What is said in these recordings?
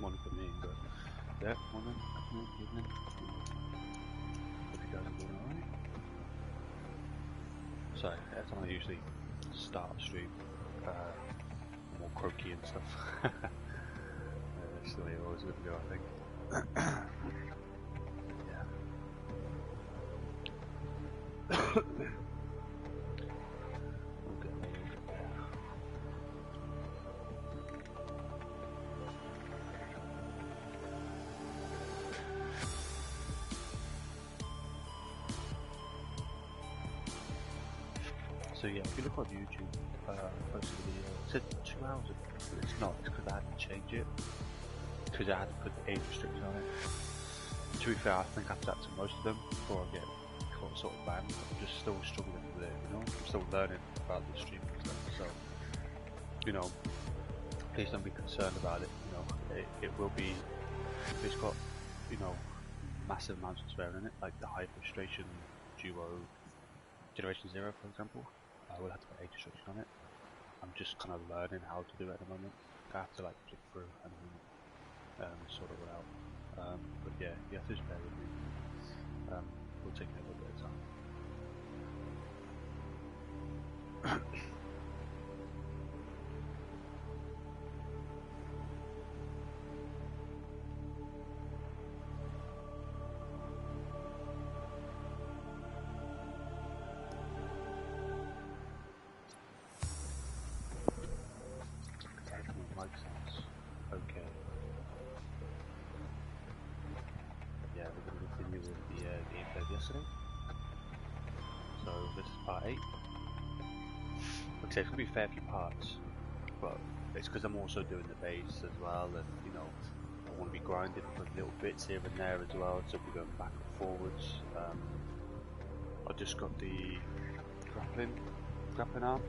morning for me, but yeah, morning, afternoon, evening. Hope you guys are doing alright. Sorry, that's how I usually start a stream. More croaky and stuff. That's the way it always would go, I think. Yeah. We'll get there. So yeah, if you look on YouTube, posted a video, it said 2 hours ago, but it's not, it's because I had to change it, because I had to put the age restriction on it. To be fair, I think I've that to most of them before I get sort of banned. I'm just still struggling with it, you know, I'm still learning about the stream and stuff, so, you know, please don't be concerned about it, you know, it will be, if it's got, you know, massive amounts of swearing in it, like the high frustration duo Generation 0 for example, I will have to put age restriction on it. I'm just kind of learning how to do it at the moment. I have to like click through at the moment, sort of it out. But yeah, you have to just bear with me. We'll take a little bit of time. Mic sounds okay. Yeah, we're going to continue with the gameplay of yesterday. So this is part 8. Like I say, it's going to be a fair few parts, but it's because I'm also doing the base as well, and you know, I want to be grinding for little bits here and there as well, so we're going back and forwards. I just got the grappling arm,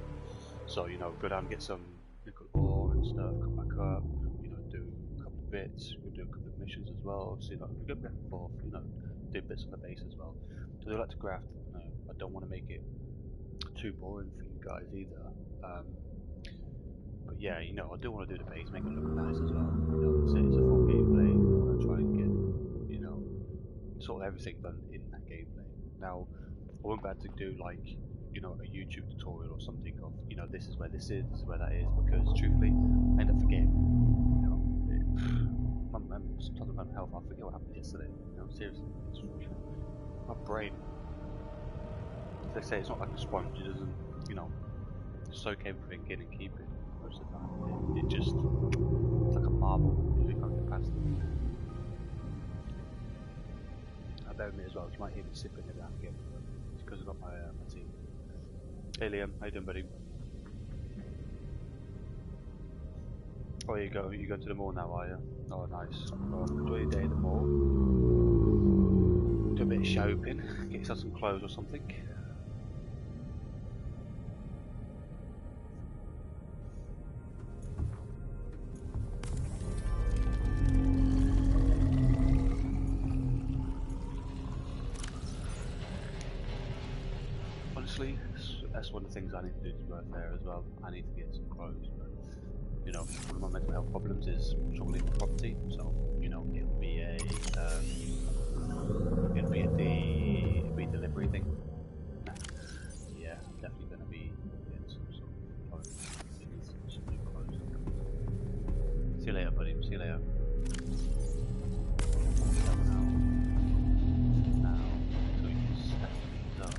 so you know, go down and get some nickel ore and stuff, come back up, you know, do a couple of bits, we'll do a couple of missions as well, so you know, we go back and forth, you know, do bits on the base as well. So I do like to graft, you know, I don't want to make it too boring for you guys either. But yeah, you know, I do want to do the base, make it look nice as well. You know, it's a full gameplay. I'm gonna try and get, you know, sort of everything done in that gameplay. Now, I won't be able to do like, you know, a YouTube tutorial or something of, you know, this is where this is where that is, because truthfully, I end up forgetting. You know, sometimes my health, I forget what happened yesterday. You know, seriously, it's my brain. They say it's not like a sponge; it doesn't, you know, soak everything in and keep it most of the time. It just, it's like a marble if you can't get past it. Bear with me as well, you might hear me sipping it down again. It's because I've got my tea. Hey Liam, how you doing, buddy? Oh, you going to the mall now, are you? Oh, nice. Well, enjoy your day at the mall. Do a bit of shopping, get yourself some clothes or something. Honestly, that's one of the things I need to do to work there as well. I need to get some clothes, but you know, one of my mental health problems is struggling with property, so you know, it'll be a delivery thing. Yeah, I'm definitely going to be getting some sort of clothes. It needs some new clothes. See you later, buddy. See you later. Now, so we can stack these up.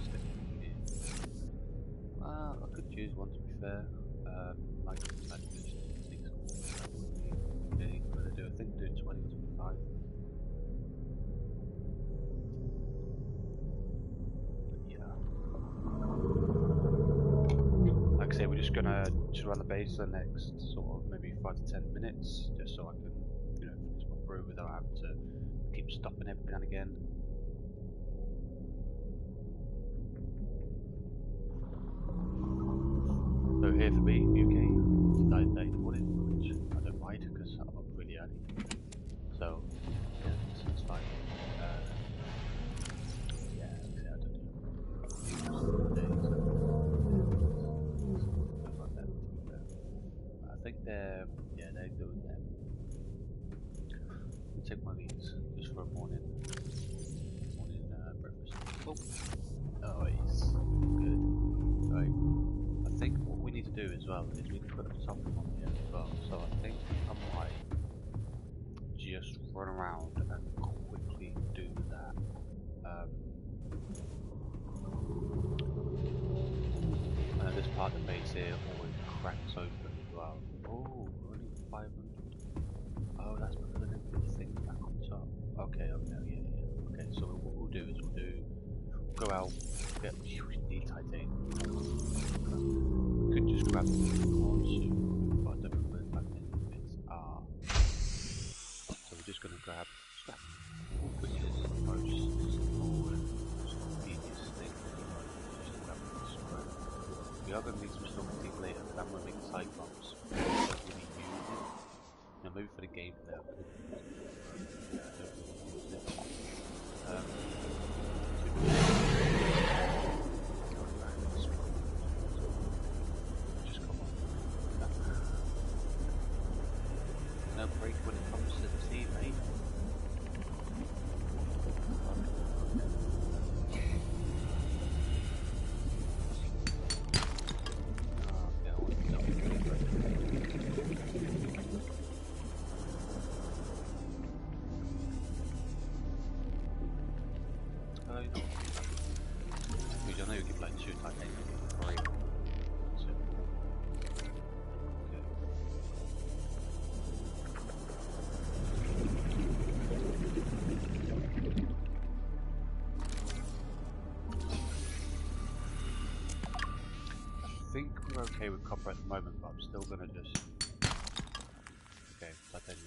Stick them in. Well, I could choose one to be fair. I could decide to just take some more. That would be okay. I'm going to do, I think, do 20 or 25. Like I say, we're just gonna run the base the next sort of maybe 5 to 10 minutes, just so I can, you know, finish my brew without having to keep stopping every now and again. So here for me, UK, it's 9:30 in the morning, which I don't mind because I'm up really early. So yeah, that's fine. Yeah, like I say, I don't do days. I think they're, yeah, they're doing them. well is we can put something on here as well. So I think I might just run around and quickly do that. This part of the base here always cracks open as well. Oh, only 500. Oh, that's because I didn't put the thing back on top. Okay, yeah. Okay, so what we'll do is we'll go out, get need titanium. We could just grab the corn soup, but I don't know where the titanium bits are. So we're just gonna grab scrap, which is the most simple and easiest thing anyway. Just grab the scrap. We are gonna need some Subnautica later, but I'm gonna make Cyclops. I don't really use it. Now maybe for the gameplay I'm gonna use it. Just come on. No break when it comes to the sea, mate. I think we're okay with copper at the moment, but I'm still gonna just... Okay, titanium.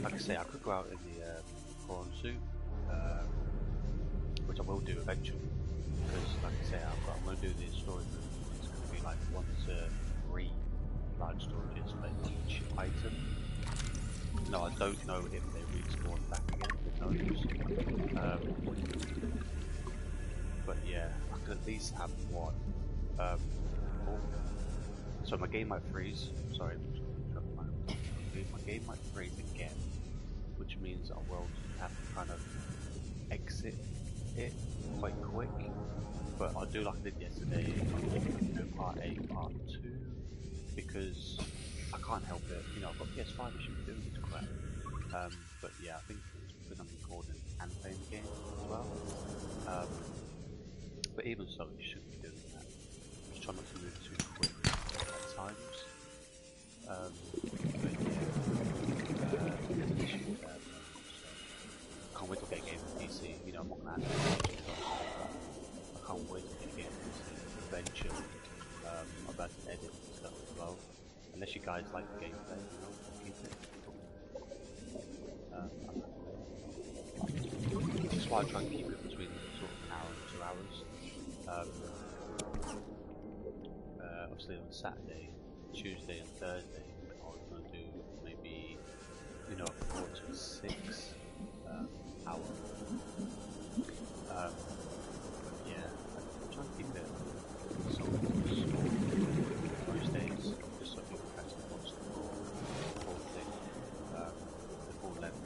Like I say, I could go out in the corn soup, which I will do eventually, because like I say, I'm going to do the storage room. It's going to be like 1 to 3 large storages for each item. No, I don't know if they respawn back again, who knows. But yeah, I could at least have one. So my game might freeze. Sorry, my game might freeze again, which means I will have to kind of exit it quite quick. But I'll do like I did yesterday. I'll do part A, part 2, because I can't help it. You know, I've got PS5, I should be doing this crap. But yeah, I think it's because I'm recording and playing the game as well. But even so, you shouldn't be doing that. Just try not to move too quick at times. But yeah, I can't wait to get a game on PC. You know, I'm not gonna have to I can't wait to get a game on PC eventually. I'm about to edit and stuff as well. Unless you guys like the gameplay, you know, keep it. That's why I try and keep it between sort of an hour and 2 hours. Obviously on Saturday, Tuesday and Thursday, I was going to do maybe, you know, 4 to 6 hour. But yeah, I'm trying to keep it sort of small most days, just so people can actually watch the whole thing, the full length.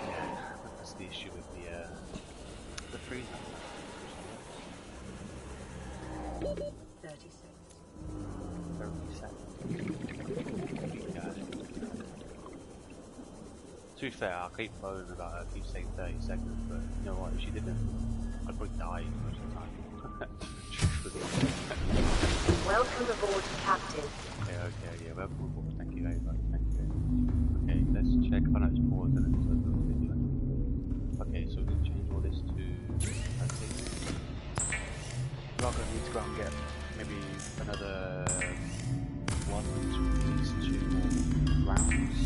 Yeah, that's the issue with the freeze. 36. 30 seconds. Yeah. To be fair, I keep moaning about her, keep saying 30 seconds, but you know what, if she didn't, I'd probably die most of the time. Welcome aboard, Captain. Okay, yeah, welcome aboard, thank you very much, thank you very much. Okay, let's check, oh no, it's paused, isn't it? So it's a video. Okay, so we can change all this to, okay. We are going to need to go out and get maybe another 1 to at least 2 more rounds.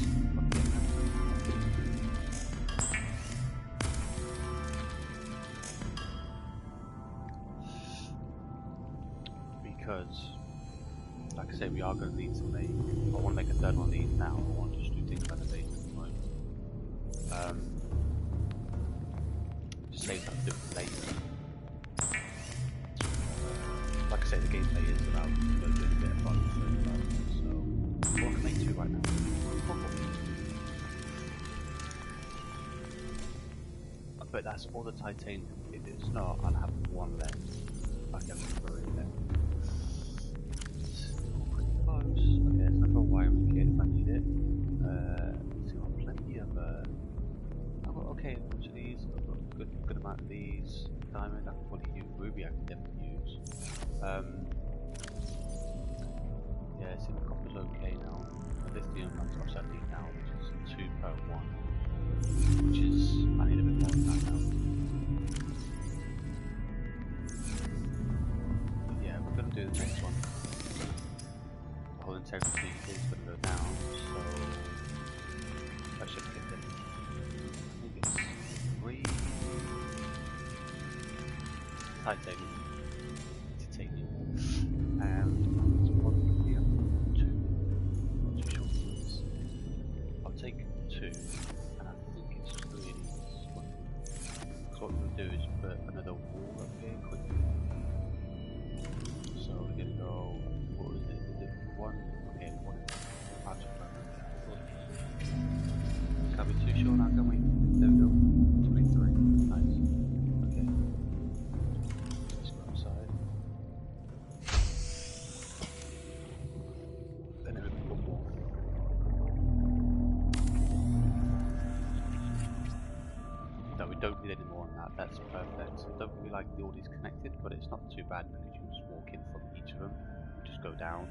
Because, like I say, we are going to need to make, I want to make a third one of these now, I want to just do things like the base at the moment. Just save that to do it later. Like I say, the gameplay is about doing a bit of fun, so I can make 2 right now. but that's all the titanium. If it's not, I'll have one left. I can throw it there. Still pretty close. Okay, there's enough for a wiring kit if I need it. Still got plenty of I've got okay, a bunch of these. I've got a good amount of these. Diamond, I can probably use. Ruby, I can definitely use. Yeah, sim copper's okay now. Lithium, that's what I need now, which is 2 per 1. Which is, I need a bit more than that now. But yeah, we're going to do the next one. The whole integrity is going to go down, so I should get it. I think it's 3 titanium, and it's probably 2. Not too sure what it is. I'll take 2, and I think it's 3 of these. So what we'll do is put another wall up here quickly. So we're gonna go. What was it? Is it 1? Okay, 1. Can't be too sure now, can we? There we go. 23. Nice. Okay. Let's go outside. And then we put 1 more. No, we don't need any more on that. That's perfect. I don't really like all these connected, but it's not too bad because you can just walk in from each of them. Just go down.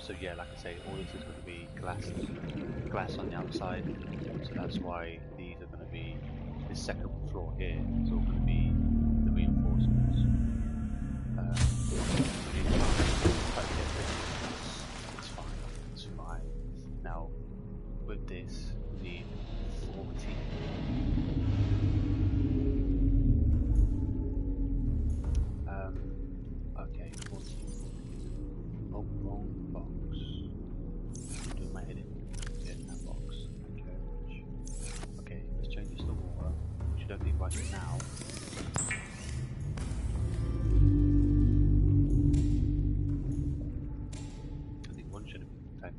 So yeah, like I say, all this is going to be glass on the outside. So that's why these are going to be this second floor here. It's all going to be the reinforcements. It's fine. It's fine. Now, with this, we need 40. Okay, 40. Oh, wrong box. Do my edit. Get in that box. Okay. Okay, let's change this to water, which you don't need right now. I think 1 should have been 10.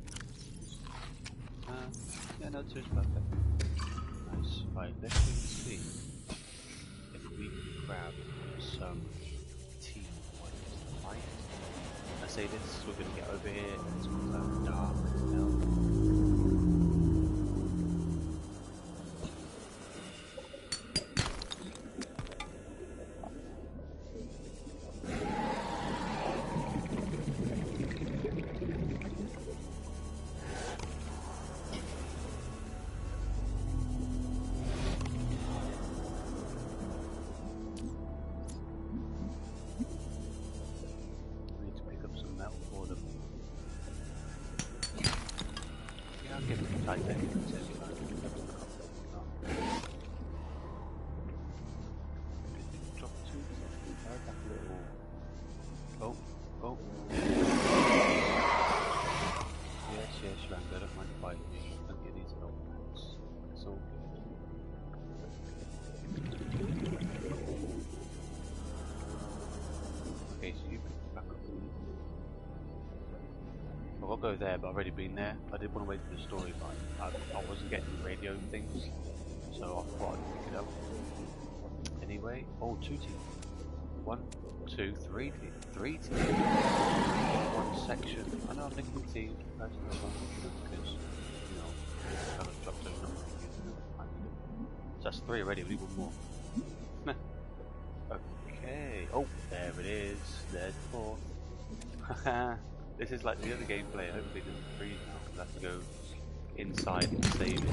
Yeah, no, 2 is perfect. Nice. Right, let's see if we can grab some tea while it's light. I say this, we're going to get over here and it's going to turn dark as hell. Oh, oh. Yes, Rango, don't mind fighting me. Plenty of these old packs. It's all good. Okay, so you pick it back up. Well, I'll go there, but I've already been there. I did want to wait for the story, but I wasn't getting radio things, so I thought I'd pick it up. Anyway, oh, 2 teeth. 1, 2, 3 teeth. 3 teeth. 1 section. I know I'm thinking teeth. That's not because, you know, it's kind of dropped those numbers. So that's 3 already. We need 1 more. Okay. Oh, there it is. There's 4. This is like the other gameplay. Hopefully it doesn't freeze now because I have to go inside and save it.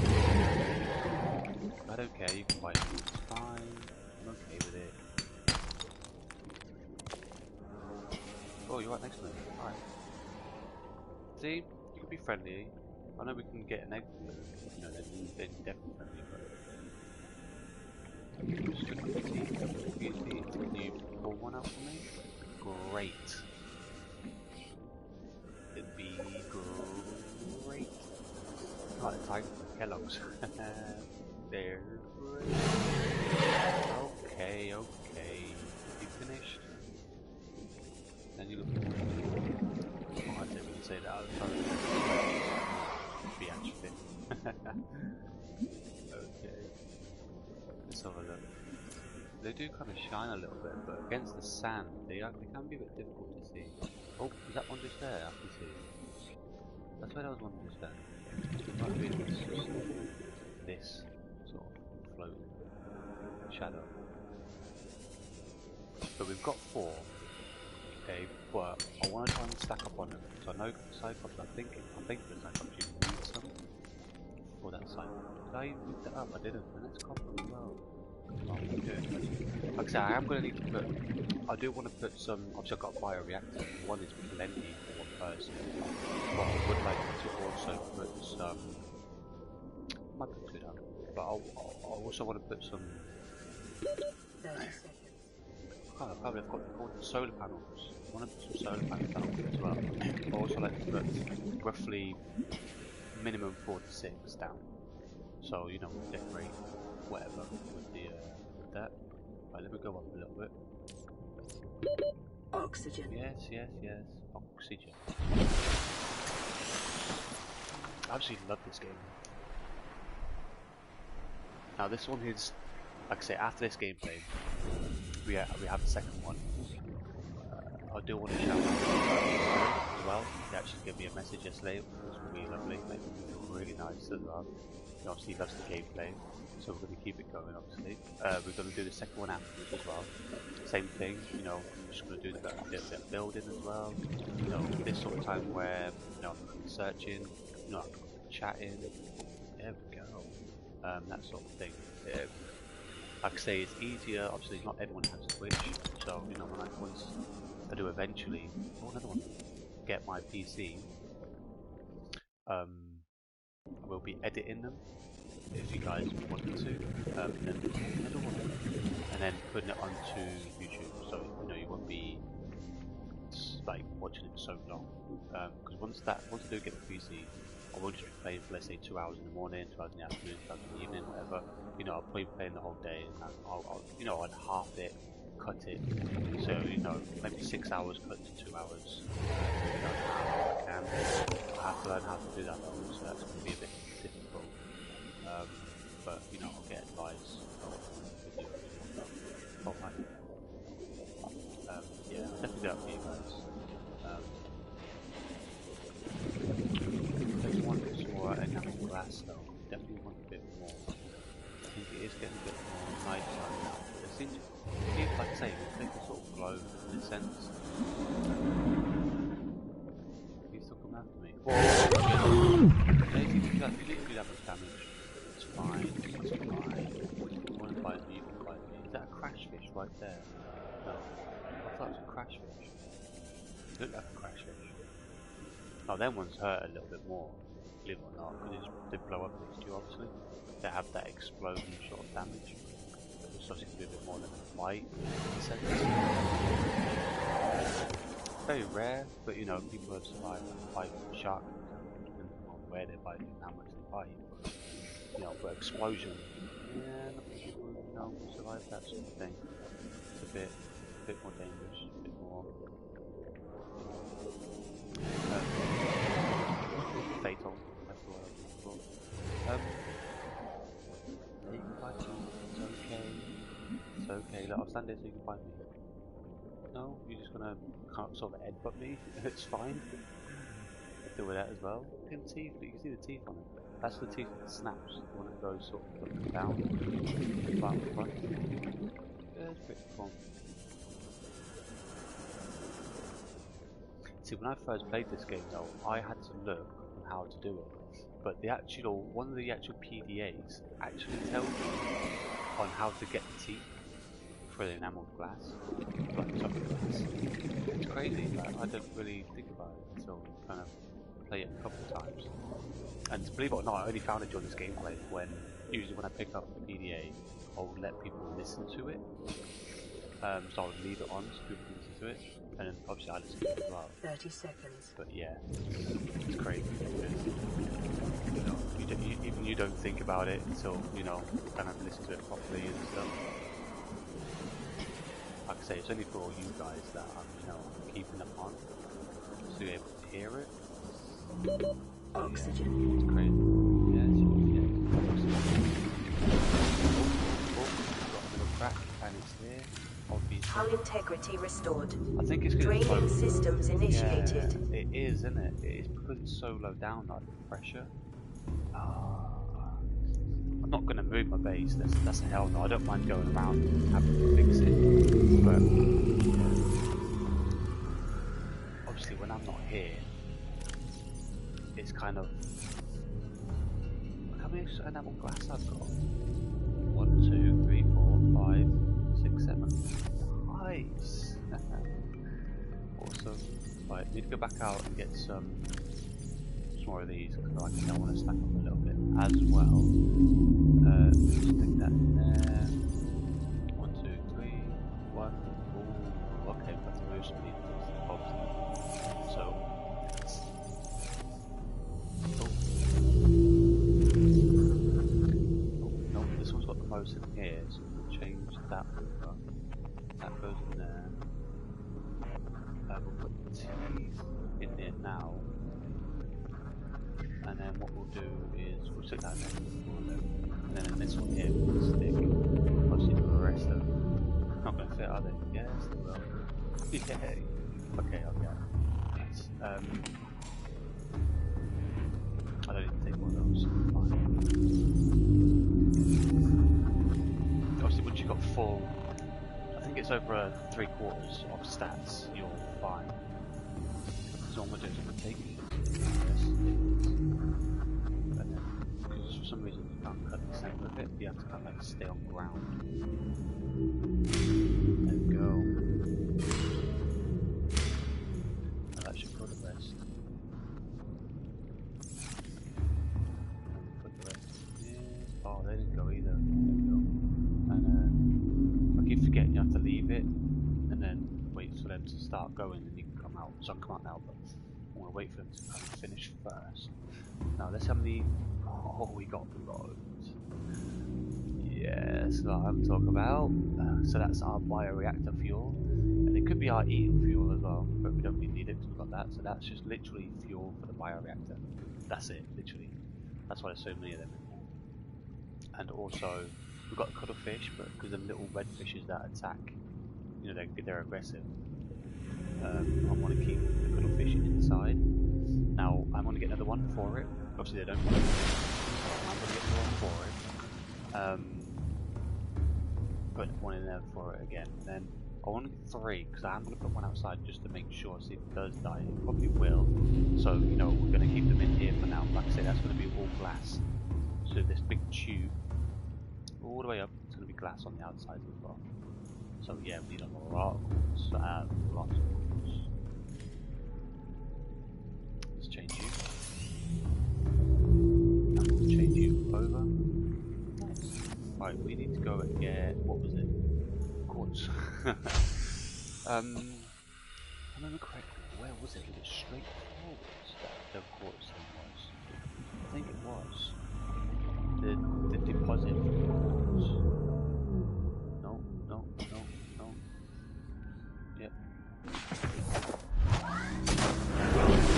I don't care. You can fight me. It's fine. I'm okay with it. Oh, you're right next to me. Alright. See? You can be friendly. I know we can get an egg. You know, they're definitely friendly, but... Just look at the teeth. Can you pull 1 out for me? Great. It'd be great. Not a time for Kellogg's. They're great. Okay. You finished? Then you look. Oh, I didn't even say that. I was trying to be actually. Okay. Let's have a look. They do kind of shine a little bit, but against the sand, they can be a bit difficult to see. Oh, is that one just there? I can see. That's why there was one just there. Might be this sort of floating shadow. But we've got 4. Okay, but I want to try and stack up on them. So I know Cyclops, I think the Cyclops you need some for that Cyclops. Did I look that up? I didn't. And that's copper as well. Oh, okay. Like I said, I am going to need to put. I do want to put some. Obviously, I've got a bioreactor. One is plenty for one person. But I would like to also put some. I might put 2 down. But I also want to put some. 30 seconds. Oh, probably I've got solar panels. I want to put some solar panels down as well. I also like to put roughly minimum 4 to 6 down. So you know, we'll decorate whatever with the with that. Right, let me go up a little bit. Oxygen. Yes. Oxygen. I absolutely love this game. Now this one is, like I say, after this gameplay, we have the second one. I do want to shout out as well. He actually gave me a message yesterday, which was really lovely, made me feel really nice as well. He obviously loves the gameplay, so we're going to keep it going obviously. We're going to do the second one afterwards as well. Same thing, you know, I'm just going to do the little bit of building as well. You know, this sort of time where, you know, I'm searching, you know, I'm chatting. There we go. That sort of thing. Like I say, it's easier. Obviously, not everyone has Twitch, so you know, once I do eventually, another one, get my PC. I will be editing them if you guys want to, and then another one, and then putting it onto YouTube. So you know, you won't be like watching it so long. Because once I do get the PC, I won't just be playing for, let's say, 2 hours in the morning, 2 hours in the afternoon, 2 hours in the evening, whatever. You know, I'll probably be playing the whole day, and I'll you know, I'd half it, cut it. So you know, maybe 6 hours cut to 2 hours. You know, I can. I have to learn how to do that though, so that's going to be a bit difficult. But you know, I'll get advice. Oh, hi. Yeah, I'll definitely do that for you guys. Definitely want some more enamel glass though. Definitely want a bit more. I think it is getting a bit more nice right now. It seems, like I say, it makes it sort of glow in a sense. He's still coming after me. Oh, okay, you didn't do that much damage. It's fine. It's fine. You want to bite me? You can bite me. Is that a crash fish right there? No. I thought it was a crash fish. It looked like a crash fish. Now them ones hurt a little bit more, believe it or not, because they blow up next to you obviously. They have that explosion sort of damage. It's obviously going to be a bit more than a bite in a sense. Very rare, but you know, people have survived a bite from a shark, depending on where they bite and how much they bite. But, you know, but explosion, yeah, not many people, you know, survive that sort of thing. It's a bit more dangerous, a bit more. Fatal, that's the word I'm looking for. You can fight me, it's okay. It's okay, look, I'll stand here so you can fight me. No, you're just gonna sort of headbutt me, it's fine. I'll deal with that as well. Look at the teeth, you can see the teeth on it. That's the teeth that snaps, the one that goes sort of up and down, back and front. Yeah, it's pretty fun. See, when I first played this game though, I had to look on how to do it. But one of the actual PDAs actually tells you on how to get the teeth for the enamelled glass, like top of glass. It's crazy, like, I didn't really think about it until kind of play it a couple of times. And believe it or not, I only found it during this gameplay usually when I pick up the PDA, I would let people listen to it. So I would leave it on so people can listen to it. And then obviously I listen to it as well. 30 seconds. But yeah, it's crazy because, you know, even you don't think about it until, you know, you kind of listen to it properly and stuff. Like I say, it's only for all you guys that I'm, you know, keeping them on, so you're able to hear it. Oxygen. Yeah, it's crazy. Yeah, oxygen. Oh, these. Hull integrity restored. I think it's because Draining systems initiated. Yeah, it is, isn't it? It's because it's so low down, like the pressure. I'm not going to move my base. That's a hell no. I don't mind going around and having to fix it, but obviously when I'm not here, it's kind of. Look how many enamel glass I've got. 1, 2, 3, 4, 5, 6, 7. Nice. Awesome. Right, need to go back out and get some more of these because I want to stack up a little bit as well. Stick that in there. 1, 2, 3, 1. Ooh, okay, we've got to move some of these obviously. So, no, this one's got the most in here, so we'll change that over. That goes in there. We'll put the teeth in there now. And then what we'll do is we'll stick that in there, and then in this one here we'll stick obviously the rest of them. Not going to fit, are they? Yes, they will. Yay! Okay, I'll get it. Nice. I don't need to take one of those. Fine. Obviously, once you've got full, I think it's over 3/4 of stats, you're fine. So what we'll do is we'll take this. Because for some reason you can't cut the centre of it, you have to kind of like stay on ground. There we go. And that should put the rest. And put the rest in. Oh, they didn't go either. There we go. And I keep forgetting you have to leave it and then wait for them to start going and you can come out. So I can come out now, but I'm going to wait for them to kind of finish first. Now let's have the. Oh, we got loads. Yes, what I'm talking about. So that's our bioreactor fuel, and it could be our eating fuel as well, but we don't really need it because we've got that. So that's just literally fuel for the bioreactor. That's it, literally. That's why there's so many of them in here. And also, we've got cuttlefish, but because of little red fishes that attack, you know, they're aggressive. I want to keep the cuttlefish inside. Now I'm going to get another one for it. Obviously they don't want it, so I'm going to get one for it. Put one in there for it again. And then I want to get 3 because I'm going to put one outside just to make sure, see if it does die. It probably will. So you know we're going to keep them in here for now. Like I say, that's going to be all glass. So this big tube, all the way up, it's going to be glass on the outside as well. So yeah, we need a lot of quartz. Lots of quartz. Let's change you. And we'll change you over. Nice. Right, we need to go and get, what was it? Quartz. If I remember correctly, where was it? Was it straight forwards that the quartz thing was? I think it was. The deposit for quartz. No. Yep.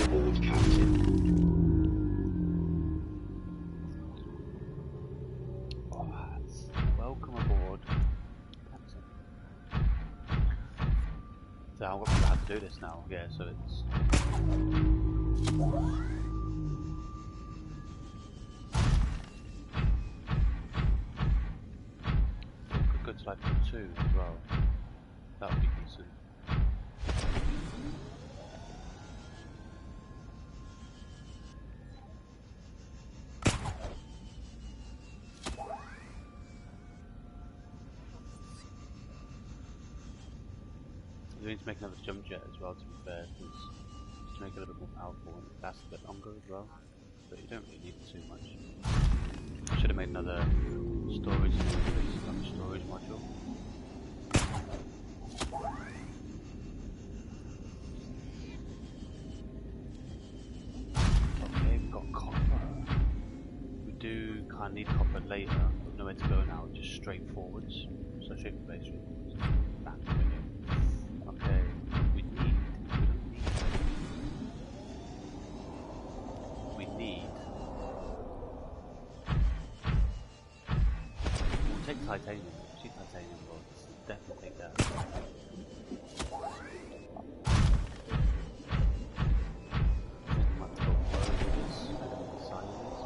Aboard, Captain. Oh, welcome aboard, Captain. So I'm going to have to do this now. Yeah, so it's. Good to like for 2 as well. That would be decent. We need to make another jump jet as well, to be fair, because just to make it a little bit more powerful and it lasts a bit longer as well. But you don't really need it too much. I should have made another storage module. Okay, we've got copper. We do kind of need copper later. We've nowhere to go now, just straight forwards. So straight for base, straight forwards. Back to it. Okay, we need. We'll take titanium. See titanium rods. definitely take that. Might go over this side of this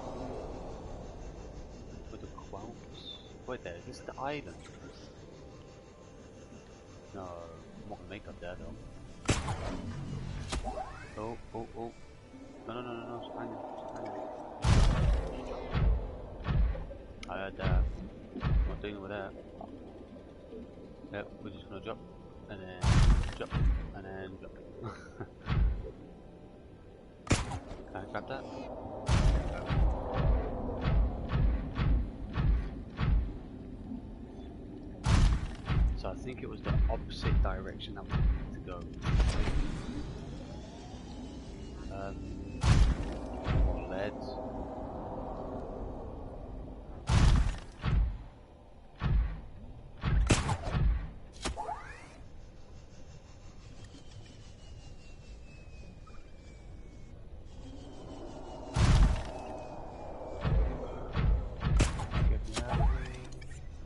with the quotes. Wait there, is this the island? No, I'm not gonna make up there though. Oh, oh, oh. No, no, no, no, no, stop hanging, stop hanging. I heard that. I'm not dealing with that. Yep, we're just gonna jump, and then jump, and then jump. Can I grab that? So I think it was the opposite direction that we needed to go. More lead. Get me out of the way.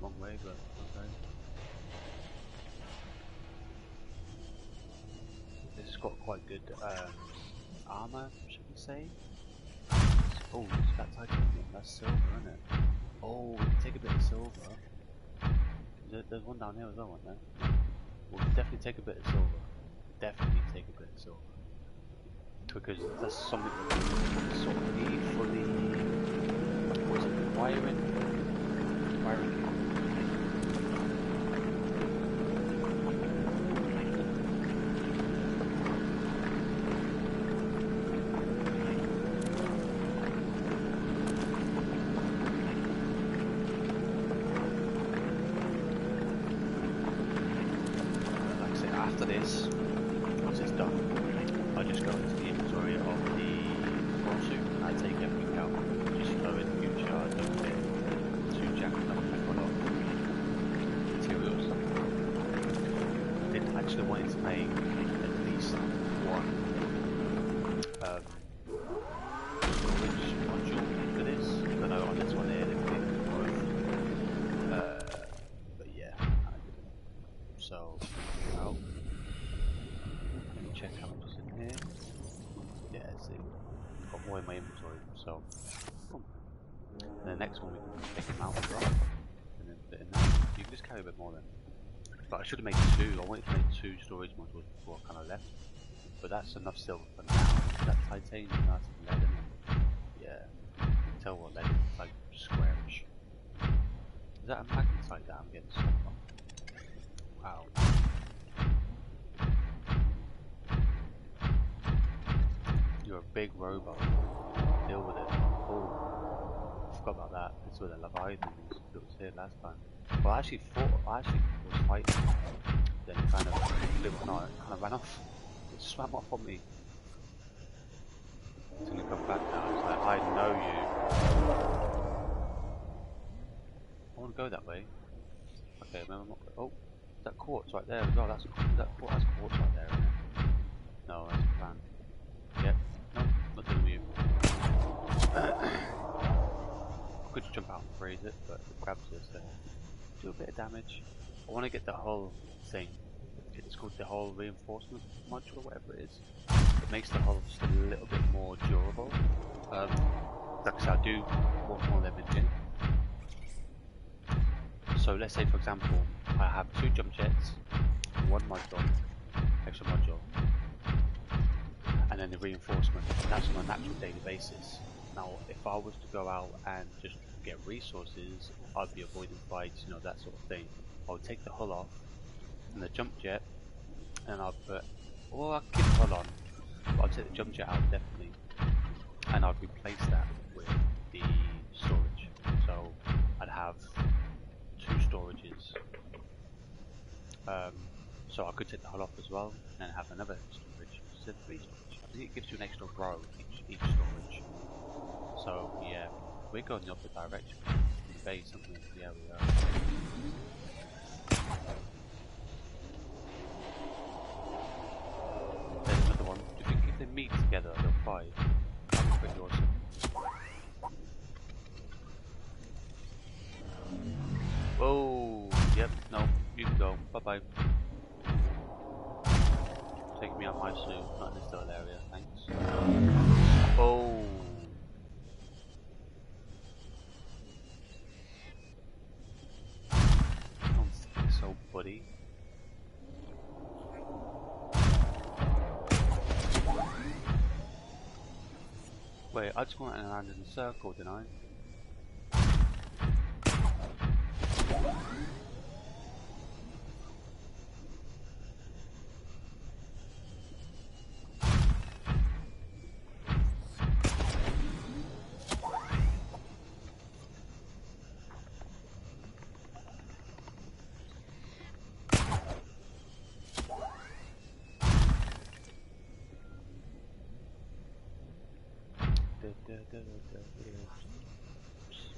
Wrong way, but okay. This has got quite good armor, should we say? Oh, it's that titanium. That's silver, isn't it? Oh, we can take a bit of silver. There's one down here as well, isn't there? We'll definitely take a bit of silver. Definitely take a bit of silver. Because that's something that we sort of need for the... what's it? Wiring? Wiring. After this, once it's done, I just go into the inventory of the lawsuit and I take everything out. Just so in the future I don't get too jacked up and put off materials. I did actually want to make at least one storage module for this. I don't know on this one here they put but yeah, I didn't. So out. Check how much is in here. Yeah, see, got more in my inventory, so boom. And the next one we can take them out as well, and then put it in there. You can just carry a bit more then. But I should have made two. I wanted to make 2 storage modules before I kind of left, but that's enough silver for now. That titanium, nice and lead in it. Yeah, you can tell what lead is. It's like squarish. Is that a magnetite that I'm getting stuff on? Wow. You're a big robot. Deal with it. Oh, I forgot about that. This is where the Leviathan was here last time. Well, I actually was fighting. Then it kind of, believe it or not, it kind of ran off. It swam off on me. It's gonna come back now. It's like, I know you. I want to go that way. Okay, remember not. Oh, that quartz right there as well. That's quartz right there, isn't it? No, that's a plan. Yep. No, not dealing with you. I could jump out and freeze it, but it grabs us and do a bit of damage. I want to get the hull thing. It's called the hull reinforcement module or whatever it is. It makes the hull just a little bit more durable. Like I said, I do want more leverage in. So let's say for example, I have 2 jump jets, 1 module, extra module. And then the reinforcement, that's on a natural daily basis. Now, if I was to go out and just get resources, I'd be avoiding fights, you know, that sort of thing. I would take the hull off, and the jump jet, and I'll put, well, I'll keep the hull on, but I'll take the jump jet out, definitely. And I'd replace that with the storage. So, I'd have 2 storages. So I could take the hull off as well, and then have another storage. So 3 storage. I think it gives you an extra row each storage. So yeah, we're going the opposite direction. The base, something. Yeah, we are. There's another one. Do you think if they meet together, they'll fight? That'd be pretty awesome. Oh, yep. No, you can go. go. Bye bye. Take me out my suit, not in this little area, thanks. Oh. Don't think so, buddy. Wait, I just went and landed in a circle, didn't I?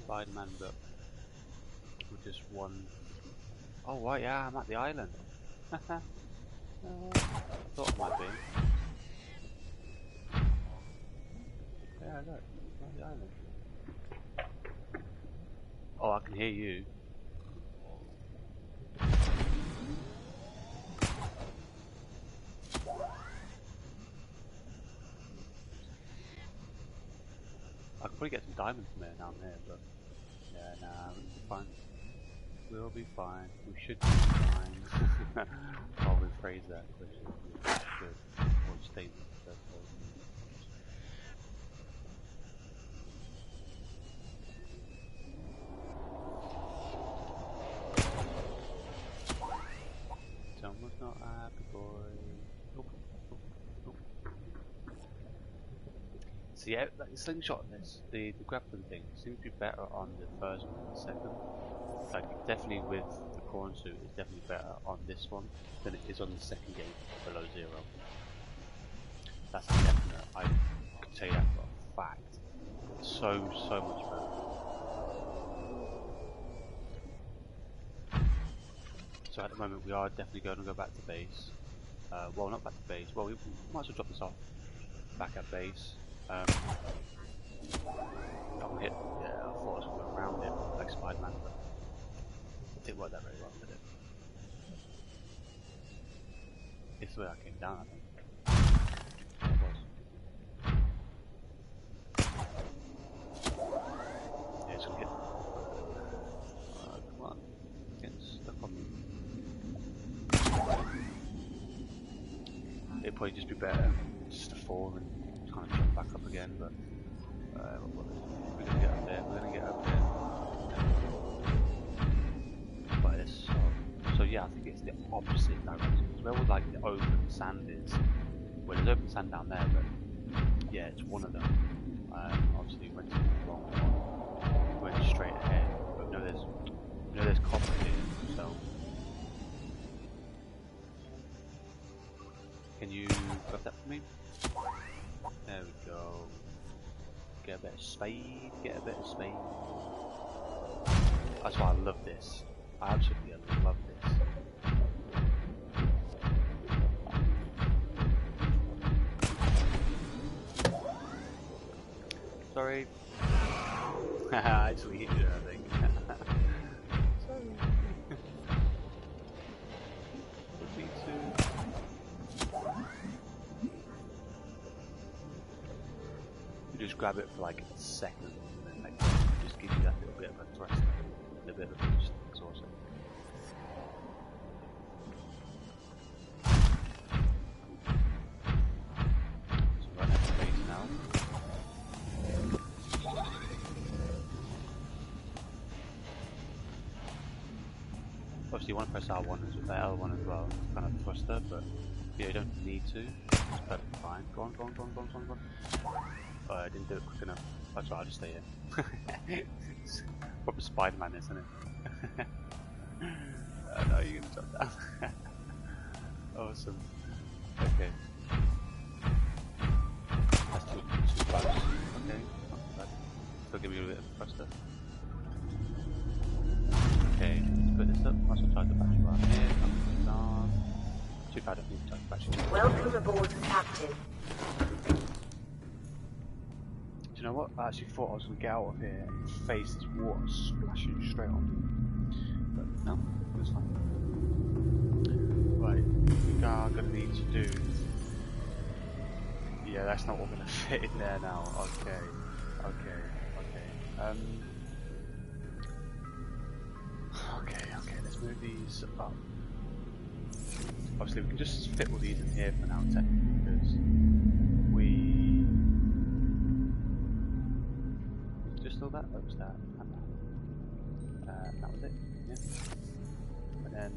Spider-Man book with just one. Oh right, yeah, I'm at the island. I thought it might be. Yeah, look, I'm at the island. Oh, I can hear you. I could probably get some diamonds from there down there, but yeah, nah, we'll be fine. We'll be fine. We should be fine. I'll rephrase that question. Good. What statement? Someone's not happy, boy. Nope. Nope. Nope. So yeah, like the slingshot in this, the grappling thing seems to be better on the first one than the second. Like definitely with the corn suit, it's definitely better on this one than it is on the second game below zero. That's definite. I could tell you that for a fact. So much better. So at the moment we are definitely going to go back to base. Well, not back to base. Well, we might as well drop this off back at base. I'll hit. Yeah, I thought I was going to go around it like Spider-Man, but it didn't work that very well, did it? It's the way I came down, I think. It was. Yeah, it's going to hit. Come on. Getting stuck on me. It'd probably just be better just to fall and kind of jump back up again, but we're going to get up there. We're going to get up there. But it's so yeah, I think it's the opposite direction. Because where would like the open sand is, well, there's open sand down there, but yeah, it's one of them. Obviously, we went to the wrong one. We went straight ahead, but no, there's copper here. So, can you grab that for me? There we go. Get a bit of speed. Get a bit of speed. That's why I love this. I absolutely love this. Sorry. I actually hit you, I think. Sorry. Me too. You just grab it for like a second and then like, it just gives you that little bit of a thrust, a bit of a boost. It's awesome. So right next to base now. Obviously you want to press R1 as well, L1 as well, kind of thruster, but yeah, you don't need to. It's perfectly fine. Go on. Oh, I didn't do it quick enough. That's right, I'll just stay here. It's proper Spider-Man, isn't it? No, you're gonna jump down. Awesome. Okay. That's too close. Okay, not too bad. Still give me a bit of thruster. Okay, let's put this up. I also charge the battery right here. Too bad I don't need to charge the battery. Welcome aboard, Captain. Do you know what? I actually thought I was going to get out of here and face this water splashing straight on me. But no, it was fine. going to need to do... Yeah, that's not what we're going to fit in there now. Okay. Okay, let's move these up. Obviously we can just fit all these in here for now technically, because we... Just all that? That was that, and that was it, yeah. And then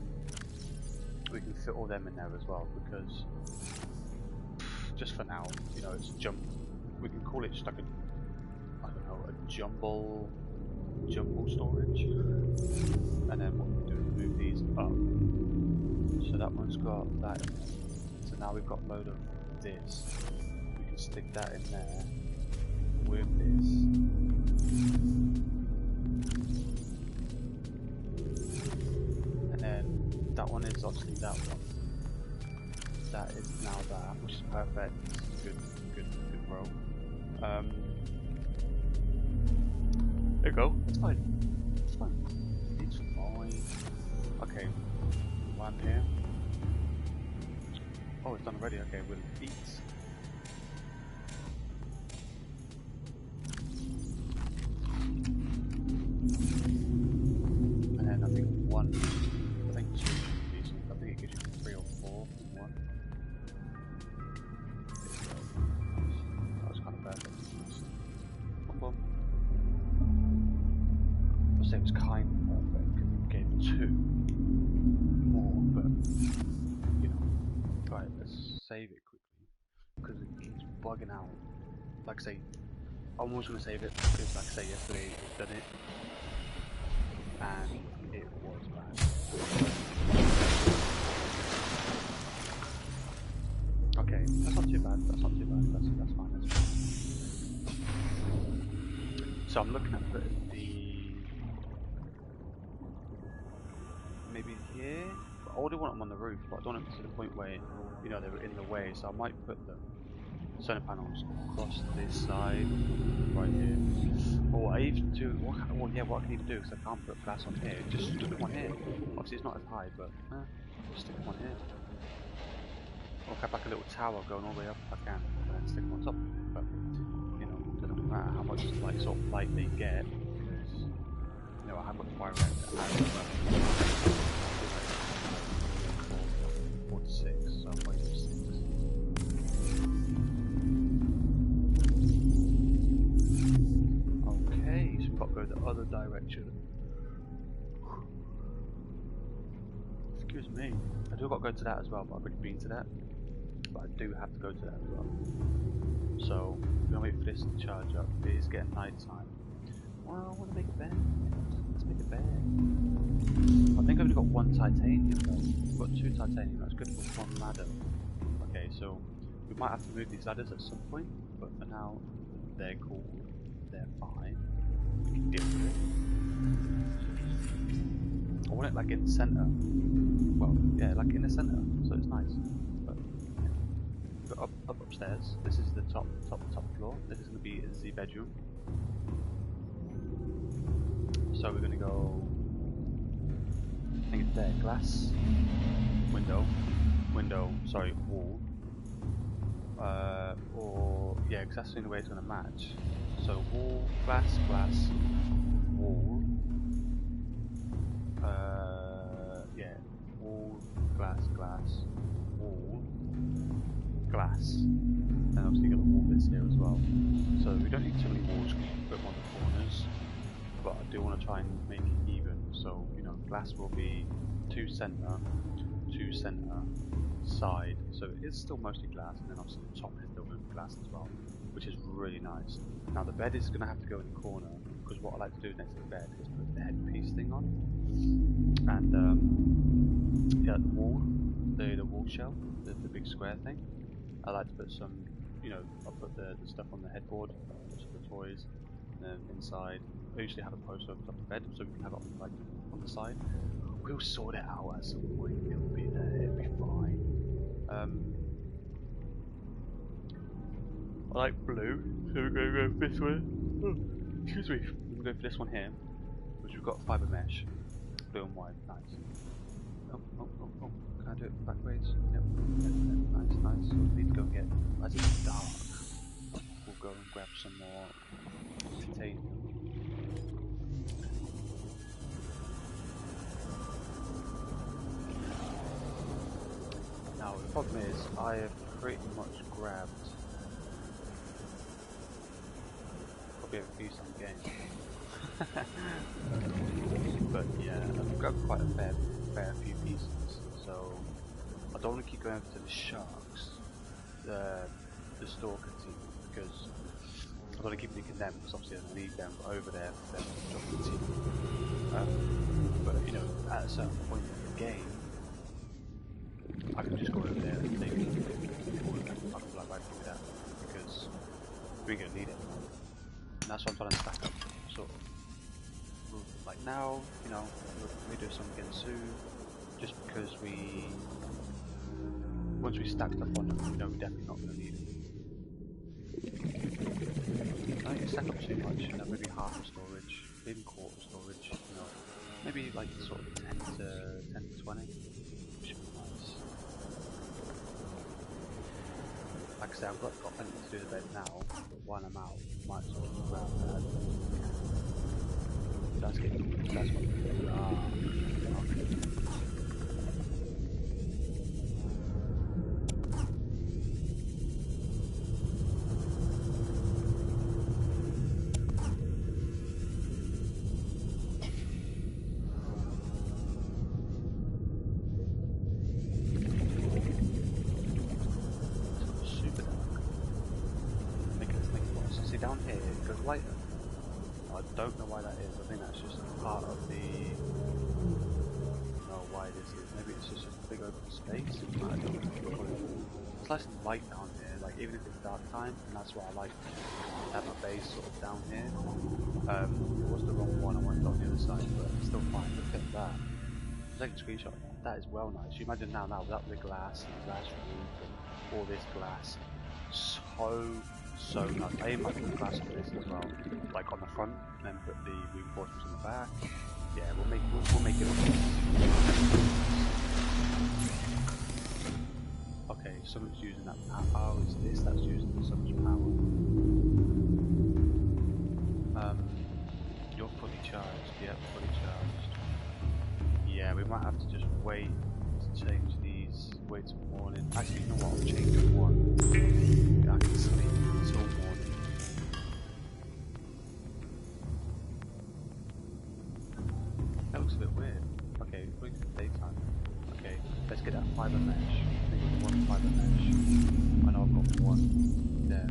we can fit all them in there as well, because just for now, you know, it's jump. We can call it just like a, I don't know, a jumble storage. And then what we do is move these up. So that one's got that in there. So now we've got a load of this. We can stick that in there with this. And then that one is obviously that one. That is now that, which is perfect. Good row. There you go. It's fine. It's fine. It's fine. Okay. Land here. Oh, it's done already. Okay, we'll eat. And then I think two. I think it gives you 3 or 4 in one. That was kind of perfect. Boom. I'll say it was kind of perfect because it gave 2 more, but you know. Right, let's save it quickly because it keeps bugging out. Like I say, I'm always going to save it because, like I say, yesterday we've done it and it was bad. Okay, that's not too bad. That's fine. That's fine. So I'm looking at putting maybe here. I already want them on the roof, but I don't want it to the point where, you know, they were in the way. So I might put the solar panels across this side, right here. Or I even do what I can even do, because I can't put glass on here. Just stick one here. Obviously it's not as high, but just stick one here. Or have like a little tower going all the way up if I can, and then stick them on top. But you know, it doesn't matter how much like sort of light they get, because you know I have got the wire reactor as well. 4 to 6, so I'm waiting for 6. Okay, so we've got to go the other direction. Excuse me. I do got to go to that as well, but I've already been to that. But I do have to go to that as well. So we're gonna wait for this to charge up. It is getting night time. Well, I want to make a bed. Let's make a bed. I think I've only got 1 titanium though. I've got 2 titanium. That's good for 1 ladder. Okay, so we might have to move these ladders at some point, but for now they're cool. They're fine. We can deal with it. I want it like in the center. Well, yeah, like in the center, so it's nice. But yeah. Up upstairs. This is the top floor. This is gonna be the bedroom. So we're gonna go. I think it's there. Glass, sorry, wall. Or yeah, because that's the only way it's gonna match. So wall, glass, wall. Yeah, wall, glass, wall, glass. And obviously you got the wall bits here as well. So we don't need too many walls, we can put them on the corners. But I do want to try and make it even. So, you know, glass will be 2 center, side. So it is still mostly glass, and then obviously the top is still going to be glass as well, which is really nice. Now the bed is going to have to go in the corner, because what I like to do next to the bed is put the headpiece thing on. And yeah, the wall shell, the big square thing. I like to put some, you know, I'll put the stuff on the headboard, just the toys, and then inside. I usually have a poster over top of the bed, so we can have it on, like, on the side. We'll sort it out at some point. It'll be there. It'll be fine. I like blue, so we're going to go for this one. Oh, excuse me. We're going to go for this one here, which we've got fibre mesh, blue and white. Nice. Oh. Can I do it back ways? Yep. so we need to go and get, as it's dark, we'll go and grab some more titanium. Now the problem is, I have pretty much grabbed probably every piece on the game. But yeah, I've grabbed quite a fair few pieces, so I don't want to keep going over to the sharks, the stalker team, because I've got to keep linking them, because obviously I need them over there for them to drop the team. But you know, at a certain point in the game, I can just go over there and take all of them. I can like right through that, because we're going to need it. And that's what I'm trying to stack up, sort of. Like now, you know, we do some again soon, just because once we stacked up on them, we know we're definitely not going to need them. I don't stack up too much, you know, maybe half of storage, maybe quarter of storage, you know, maybe like sort of 10 to 20, which should be nice. Like I say, I've got plenty to do the bed now, but while I'm out, might as well grab that. That's what super dark. Make it worse. See down here, it goes lighter. I don't know why that is. I think that's just part of the. I don't know why this is. Maybe it's just a big open space. I don't know. It's nice and light down here. Like even if it's dark time, and that's why I like to have my base sort of down here. It was the wrong one. I wanted it on the other side, but it's still fine. Look at that. Take a screenshot of that. That is well nice. You imagine now without the glass and the glass roof and all this glass. So nice. I even might put the glass on this as well, like on the front, and then put the reinforcements on the back. Yeah, we'll make it look nice. Okay, someone's using that power. Oh, it's this that's using so much power. You're fully charged. Yep, fully charged. Yeah, we might have to just wait to change these. Wait till morning. Actually, you know what? I'll change it one. Yeah, I can sleep until morning. That looks a bit weird. Okay, we're going to daytime. Okay, let's get that fiber mesh. I think it's one fiber mesh. I know I've got one there.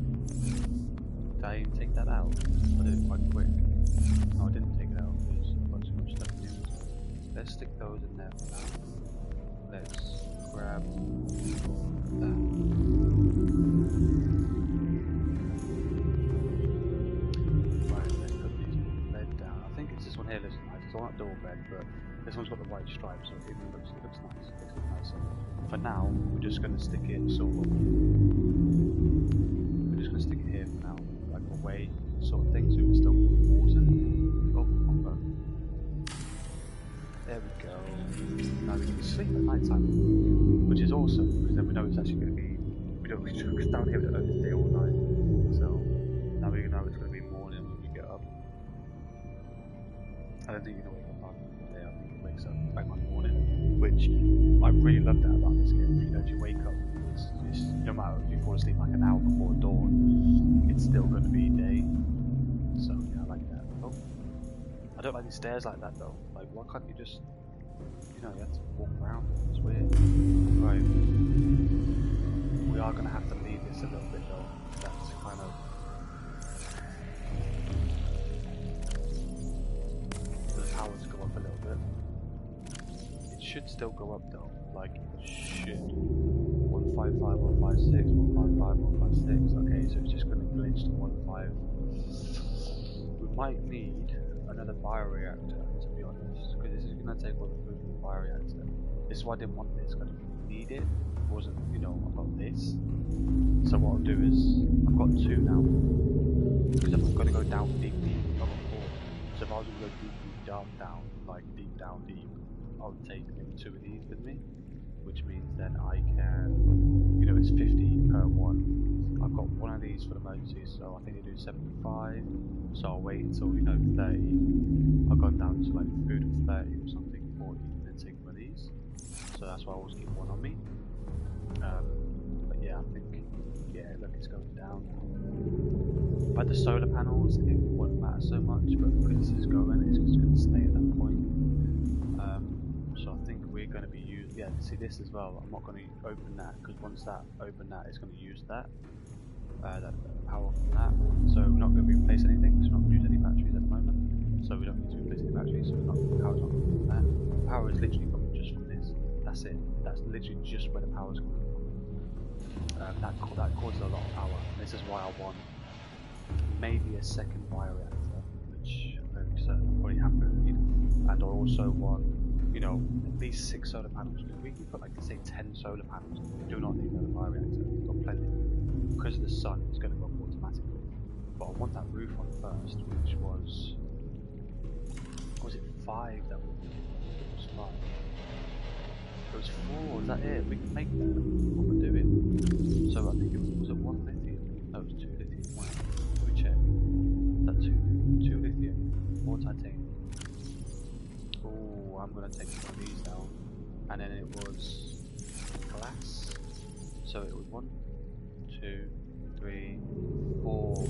Did I even take that out? I did it quite quick. No, I didn't take it out because I've got too much stuff in it. Let's stick those in there for now. Let's grab that. Right, let's put these bed down. I think it's this one here looks nice. It's not a double bed, but this one's got the white stripes, so it even looks nice. It looks nice. So for now, we're just going to stick it sort of. We're just going to stick it here for now, like away sort of thing, so it's still water. Oh, there we go. Now we can sleep at night time, which is awesome because then we know it's actually going to be. We don't because down here we don't know it's day or night. So now we know it's going to be morning when we get up. I don't think you're going to wake up on day. I think it wakes up bang on morning, which I really love that about this game. You know, if you wake up, it's no matter if you fall asleep like an hour before dawn, it's still going to be day. So yeah, I like that. Oh, I don't like these stairs like that though. Like, why can't you just, you know, you have to walk around? It's weird. Right. We are going to have to leave this a little bit though. That's kind of. For the power to go up a little bit. It should still go up though. Like, it should. 155, 156, 155, 156. Okay, so it's just going to glitch to 15. We might need another bioreactor, to be honest, because this is going to take all the food from the bioreactor. This is why I didn't want this, because I didn't need it. It wasn't, you know, I've got this. So what I'll do is, I've got 2 now, because if I'm going to go down deep, I've got 4. So if I was going to go deep, dark down, like deep down, I would take maybe 2 of these with me. which means then I can, you know, it's 50 per one. I've got one of these for the emergency, so I think they do 75. So I'll wait until, you know, 30. I've gone down to like food of 30 or something, 40, and then take one of these. So that's why I always keep one on me. But yeah, I think, yeah, look, it's going down now. But the solar panels, it won't matter so much, but because this is going, it's just going to stay at that point. So I think we're going to be using, yeah, see this as well. I'm not going to open that, because once that open that, it's going to use that, that power from that. So we're not going to replace anything, because we're not going to use any batteries at the moment. So we don't need to replace any batteries, so the power's not coming from that. The power is literally coming just from this. That's it. That's literally just where the power's coming from. That causes a lot of power. This is why I want maybe a second bioreactor, which I'm very certain I'll probably have to need. And I also want, you know, at least 6 solar panels. Because we can put like, say, 10 solar panels. We do not need another bioreactor. We've got plenty. Because of the sun, it's going to go up automatically. But I want that roof on first, which was it 5 that we needed? It was 5. It was 4, is that it? We can make that. What we're doing. So I think it was it 1 lithium? No, it was 2 lithium. Wow. Let me check. Is that 2 lithium? 4 titanium. Oh, I'm gonna take one of these down. And then it was glass. So it was 1, 2, 3, 4.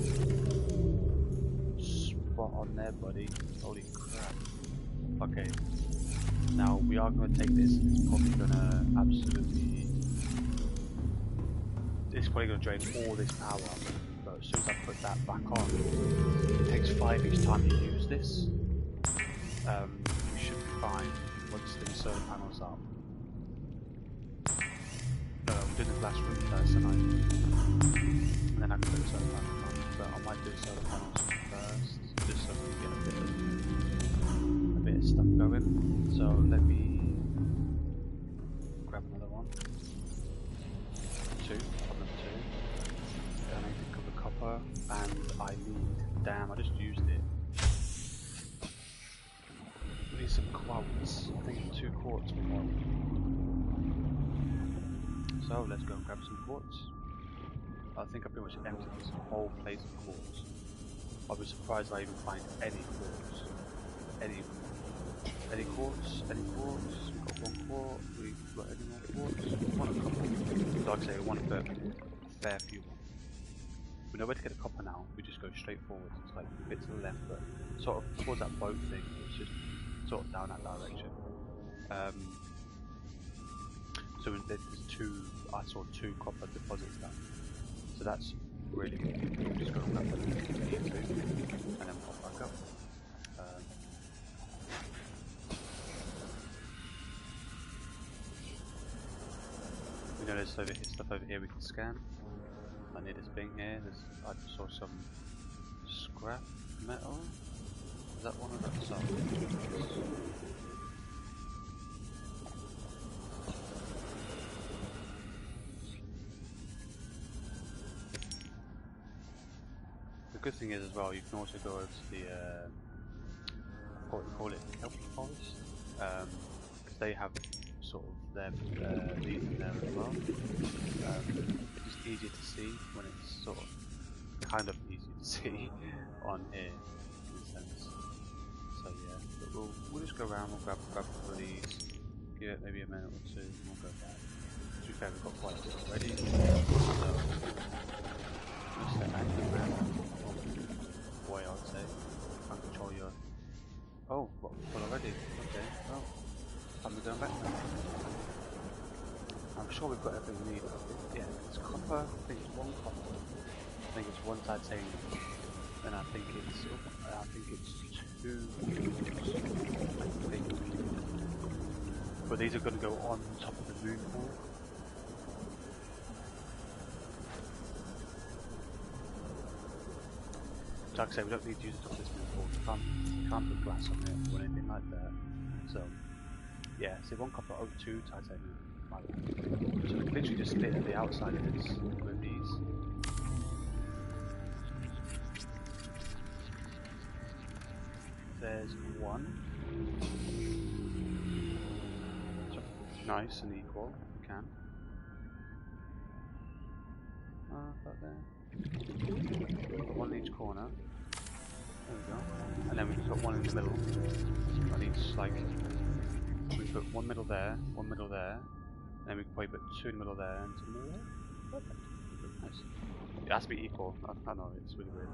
Spot on there, buddy. Holy crap. Okay. Now we are going to take this. It's probably going to absolutely. It's probably going to drain all this power. But as soon as I put that back on, it takes 5 each time you use this. You should be fine once the solar panels up. We're doing the glass room first tonight, and then I can put the solar panels on. But I might do the solar panels first, just so we can get a bit of stuff going. So let me grab another one. 2, problem 2. And I need to cover copper, and I need. Damn, I just used it. We need some quartz. I think 2 quartz we want. So let's go and grab some quartz. I think I pretty much emptied this whole place of quartz. I'll be surprised if I even find any quartz. Any quartz? Any quartz? We've got 1 quartz. We've got any more quartz? We want a couple. So like I say, we want to put a fair few on. We know where to get a copper now. We just go straight forward. It's like a bit to the left, but sort of towards that boat thing. It's just sort of down that direction. So there's 2. I saw 2 copper deposits down. So that's really good. We'll just go and grab them if we need to, and then pop back up. We know there's stuff over here we can scan. I need this thing here. I just saw some scrap metal. Is that one of those? The good thing is as well, you can also go over to the what we call it, kelp forest, because they have sort of their these in there as well. It's just easier to see when it's sort of kind of easy to see on here in a sense. So yeah, but we'll just go around. We'll grab a couple of these, give it maybe a minute or 2, and we'll go back. To be fair, we've got quite a bit already. So just let that go around. Boy, I would say. Can't control your. Oh, what? Full already? Okay. Well, time to go back now. I'm sure we've got everything we need. Yeah, it's copper. I think it's 1 copper. I think it's 1 titanium. And I think it's 2. I think. But these are going to go on top of the moon pool. Like I say, we don't need to use the top of this moon pool. We can't put glass on it or anything like that. So, yeah, see 1 copper, 2 titanium. So we can literally just split the outside of this with these. There's 1. Nice and equal, if we can. About there. Put one in each corner. There we go. And then we put one in the middle. On each, like, we put one middle there, and then we can probably put two in the middle there, and two in the middle there. Perfect. Nice. It has to be equal. I know, it's really weird.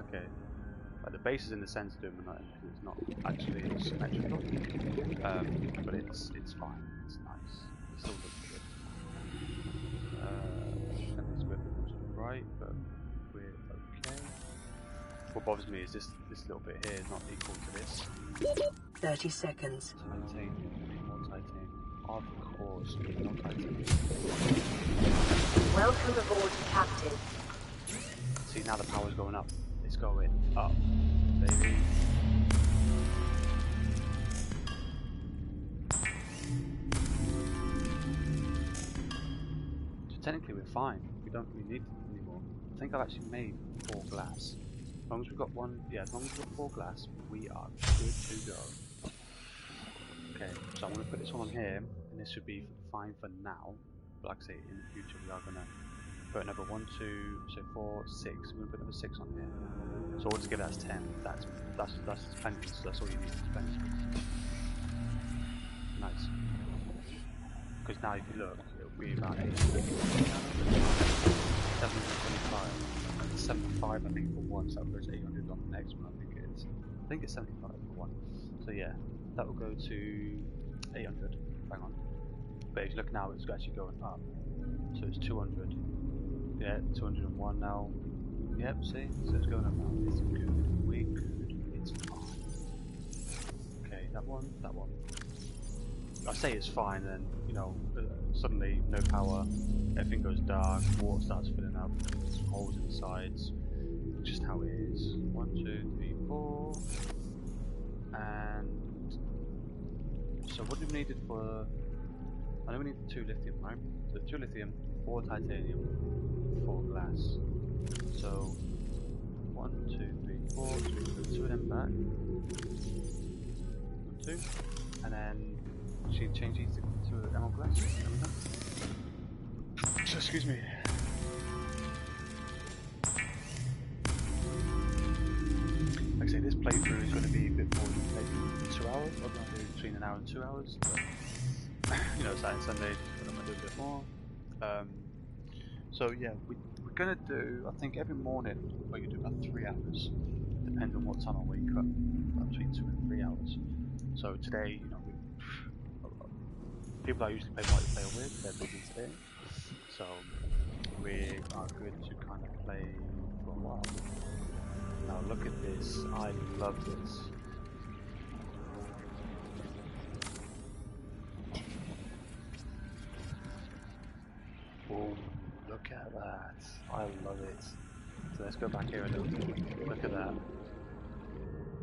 Okay. The base is in the center doing the nothing because it's not actually symmetrical. But it's fine. It's nice. It still looks good. And it's a bit to the right, but we're okay. What bothers me is this little bit here is not equal to this. 30 seconds. Titanium, more titanium. Of course, more titanium. Welcome aboard, Captain. See, now the power's going up. It's going up, baby. So technically we're fine. We don't really need it anymore. I think I've actually made 4 glass. As long as we've got one, yeah, as long as we've got 4 glass, we are good to go. Okay, so I'm going to put this one on here, and this should be fine for now. But like I say, in the future we are going to put another 1, 2, so 4, 6. We're going to put another 6 on here. So altogether that's 10. That's plenty. So that's all you need. It's plenty. Nice. Because now if you look, it'll be about 725. And 75 I think for one. So that goes 800 on the next one. I think it's 75 for one. So yeah, that will go to 800. Hang on. But if you look now, it's actually going up. So it's 200. Yeah, 201 now. Yep, see? So it's going up now. It's good. We're good. It's fine. Okay, that one. I say it's fine, then, you know, suddenly no power, everything goes dark, water starts filling up, some holes in the sides. Just how it is. 1, 2, 3, 4. And so what do we needed for? I know we need 2 lithium, right? So 2 lithium, 4 titanium, 4 glass. So 1, 2, 3, 4. So we put 2 of them back. 1, 2, and then she change these to emerald glass. So, excuse me. Like I say, this playthrough is going to be a bit more than maybe 2 hours. I'm going to do between an hour and 2 hours. But, you know, Saturday and Sunday, I'm going to do a bit more. So yeah, we're going to do, I think every morning, we're going to do about 3 hours, depending on what time I wake up, between 2 and 3 hours. So today, you know, people I usually play multiplayer with, they're busy today. So we are good to kind of play for a while. Now look at this, I love this. Boom, look at that, I love it. So let's go back here a little bit, look at that.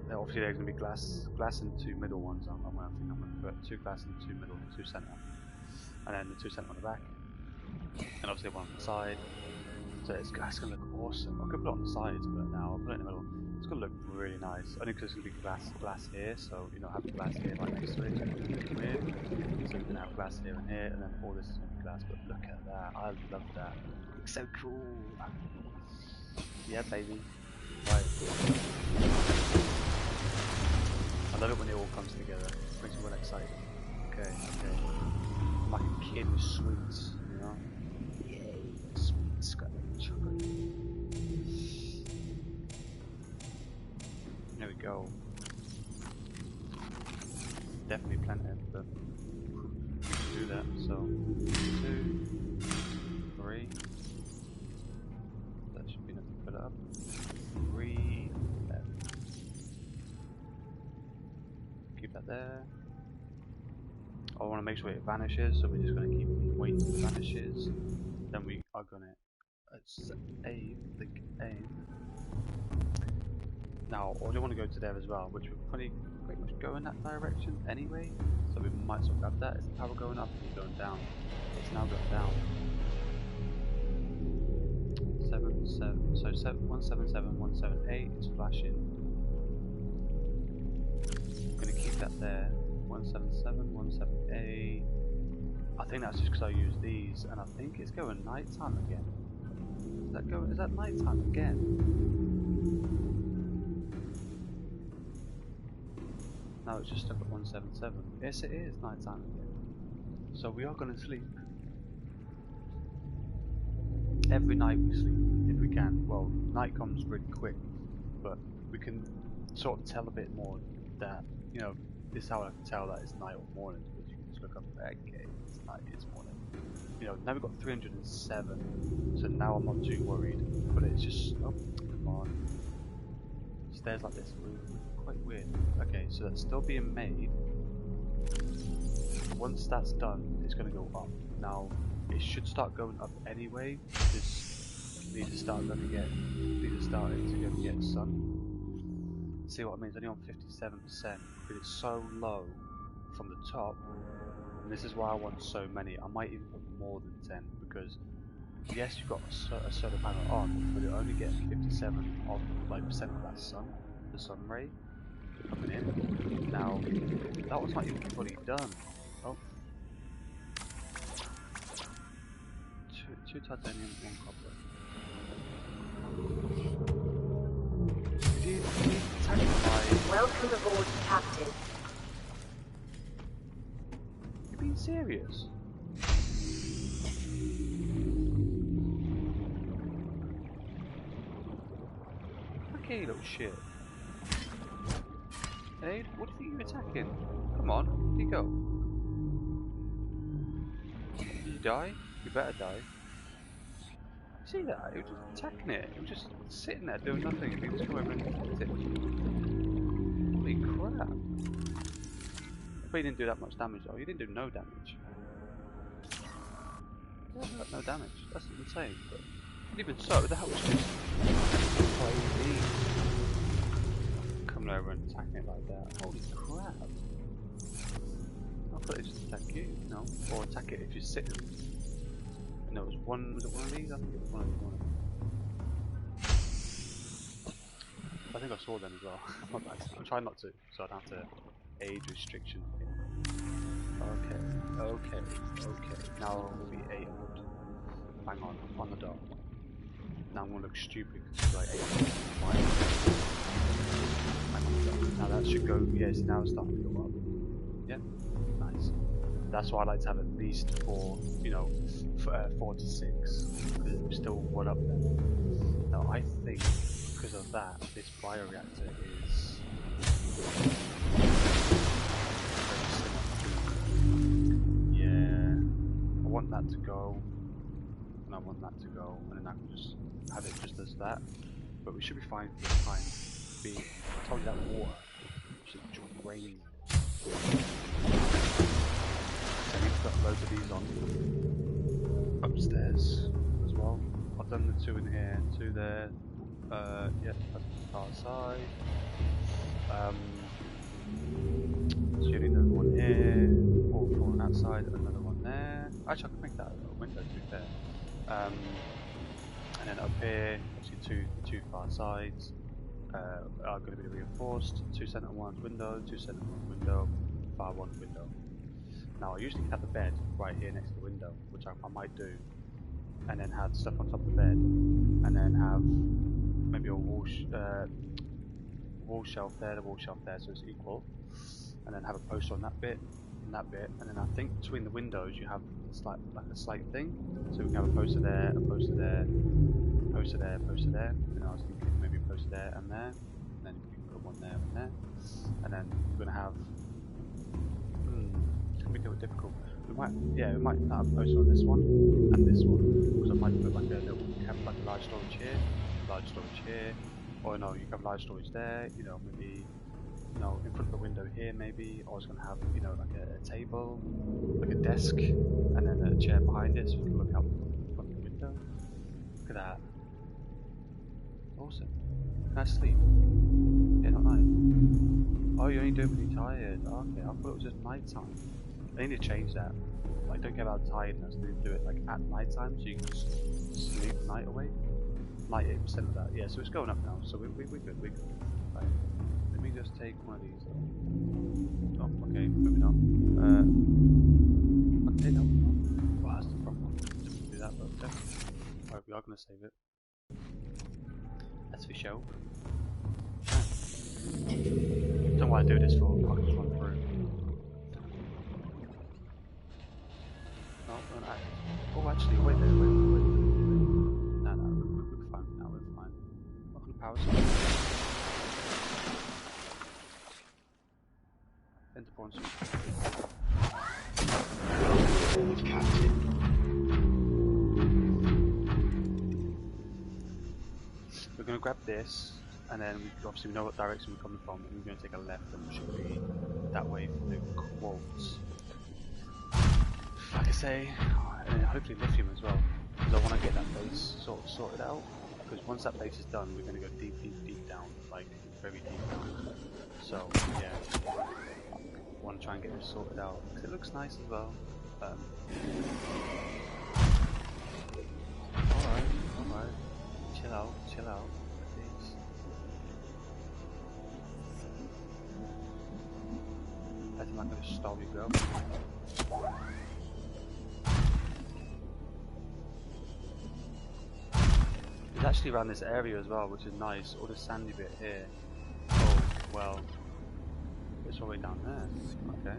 Now, obviously there's going to be glass and 2 middle ones. I think I'm going to put 2 glass and 2 middle, 2 center, and then the 2 center on the back, and obviously 1 on the side. So it's going to look awesome. I could put it on the sides, but now I'll put it in the middle. It's going to look really nice. Only because it's going to be glass here, so you know, having glass here right next to it is going to be weird. So we can have glass here, and then all this is going to be glass. But look at that! I love that. It's so cool. Yeah, baby. Right. I love it when it all comes together. It makes me well excited. Okay. I'm like a kid with sweets, you know? Yay, sweets, got chocolate. There we go. Definitely plenty, but we should do that. So, 2, 3. That should be enough to fill it up. 3, left. Keep that there. I want to make sure it vanishes, so we're just going to keep waiting till it vanishes. Then we are going to click aim. Now, I do want to go to there as well, which will pretty much go in that direction anyway. So we might as well grab that. Is the power going up? It's going down. It's now going down. 177, 178 is flashing. I'm going to keep that there. 177, 178. think that's just because I use these, and I think it's going nighttime again. Is that nighttime again? No, it's just stuck at 177. Yes, it is nighttime again. So we are going to sleep. Every night we sleep, if we can. Well, night comes really quick, but we can sort of tell a bit more that, you know, this is how I can tell that it's night or morning, because you can just look up, okay, it's night, it's morning. You know, now we've got 307, so now I'm not too worried, but it's just, oh, come on. Stairs like this, quite weird. Okay, so that's still being made. Once that's done, it's going to go up. Now, it should start going up anyway, because these are starting to get sun. See what I mean? It's only on 57%, because it's so low from the top, and this is why I want so many. I might even put more than 10, because yes, you've got a solar panel on, but it only gets 57 of percent of that sun, the sun ray coming in. Now, that was not even fully done. Oh. Two titanium, one copper. Did you attack my... Welcome aboard, Captain. You being serious? Okay, little shit. Hey, what do you think you're attacking? Come on, where you go? Did you die? You better die. See that? It was just attacking it. It was just sitting there doing nothing. If you just come over and attacked it. Holy crap. But he didn't do that much damage though. He didn't do no damage. Yeah, no damage. That's insane. But even so, that was just crazy. Coming over and attacking it like that. Holy crap. I thought it'd just attack you, no? Or attack it if you're sitting. And there was it one of these? I think it was one of these. I think I saw them as well. I'm trying not to, so I don't have to age restriction here. Okay. Now it'll be 800. Bang on the dot. Now I'm gonna look stupid because it's like 800. Bang on the dot. Now that should go, yes, now it's starting to go up. Yeah, nice. That's why I like to have at least 4, you know, 4 to 6, because it's still one up there. Now I think because of that, this bioreactor is I want that to go, and I want that to go, and then I can just have it just as that. But we should be fine for the time being. I told you that water should drain. So we've got loads of these on upstairs as well. I've done the 2 in here, 2 there. Yeah, that's the far side. So you need another one here, all 4 on that side, another one there. Actually, I can make that a window to be fair. And then up here, obviously two far sides are going to be reinforced. 2 center ones window, 2 center one window, far one window. Now I usually have the bed right here next to the window, which I might do, and then have stuff on top of the bed, and then have maybe a wall shelf there, the wall shelf there, so it's equal, and then have a poster on that bit, and then I think between the windows you have a slight thing, so we can have a poster there, a poster there, poster there, poster there, and I was thinking maybe a poster there, and then we can put one there and there, and then we're going to have, it's going to be a bit difficult. We might not have a poster on this one, and this one, because I might put like a little, you have like a large storage here, or no, you can have large storage there, you know, maybe, you know, in front of the window here maybe, or I was going to have, you know, like a table, like a desk, and then a chair behind it, so you can look out from the window. Look at that. Awesome. Can I sleep? Yeah, not night. Oh, you only do it when you're tired. Okay, I thought it was just night time. I need to change that. Like, don't care about tiredness, I need to do it like at night time, so you can just sleep the night away. 98% of that, yeah, so it's going up now, so we're good, Right. Let me just take one of these. Oh, okay, maybe not. Okay, no. are going to save it. That's for show. Don't know what I do this for, I'll just run through. No, we're not. Oh, actually, wait there, wait. No, we're fine now, we're fine. Not going to power something. Enter pawn suit. Forward captain. We're going to grab this, and then obviously we know what direction we're coming from, and we're going to take a left, and we should be that way for the quotes. Like I say, and then hopefully lithium as well, because I want to get that base sort of sorted out, because once that base is done, we're going to go deep down, like very deep down. So yeah, I want to try and get this sorted out, because it looks nice as well. Alright. Chill out, please. I think I'm going to stall you, girl. It's actually around this area as well, which is nice. All this sandy bit here. Oh, well. It's all the way down there. Okay.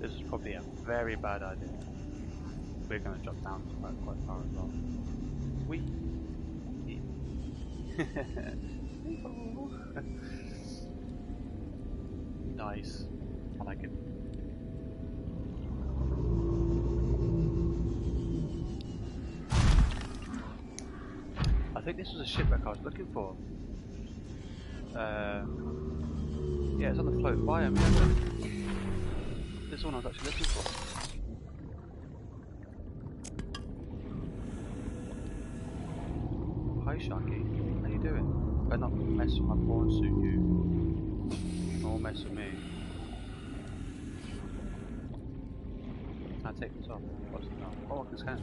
This is probably a very bad idea. We're going to drop down quite far as well. Whee! Nice. I like it. I think this was a shipwreck I was looking for. Yeah, it's on the float biome. Yeah, this is one I was actually looking for. Hi Sharky, how you doing? Better not mess with my pawn suit, you. Or mess with me. Can I take this off? What's it on? Oh, I can scan.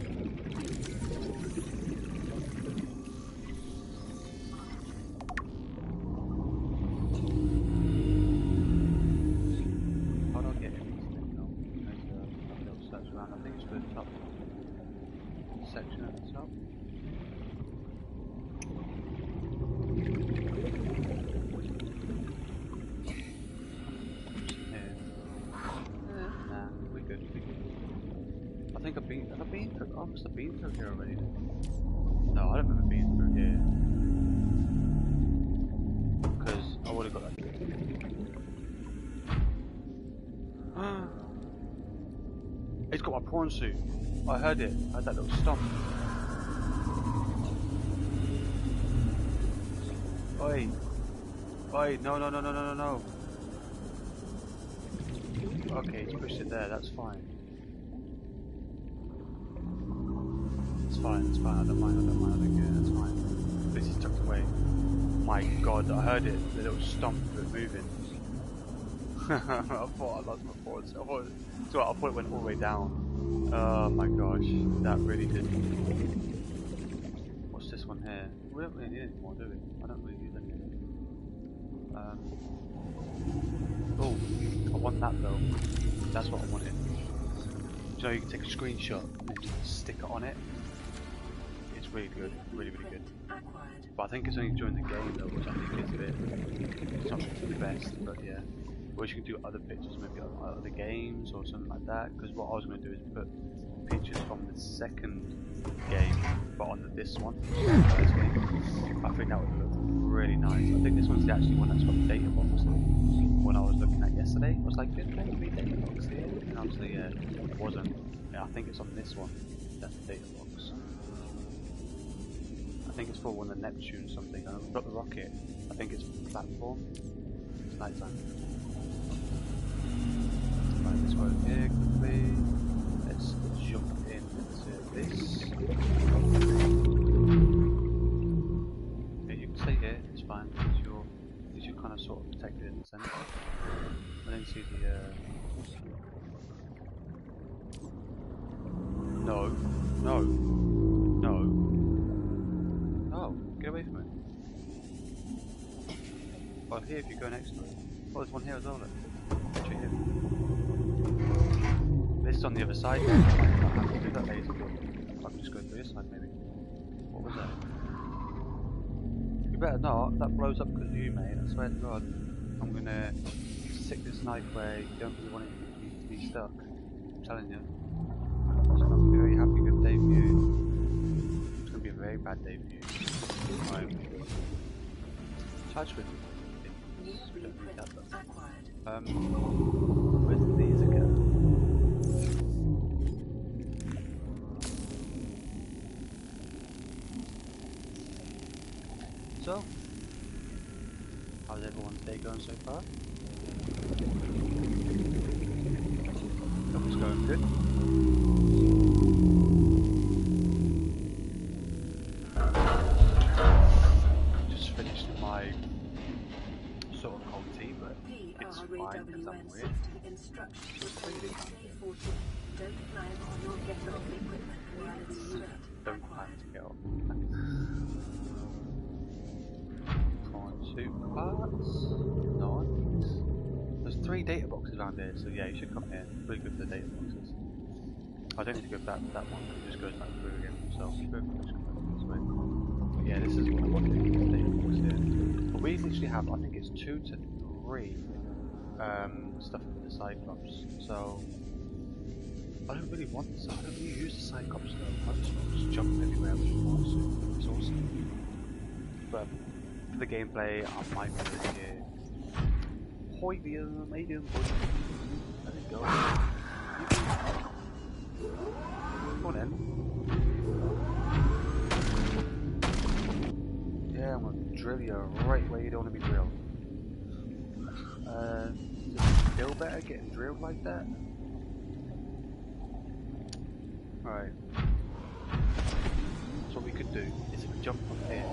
How do I get everything? No, there's a little search around. I think it's for the top section at the top. I must have been through here already. No, I don't remember being through here. Because I would have got that. It's got my prawn suit. I heard it. I heard that little stomp. Oi. Oi, no. Okay, he's pushed it there, that's fine. It's fine, I don't mind, I don't care, that's fine. This is tucked away. My god, I heard it, the little stomp of it moving. I thought I lost my forwards. I thought it went all the way down. Oh my gosh, that really did. What's this one here? We don't really need any more, do we? I don't really need any. Oh, I want that though. That's what I wanted. You know, you can take a screenshot and just stick it on it. It's really good, really good. But I think it's only during the game though, which I think is a bit, it's not the best, but yeah. Or you can do other pictures, maybe on other games or something like that. Because what I was going to do is put pictures from the second game, but on this one, the first game. I think that would look really nice. I think this one's actually one that's got the data box. When I was looking at yesterday, I was like, "Good, there be data box here," and obviously, yeah, it wasn't. Yeah, I think it's on this one. That's the data box. I think it's for one of the Neptune something. I got the rocket. I think it's platform. It's night time. Right, let's go here quickly. Let's jump into this. Yeah, you can stay here, it's fine. because you're kind of sort of protected in the centre. I didn't see the. No, no, no, no! Get away from it! Well, here if you go next to it. Oh, there's one here as well. Look. Literally here. This is on the other side. I have to do that later. I can just go through this side maybe. What was that? You better not. That blows up because of you, mate. I swear to God. I'm gonna stick this knife where you don't really want it to be stuck. I'm telling you. It's not gonna be a very happy, good day for you. It's gonna be a very bad day for you. Right. Touch with me. We don't need that though. Where's these again? So, how's everyone's day going so far? Hope it's going good. Just finished my sort of cold tea, but it's fine because I'm weird. Don't plan to get off. Two parts. Nice. There's 3 data boxes around here, so yeah, you should come here. It's really good for the data boxes. I don't need to go back that one, it just goes back through again. So just go this way. But yeah, this is what I wanted, this data box here. But we literally have, I think it's 2 to 3 stuff for the Cyclops. So I don't really want this. I don't really use the Cyclops though. I just jump everywhere with it. It's awesome. But for the gameplay, I might do it here. Hoi, how you doing, buddy? Let it go. Come on in. Yeah, I'm gonna drill you right where you don't want to be drilled. Does it feel better getting drilled like that? Alright. So what we could do is if we jump up here,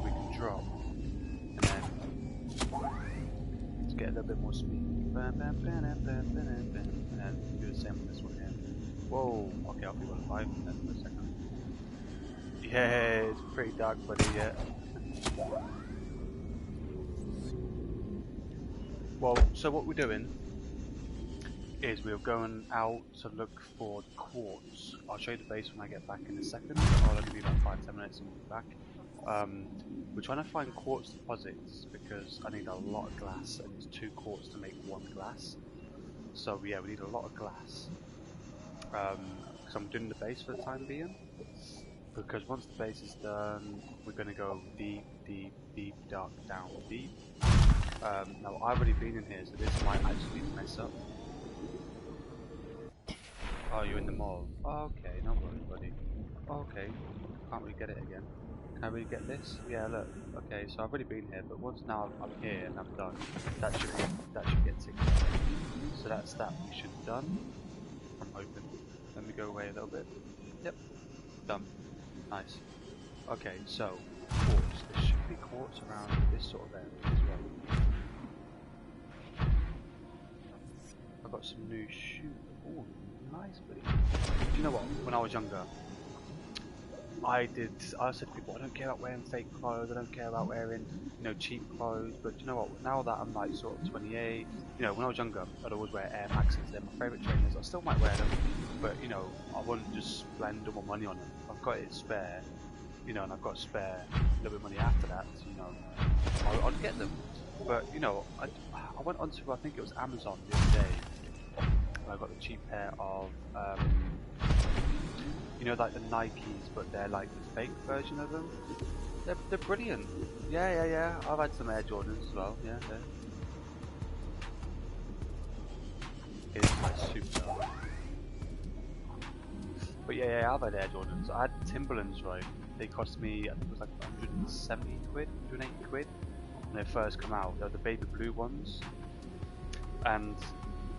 we can drop. And then let's get a little bit more speed. And then do the same with this one here. Whoa, okay, I'll be on 5 then for a second. Yeah, it's pretty dark, buddy, yeah. Well, so what we're doing is we're going out to look for the quartz. I'll show you the base when I get back in a second. I'll only be about 5-10 minutes and we'll be back. We're trying to find quartz deposits because I need a lot of glass and it's 2 quartz to make 1 glass. So yeah, we need a lot of glass. So I'm doing the base for the time being because once the base is done, we're going to go deep, deep, deep, dark, down, deep. Now I've already been in here, so this might actually mess up. Oh, you're in the mall. Oh, okay, no worries, buddy. Oh, okay, can't really get it again. Can I really get this? Yeah, look. Okay, so I've already been here, but once now I'm here and I'm done, that should get ticked off. So that's that. We should be done. I'm hoping. Let me go away a little bit. Yep, done. Nice. Okay, so quartz. There should be quartz around this sort of area as well. I've got some new shoes. Oh, nice, buddy. Do you know what? When I was younger, I said to people, I don't care about wearing fake clothes, I don't care about wearing, cheap clothes, but you know what, now that I'm like sort of 28, when I was younger, I'd always wear Air Maxes, they're my favourite trainers, I still might wear them, but I wouldn't just spend all my money on them. I've got it spare, and I've got spare a little bit of money after that, I'd get them, but I went onto, I think it was Amazon the other day, and I got the cheap pair of, like the Nikes, but they're like the fake version of them. They're brilliant. Yeah. I've had some Air Jordans as well. Yeah. It's like super dark. But yeah, I've had Air Jordans. I had Timberlands, right? They cost me, I think it was like 170 quid, 180 quid when they first come out. They're the baby blue ones, and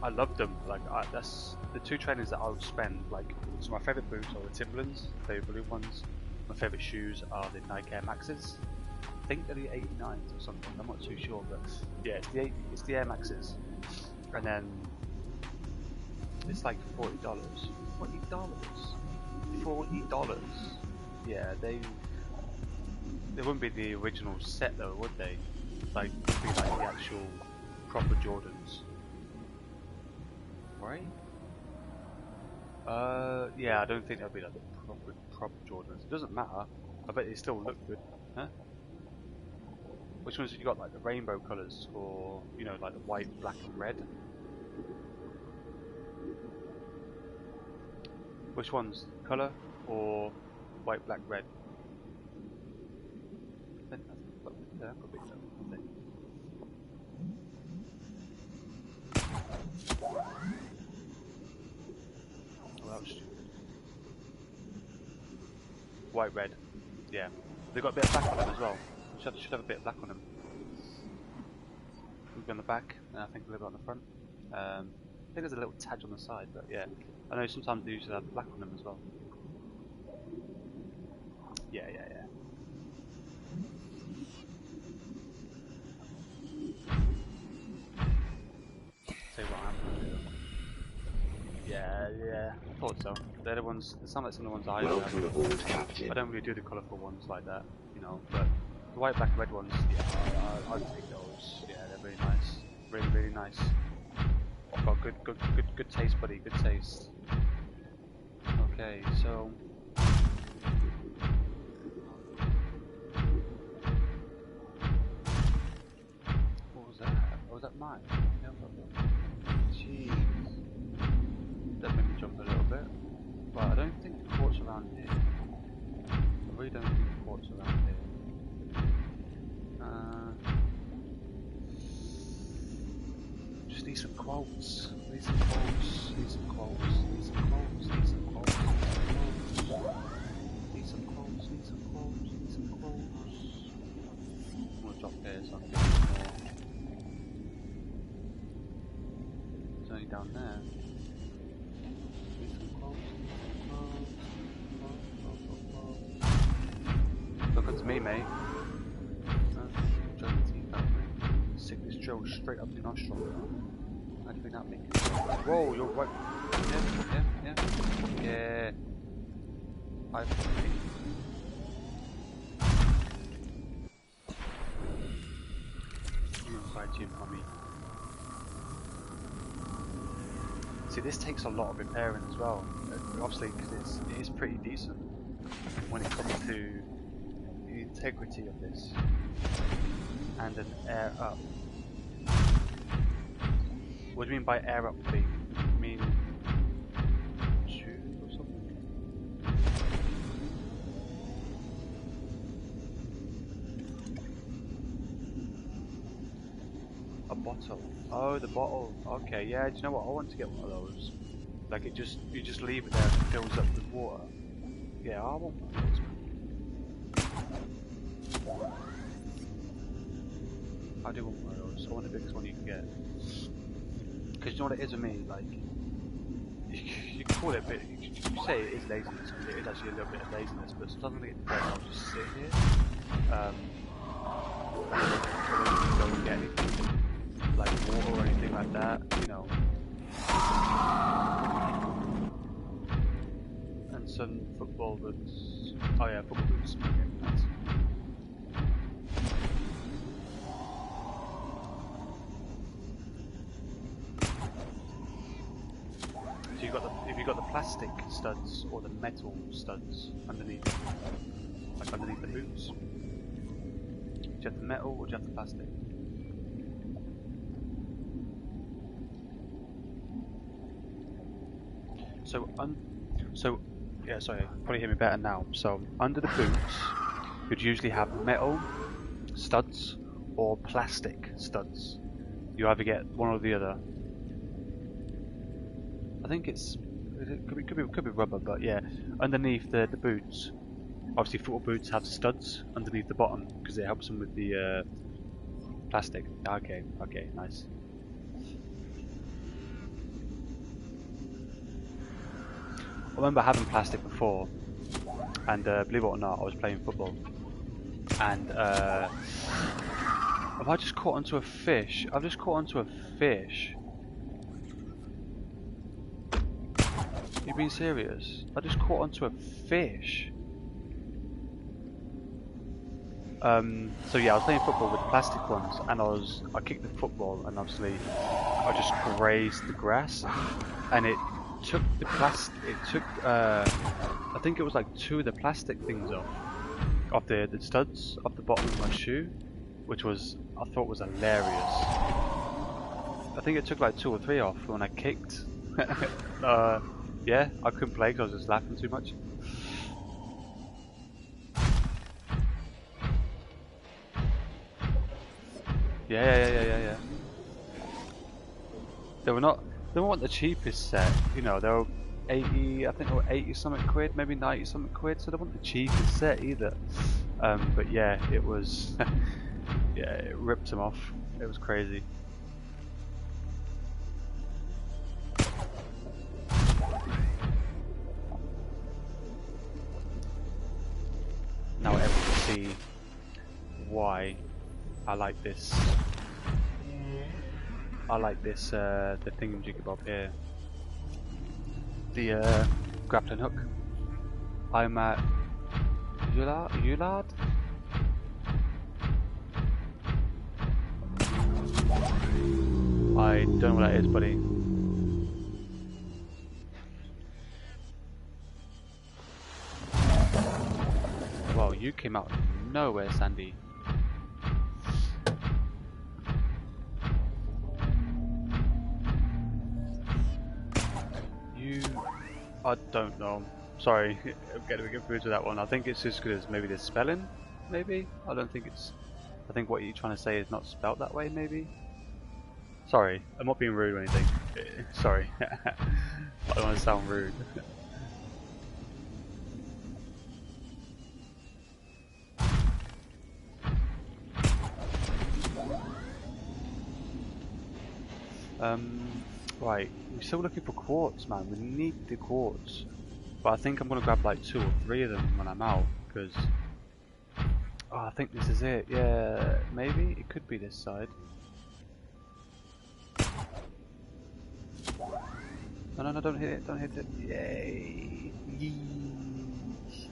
I loved them. Like that's the 2 trainers that I would spend. Like, so my favourite boots are the Timberlands, the blue ones. My favourite shoes are the Nike Air Maxes. think they're the 89s or something. I'm not too sure, but yeah, it's the Air Maxes, and then it's like $40. $40. Yeah, they wouldn't be the original set though, would they? Like, it'd be like the actual proper Jordans, right? Yeah, I don't think they'll be like the proper Jordans. It doesn't matter. I bet they still look good, huh? Which ones have you got? Like the rainbow colours, or you know, like the white, black, and red? Which ones? Colour or white, black, red? I think that's a bit low, I think. Oh, that was stupid. White, red. Yeah. They've got a bit of black on them as well. Should have a bit of black on them. Maybe on the back, and I think a little bit on the front. I think there's a little tag on the side, but yeah. I know sometimes they usually have black on them as well. Yeah. Tell you what I'm gonna do. Yeah, I thought so. They're the ones, they sound like some of the ones I Welcome have. aboard, Captain. I don't really do the colourful ones like that, you know, but the white, black, red ones, yeah, I'd take those. Yeah, they're really nice. Really nice. Got good taste, buddy, good taste. Okay, so... What was that? Was that mine? Jeez. That made me jump a little bit. But I don't think the port's around here. I really don't think the port's around here. Just need some quotes. Need some quotes. Need some quotes. Need some quotes. Need some quotes. Need some quotes. Need some quotes. Need some quotes. I'm gonna drop there so I can get some more. It's only down there. Need some quotes. Look up to me, mate. Stick this drill straight up your nostril. How do you think that make? Whoa, you're right. Yeah. 5 for me. You're inside Jim, mommy. See, this takes a lot of repairing as well. Obviously, because it is pretty decent when it comes to the integrity of this and an air up. What do you mean by air up, buddy? You mean tube or something? A bottle. Oh, the bottle. Okay, yeah. Do you know what? I want to get one of those. Like you just leave it there and it fills up with water. Yeah, I want one of those. I do want one of those. I want the biggest one you can get. Because you know what it is with me, like, you can call it a bit, you say it is laziness, because it is actually a little bit of laziness, but sometimes I get depressed, I'll just sit here, and don't get anything, like water or anything like that, you know. And some football boots, oh yeah, football boots, okay, nice. So have you got the plastic studs or the metal studs underneath, like underneath the boots? Do you have the metal or do you have the plastic? So yeah, sorry, you probably hear me better now. So under the boots, you'd usually have metal studs or plastic studs. You either get one or the other. I think it could be rubber, but yeah, underneath the boots, obviously football boots have studs underneath the bottom because it helps them with the plastic. Okay, nice. I remember having plastic before, and believe it or not, I was playing football, And have I just caught onto a fish? I've just caught onto a fish. You being serious? I just caught onto a fish. So yeah, I was playing football with the plastic ones, and I kicked the football, and obviously I just grazed the grass, and it took the plastic. It took I think it was like 2 of the plastic things off the studs off the bottom of my shoe, which I thought was hilarious. I think it took like 2 or 3 off when I kicked. Yeah, I couldn't play because I was just laughing too much. Yeah. They weren't the cheapest set, you know, they were 80, I think they were 80 something quid, maybe 90 something quid, so they weren't the cheapest set either. But yeah, it was, yeah, it ripped them off, it was crazy. Now everyone can see why I like this. The thingamajigbob here. The grappling hook. I'm at Eulard? I don't know what that is, buddy. Well, you came out of nowhere, Sandy. I don't know. Sorry, I'm getting a bit confused with that one. I think it's just because maybe the spelling, maybe? I don't think it's... I think what you're trying to say is not spelt that way, maybe? Sorry, I'm not being rude or anything. Sorry. I don't want to sound rude. Right, we're still looking for quartz, man. We need the quartz. But I think I'm gonna grab like 2 or 3 of them when I'm out, because... Oh, I think this is it. Yeah, maybe? It could be this side. No, don't hit it, don't hit it. Yay! Yeesh.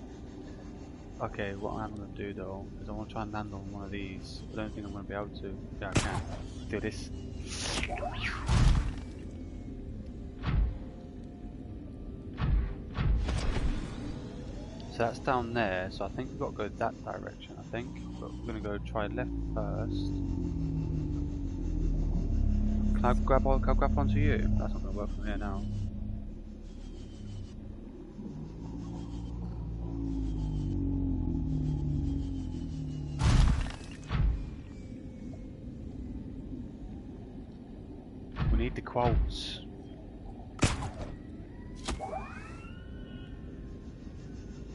Okay, what I'm gonna do though, is I want to try and land on one of these. I don't think I'm gonna be able to. Yeah, I can. Do this. So that's down there, so I think we've got to go that direction, I think. But we're going to go try left first. Can I grab onto you? That's not going to work from here now. We need the quotes.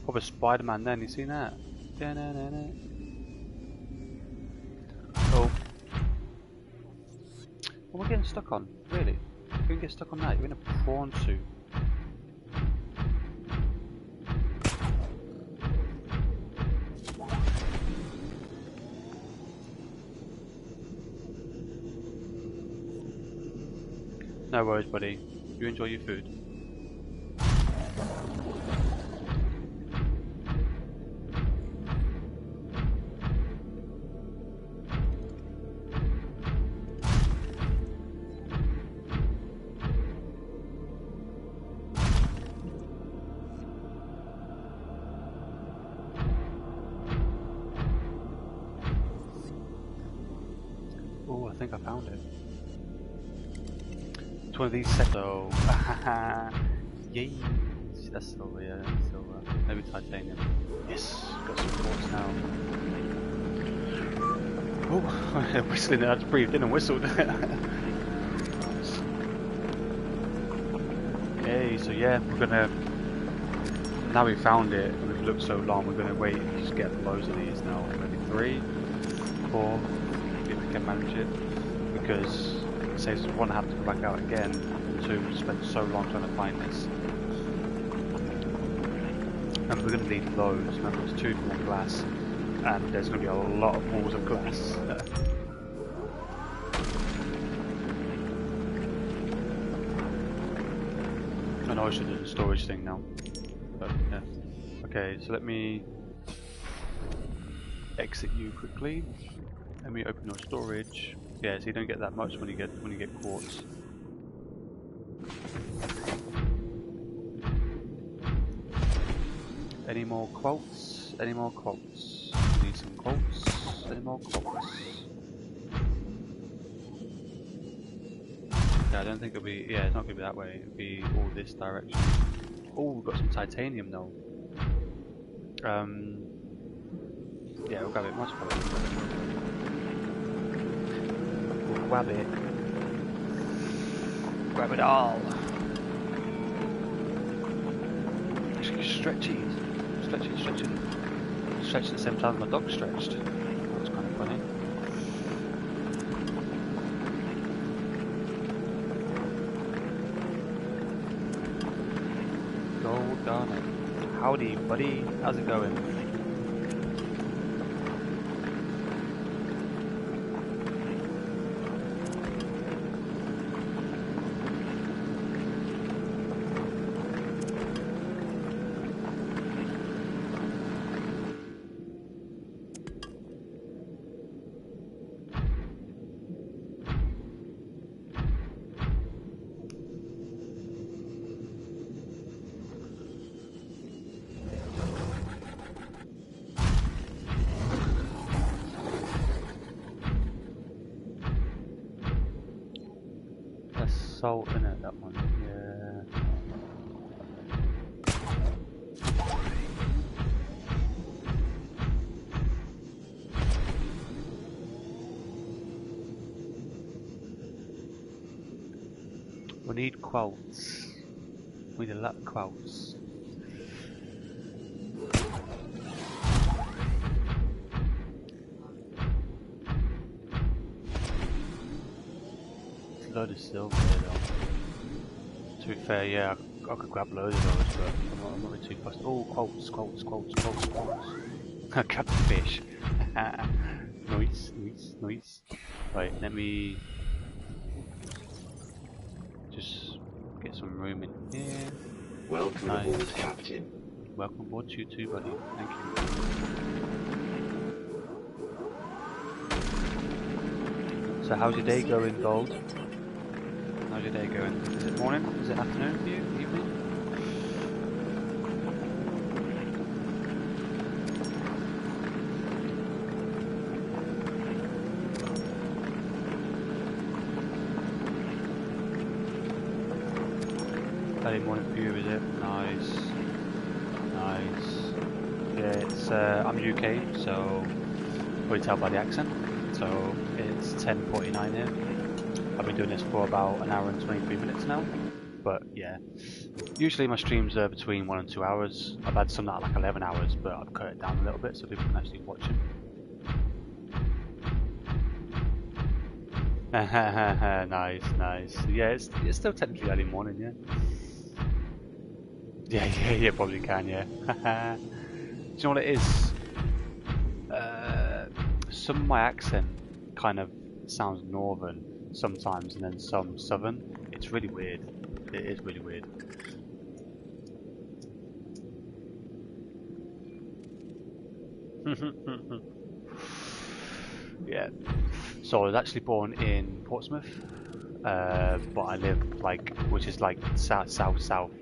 Probably Spider-Man then, you seen that? Oh. What are we getting stuck on? Really? You can get stuck on that, you're in a prawn suit. No worries, buddy. You enjoy your food. Oh, I think I found it. It's one of these sets. So, yay! That's silver, yeah, silver. Maybe titanium. Yes, got some quartz now. Oh, whistling. I just breathed in and whistled. Okay, so yeah, we're gonna. Now we found it. We've looked so long. We're gonna wait and just get loads of these now. Maybe 3, 4. If we can manage it, because it saves us 1 have to go back out again, and 2 we spent so long trying to find this. And we're going to need loads. Remember, it's 2 for 1 glass. and there's going to be a lot of walls of glass. I know I should do the storage thing now, but yeah. Okay, so let me exit you quickly. Let me open your storage. Yeah, so you don't get that much when you get quartz. Any more quotes? Any more quotes? Need some quotes? Any more quotes? Yeah, I don't think it'll be. Yeah, it's not gonna be that way. It'll be all this direction. Oh, we've got some titanium though. Yeah, we'll grab it. Much better. We'll grab it. Grab it all. Stretchy. Stretchy. Stretched at the same time my dog stretched. That's kind of funny. Gold garnet. Howdy, buddy. How's it going? Salt in it, that one. Yeah. We need quotes. We need a lot of quotes. There's a load of silver there though. To be fair, yeah, I could grab loads of those, but I'm not really too fussed. Oh, quotes. I grabbed the fish. Nice. Right, let me just get some room in here. Welcome aboard, Captain. Welcome aboard to you too, buddy. Thank you. So how's your day going, Gold? How's your day going? Is it morning? Is it afternoon for you? Evening? Early morning for you, is it? Nice. Yeah, it's I'm UK, so probably tell by the accent. So it's 10:49 here. I've been doing this for about an hour and 23 minutes now, but yeah, usually my streams are between 1 and 2 hours. I've had some that are like 11 hours, but I've cut it down a little bit so people can actually watch them. Nice. Yeah, it's still technically early morning, yeah. Yeah, probably can, yeah. Do you know what it is? Some of my accent kind of sounds northern sometimes, and then some southern. It's really weird. It is really weird. Yeah. So I was actually born in Portsmouth, but I live like, which is like south,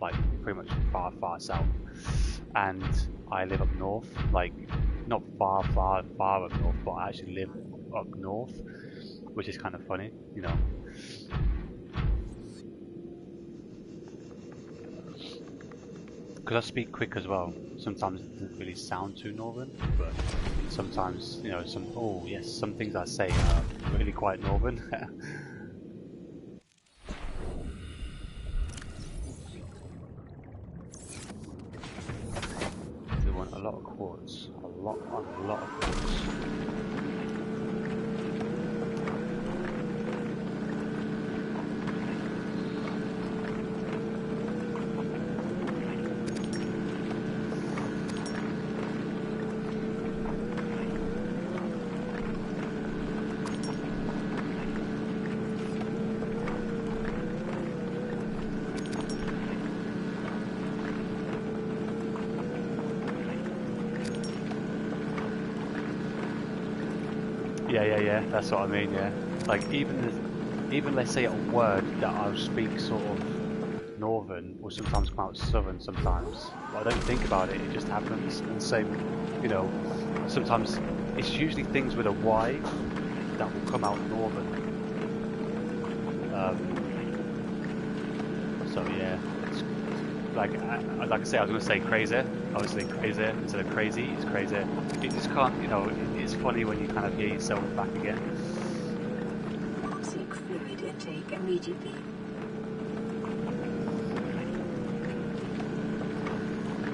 like pretty much far south, and I live up north, like not far up north, but I actually live up north, which is kind of funny, you know. Because I speak quick as well. Sometimes it doesn't really sound too northern, but sometimes, you know, some things I say are really quite northern. They want a lot of quartz, a lot of quartz. yeah. That's what I mean. Yeah, like even let's say a word that I'll speak sort of northern will sometimes come out southern sometimes. But I don't think about it; it just happens. And same, you know, sometimes it's usually things with a Y that will come out northern. So yeah, it's, like I say, I was going to say crazy. Obviously, crazy instead of crazy. It's crazy. You just can't, you know. It's funny when you kind of hear yourself back again. Seek fluid intake immediately.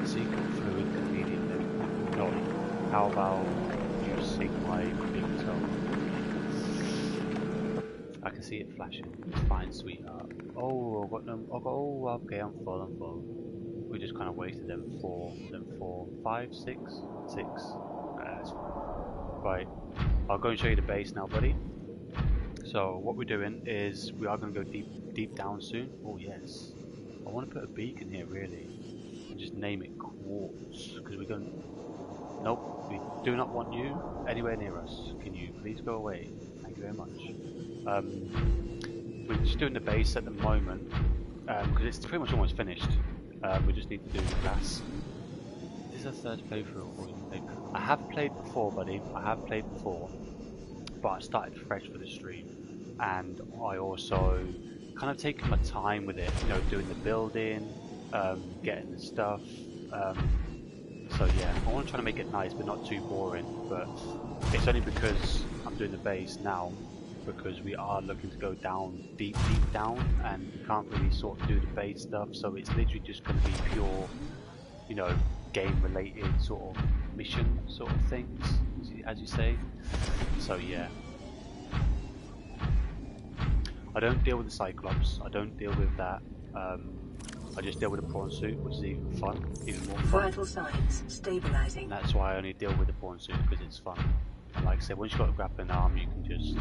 Seek fluid immediately. No. How about you seek my big toe? I can see it flashing. It's fine, sweetheart. Oh, I've got no. Oh, okay, I'm full. We just kind of wasted them 5, 6. That's fine. Right, I'll go and show you the base now, buddy. So what we're doing is we are going to go deep down soon. Oh yes. I want to put a beacon here really, and just name it Quartz because we don't. Nope, we do not want you anywhere near us. Can you please go away? Thank you very much. We're just doing the base at the moment because it's pretty much almost finished. We just need to do the glass. This is a third playthrough. I have played before, buddy. I have played before, but I started fresh for the stream, and I also kind of taken my time with it. You know, doing the building, getting the stuff. So yeah, I want to try to make it nice, but not too boring. But it's only because I'm doing the base now, because we are looking to go down deep down, and we can't really sort of do the base stuff. So it's literally just going to be pure, you know, game-related sort of mission sort of things, as you say. So yeah, I don't deal with the Cyclops. I don't deal with that. I just deal with the prawn suit, which is even fun, even more fun. Vital signs stabilizing. And that's why I only deal with the prawn suit, because it's fun. And like I said, once you've got a grappling arm, you can just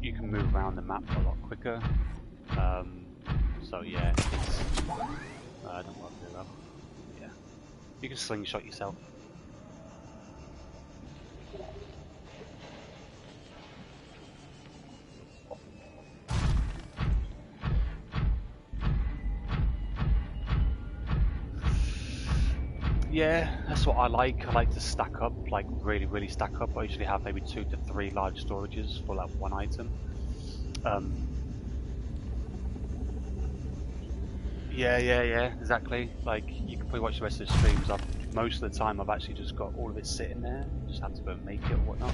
you can move around the map a lot quicker. So yeah, it's I don't work very well. Yeah, you can slingshot yourself. Yeah, that's what I like. I like to stack up, like really stack up. I usually have maybe 2 to 3 large storages for like one item. Yeah, exactly. Like you can probably watch the rest of the streams. Most of the time I've actually just got all of it sitting there. Just have to go and make it or whatnot.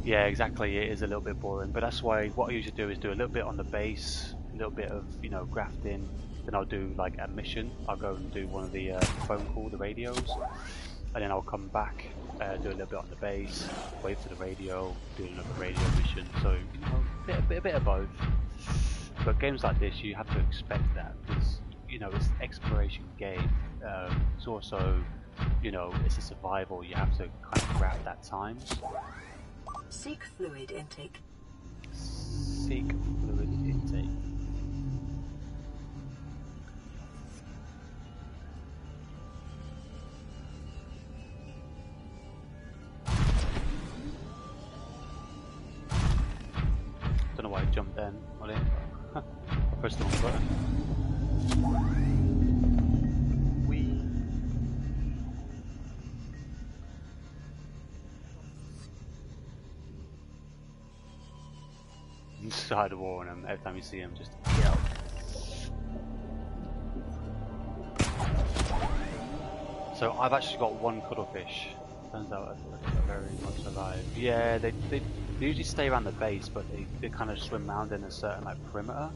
Yeah, exactly. It is a little bit boring, but that's why what I usually do is do a little bit on the base, a little bit of, you know, grafting. Then I'll do like a mission. I'll go and do one of the phone call, the radios, and then I'll come back, do a little bit on the base, wait for the radio, do another radio mission. So you know, a bit of both. But games like this, you have to expect that because you know it's an exploration game. It's also, you know, it's a survival. You have to kind of grab that time. Seek fluid intake. Seek fluid intake. Don't know why I jumped then. I pressed the wrong button. Whee. Inside the wall, and every time you see him, just kill. So I've actually got 1 cuttlefish. Turns out they're very much alive. Yeah, they usually stay around the base, but they kind of swim around in a certain like perimeter.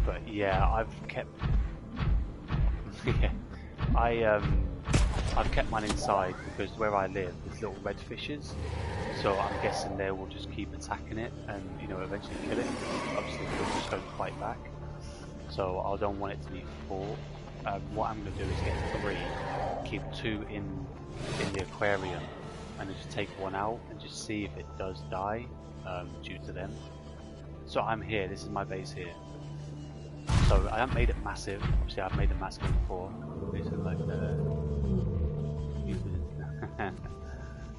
But yeah, I've kept I've kept mine inside because where I live there's little red fishes, so I'm guessing they will just keep attacking it and, you know, eventually kill it. Obviously they'll just don't fight back, so I don't want it to be full. What I'm going to do is get 3, keep 2 in the aquarium, and then just take 1 out and just see if it does die due to them. So I'm here, this is my base here. So I haven't made it massive. Obviously I've made it massive before. Basically like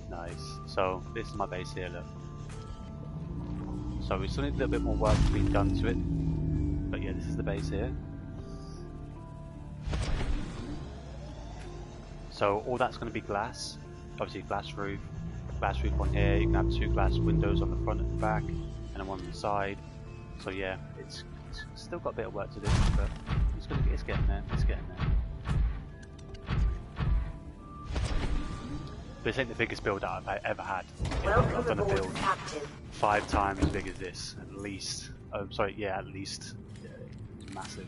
Nice. So this is my base here, look. So we still need a little bit more work to be done to it. But yeah, this is the base here. So all that's going to be glass. Obviously glass roof on here. You can have 2 glass windows on the front and the back, and then one on the side. So yeah, it's still got a bit of work to do, but it's getting there. It's getting there. But this ain't the biggest build that I've ever had. I've done a build 5 times as big as this, at least. Oh, sorry, yeah, at least. Yeah, it's massive.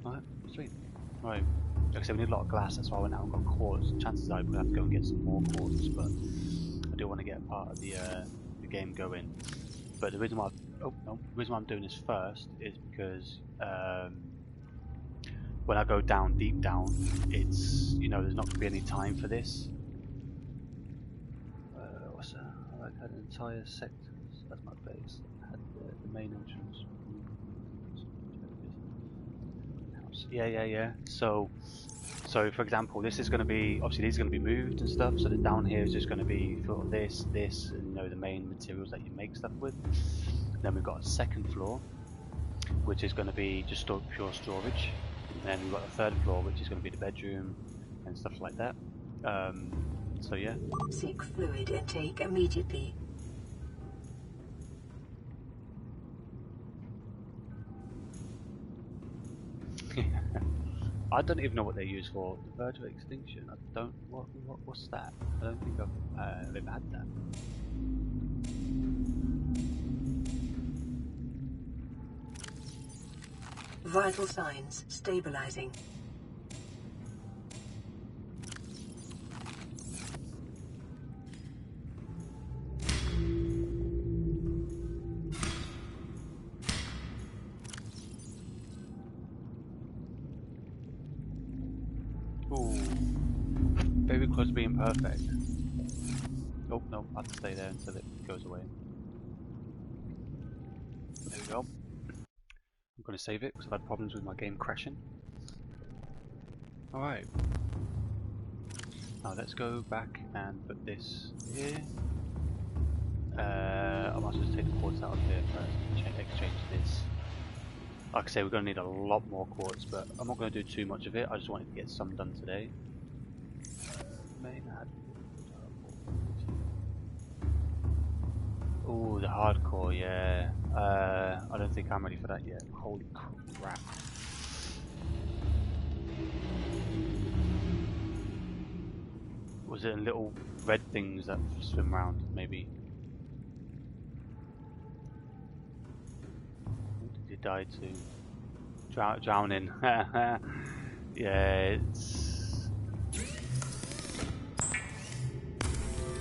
Alright, sweet. Right, like I said, we need a lot of glass, that's why I went out and got quartz. Chances are we'll have to go and get some more quartz, but I do want to get part of the game going. But the reason why the reason why I'm doing this first is because when I go down, deep down, it's, you know, there's not going to be any time for this. What's that? I like had entire sectors as my base. I had the main entrance. Yeah. So for example, this is going to be, obviously these are going to be moved and stuff, so that down here is just going to be sort of this, and you know, the main materials that you make stuff with. Then we've got a second floor, which is going to be just pure storage. And then we've got a third floor, which is going to be the bedroom and stuff like that. So yeah. Seek fluid intake immediately. I don't even know what they're used for. The verge of extinction. I don't. What's that? I don't think I've ever had that. Vital signs stabilizing. Ooh, very close to being perfect. Oh no, I have to stay there until it goes away. There we go. I'm going to save it because I've had problems with my game crashing. Alright. Now let's go back and put this here. I might as well take the quartz out of here first and exchange this. Like I say, we're going to need a lot more quartz, but I'm not going to do too much of it. I just wanted to get some done today. Oh, the hardcore, yeah. I don't think I'm ready for that yet. Holy crap. Was it little red things that swim around, maybe? What did you die to? Drowning. Yeah, it's...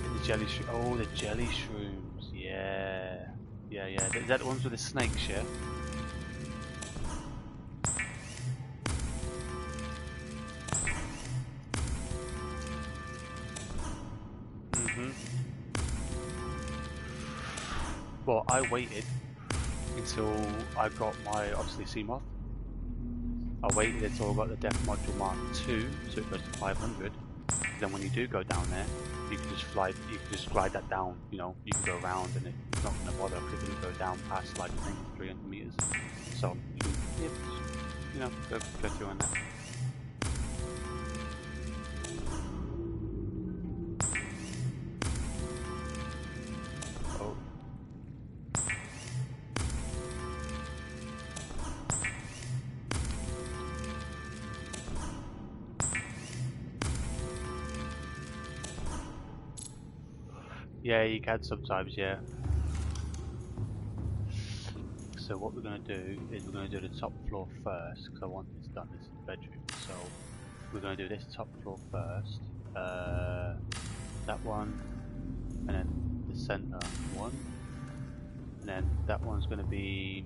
The jelly shroom. Oh, the jelly shrooms. Yeah. Is that the ones with the snakes, yeah? Well, I waited until I got my, obviously, Seamoth. I waited until I got the Depth Module Mark 2, so it goes to 500. Then when you do go down there, you can just fly, you can just glide that down, you know, you can go around and it's not going to bother because it doesn't go down past, like, I think 300 meters. So, you know, go through on that. Yeah, you can sometimes, yeah. So what we're going to do is we're going to do the top floor first, because I want this done. This is the bedroom. So we're going to do this top floor first. That one, and then the center one. And then that one's going to be,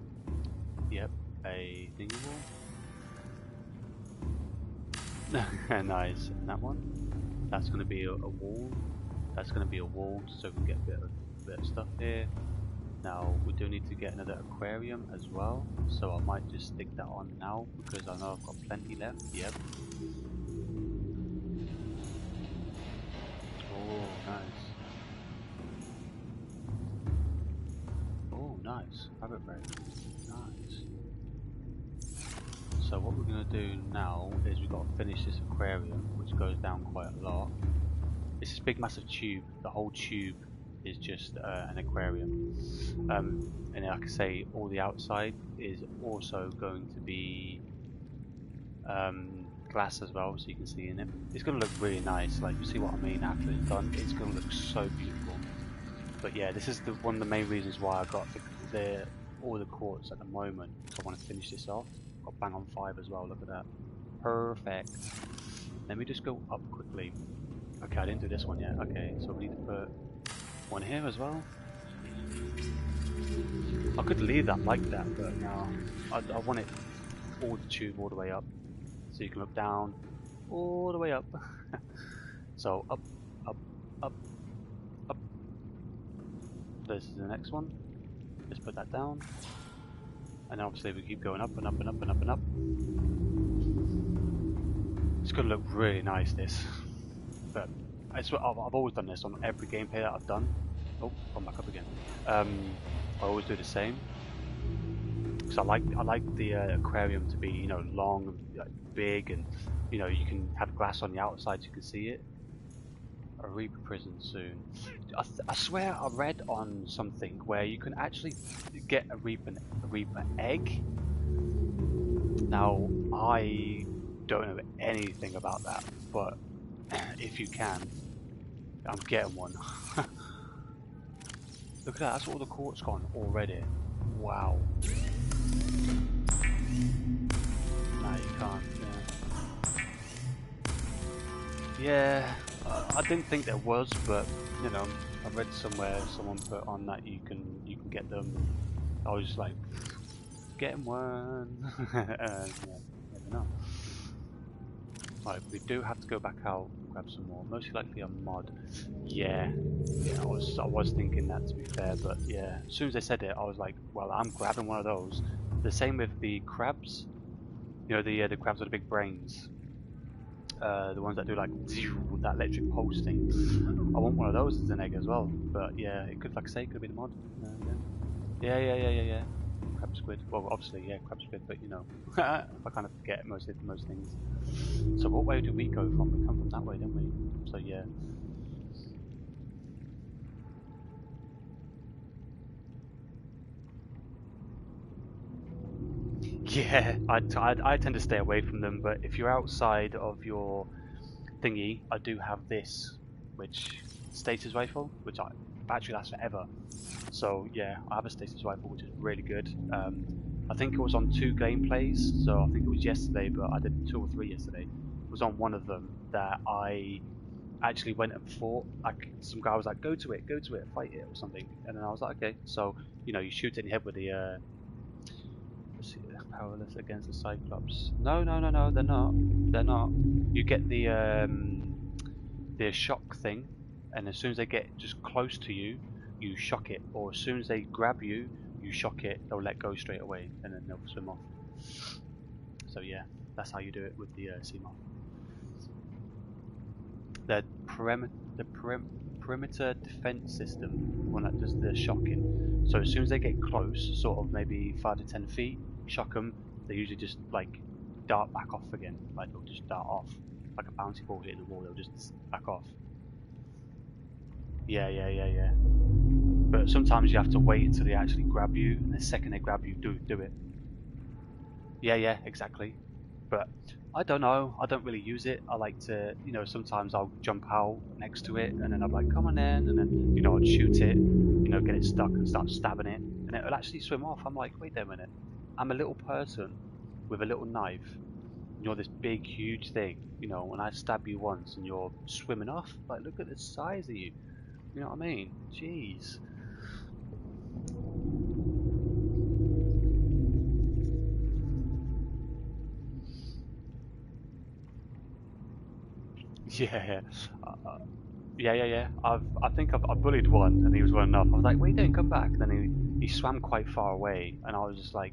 yep, a thingy wall. Nice. And that one, that's going to be a wall. That's going to be a wall, so we can get a bit bit of stuff here. Now we do need to get another aquarium as well, so I might just stick that on now because I know I've got plenty left. Yep. Oh, nice. Oh, nice. Rabbit break. Nice. So what we're going to do now is we've got to finish this aquarium, which goes down quite a lot. It's this big massive tube. The whole tube is just an aquarium. And like I say, all the outside is also going to be glass as well, so you can see in it. It's going to look really nice. Like, you see what I mean after it's done. It's going to look so beautiful. But yeah, this is one of the main reasons why I got all the quartz at the moment. So I want to finish this off. Got bang on 5 as well. Look at that. Perfect. Let me just go up quickly. Okay, I didn't do this one yet. Okay, so we need to put one here as well. I could leave that like that, but no. I want it all the tube all the way up. So you can look down all the way up. So up, up, up, up. This is the next one. Just put that down. And obviously we keep going up and up and up and up and up. It's going to look really nice, this. But I've always done this on every gameplay that I've done. Oh, gone back up again. I always do the same. Because I like the aquarium to be, you know, long and like, big, and you know, you can have glass on the outside so you can see it. A Reaper prison soon. I swear I read on something where you can actually get a Reaper egg. Now I don't know anything about that, but if you can, I'm getting one. Look at that, that's all the quartz gone already. Wow. No, you can't. Yeah, I didn't think there was, but you know, I read somewhere someone put on that you can get them. I was like, getting one. Yeah, never know. Right, we do have to go back out and grab some more. Most likely a mod. Yeah, I was thinking that, to be fair, but yeah, as soon as they said it, I was like, well, I'm grabbing one of those. The same with the crabs. You know, the crabs with the big brains. The ones that do like that electric pulse thing. I want one of those as an egg as well. But yeah, it could, like I say, it could be the mod. Yeah. Crab squid. Well, obviously, yeah, crab squid. But you know, I kind of forget most things. So what way do we go from? We come from that way, don't we? So yeah. Yeah, I tend to stay away from them, but if you're outside of your thingy, I do have this, which stasis rifle, which battery lasts forever. So yeah, I have a stasis rifle, which is really good. I think it was on 2 gameplays, so I think it was yesterday, but I did 2 or 3 yesterday. It was on one of them that I actually went and fought. Like, some guy was like, go to it, fight it or something, and then I was like, okay. So you know, you shoot it in the head with the powerless against the Cyclops. No, they're not. They're not. You get the shock thing, and as soon as they get just close to you, you shock it. Or as soon as they grab you, you shock it. They'll let go straight away, and then they'll swim off. So yeah, that's how you do it with the Seamoth. The perimeter defense system, one that does the shocking. So as soon as they get close, sort of maybe 5 to 10 feet, shock them. They usually just like dart back off again. Like, they'll just dart off like a bouncy ball hitting the wall. They'll just back off. Yeah. But sometimes you have to wait until they actually grab you, and the second they grab you, do it. Yeah, exactly. But I don't know. I don't really use it. I like to, you know, sometimes I'll jump out next to it, and then I'm like, come on in, and then, you know, I'd shoot it, you know, get it stuck and start stabbing it, and it'll actually swim off. I'm like, wait a minute. I'm a little person with a little knife. You're this big, huge thing. You know, when I stab you once and you're swimming off, like, look at the size of you. You know what I mean? Jeez. Yeah. Yeah. I think I bullied one, and he was running off. I was like, "What are you doing? Come back!" And then he swam quite far away, and I was just like,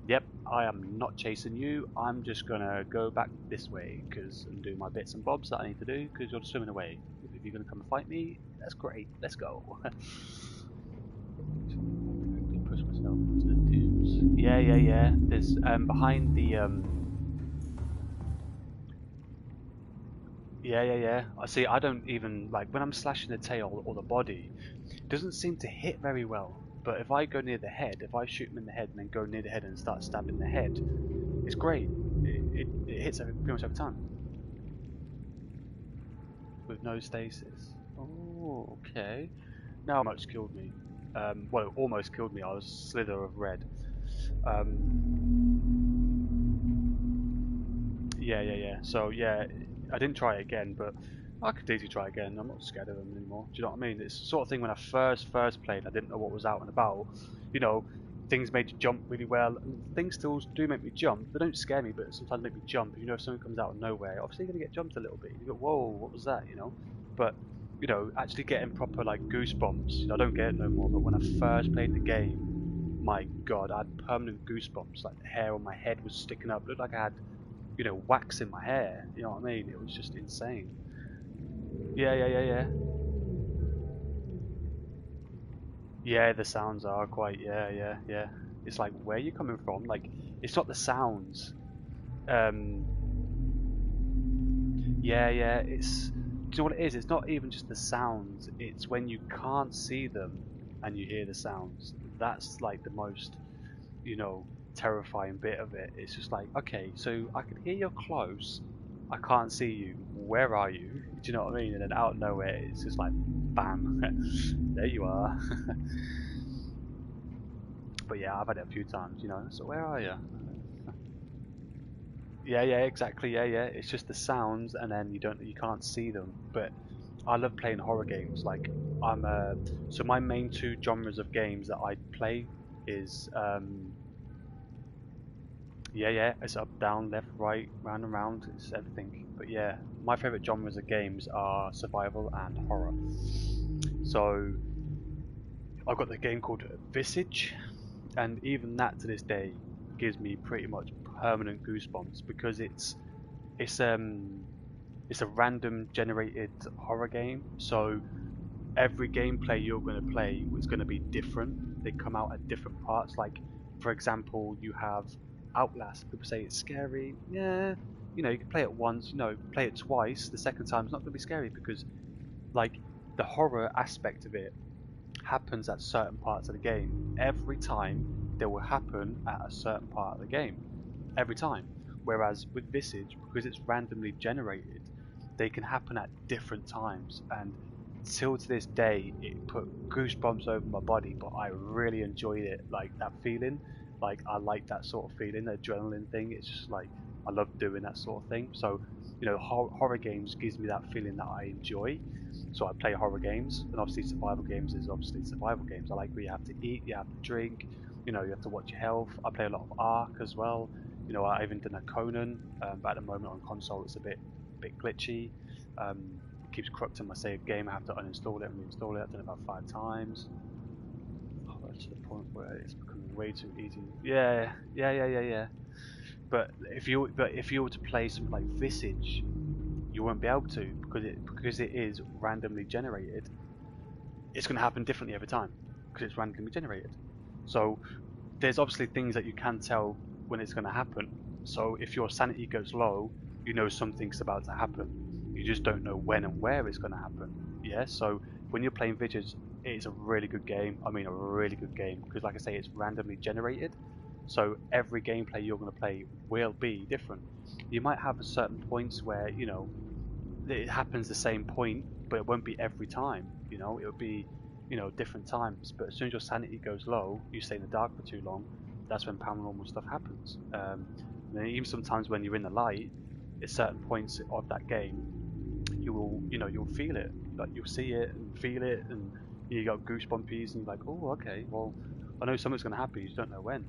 "Yep, I am not chasing you. I'm just gonna go back this way because and do my bits and bobs that I need to do because you're swimming away. If you're gonna come and fight me, that's great. Let's go." Push myself into the dunes. Yeah. There's behind the Yeah. I see. I don't even like when I'm slashing the tail or the body. It doesn't seem to hit very well. But if I go near the head, if I shoot him in the head and then go near the head and start stabbing the head, it's great. It hits pretty much every time with no stasis. Oh, okay. Now much killed me. Well, almost killed me. I was slither of red. Yeah. So yeah, I didn't try it again, but I could easily try again. I'm not scared of them anymore. Do you know what I mean? It's the sort of thing when I first played, I didn't know what was out and about. You know, things made you jump really well, and things still do make me jump. They don't scare me, but sometimes make me jump. You know, if something comes out of nowhere, obviously you're gonna get jumped a little bit. You go, whoa, what was that? You know, but you know, actually getting proper like goosebumps. I don't get it no more. But when I first played the game, my God, I had permanent goosebumps. Like the hair on my head was sticking up. It looked like I had wax in my hair. You know what I mean? It was just insane. Yeah. Yeah, the sounds are quite. Yeah. It's like where you coming from? Like it's not the sounds. Um, yeah. It's. Do you know what it is? It's not even just the sounds. It's when you can't see them and you hear the sounds. That's like the most, you know, terrifying bit of it. It's just like, okay, so I can hear you're close. I can't see you. Where are you? Do you know what I mean? And then out of nowhere, it's just like, bam, there you are. But yeah, I've had it a few times. You know, so where are you? Yeah, exactly. Yeah. It's just the sounds, and then you can't see them. But I love playing horror games. Like I'm so my main two genres of games that I play is yeah. It's up, down, left, right, round and round. It's everything. But yeah, my favorite genres of games are survival and horror. So I've got the game called Visage, and even that to this day gives me pretty much permanent goosebumps because it's um it's a random generated horror game. So every gameplay you're going to play is going to be different. They come out at different parts. Like, for example, you have Outlast. People say it's scary. Yeah, you know, you can play it once. You know, play it twice. The second time it's not going to be scary because, like, the horror aspect of it happens at certain parts of the game. Every time they will happen at a certain part of the game. Every time. Whereas with Visage, because it's randomly generated, they can happen at different times. And till to this day, it put goosebumps over my body, but I really enjoyed it. Like that feeling, like I like that sort of feeling, the adrenaline thing. It's just like I love doing that sort of thing. So, you know, horror games gives me that feeling that I enjoy. So I play horror games, and obviously survival games is obviously survival games. I like where you have to eat, you have to drink, you know, you have to watch your health. I play a lot of Ark as well. You know, I even done a Conan, but at the moment on console it's a bit glitchy. It keeps corrupting my save game. I have to uninstall it and reinstall it. I've done it about 5 times. Oh, to the point where it's becoming way too easy. Yeah. But if you were to play something like Visage, you won't be able to because it is randomly generated. It's going to happen differently every time because it's randomly generated. So there's obviously things that you can tell when it's going to happen. So if your sanity goes low, you know something's about to happen. You just don't know when and where it's going to happen. Yeah. So when you're playing Vigils, it's a really good game. I mean, a really good game because, like I say, it's randomly generated. So every gameplay you're going to play will be different. You might have a certain points where you know it happens the same point, but it won't be every time. You know, it'll be different times. But as soon as your sanity goes low, you stay in the dark for too long. That's when paranormal stuff happens. And then even sometimes when you're in the light, at certain points of that game, you will you'll feel it. Like you'll see it and feel it, and you got goosebumpies, and you're like, oh, okay, well, I know something's going to happen. You just don't know when.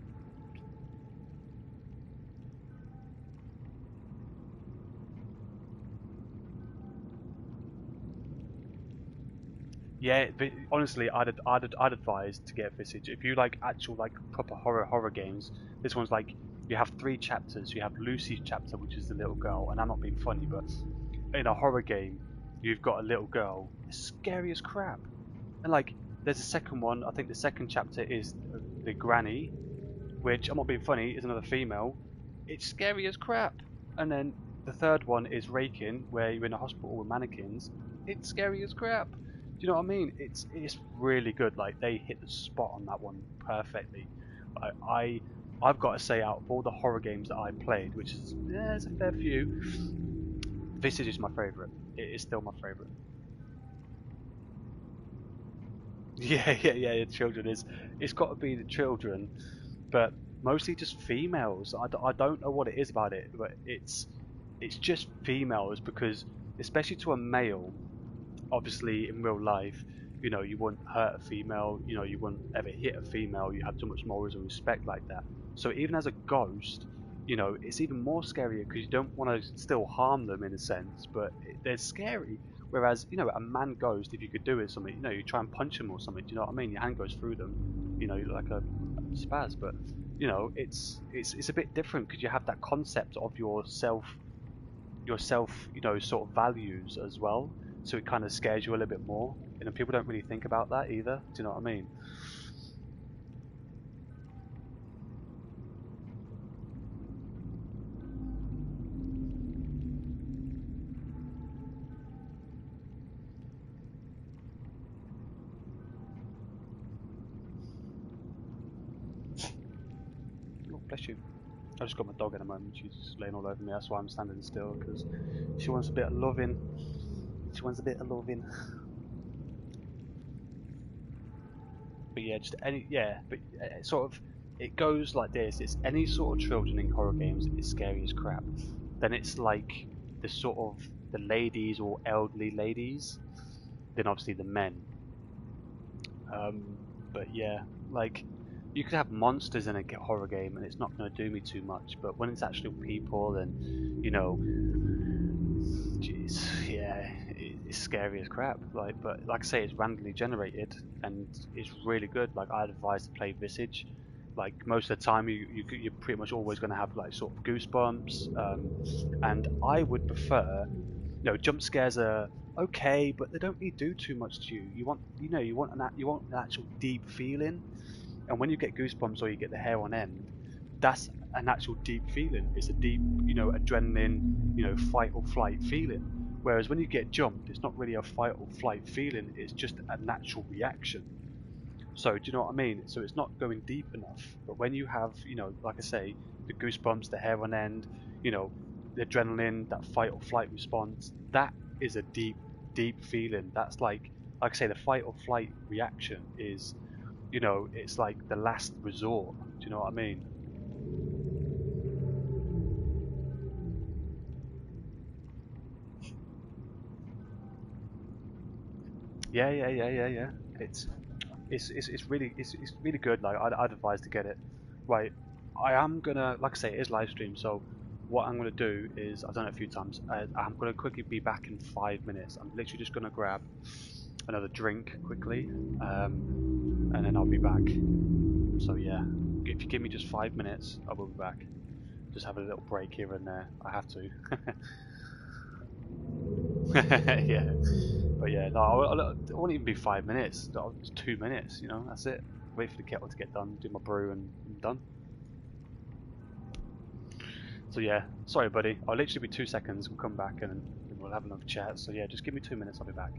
Yeah, but honestly, I'd advise to get Visage if you like actual like proper horror games. This one's like you have 3 chapters. You have Lucy's chapter, which is the little girl, and I'm not being funny, but in a horror game, you've got a little girl. It's scary as crap. And like, there's a second one. I think the second chapter is the granny, which I'm not being funny, is another female. It's scary as crap. And then the third one is Raking, where you're in a hospital with mannequins. It's scary as crap. Do you know what I mean? It's really good. Like they hit the spot on that one perfectly. I've got to say, out of all the horror games that I played, which is it's a fair few, this is just my favourite. It is still my favourite. Yeah. Children is. It's got to be the children, but mostly just females. I don't know what it is about it, but it's just females because especially to a male, obviously in real life, you know, you wouldn't hurt a female, you know, you wouldn't ever hit a female, you have too much morals and respect like that. So even as a ghost, you know, it's even more scarier because you don't want to still harm them in a sense, but they're scary. Whereas, you know, a man ghost, if you could do it something, you know, you try and punch them or something, do you know what I mean? Your hand goes through them, you know, you look like a spaz, but you know, it's a bit different because you have that concept of yourself, you know, sort of values as well. So it kind of scares you a little bit more. And people don't really think about that either. Do you know what I mean? Oh, bless you. I just got my dog in a moment. She's just laying all over me. That's why I'm standing still because she wants a bit of loving. She wants a bit of loving. But yeah, just any but sort of it goes like this. It's any sort of children in horror games is scary as crap. Then it's like the sort of the ladies or elderly ladies. Then obviously the men. But yeah, like you could have monsters in a horror game and it's not going to do me too much. But when it's actual people and you know, jeez, yeah, it's scary as crap. Like, but like I say, it's randomly generated and it's really good. Like I'd advise to play Visage. Like most of the time, you're pretty much always going to have like sort of goosebumps. And I would prefer, you know, jump scares are okay, but they don't really do too much to you. You want an actual deep feeling, and when you get goosebumps or you get the hair on end, that's an actual deep feeling. It's a deep, you know, adrenaline, you know, fight or flight feeling. Whereas when you get jumped, it's not really a fight or flight feeling. It's just a natural reaction. So do you know what I mean? So it's not going deep enough. But when you have, you know, like I say, the goosebumps, the hair on end, you know, the adrenaline, that fight or flight response, that is a deep, deep feeling. That's like I say, the fight or flight reaction is, you know, it's like the last resort. Do you know what I mean? Yeah. It's it's really good. Like I'd advise to get it. Right, I am gonna like I say it is live stream. So what I'm gonna do is I've done it a few times. I'm gonna quickly be back in 5 minutes. I'm literally just gonna grab another drink quickly, and then I'll be back. So yeah, if you give me just 5 minutes, I will be back. Just have a little break here and there. I have to. Yeah, but yeah, no, it won't even be 5 minutes. It's 2 minutes. You know, that's it. Wait for the kettle to get done, do my brew, and I'm done. So yeah, sorry, buddy. I'll literally be 2 seconds. We'll come back and then we'll have another chat. So yeah, just give me 2 minutes. I'll be back.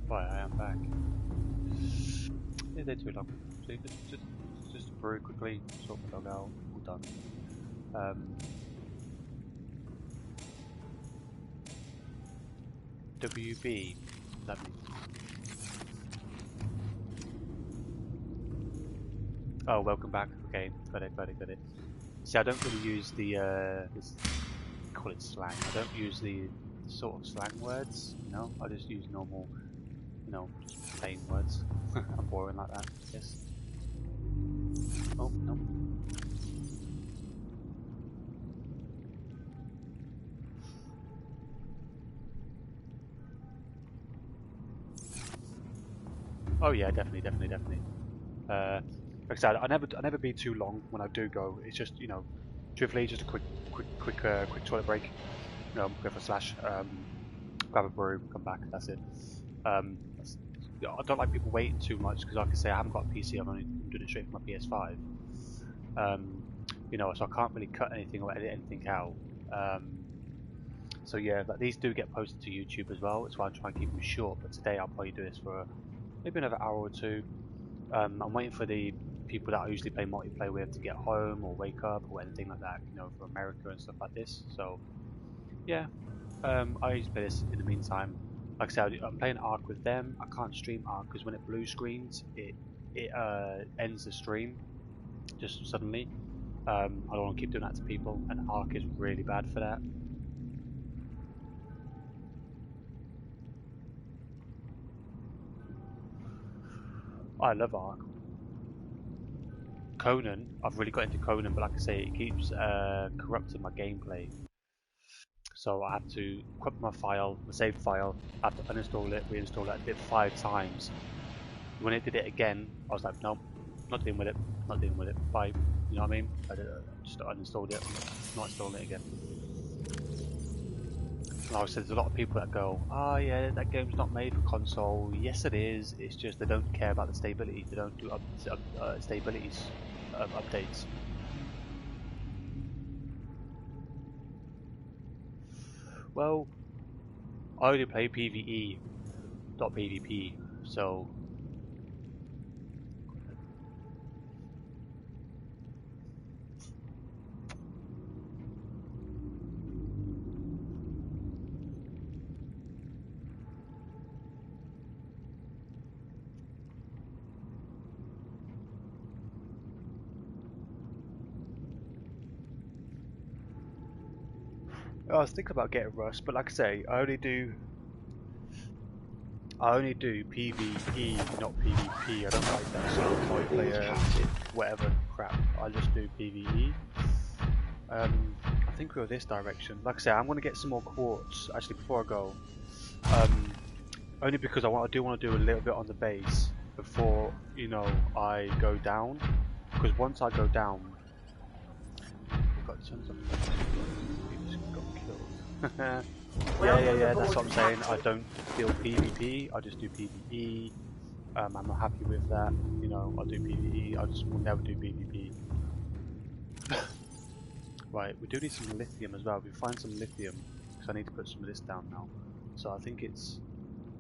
Right, I am back. Yeah, they're too long. So just very quickly, sort my dog out, all done. WB, that means. Oh, welcome back. Okay, got it. See, I don't really use the this, call it slang. I don't use the sort of slang words. You know, I just use normal, you know, just plain words. I'm boring like that. Yes. Oh no. Oh yeah, definitely. Like I said, I never be too long when I do go. It's just, you know, truthfully, just a quick toilet break. You know, go for a slash, grab a brew, come back. That's it. I don't like people waiting too much because, like I say, I haven't got a PC. I've only done it straight from my PS5. You know, so I can't really cut anything or edit anything out. So yeah, but these do get posted to YouTube as well. That's why I'm trying to keep them short. But today I'll probably do this for maybe another hour or two. I'm waiting for the people that I usually play multiplayer with to get home or wake up or anything like that, you know, for America and stuff like this. So yeah, I usually play this in the meantime. Like I said, I'm playing Ark with them. I can't stream Ark because when it blue screens, it ends the stream just suddenly. I don't want to keep doing that to people, and Ark is really bad for that. I love Ark. Conan, I've really got into Conan, but like I say, it keeps corrupting my gameplay. So I have to corrupt my file, my save file. I have to uninstall it, reinstall it. I did it 5 times. When it did it again, I was like, nope, not dealing with it, not dealing with it. Bye. You know what I mean? I just uninstalled it, not installing it again. And like I said, there's a lot of people that go, oh yeah, that game's not made for console. Yes, it is. It's just they don't care about the stability. They don't do stabilities updates. Well, I only play PvE, not PvP, so I was thinking about getting Rust, but like I say, I only do PvE, not PvP. I don't like that sort of multiplayer, whatever crap. I just do PvE. I think we're this direction. Like I say, I'm going to get some more quartz actually before I go. Only because I do want to do a little bit on the base before, you know, I go down. Because once I go down, we've got tons of people got killed. Yeah, that's what I'm saying. I don't deal PvP, I just do PvE. I'm not happy with that. You know, I do PvE, I just will never do PvP. Right, we do need some lithium as well. We find some lithium, because I need to put some of this down now. So I think it's,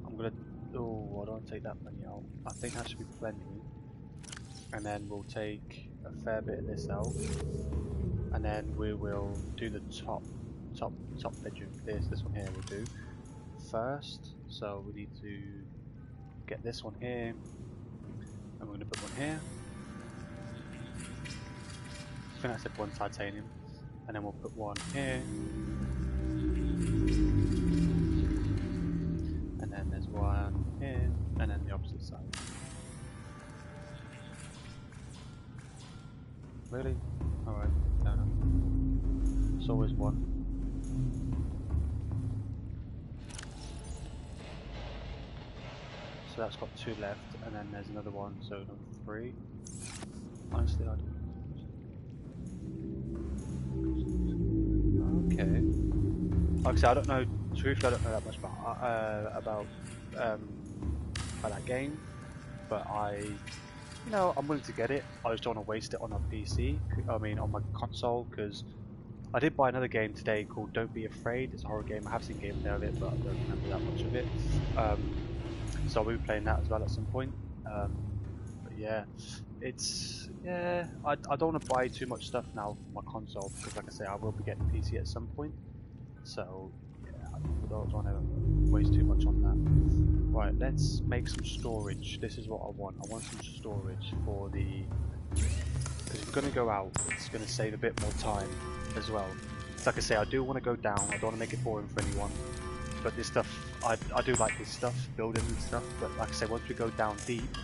I'm gonna, oh, I don't want to take that many out. I think that should be plenty. And then we'll take a fair bit of this out. And then we will do the top bedroom. This one here we'll do first. So we need to get this one here, and we're going to put one here. I think I said one titanium, and then we'll put one here, and then there's one here, and then the opposite side. Really? Alright, fair enough. It's always one. So that's got 2 left, and then there's another one, so number 3. Honestly, I don't. Okay. Like I said, I don't know. Truthfully, I don't know that much about that game, but you know, I'm willing to get it. I just don't want to waste it on a PC. I mean, on my console, because I did buy another game today called Don't Be Afraid. It's a horror game. I have seen gameplay of it, but I don't remember that much of it. So we'll be playing that as well at some point. But yeah, I don't want to buy too much stuff now for my console because, like I say, I will be getting a PC at some point. So yeah, I don't want to waste too much on that. Right, let's make some storage. This is what I want. I want some storage for the Because if we're going to go out, it's going to save a bit more time as well. It's like I say, I do want to go down, I don't want to make it boring for anyone. But this stuff, I do like this stuff, building and stuff, but like I say, once we go down deep,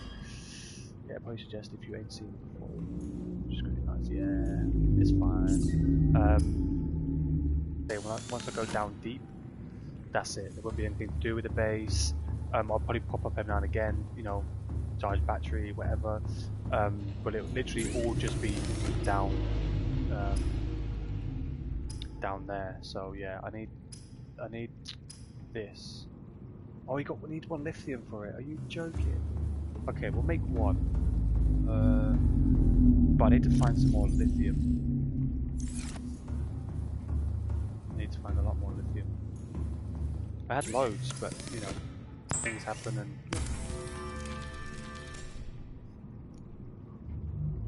yeah, I probably suggest if you ain't seen it before, just really nice, yeah, it's fine. Once I go down deep, that's it, there won't be anything to do with the base. I'll probably pop up every now and again, you know, charge battery, whatever, but it will literally all just be down there. So yeah, I need this. Oh, we need one lithium for it. Are you joking? Okay, we'll make one. But I need to find some more lithium. I need to find a lot more lithium. I had loads, but you know, things happen and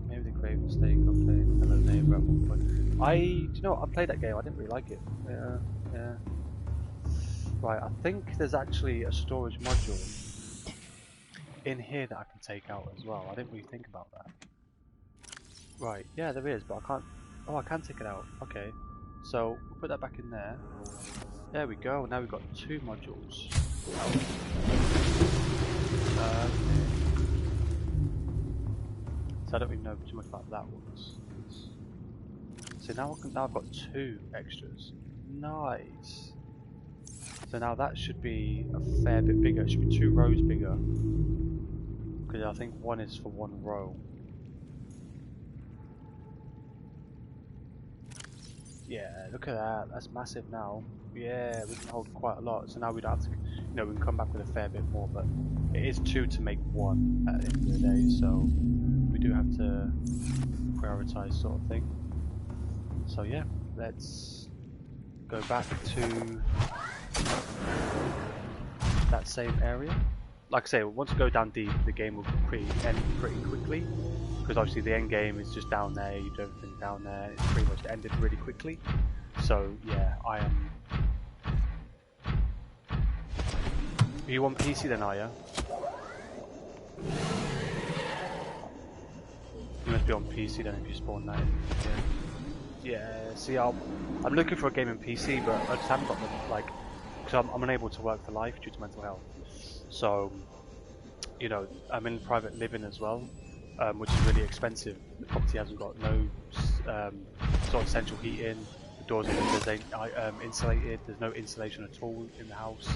maybe the grave mistake of playing Hello Neighbor at one point. Do you know what? I played that game. I didn't really like it. Yeah. Right, I think there's actually a storage module in here that I can take out as well. I didn't really think about that. Right, yeah, there is, but I can't. Oh, I can take it out. Okay, so we'll put that back in there. There we go. Now we've got 2 modules. So I don't really know too much about that one. So now I've got 2 extras. Nice. So now that should be a fair bit bigger. It should be 2 rows bigger. Because I think one is for 1 row. Yeah, look at that. That's massive now. Yeah, we can hold quite a lot. So now we don't have to, you know, we can come back with a fair bit more. But it is 2 to make 1 at the end of the day. So we do have to prioritize, sort of thing. So yeah, let's go back to that same area. Like I say, once we go down deep, the game will end pretty quickly, because obviously the end game is just down there. You do everything down there. It's pretty much ended really quickly. So yeah, I am. Are you on PC then, are you? You must be on PC then if you spawn that in. Yeah, see, I'm looking for a game in PC, but I just haven't got the, like, because I'm unable to work for life due to mental health. So, you know, I'm in private living as well, which is really expensive. The property hasn't got no sort of central heating. The doors and windows ain't insulated. There's no insulation at all in the house.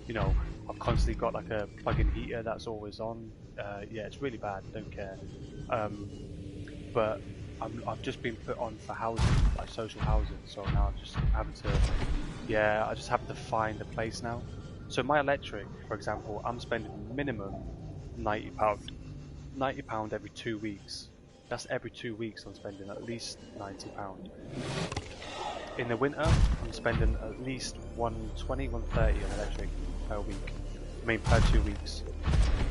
You know, I've constantly got like a plug-in heater that's always on. Yeah, it's really bad. I don't care. But I've just been put on for housing, like social housing, so now I'm just having to, yeah, I just have to find a place now. So my electric, for example, I'm spending minimum £90 every 2 weeks. That's every 2 weeks I'm spending at least £90. In the winter, I'm spending at least £120, £130 on electric per week. I mean, per 2 weeks.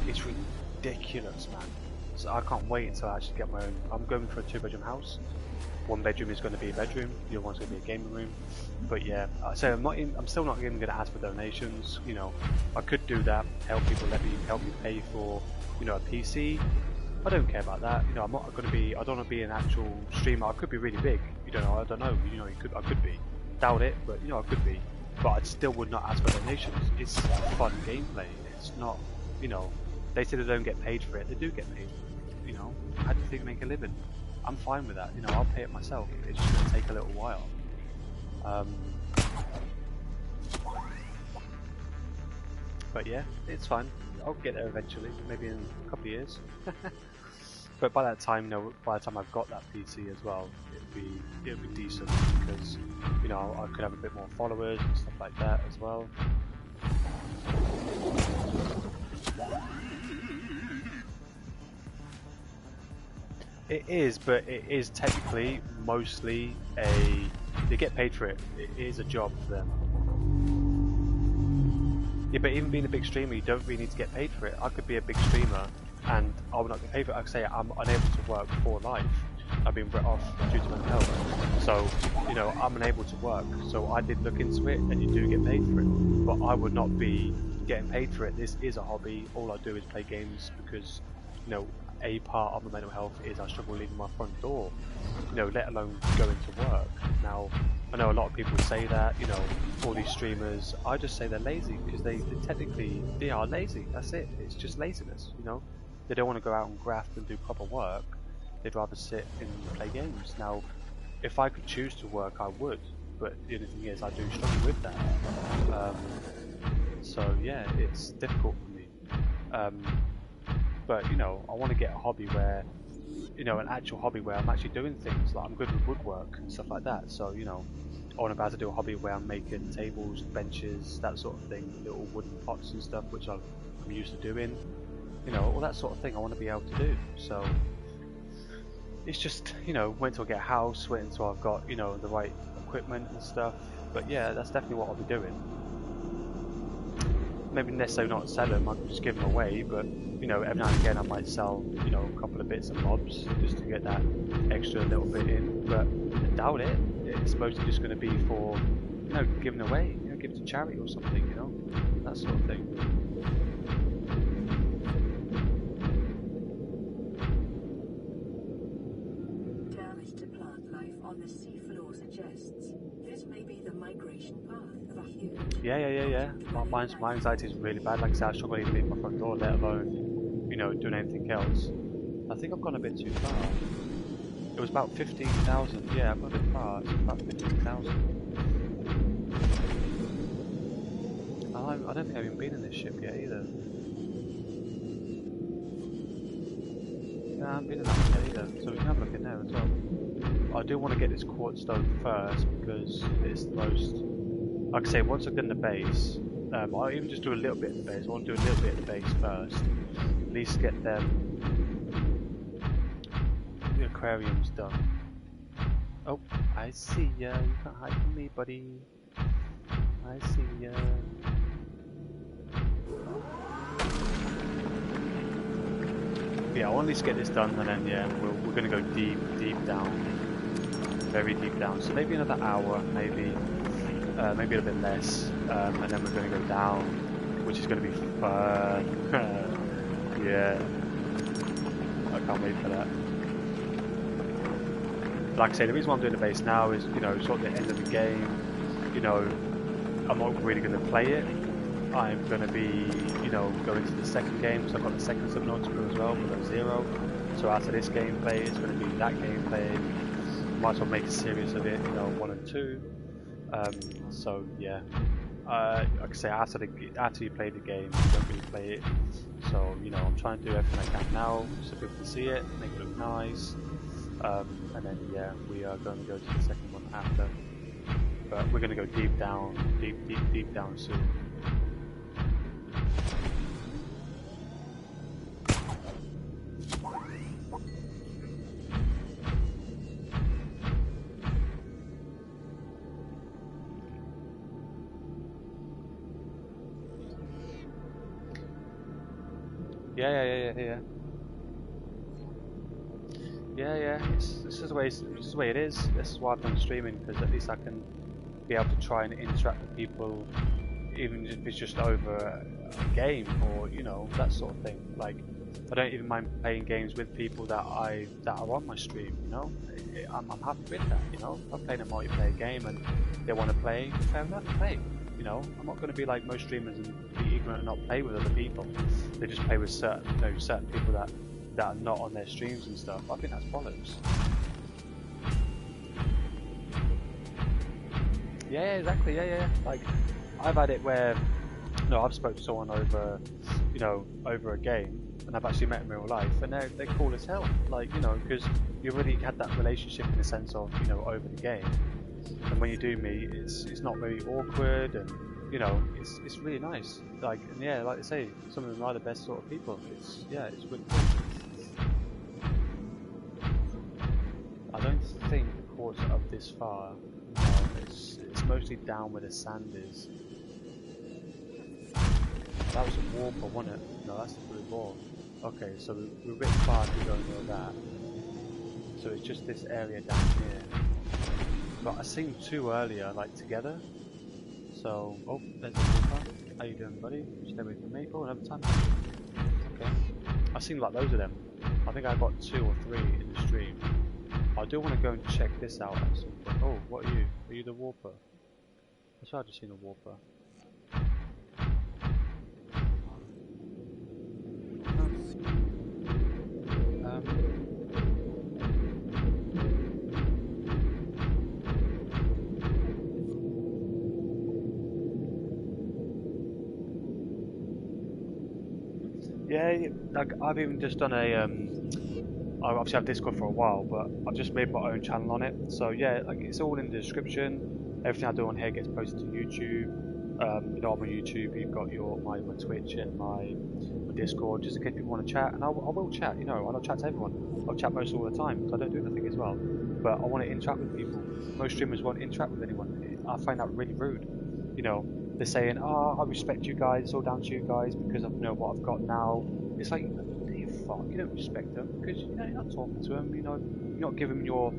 It's ridiculous, man. So I can't wait until I actually get my own. I'm going for a 2-bedroom house. 1 bedroom is going to be a bedroom. The other one's going to be a gaming room. But yeah, so I'm still not even going to ask for donations. You know, I could do that. Help people. Let me help you pay for, you know, a PC. I don't care about that. You know, I'm not going to be. I don't want to be an actual streamer. I could be really big. You don't know. I don't know. You know, I could be. Doubt it, but you know, I could be. But I still would not ask for donations. It's fun gameplay. It's not. You know, they say they don't get paid for it. They do get paid for it. You know, how do you think make a living? I'm fine with that. You know, I'll pay it myself. It's just going to take a little while. But yeah, it's fine. I'll get there eventually, maybe in a couple of years. But by that time, you know, by the time I've got that PC as well, it'll be decent, because you know I could have a bit more followers and stuff like that as well. It is, but it is technically mostly they get paid for it. It is a job for them. Yeah, but even being a big streamer, you don't really need to get paid for it. I could be a big streamer and I will not get paid for it. Like I say, I'm unable to work for life. I've been written off due to mental health. So, you know, I'm unable to work. So I did look into it, and you do get paid for it. But I would not be getting paid for it. This is a hobby. All I do is play games because, you know, a part of my mental health is I struggle leaving my front door, you know, let alone going to work. Now, I know a lot of people say that, you know, all these streamers, I just say they're lazy because they technically, they are lazy, that's it, it's just laziness, you know. They don't want to go out and graft and do proper work, they'd rather sit and play games. Now, if I could choose to work, I would, but the only thing is I do struggle with that. So yeah, it's difficult for me. But you know, I want to get a hobby where, you know, an actual hobby where I'm actually doing things, like I'm good with woodwork and stuff like that. So you know, I want to be able to do a hobby where I'm making tables, benches, that sort of thing, little wooden pots and stuff, which I'm used to doing. You know, all that sort of thing I want to be able to do. So it's just, you know, wait until I get a house, wait until I've got, you know, the right equipment and stuff. But yeah, that's definitely what I'll be doing. Maybe necessarily not sell them, I'll just give them away, but you know, every now and again I might sell, you know, a couple of bits and bobs just to get that extra little bit in, but I doubt it. It's mostly just going to be for, you know, giving away, you know, give to charity or something, you know, that sort of thing. Damage to plant life on the seafloor suggests this may be the migration path of a huge... Yeah. My anxiety is really bad. Like I said, I struggle even leaving my front door, let alone, you know, doing anything else. I think I've gone a bit too far. It was about 15,000. Yeah, I've gone a bit far. It's about 15,000. I don't think I've even been in this ship yet either. No, I haven't been in that one yet either. So we can have a look in there as well. I do want to get this quartz stone first because it's the most... Like I say, once I've done the base, I'll even just do a little bit of the base. I want to do a little bit of the base first. At least get them the aquariums done. Oh, I see ya. You can't hide from me, buddy. I see ya. Yeah, I want to at least get this done, and then yeah, we're gonna go deep down, very deep down. So maybe another hour, maybe a little bit less, and then we're going to go down, which is going to be fun. Yeah, I can't wait for that. Like I say, the reason why I'm doing the base now is, you know, sort of the end of the game. You know, I'm not really going to play it. I'm going to be, you know, going to the second game, so I've got the second Subnautica as well, below 0. So after this gameplay, it's going to be that gameplay. Might as well make a series of it, you know, 1 and 2. So yeah, like I say, after you play the game, you don't really play it. So you know, I'm trying to do everything I can now so people can see it, make it look nice, and then yeah, we are going to go to the second one after. But we're going to go deep down soon. Yeah. This is the way it is. This is why I've done streaming, because at least I can be able to try and interact with people, even if it's just over a game or, you know, that sort of thing. Like, I don't even mind playing games with people that are on my stream. You know, I'm happy with that. You know, I'm playing a multiplayer game and they want to play. Fair enough, play. You know, I'm not going to be like most streamers and be ignorant and not play with other people. They just play with certain people that are not on their streams and stuff. I think that's bollocks. Yeah, exactly. Yeah. Like, I've had it where, you know, I've spoken to someone over, you know, over a game, and I've actually met them in real life, and they're cool as hell. Like, you know, because you already had that relationship in the sense of, you know, over the game. And when you do meet, it's not very awkward, and you know, it's really nice. Like, and yeah, like I say, some of them are the best sort of people. It's really cool. I don't think the quartz are up this far. No, it's mostly down where the sand is. That was a warper, wasn't it? No, that's the blue ball. Okay, so we're a bit far to go near that. So it's just this area down here. But I seen 2 earlier, like together. So, oh, there's a warper. How you doing, buddy? Stay away from me. Oh, another time. Okay. I've seen like loads of them. I think I got 2 or 3 in the stream. I do want to go and check this out at some point. Oh, what are you? Are you the warper? I swear I've just seen a warper. Yeah, like I've even just done a I obviously have Discord for a while, but I've just made my own channel on it. So yeah, like it's all in the description. Everything I do on here gets posted to YouTube. You know, on my YouTube, you've got my Twitch and my Discord, just in case people want to chat. And I will chat. You know, I'll chat to everyone. I'll chat most all the time because I don't do nothing as well. But I want to interact with people. Most streamers won't interact with anyone. I find that really rude. You know, they're saying, "Oh, I respect you guys. It's all down to you guys because of what I've got now." It's like, fuck, you don't respect them because you're not talking to them. You know, you're not giving them your,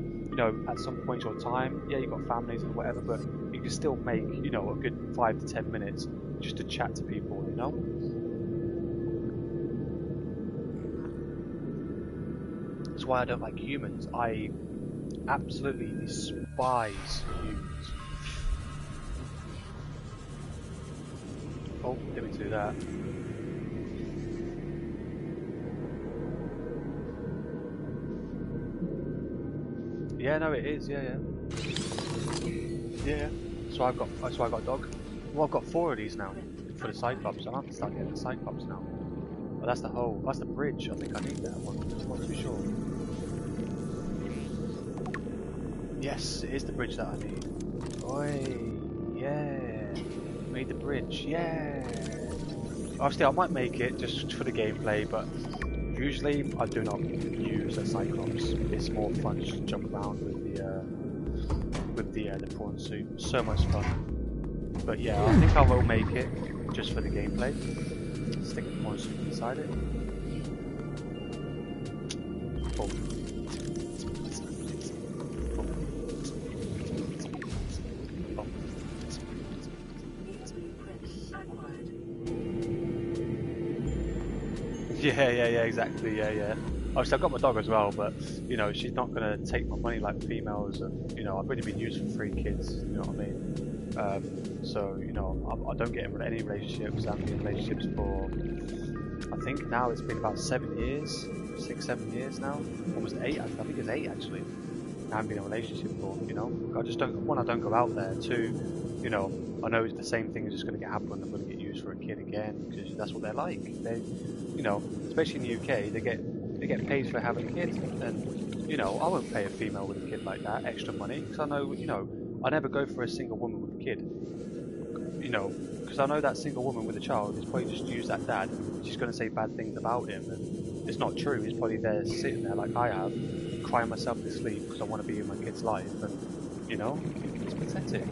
at some point your time. Yeah, you've got families and whatever, but you can still make, a good 5 to 10 minutes just to chat to people. You know. That's why I don't like humans. I absolutely despise humans. Oh, didn't mean to do that. Yeah, no, it is. Yeah. So I got a dog. Well, I've got 4 of these now for the Cyclops. I'll have to start getting the Cyclops now. But that's the bridge. I think I need that one. I'm not too sure. Yes, it is the bridge that I need. Oi, yeah. Made the bridge, yeah. Obviously, I might make it just for the gameplay, but usually I do not use a Cyclops. It's more fun just to jump around with the prawn suit. So much fun. But yeah, I think I will make it just for the gameplay. Stick the prawn suit inside it. Boom. Yeah, exactly, yeah. Obviously I've got my dog as well, but, she's not going to take my money like females, and, I've really been used for 3 kids, you know what I mean? So, I don't get in any relationships. I've been in relationships for, I think now it's been about 7 years, 6, 7 years now, almost 8, I think it's 8 actually. I haven't been in a relationship for, I just don't, 1, I don't go out there, 2, I know the same thing is just going to happen. I'm going to get used for a kid again because that's what they're like. They, especially in the UK, they get paid for having a kid, and I won't pay a female with a kid like that extra money because I know, I never go for a single woman with a kid. Because I know that single woman with a child is probably just use that dad. She's going to say bad things about him, and it's not true. He's probably there sitting there like I have, crying myself to sleep because I want to be in my kid's life, and it's pathetic.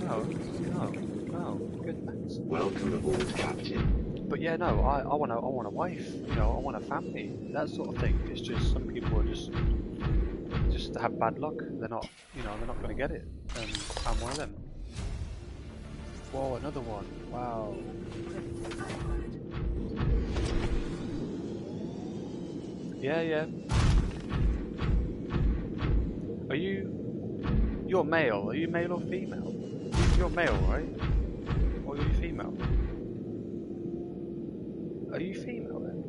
No, good thanks. Welcome aboard, Captain. But yeah, no, I want a wife. I want a family. That sort of thing. It's just some people are just have bad luck. They're not, they're not going to get it. And I'm one of them. Whoa, another one. Wow. Yeah. Are you're male? Are you male or female? You're male, right? Or are you female? Are you female then?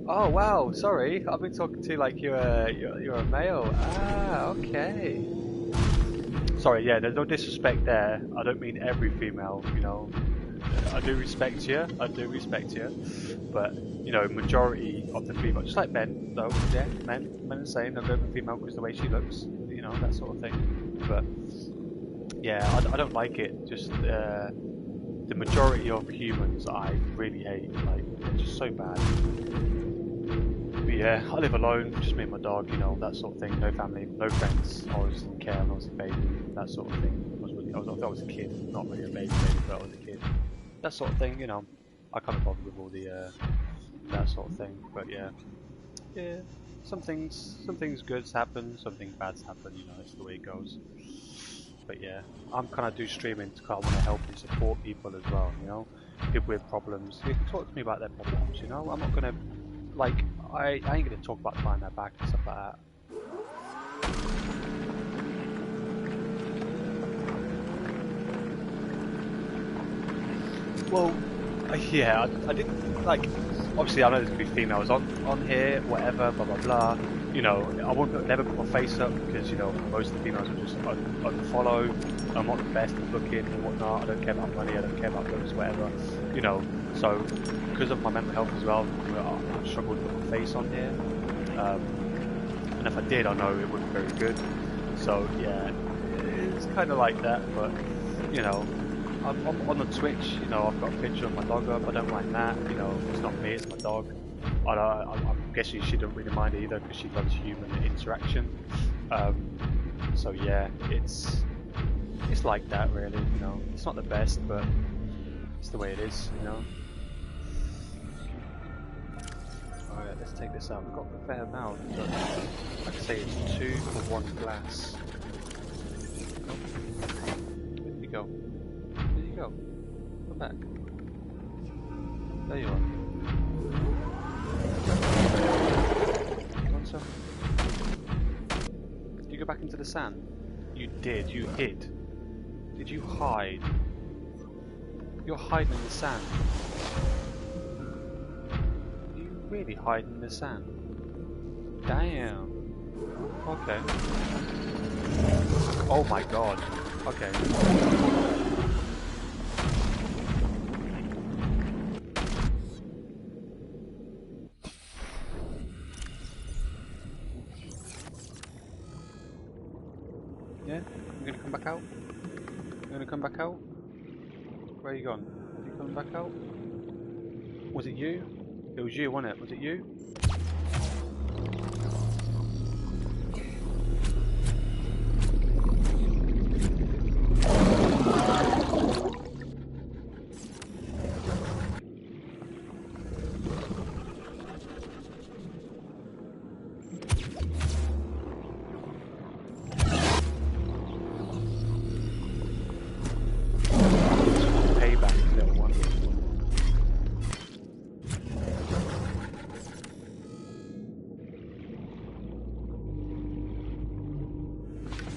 Oh wow, sorry. I've been talking to you like you're a male. Ah, okay. Sorry, yeah, there's no disrespect there. I don't mean every female, I do respect you, but, majority of the female, just like men, though, yeah, men are saying they'll go for female because the way she looks, that sort of thing, but, yeah, I don't like it, just, the majority of humans I really hate, like, they're just so bad. But yeah, I live alone, just me and my dog, that sort of thing, no family, no friends, I was in care when I was a baby, that sort of thing. I was a kid, not really a baby, but I was a kid. That sort of thing, I can't be bothered with all the, that sort of thing, but yeah. Yeah, some things good happen, some things bad happen, it's the way it goes. But yeah, I'm kind of do streaming because I want to help and support people as well, people with problems. They can talk to me about their problems, I'm not going to, like, I ain't gonna talk about behind their back and stuff like that. Well, yeah, I didn't, like, obviously I know there's gonna be females on here, whatever, blah blah blah. You know, I wouldn't never put my face up because, you know, most of the females will just unfollow. I'm not the best at looking and whatnot. I don't care about money, I don't care about looks, whatever. You know, so because of my mental health as well, I've struggled to put my face on here. And if I did, I know it wouldn't be very good. So yeah, it's kind of like that, but you know. I'm on the Twitch, you know, I've got a picture of my dog up, I don't mind that, you know, it's not me, it's my dog. I'm guessing she doesn't really mind either because she loves human interaction. So yeah, it's like that really, you know, it's not the best, but it's the way it is, you know. Alright, let's take this out, we've got a fair amount, but like I say, it's 2 for 1 glass. Where did we go? Go. Come back. There you are. Want some? Did you go back into the sand? You did. You hid. Did you hide? You're hiding in the sand. Are you really hiding in the sand? Damn. Okay. Oh my god. Okay. Yeah? You're gonna come back out? You're gonna come back out? Where are you gone? Are you coming back out? Was it you? It was you, wasn't it? Was it you?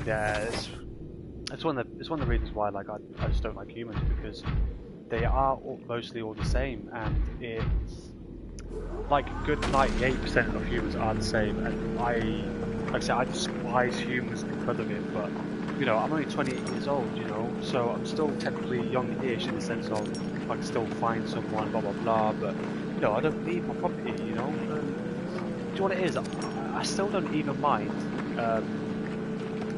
Yeah, it's one of the reasons why like I just don't like humans, because they are mostly all the same, and it's like a good 98% of humans are the same, and like I said, I despise humans because of it. But you know, I'm only 28 years old, you know, so I'm still technically young-ish in the sense of I can still find someone, blah blah blah. But you know, I don't leave my property, you know. Do you know what it is? I still don't even mind.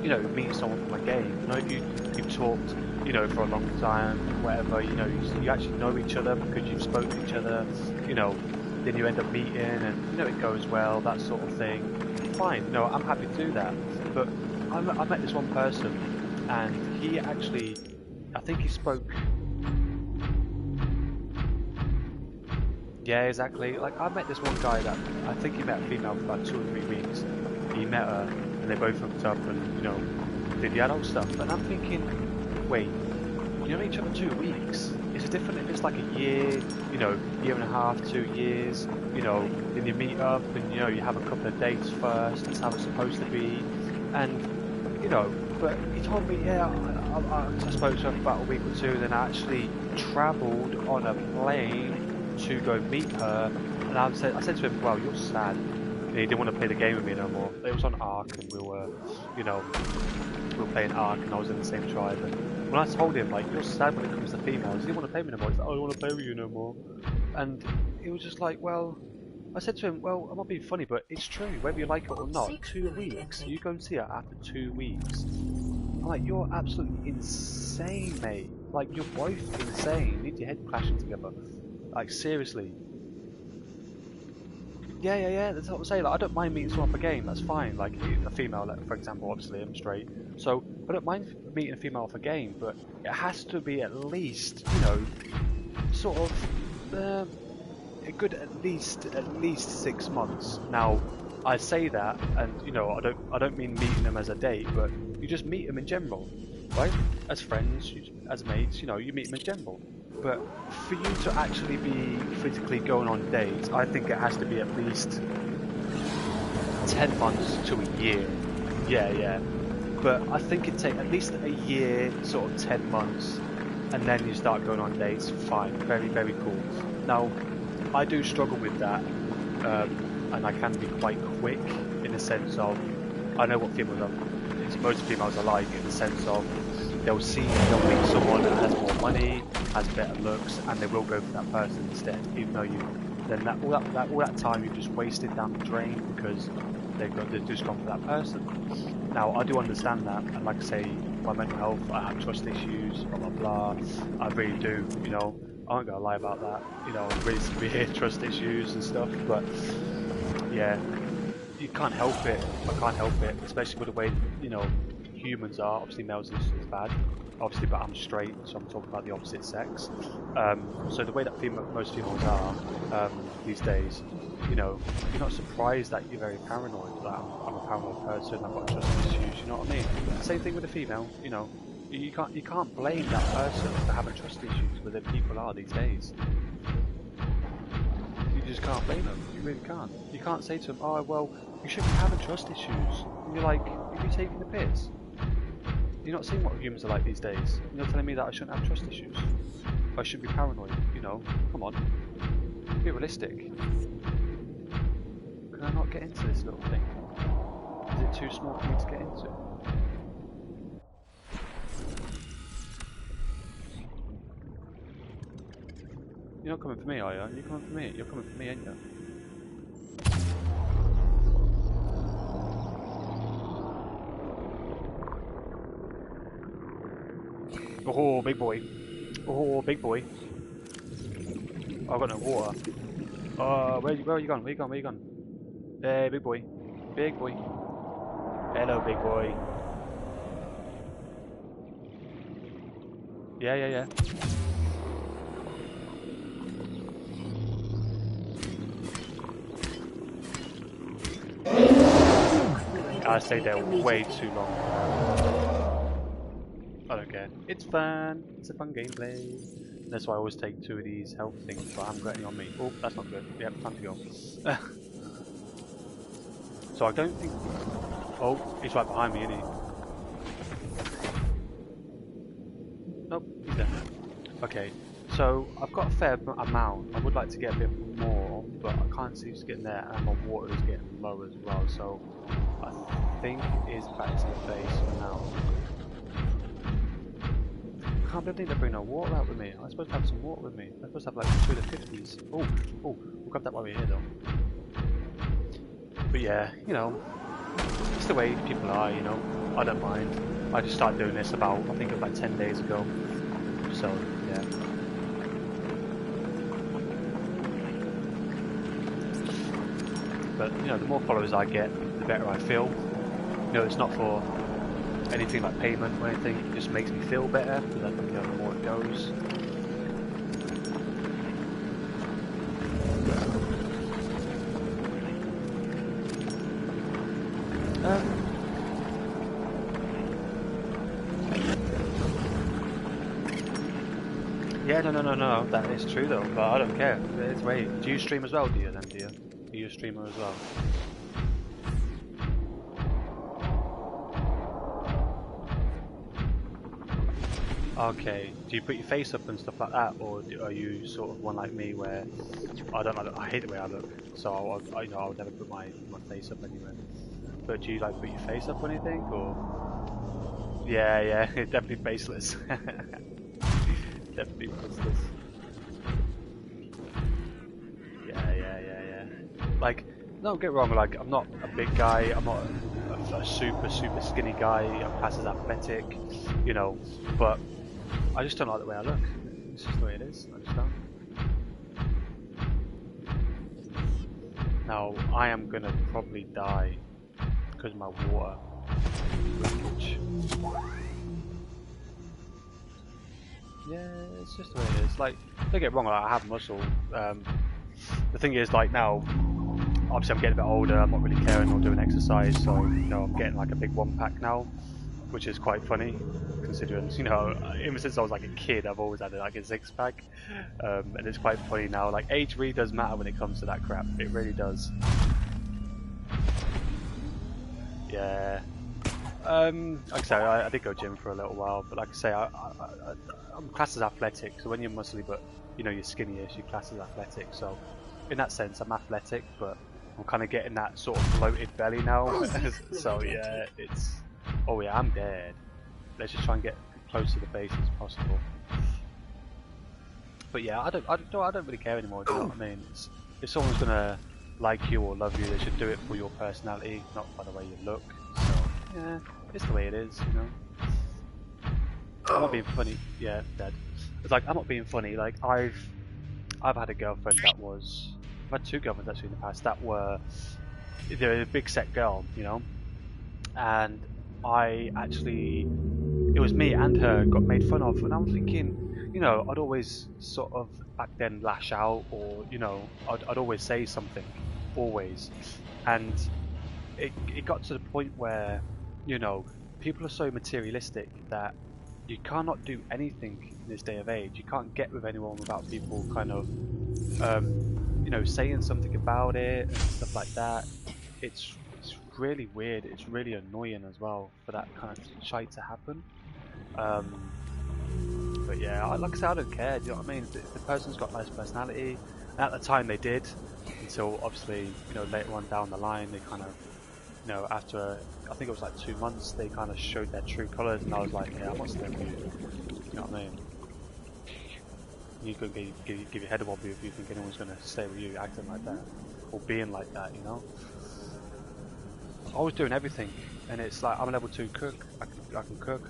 You know, meeting someone from a game. You know, if you've talked, you know, for a long time, whatever, you know, you actually know each other because you've spoken to each other, you know, then you end up meeting and, you know, it goes well, that sort of thing. Fine, you know, I'm happy to do that. But I met this one person, and he actually, I think he spoke. Yeah, exactly. Like, I met this one guy that, I think he met a female for about 2 or 3 weeks. He met her, and they both hooked up and, you know, did the adult stuff. And I'm thinking, wait, you know each other 2 weeks? Is it different if it's like a year, you know, year and a half, 2 years, you know, then you meet up and, you know, you have a couple of dates first, that's how it's supposed to be. And, you know, but he told me, yeah, I spoke to him for about a week or two, then I actually travelled on a plane to go meet her, and I said to him, well, you're sad. And he didn't want to play the game with me no more. It was on Ark, and we were, you know, we were playing Ark, and I was in the same tribe. And when I told him, like, you're sad when it comes to females, he didn't want to play with me no more. He's like, oh, I don't want to play with you no more. And it was just like, well, I said to him, well, I'm not being funny, but it's true, whether you like it or not. 2 weeks, you go and see her after 2 weeks. I'm like, you're absolutely insane, mate. Like, you're both insane. You need your head clashing together. Like, seriously. Yeah, that's what I'm saying. Like, I don't mind meeting someone for a game, that's fine. Like, a female, like, for example, obviously, I'm straight. So, I don't mind meeting a female for a game, but it has to be at least, you know, sort of, a good at least 6 months. Now, I say that, and, you know, I don't mean meeting them as a date, but you just meet them in general, right? As friends, as mates, you know, you meet them in general. But for you to actually be physically going on dates, I think it has to be at least 10 months to a year. Yeah. But I think it'd take at least a year, sort of 10 months, and then you start going on dates. Fine, very, very cool. Now, I do struggle with that, and I can be quite quick in the sense of, I know what females are, most females are like, in the sense of they'll meet someone that has more money, has better looks, and they will go for that person instead, even though all that time you've just wasted down the drain because they've just gone for that person. Now, I do understand that, and like I say, my mental health, I have trust issues, blah blah blah. I really do, you know. I aren't gonna lie about that, you know, really severe trust issues and stuff. But yeah, you can't help it. I can't help it, especially with the way, you know, humans are. Obviously, males is bad. Obviously, but I'm straight, so I'm talking about the opposite sex. So the way that most females are these days, you know, you're not surprised that you're very paranoid. Like, I'm a paranoid person. I've got trust issues. You know what I mean? Same thing with a female. You know, you can't blame that person for having trust issues, but the people are these days. You just can't blame them. You really can't. You can't say to them, "Oh well, you shouldn't be having trust issues." And you're like, "Are you taking the piss? You're not seeing what humans are like these days. You're telling me that I shouldn't have trust issues. I shouldn't be paranoid, you know? Come on. Be realistic. Can I not get into this little thing? Is it too small for me to get into? You're not coming for me, are you? You're coming for me. You're coming for me, ain't you? Oh, big boy. Oh, big boy. Oh, I've got no water. Where are you gone? Where you gone? Hey, big boy. Big boy. Hello, big boy. Yeah. I stayed there way too long. I don't care. It's fun. It's a fun gameplay. That's why I always take 2 of these health things, but I haven't got any on me. Oh, that's not good. Yep, time to go. So I don't think... Oh, he's right behind me, isn't he? Nope, he's there. Okay, so I've got a fair amount. I would like to get a bit more, but I can't seem to get there, and my water is getting low as well, so I think it's back to the base for now. I can't believe they're bringing no water out with me. I'm supposed to have some water with me. I'm supposed to have like 2 of the 50s. Oh, we'll grab that while we're here though. But yeah, you know, it's the way people are, you know. I don't mind. I just started doing this about, I think about 10 days ago. So, yeah. But, you know, the more followers I get, the better I feel. You know, it's not for anything like payment or anything, it just makes me feel better, because I think, you know, the more it goes. Yeah, no, that is true though, but I don't care. It's great. Do you stream as well, do you then, do you? Are you a streamer as well? Okay, do you put your face up and stuff like that, or are you sort of one like me where I don't know, I hate the way I look, so I you know, I would never put my face up anywhere. But do you like put your face up or anything, or? Yeah, definitely faceless. Definitely faceless. Yeah. Like, don't get wrong, like, I'm not a big guy, I'm not a super skinny guy, I'm classed as athletic, you know, but I just don't like the way I look. It's just the way it is. I just don't. Now, I am gonna probably die because of my water leakage. Yeah, it's just the way it is. Like, don't get wrong, like, I have muscle. The thing is, like, now, obviously I'm getting a bit older, I'm not really caring or doing exercise, so, you know, I'm getting like a big 1-pack now, which is quite funny, considering, you know, ever since I was like a kid, I've always had like a 6-pack, and it's quite funny now. Like, age really does matter when it comes to that crap. It really does. Yeah. Like I say, I did go gym for a little while, but like I say, I'm classed as athletic. So when you're muscly, but you know you're skinnier, so you're classed as athletic. So in that sense, I'm athletic, but I'm kind of getting that sort of bloated belly now. So yeah, it's. Oh yeah, I'm dead. Let's just try and get close to the base as possible. But yeah, I don't really care anymore. Do you know what I mean? If someone's gonna like you or love you, they should do it for your personality, not by the way you look. So yeah, it's the way it is, you know. I'm not being funny. Yeah, dead. It's like I'm not being funny. Like I've had a girlfriend that was. I've had two girlfriends actually in the past that were. They're a big set girl, you know, and I actually. It was me and her got made fun of, and I'm thinking, you know, I'd always sort of back then lash out, or you know, I'd always say something, always, and it got to the point where, you know, people are so materialistic that you cannot do anything in this day of age. You can't get with anyone without people kind of, you know, saying something about it and stuff like that. It's really weird. It's really annoying as well for that kind of shite to happen. But yeah, like I said, I don't care. Do you know what I mean? If the person's got a nice personality, and at the time they did, until obviously, you know, later on down the line, they kind of, you know, after I think it was like 2 months, they kind of showed their true colours, and I was like, yeah, I'm not staying with you. You know what I mean? You could give your head a wobble if you think anyone's going to stay with you acting like that or being like that, you know. I was doing everything, and it's like I'm a level 2 cook. I can cook.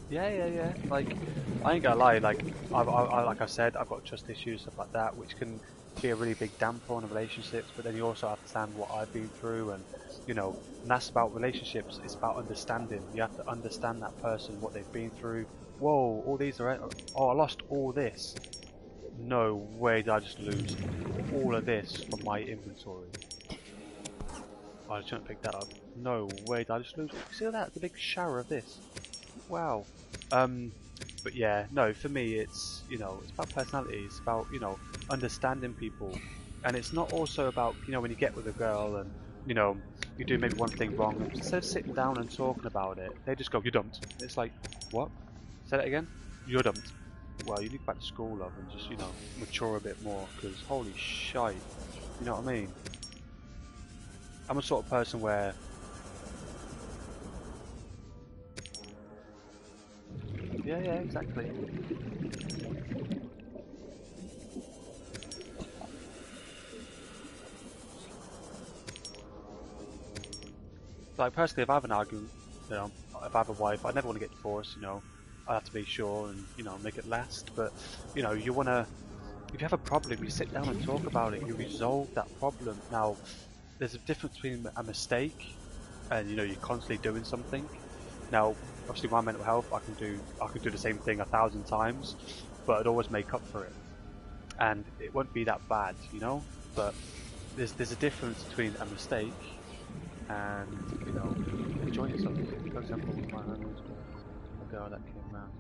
Yeah. Like, I ain't gonna lie. Like, like I said, I've got trust issues, stuff like that, which can be a really big damper on relationships. But then you also have to understand what I've been through, and you know, and that's about relationships. It's about understanding. You have to understand that person, what they've been through. Whoa, all these are. Oh, I lost all this. No way did I just lose all of this from my inventory. I shouldn't pick that up. No way did I just lose. See that? The big shower of this. Wow. But yeah, no, for me it's, you know, it's about personality, it's about, you know, understanding people. And it's not also about, you know, when you get with a girl and, you know, you do maybe one thing wrong, and instead of sitting down and talking about it, they just go, you're dumped. It's like, what? Say that again? You're dumped. Well, you need to go back to school, love, and just, you know, mature a bit more, because holy shite. You know what I mean? I'm a sort of person where yeah, exactly. Like personally, if I have an argument, you know, if I have a wife, I never want to get divorced. You know, I have to be sure and you know make it last. But you know, you wanna, if you have a problem, you sit down and talk about it. You resolve that problem. Now, there's a difference between a mistake and you know you're constantly doing something. Now, obviously, my mental health, I can do the same thing 1,000 times, but I'd always make up for it, and it won't be that bad, you know. But there's a difference between a mistake and you know enjoying yourself. For example, with my homies, a girl that came round,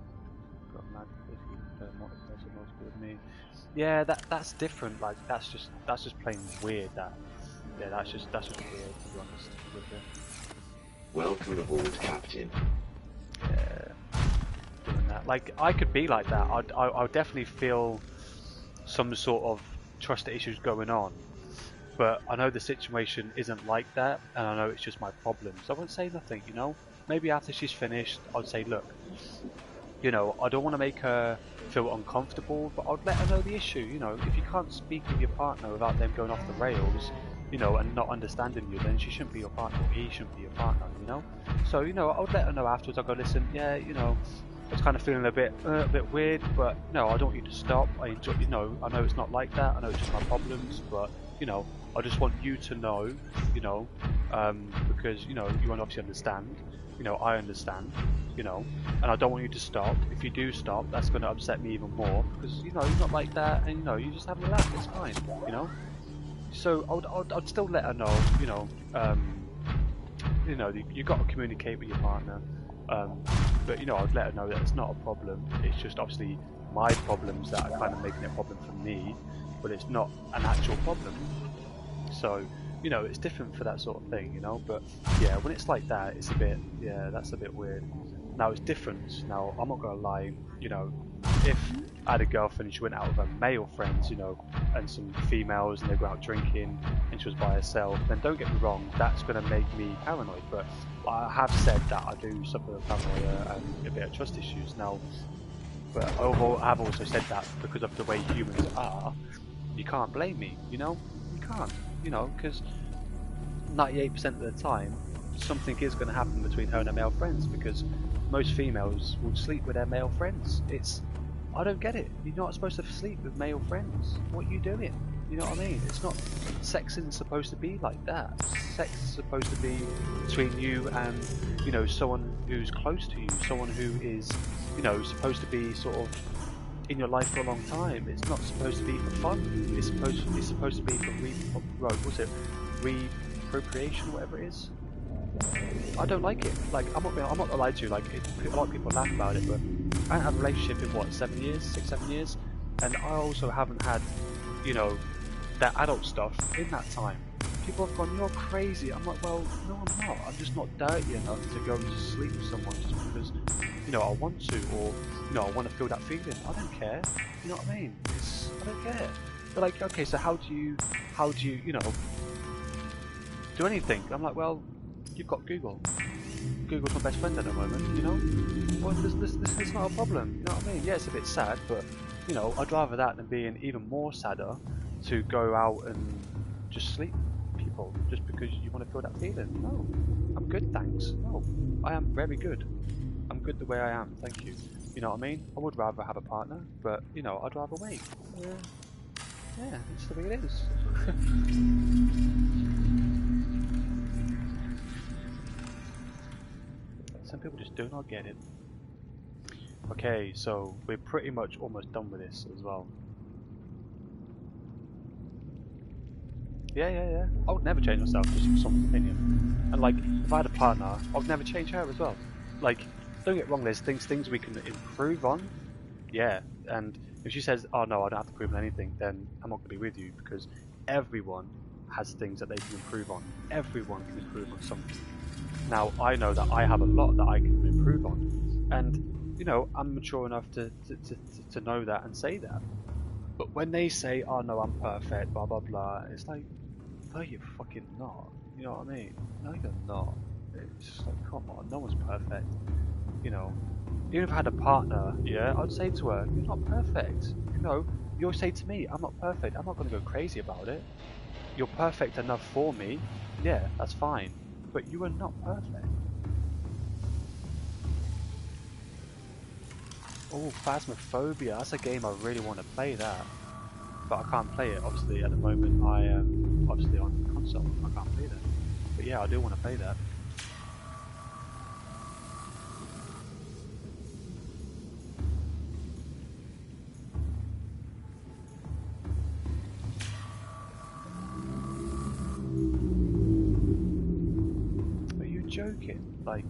got mad if you play multiplayer with me. Yeah, that's different. Like that's just plain weird. That's just weird to be honest with it. Welcome aboard, Captain. Yeah, doing that. Like I could be like that. I'd definitely feel some sort of trust issues going on. But I know the situation isn't like that, and I know it's just my problems. I won't say nothing, you know. Maybe after she's finished, I'd say, look, you know, I don't want to make her feel uncomfortable, but I'd let her know the issue. You know, if you can't speak with your partner without them going off the rails, you know, and not understanding you, then she shouldn't be your partner, or he shouldn't be your partner, you know. So, you know, I would let her know afterwards. I'll go, listen, yeah, you know, I was kind of feeling a bit weird, but no, I don't want you to stop. I enjoy, you know, I know it's not like that. I know it's just my problems, but you know, I just want you to know, you know, because you know you won't obviously understand. You know, I understand, you know, and I don't want you to stop. If you do stop, that's going to upset me even more because you know you're not like that, and you know you just having a laugh. It's fine, you know. So I'd still let her know, you know, you got to communicate with your partner. But you know, I'd let her know that it's not a problem. It's just obviously my problems that are kind of making it a problem for me, but it's not an actual problem. So, you know, it's different for that sort of thing, you know. But yeah, when it's like that, it's a bit, yeah, that's a bit weird. Now it's different. Now I'm not gonna lie, you know, if I had a girlfriend and she went out with her male friends, you know, and some females and they go out drinking and she was by herself, then don't get me wrong, that's gonna make me paranoid. But I have said that I do suffer with paranoia and a bit of trust issues now. But I've also said that because of the way humans are, you can't blame me, you know? You can't, you know, because 98% of the time, something is going to happen between her and her male friends, because most females would sleep with their male friends. I don't get it. You're not supposed to sleep with male friends. What are you doing? You know what I mean? It's not, sex isn't supposed to be like that. Sex is supposed to be between you and, you know, someone who's close to you, someone who is, you know, supposed to be sort of in your life for a long time. It's not supposed to be for fun. It's supposed to be for reappropriation, whatever it is. I don't like it. Like, I'm not gonna lie to you. Like, a lot of people laugh about it, but I haven't had a relationship in what, 7 years, 6-7 years, and I also haven't had, you know, that adult stuff in that time. People have gone, "You're crazy." I'm like, well, no, I'm not. I'm just not dirty enough to go to sleep with someone just because, you know, I want to, or, you know, I want to feel that feeling. I don't care. You know what I mean? I don't care. But like, okay, so how do you, you know, do anything? I'm like, well, you've got Google. Google's my best friend at the moment, you know? Well, this is not a problem, you know what I mean? Yeah, it's a bit sad, but, you know, I'd rather that than being even more sadder to go out and just sleep with people just because you want to feel that feeling. No, I'm good, thanks. No, I am very good. I'm good the way I am, thank you. You know what I mean? I would rather have a partner, but, you know, I'd rather wait. Yeah, it's the way it is. Some people just do not get it. Okay, so we're pretty much almost done with this as well. Yeah. I would never change myself just for someone's opinion. And like, if I had a partner, I would never change her as well. Like, don't get wrong, there's things we can improve on. Yeah, and if she says, "Oh no, I don't have to improve on anything," then I'm not going to be with you, because everyone has things that they can improve on. Everyone can improve on something. Now, I know that I have a lot that I can improve on, and, you know, I'm mature enough to know that and say that. But when they say, "Oh no, I'm perfect," blah blah blah, it's like, no, you're fucking not. You know what I mean? No, you're not. It's just like, come on, no one's perfect. You know, even if I had a partner, yeah, I'd say to her, "You're not perfect." You know, you'll say to me, "I'm not perfect." I'm not going to go crazy about it. You're perfect enough for me. Yeah, that's fine. But you are not perfect. Oh, Phasmophobia. That's a game I really want to play, that. But I can't play it, obviously, at the moment. I am obviously on console. I can't play that. But yeah, I do want to play that. Are you joking? Like,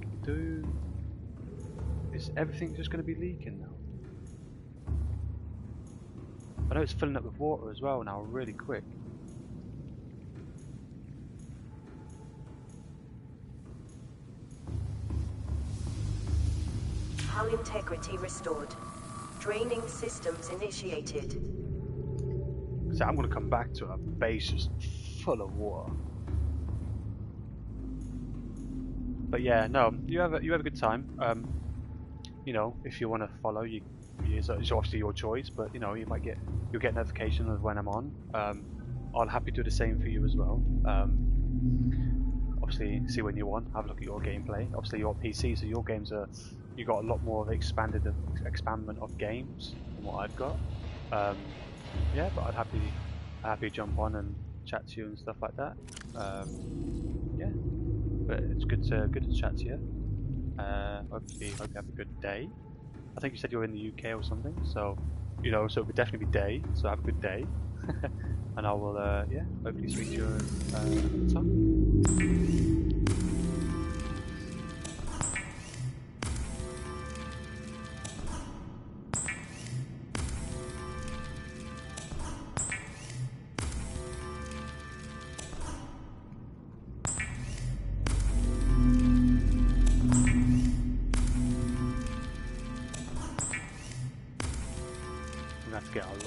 is everything just going to be leaking now? I know it's filling up with water as well now, really quick. Hull integrity restored. Draining systems initiated. So I'm going to come back to a base just full of water. But yeah, no, you have a good time. You know, if you want to follow, it's obviously your choice. But you know, you'll get notification of when I'm on. I'll happy do the same for you as well. Obviously, see when you're on, have a look at your gameplay. Obviously, you're on PC, so your games you got a lot more of expandment of games than what I've got. Yeah, but I'd happy jump on and chat to you and stuff like that. Yeah, but it's good to chat to you. Hopefully, hope you have a good day. I think you said you're in the UK or something, so you know, so it would definitely be day. So have a good day, and I will, yeah, hopefully speak to you another time.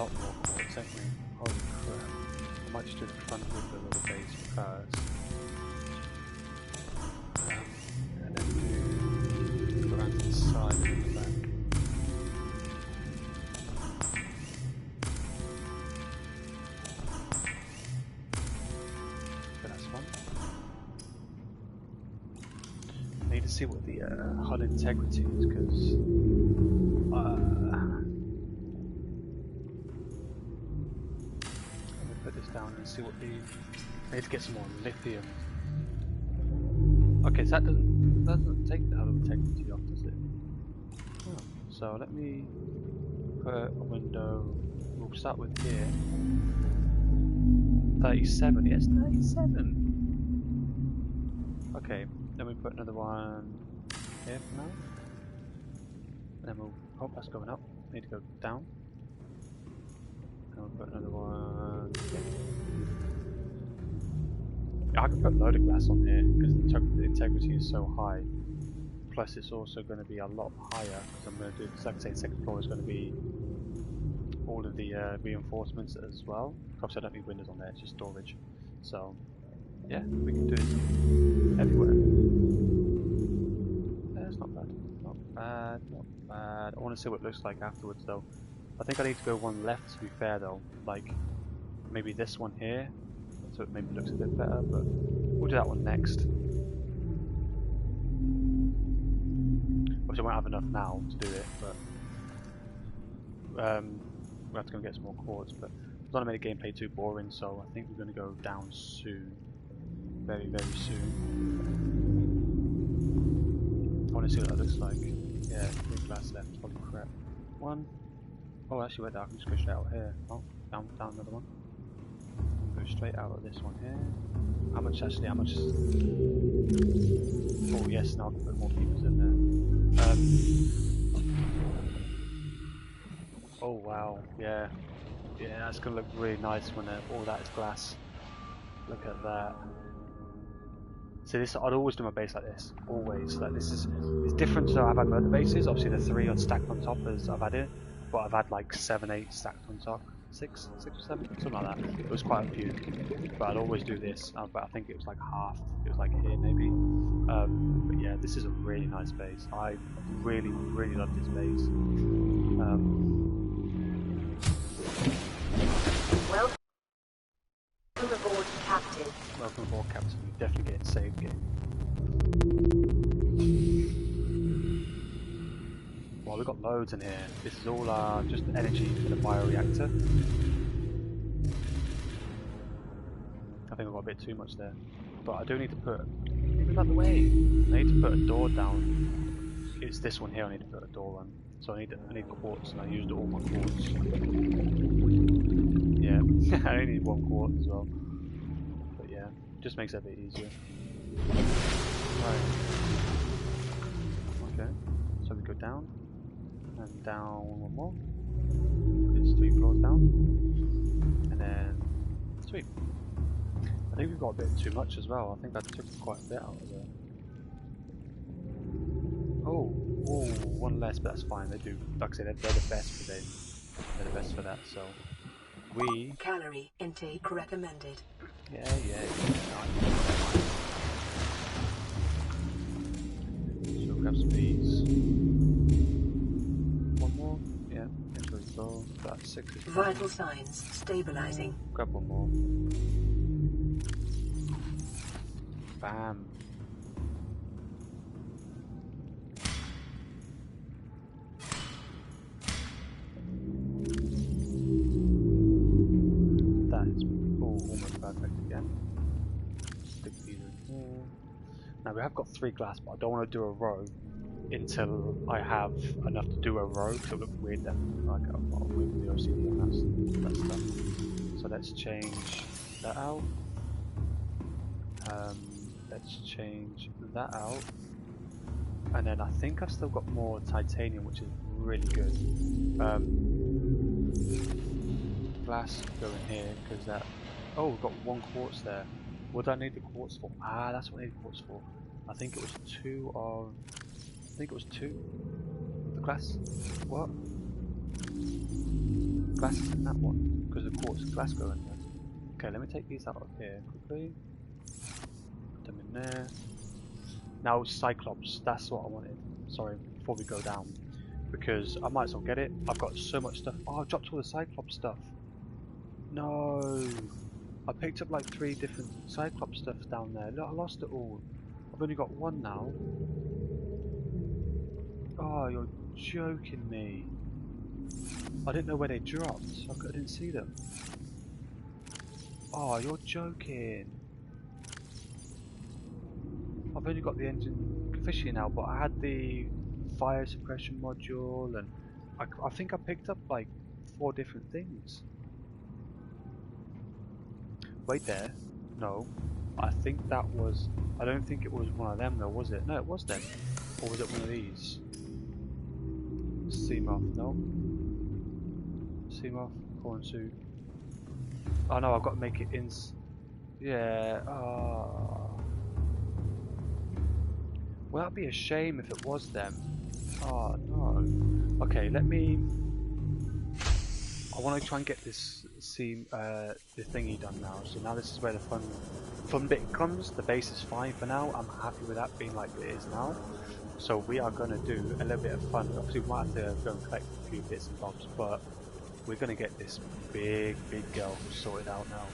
lot more quartz, haven't we? Holy crap. I might just do the front of the little base first. And then go around to the side and the back. So that's one. I need to see what the HUD integrity is, because down and see what the... I need to get some more lithium. Okay, so that doesn't take the HUD integrity off, does it? Oh, so let me put a window. We'll start with here. 37. Yes, 37. Okay, then we put another one here for now. And then we'll... Oh, that's going up. Need to go down. And we'll put another one here. I can put a load of glass on here because the integrity is so high. Plus it's also going to be a lot higher because I'm going to do, like I say, the second floor is going to be all of the reinforcements as well. Obviously I don't need windows on there, it's just storage. So yeah, we can do this everywhere. It's not bad, not bad, not bad. I want to see what it looks like afterwards though. I think I need to go one left, to be fair though, like maybe this one here, so it maybe looks a bit better, but we'll do that one next. Obviously I won't have enough now to do it, but we'll have to go and get some more quartz, but I don't want to make the gameplay too boring, so I think we're going to go down soon. Very, very soon. I want to see what that looks like. Yeah, 3 glass left, holy crap. One. Oh, actually, wait there, I can just go straight out here. Oh, down another one. Go straight out of this one here. How much actually, how much? Oh, yes, now I can put more people in there. Oh, wow, yeah. Yeah, that's going to look really nice when all that is glass. Look at that. So this, I'd always do my base like this. Always. Like this is, it's different to how I've had other bases. Obviously the 3 are stacked on top as I've had it. But I've had like 7, 8 stacked on top. 6 or 7, something like that. It was quite a few. But I'd always do this. But I think it was like half. It was like here maybe. But yeah, this is a really nice base. I really, really love this base. Welcome aboard, Captain. Welcome aboard, Captain. You're definitely getting saved game. Well, we've got loads in here. This is all just energy for the bioreactor. I think I've got a bit too much there. But I do need to put... Move out the way! I need to put a door down. It's this one here I need to put a door on. So I need quartz, and I used all my quartz. Yeah, I only need 1 quartz as well. But yeah, just makes it a bit easier. Right. Okay, so we go down. And down one more. It's 3 floors down. And then... Sweet. I think we've got a bit too much as well. I think I took quite a bit out of there. Oh, 1 less, but that's fine. They do, like I said, they're the best for them. They're the best for that, so... We... Calorie intake recommended. Yeah. So grab some bees. 1 more. Yeah, into his bowl. About 6 is fine. Vital signs stabilizing. Grab 1 more. Bam. That is almost perfect again. Stick these in here. Now we have got 3 glass, but I don't want to do a row until I have enough to do a row, because it looks weird then. Like I'll move the OCD on that stuff. So let's change that out. Let's change that out. And then I think I've still got more titanium, which is really good. Glass go in here, because that... Oh, we've got 1 quartz there. What do I need the quartz for? Ah, that's what I need the quartz for. I think it was 2 of... I think it was 2 of the glass. What? glass is in that one because the quartz glass go in there. Okay, let me take these out of here quickly. Put them in there. Now Cyclops, that's what I wanted. Sorry, before we go down, because I might as well get it. I've got so much stuff. Oh, I dropped all the Cyclops stuff. No, I picked up like 3 different Cyclops stuff down there. Look, I lost it all. I've only got 1 now. Oh, you're joking me. I didn't know where they dropped. I didn't see them. Oh, you're joking. I've only got the engine officially now, but I had the fire suppression module, and I think I picked up like 4 different things. Wait there. No. I think that was... I don't think it was one of them though, was it? No, it was them. Or was it one of these? Seamoth, no. Seamoth, corn suit. Oh no, I've got to make it in... Yeah, well, that'd be a shame if it was them. Oh no. Okay, let me... I want to try and get this the thingy done now. So now this is where the fun bit comes. The base is fine for now. I'm happy with that being like it is now. So we are going to do a little bit of fun. Obviously we might have to go and collect a few bits and bobs, but we're going to get this big girl sorted out now.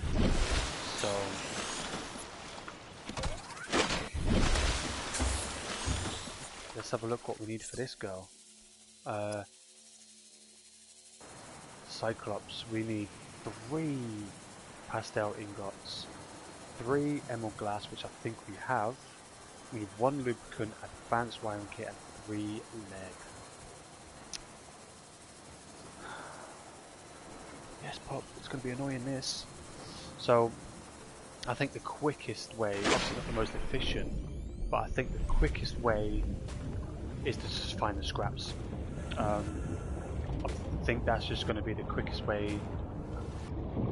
So... let's have a look what we need for this girl. Cyclops, we need 3 pastel ingots, 3 emerald glass, which I think we have. We need 1 lubricant, advanced wiring kit, and 3 lead. Yes, Pop, it's going to be annoying this. So, I think the quickest way, obviously not the most efficient, but I think the quickest way is to just find the scraps. I think that's just going to be the quickest way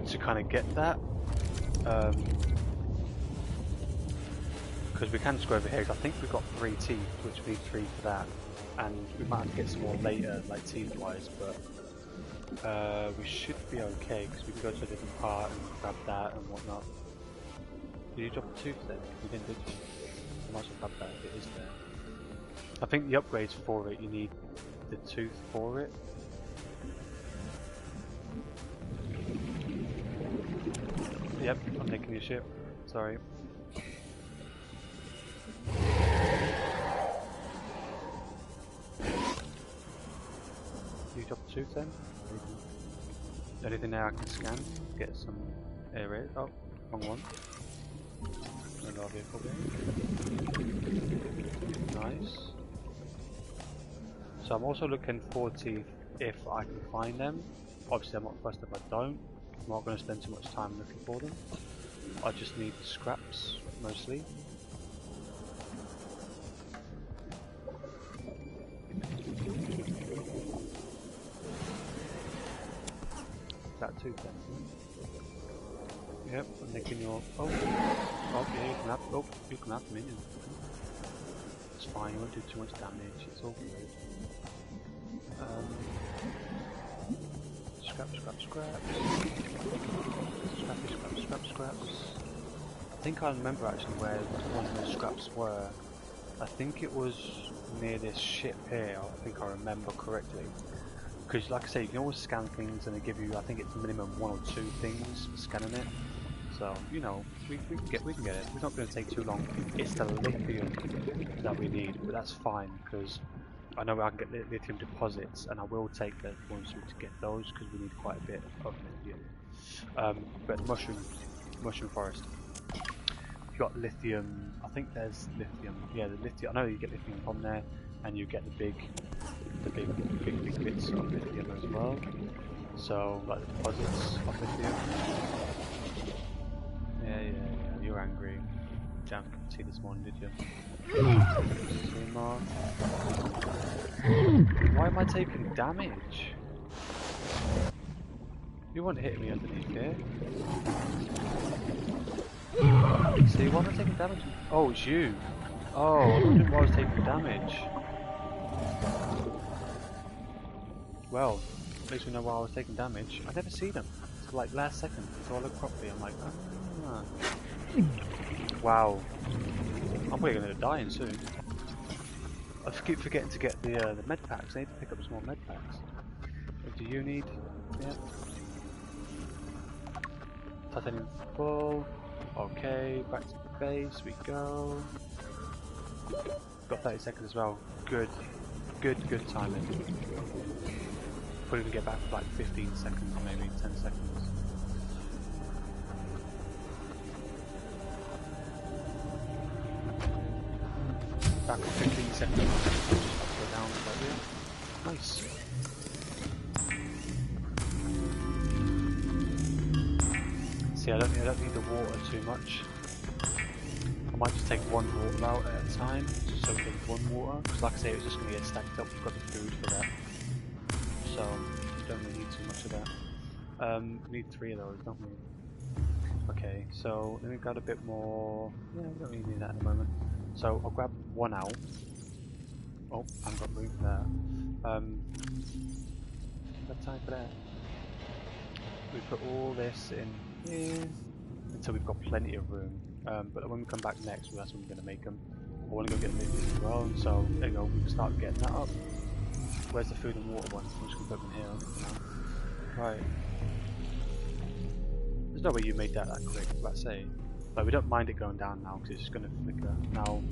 to kind of get that. Because we can just go over here, because I think we've got 3 teeth, which we need 3 for that. And we might have to get some more later, like teeth wise, but we should be okay, because we can go to a different part and grab that and whatnot. Did you drop a tooth then? You didn't, did you? I might as well grab that if it is there. I think the upgrades for it, you need the tooth for it. Yep, I'm taking your ship. Sorry. You drop the tooth then? Anything there I can scan? Get some air rate. Oh, wrong one. Another vehicle there. Nice. So I'm also looking for teeth if I can find them. Obviously I'm not fussed if I don't. I'm not going to spend too much time looking for them. I just need scraps mostly. That tooth then. Yep, I'm making your... Oh, yeah, you can have... Oh, you can have them in. It's fine, you won't do too much damage, it's all good. Scraps. I think I remember actually where one of the scraps were. I think it was near this ship here, I think I remember correctly. Because like I say, you can always scan things and they give you, I think it's minimum 1 or 2 things for scanning it. So, you know, we can get it. It's not going to take too long. It's the lithium that we need, but that's fine because I know I can get lithium deposits, and I will take the ones to get those because we need quite a bit of lithium. But mushroom forest. You've got lithium. I think there's lithium. Yeah, the lithium. I know you get lithium from there, and you get the big bits of lithium as well. So like the deposits of lithium. Yeah. You're angry. Jam tea this morning, did you? Why am I taking damage? You weren't hitting me underneath here. See, why am I taking damage? Oh, it's you. Oh, I wondered why I was taking damage. Well, least we know while I was taking damage. I never see them. It's like last second. So I look properly, I'm like, ah. Wow. I'm probably going to die in soon. I keep forgetting to get the med packs. I need to pick up some more med packs. What do you need? Yep. Titanium full. Okay, back to base we go. Got 30 seconds as well. Good timing. Probably even get back for like 15 seconds, maybe 10 seconds. Back for 15 seconds. Just go down like here. Nice. See, I don't need the water too much. I might just take one water out at a time, just soak in one water, because like I say, it's just going to get stacked up. We've got the food for that, so we don't really need too much of that. We need 3 of those, don't we? Okay, so then we've got a bit more. Yeah, we don't really need that at the moment. So I'll grab 1 out. Oh, I haven't got room for that. Got time for that. We put all this in here until we've got plenty of room. But when we come back next, well, that's when we're going to make them. I want to go get lithium as well, so there you go, we can start getting that up. Where's the food and water one? I'm just going to put them in here for now. Right. There's no way you made that quick, let's say. Like, we don't mind it going down now, because it's just going to flicker. Now,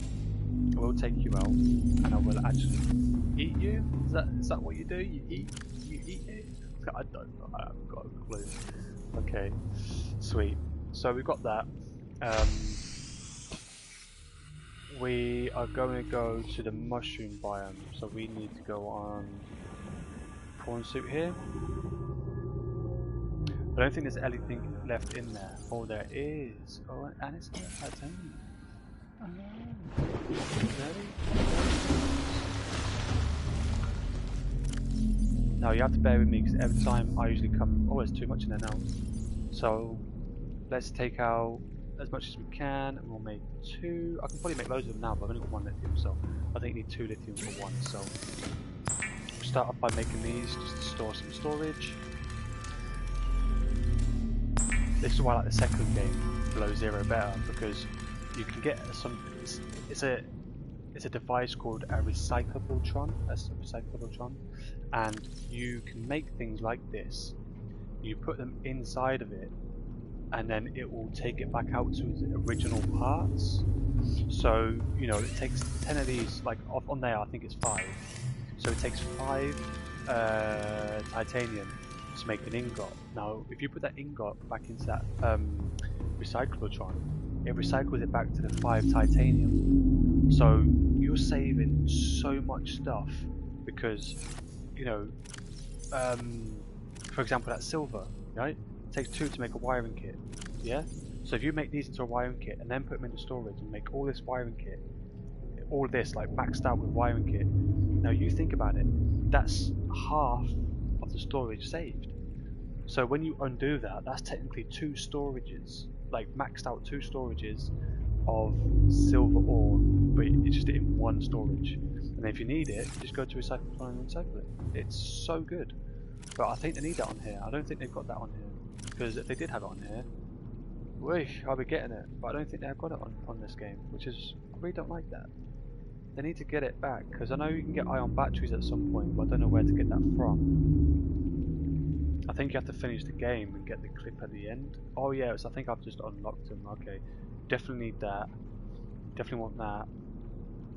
I will take you out, and I will actually eat you? Is that what you do? You eat it? I don't know, I haven't got a clue. Okay, sweet. So we've got that. We are going to go to the mushroom biome, so we need to go on prawn suit here. I don't think there's anything left in there. Oh, there is. Oh, and it's not titanium. Oh, really? Now you have to bear with me because every time I usually come. Oh, there's too much in there now. So let's take out as much as we can, and we'll make 2. I can probably make loads of them now, but I've only got 1 lithium, so I think you need 2 lithium for 1. So we'll start off by making these just to store some storage. This is why I like the second game, Below Zero, better, because you can get some. It's a device called a recyclabletron, and you can make things like this. You put them inside of it, and then it will take it back out to its original parts. So, you know, it takes 10 of these, like on there I think it's 5. So it takes 5 titanium to make an ingot. Now, if you put that ingot back into that recyclabletron, it recycles it back to the 5 titanium. So you're saving so much stuff because, you know, for example, that silver, right? It takes 2 to make a wiring kit, yeah? So if you make these into a wiring kit and then put them into storage and make all this wiring kit, all this like maxed out with wiring kit, now you think about it, that's half of the storage saved. So when you undo that, that's technically 2 storages, like maxed out 2 storages of silver ore, but it's just in 1 storage. And if you need it, you just go to recycle and recycle it. It's so good. But I think they need that on here. I don't think they've got that on here. Because if they did have it on here, I'll be getting it. But I don't think they have got it on this game, which is, I really don't like that. They need to get it back, because I know you can get ion batteries at some point, but I don't know where to get that from. I think you have to finish the game and get the clip at the end. Oh yeah, I think I've just unlocked them. Okay, definitely need that. Definitely want that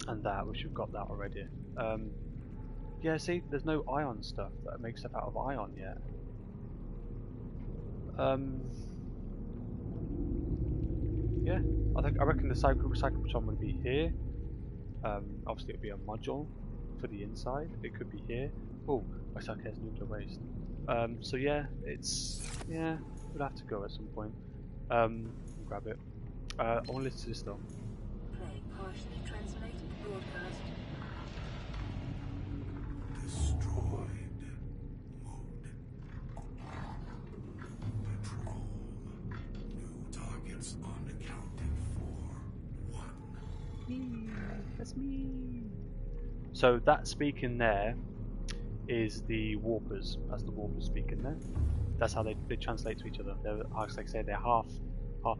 and that, which we've got that already. Yeah, see, there's no ion stuff that makes stuff out of ion yet. Yeah, I reckon the recyclabletron would be here. Obviously it would be a module for the inside. It could be here. Oh, it's okay, it's nuclear waste. So yeah, we'll have to go at some point. Grab it. I want to listen to this though. Play partially translated broadcast. Destroyed. Mode. Patrol. New targets unaccounted for. 1. That's me. So that speaking there is the warpers. That's the warpers speaking there. That's how they translate to each other. They're, like I say, they're half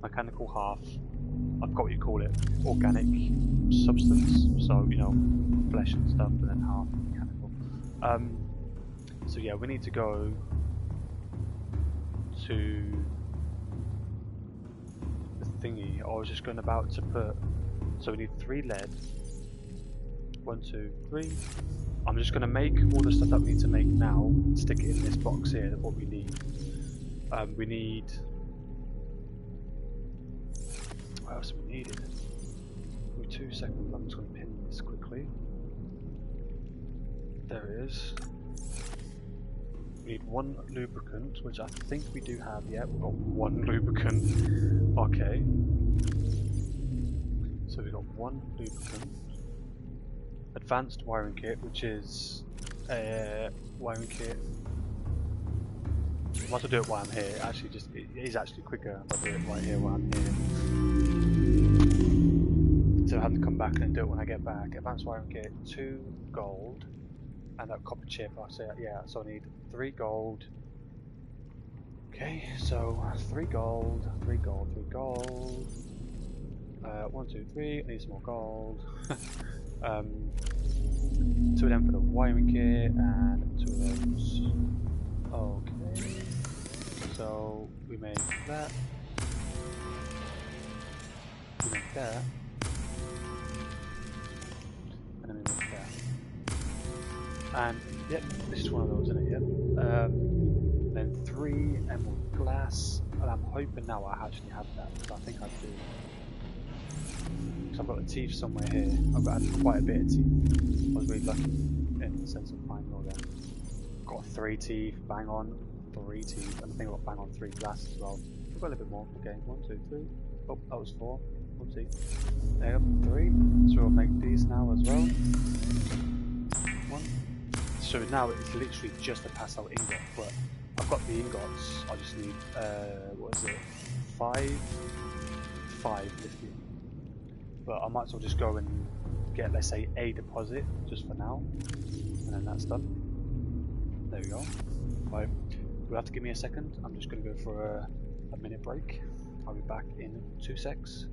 mechanical, half, I forgot what you call it, organic substance. So, you know, flesh and stuff, and then half mechanical. So yeah, we need to go to the thingy. I was just going about to put, so we need 3 lead. 1, 2, 3. I'm just going to make all the stuff that we need to make now, stick it in this box here, that's what we need. We need, what else we needed? Give me 2 seconds, I'm just going to pin this quickly. There it is. We need 1 lubricant, which I think we do have. Yeah, we've got 1 lubricant. Okay. So we've got 1 lubricant. Advanced wiring kit, which is a wiring kit. I might as well do it while I'm here. Actually, it is actually quicker if I do it right here while I'm here. So I have to come back and do it when I get back. Advanced wiring kit, 2 gold, and that copper chip. I say, yeah. So I need 3 gold. Okay, so 3 gold, 3 gold, 3 gold. 1, 2, 3. I need some more gold. 2 of them for the wiring kit and 2 of those. Okay. So we make that. We make that. And then we make that. And yep, this is one of those, isn't it? Yep. Then 3 emerald glass. And I'm hoping now I actually have that, because I think I do. Because I've got a teeth somewhere here. I've had quite a bit of teeth. I was really lucky in the sense of finding all them. Got 3 teeth, bang on 3 teeth, and I think I've got bang on 3 glass as well. I've got a little bit more. Okay, 1, 2, 3. Oh, that was 4. Oopsie. There you go, 3. So we'll make these now as well. 1. So now it's literally just a pass out ingot, but I've got the ingots. I just need, what is it? 5 lithium. But I might as well just go and get, let's say, a deposit just for now, and then that's done. There we go. Right, you'll have to give me a second. I'm just going to go for a minute break. I'll be back in 2 secs.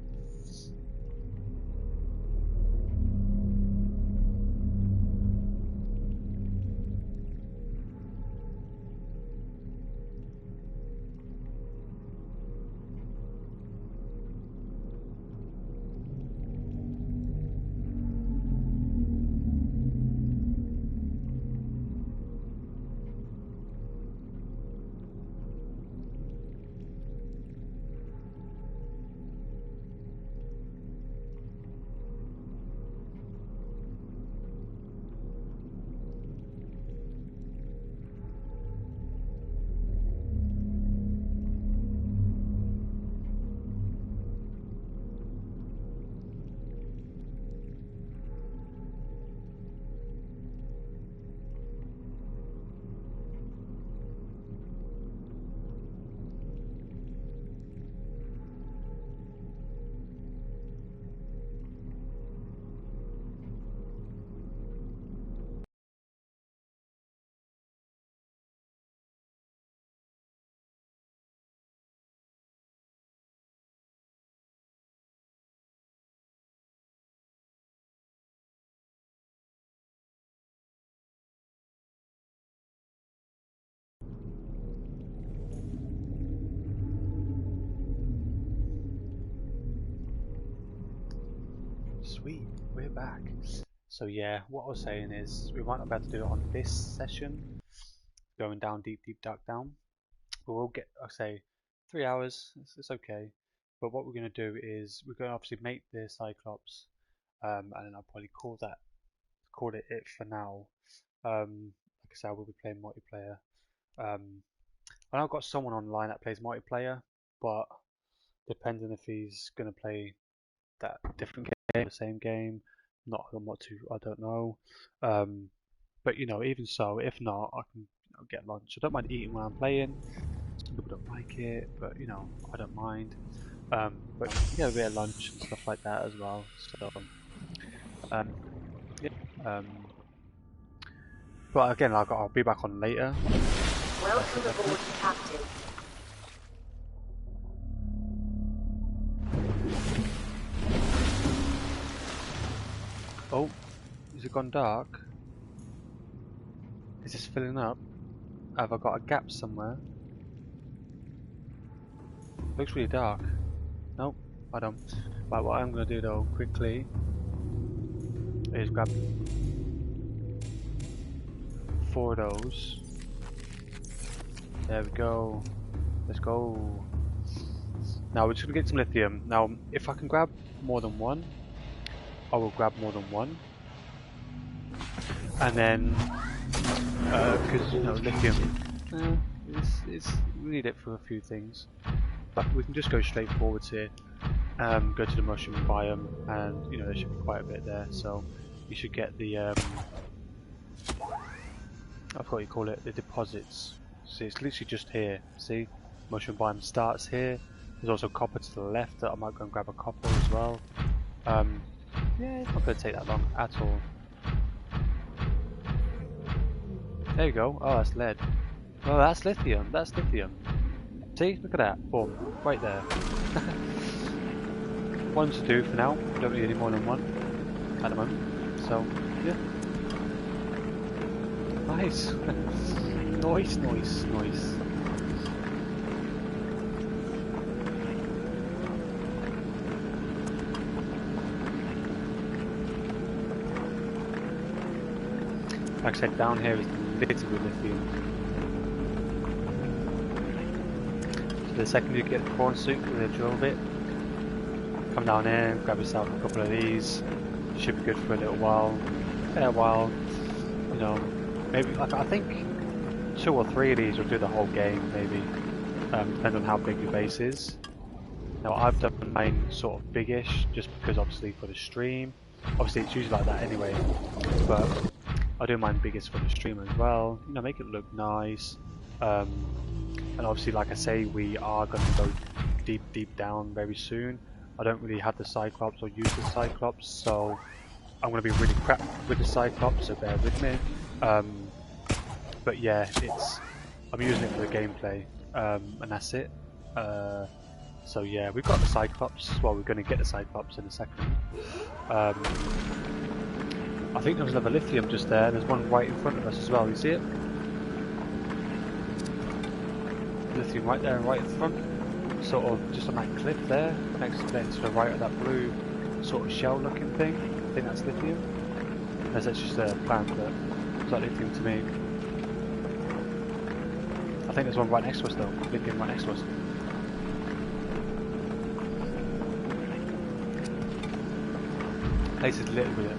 Sweet, we're back. So yeah, what I was saying is we might not be able to do it on this session, going down deep dark down, but we'll get, I say, 3 hours. It's okay. But what we're going to do is we're going to obviously make the Cyclops, and then I'll probably call it for now. Like I said, I will be playing multiplayer. I know I've got someone online that plays multiplayer, but depending if he's going to play that different game, the same game, not what to, I don't know. But you know, even so, if not, I can get lunch. I don't mind eating while I'm playing. Some people don't like it, but you know, I don't mind. But yeah, we get lunch and stuff like that as well. So yeah. But again, I'll be back on later. Welcome aboard, Captain. Oh, is it gone dark? Is this filling up? Have I got a gap somewhere? Looks really dark. Nope, I don't. Right, what I'm going to do though, quickly, is grab 4 of those. There we go. Let's go. Now we're just going to get some lithium. Now, if I can grab more than one, I will grab more than one. And then, because, you know, lithium, we need it for a few things. But we can just go straight forwards here. Go to the mushroom biome, and you know there should be quite a bit there. So you should get the I forgot what you call it, the deposits. See, it's literally just here. See, mushroom biome starts here. There's also copper to the left that I might go and grab a copper as well. Yeah, it's not going to take that long at all. There you go. Oh, that's lead. Oh, that's lithium. That's lithium. See, look at that. Boom, right there. One to do for now. Don't need any more than one at the moment. So, yeah. Nice. Nice, nice, nice. Like I said, down here is littered with lithium. So the second you get the prawn suit with a drill bit, come down here, grab yourself a couple of these. Should be good for a little while. Fair while. You know, maybe like I think 2 or 3 of these will do the whole game. Maybe depends on how big your base is. Now I've done mine sort of biggish, just because obviously for the stream. Obviously it's usually like that anyway, but I do mine biggest for the stream as well. You know, make it look nice. And obviously, like I say, we are going to go deep down very soon. I don't really have the Cyclops or use the Cyclops, so I'm going to be really crap with the Cyclops, so bear with me. But yeah, I'm using it for the gameplay, and that's it. So yeah, we've got the Cyclops. Well, we're going to get the Cyclops in a second. I think there was another lithium just there. There's one right in front of us as well. You see it? Lithium right there, right in front. Sort of just on that cliff there, next to the right of that blue sort of shell-looking thing. I think that's lithium. Unless that's just a plant, but it's like lithium to me. I think there's one right next to us though. Lithium right next to us. Place is littered with it.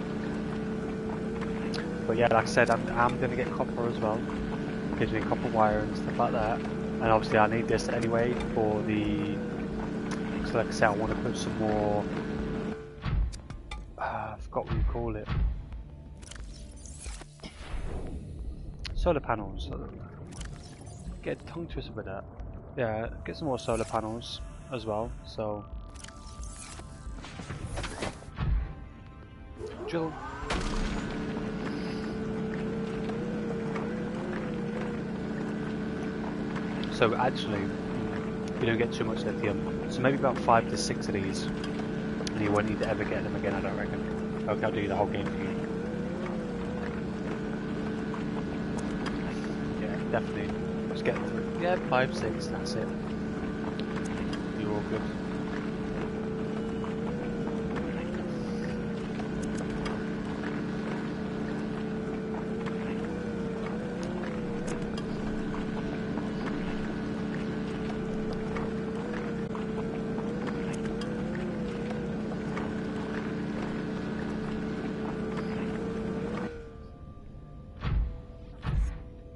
But yeah, like I said, I'm going to get copper as well. Gives me copper wire and stuff like that. And obviously I need this anyway for the... So like I said, I want to put some more... I forgot what you call it. Solar panels. Get a tongue twister with that. Yeah, get some more solar panels as well, so... Drill. So actually, you don't get too much lithium. So maybe about 5 to 6 of these, and you won't need to ever get them again, I don't reckon. Okay, I'll do the whole game for you. Yeah, definitely. Just get through. Yeah, 5, 6, that's it. You're all good.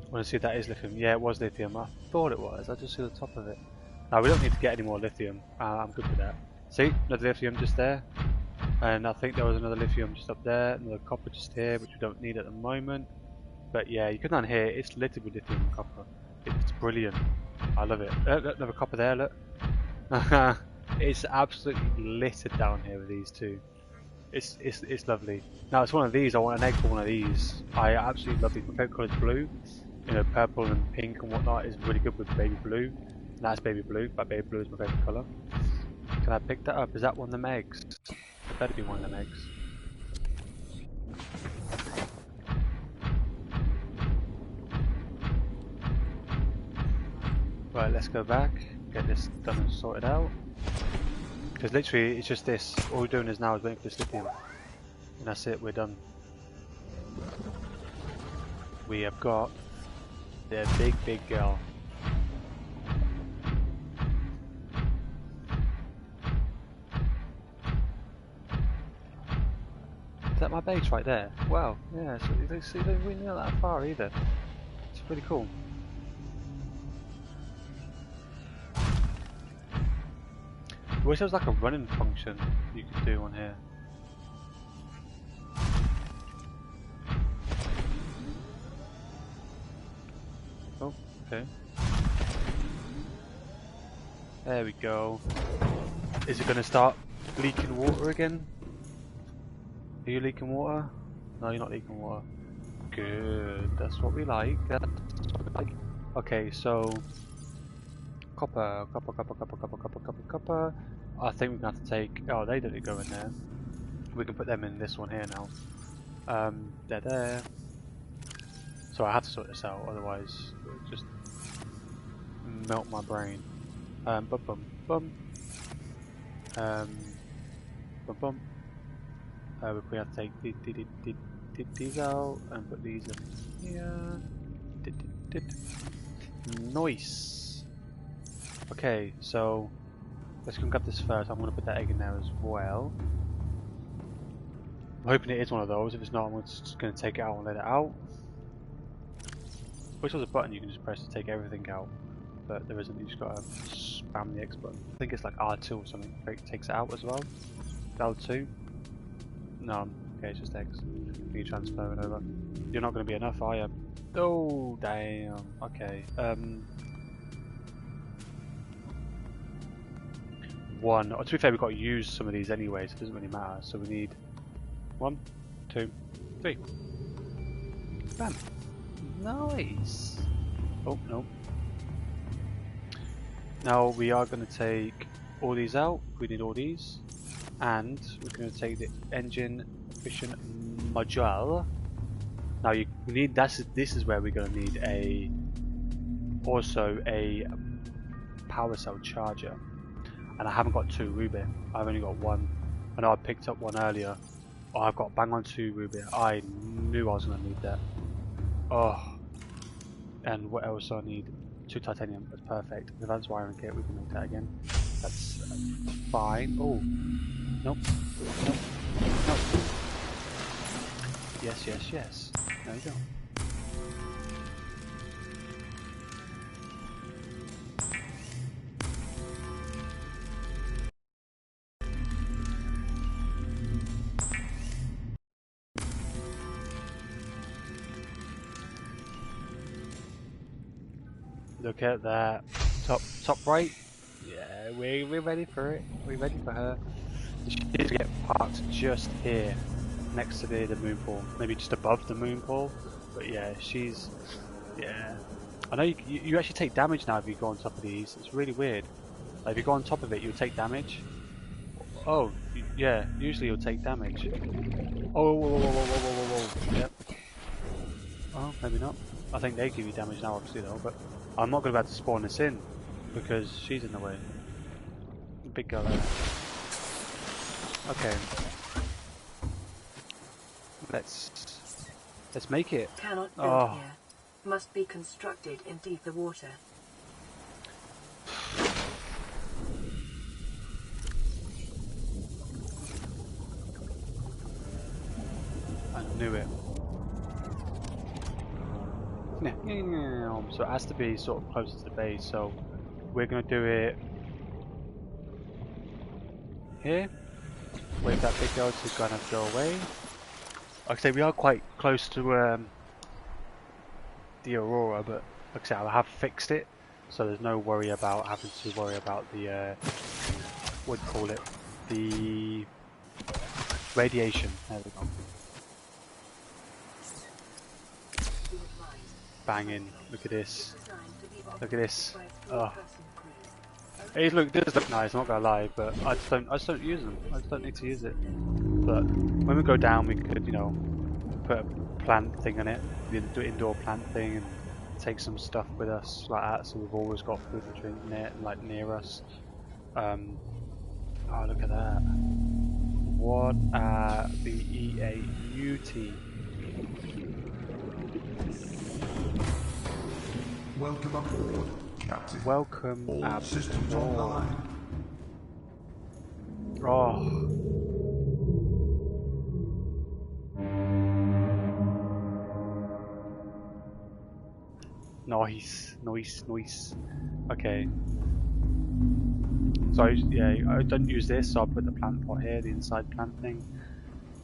Want to see if that is lithium? Yeah, it was lithium. I thought it was. I just see the top of it. Now we don't need to get any more lithium. I'm good with that. See, another lithium just there, and I think there was another lithium just up there, another copper just here, which we don't need at the moment. But yeah, you come down here. It's littered with lithium and copper. It's brilliant. I love it. Look, another copper there. Look. It's absolutely littered down here with these two. It's lovely. Now it's one of these. I want an egg for one of these. I absolutely love these. My favorite colour is blue. You know, purple and pink and whatnot is really good with baby blue. And that's baby blue. But baby blue is my favorite colour. Can I pick that up? Is that one of them eggs? It better be one of them eggs. Right, let's go back. Get this done and sorted out. Because literally, it's just this. All we're doing is now is waiting for this lithium. And that's it, we're done. We have got the big girl. Is that my base right there? Wow, yeah, so you see, they weren't that far either. It's pretty cool. I wish there was like a running function you could do on here. Oh, okay. There we go. Is it going to start leaking water again? Are you leaking water? No, you're not leaking water. Good, that's what we like. That's what we like. Okay, so copper. I think we're gonna have to take. Oh, they didn't go in there. We can put them in this one here now. They're there. So I have to sort this out, otherwise it'll just melt my brain. Bum. We have to take these out and put these in here. Nice. Okay, so let's go grab this first. I'm going to put that egg in there as well. I'm hoping it is one of those. If it's not, I'm just going to take it out and let it out. Which was a button you can just press to take everything out, but there isn't. You just got to spam the X button. I think it's like R2 or something. It takes it out as well. L2. No, okay, it's just X. You transfer it over. You're not going to be enough, are you? Oh, damn. Okay. One. Oh, to be fair, we've got to use some of these anyway, so it doesn't really matter. So we need 1, 2, 3. Bam. Nice. Oh, no. Now we are going to take all these out. We need all these. And we're going to take the engine efficient module. Now we need this is where we're going to need also a power cell charger. And I haven't got 2 ruby. I've only got 1. I know I picked up one earlier. Oh, I've got bang on 2 ruby. I knew I was going to need that. Oh. And what else I need? 2 titanium. That's perfect. Advanced wiring kit. We can make that again. That's fine. Oh. Nope. Yes. There you go. Look at that. Top right. Yeah, we're ready for it. We're ready for her. She needs to get parked just here, next to the moon pool. Maybe just above the moon pool. But yeah, she's. Yeah. I know you actually take damage now if you go on top of these. It's really weird. Like if you go on top of it, you'll take damage. Oh, yeah. Usually you'll take damage. Oh, whoa. Yep. Oh, maybe not. I think they give you damage now, obviously though. But I'm not going to be able to spawn this in because she's in the way. Big girl there. Okay. Let's make it. Cannot build here. Must be constructed in deeper water. I knew it. So it has to be sort of closer to the base, so we're going to do it here. Wait for that big girl to kind of go away. Like I say, we are quite close to the Aurora, but like I say, I have fixed it, so there's no worry about having to worry about the what do you call it, the Radiation. There we go. Banging. Look at this. Look at this. Oh. It does look nice, I'm not gonna lie, but I just don't use them. I just don't need to use it. But when we go down, we could, you know, put a plant thing on it, do an indoor plant thing, and take some stuff with us like that. So we've always got food and drink near us. Oh, look at that! What a beauty! Welcome aboard, Captain. Welcome All aboard. systems online. Oh. Nice. Okay. So yeah, I don't use this, so I'll put the plant pot here, the inside plant thing.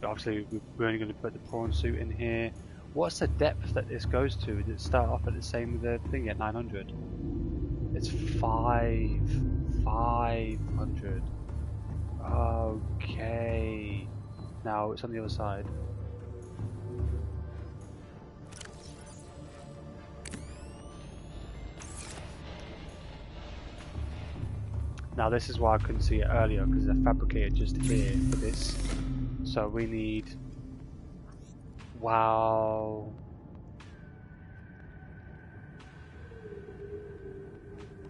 But obviously we're only going to put the prawn suit in here. What's the depth that this goes to? Did it start off at the same with the thing at 900? It's 500. Okay. Now it's on the other side. Now this is why I couldn't see it earlier, because they're fabricated just here for this. So we need... Wow.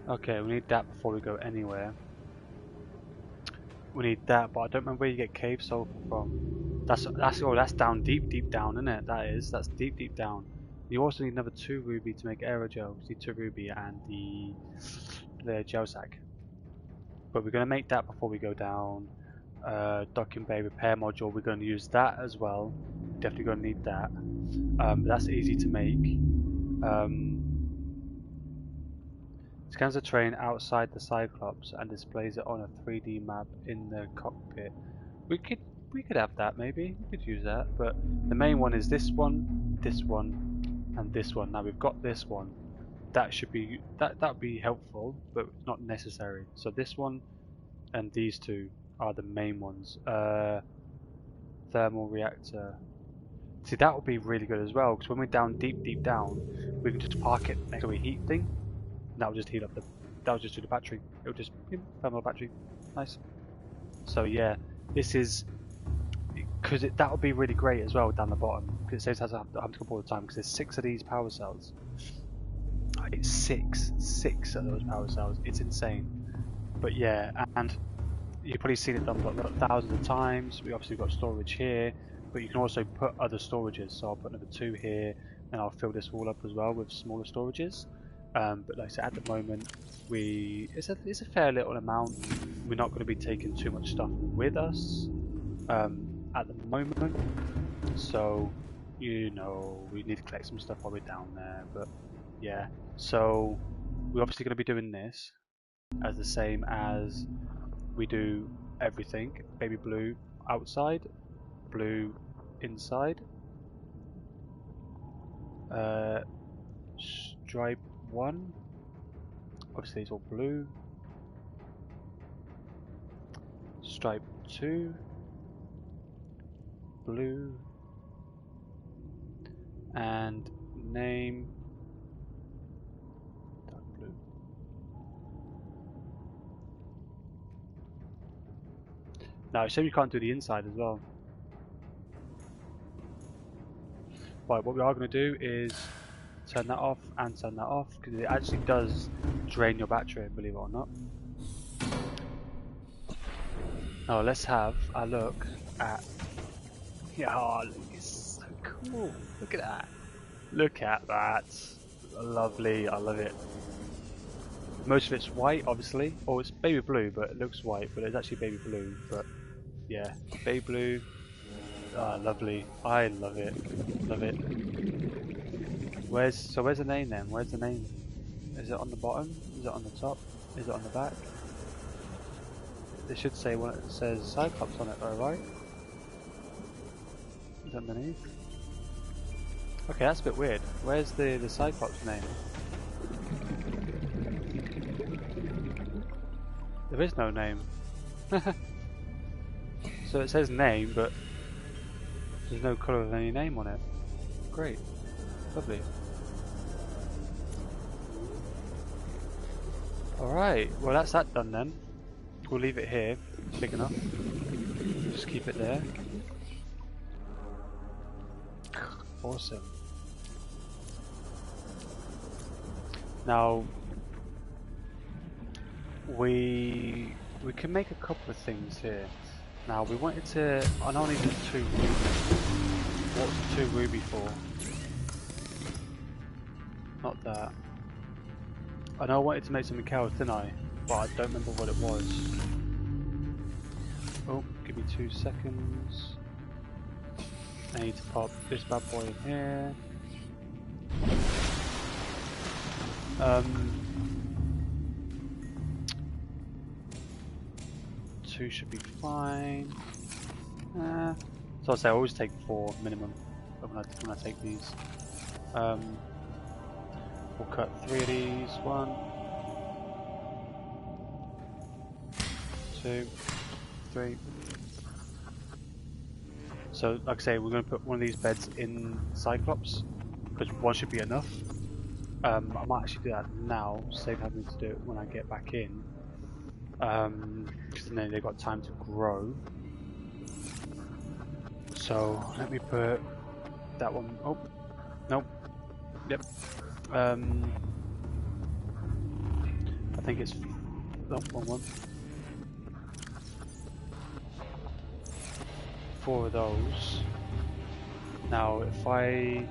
Okay, we need that before we go anywhere. We need that, but I don't remember where you get cave sulfur from. That's down deep down, isn't it? That's deep down. You also need another 2 ruby to make aerogel. You need 2 ruby and the gel sack. But we're going to make that before we go down. Docking bay repair module, we're going to use that as well. Definitely going to need that. That's easy to make. Scans the terrain outside the Cyclops and displays it on a 3D map in the cockpit. We could have that maybe. We could use that, but the main one is this one, and this one. Now we've got this one. That should be that'd be helpful, but not necessary. So this one and these 2 are the main ones. Thermal reactor. See, that would be really good as well, because when we're down deep down, we can just park it next to a heat thing. And that will just heat up that will just do the battery. It will just thermal battery. Nice. So yeah, this is because that would be really great as well down the bottom, because it saves us to come all the time, because there's 6 of these power cells. It's 6 of those power cells. It's insane. But yeah, and you've probably seen it done thousands of times. We obviously got storage here, but you can also put other storages. So I'll put another 2 here, and I'll fill this all up as well with smaller storages. But like I said, at the moment, it's a fair little amount. We're not going to be taking too much stuff with us at the moment. So, you know, we need to collect some stuff while we're down there. But yeah, so we're obviously going to be doing this as the same as we do everything. Baby blue outside, blue inside, stripe 1, obviously it's all blue, stripe 2, blue, and name dark blue. Now, shame you can't do the inside as well. Right, what we are going to do is turn that off and turn that off, because it actually does drain your battery, believe it or not. Now let's have a look at... Oh, it's so cool. Look at that. Look at that. Lovely, I love it. Most of it's white, obviously. Oh, it's baby blue, but it looks white, but it's actually baby blue. But yeah, baby blue. Ah, lovely. I love it. Love it. Where's the name then? Where's the name? Is it on the bottom? Is it on the top? Is it on the back? It should say when it says Cyclops on it though, right? Is it underneath? Okay, that's a bit weird. Where's the Cyclops name? There is no name. So it says name, but There's no colour of any name on it. Great. Lovely. Alright, well that's that done then. We'll leave it here. It's big enough. Just keep it there. Awesome. Now we can make a couple of things here. Now we wanted to. I know I needed 2 ruby. What's 2 ruby for? Not that. I know I wanted to make something else, didn't I? But I don't remember what it was. Oh, give me 2 seconds. I need to pop this bad boy in here. 2 should be fine. So I say I always take 4 minimum when I take these. We'll cut 3 of these. 1, 2, 3. So like I say, we're going to put one of these beds in Cyclops because 1 should be enough. I might actually do that now, save having to do it when I get back in. Because then they've got time to grow. So let me put that one. Oh, nope. Yep. I think it's one. 4 of those. Now if I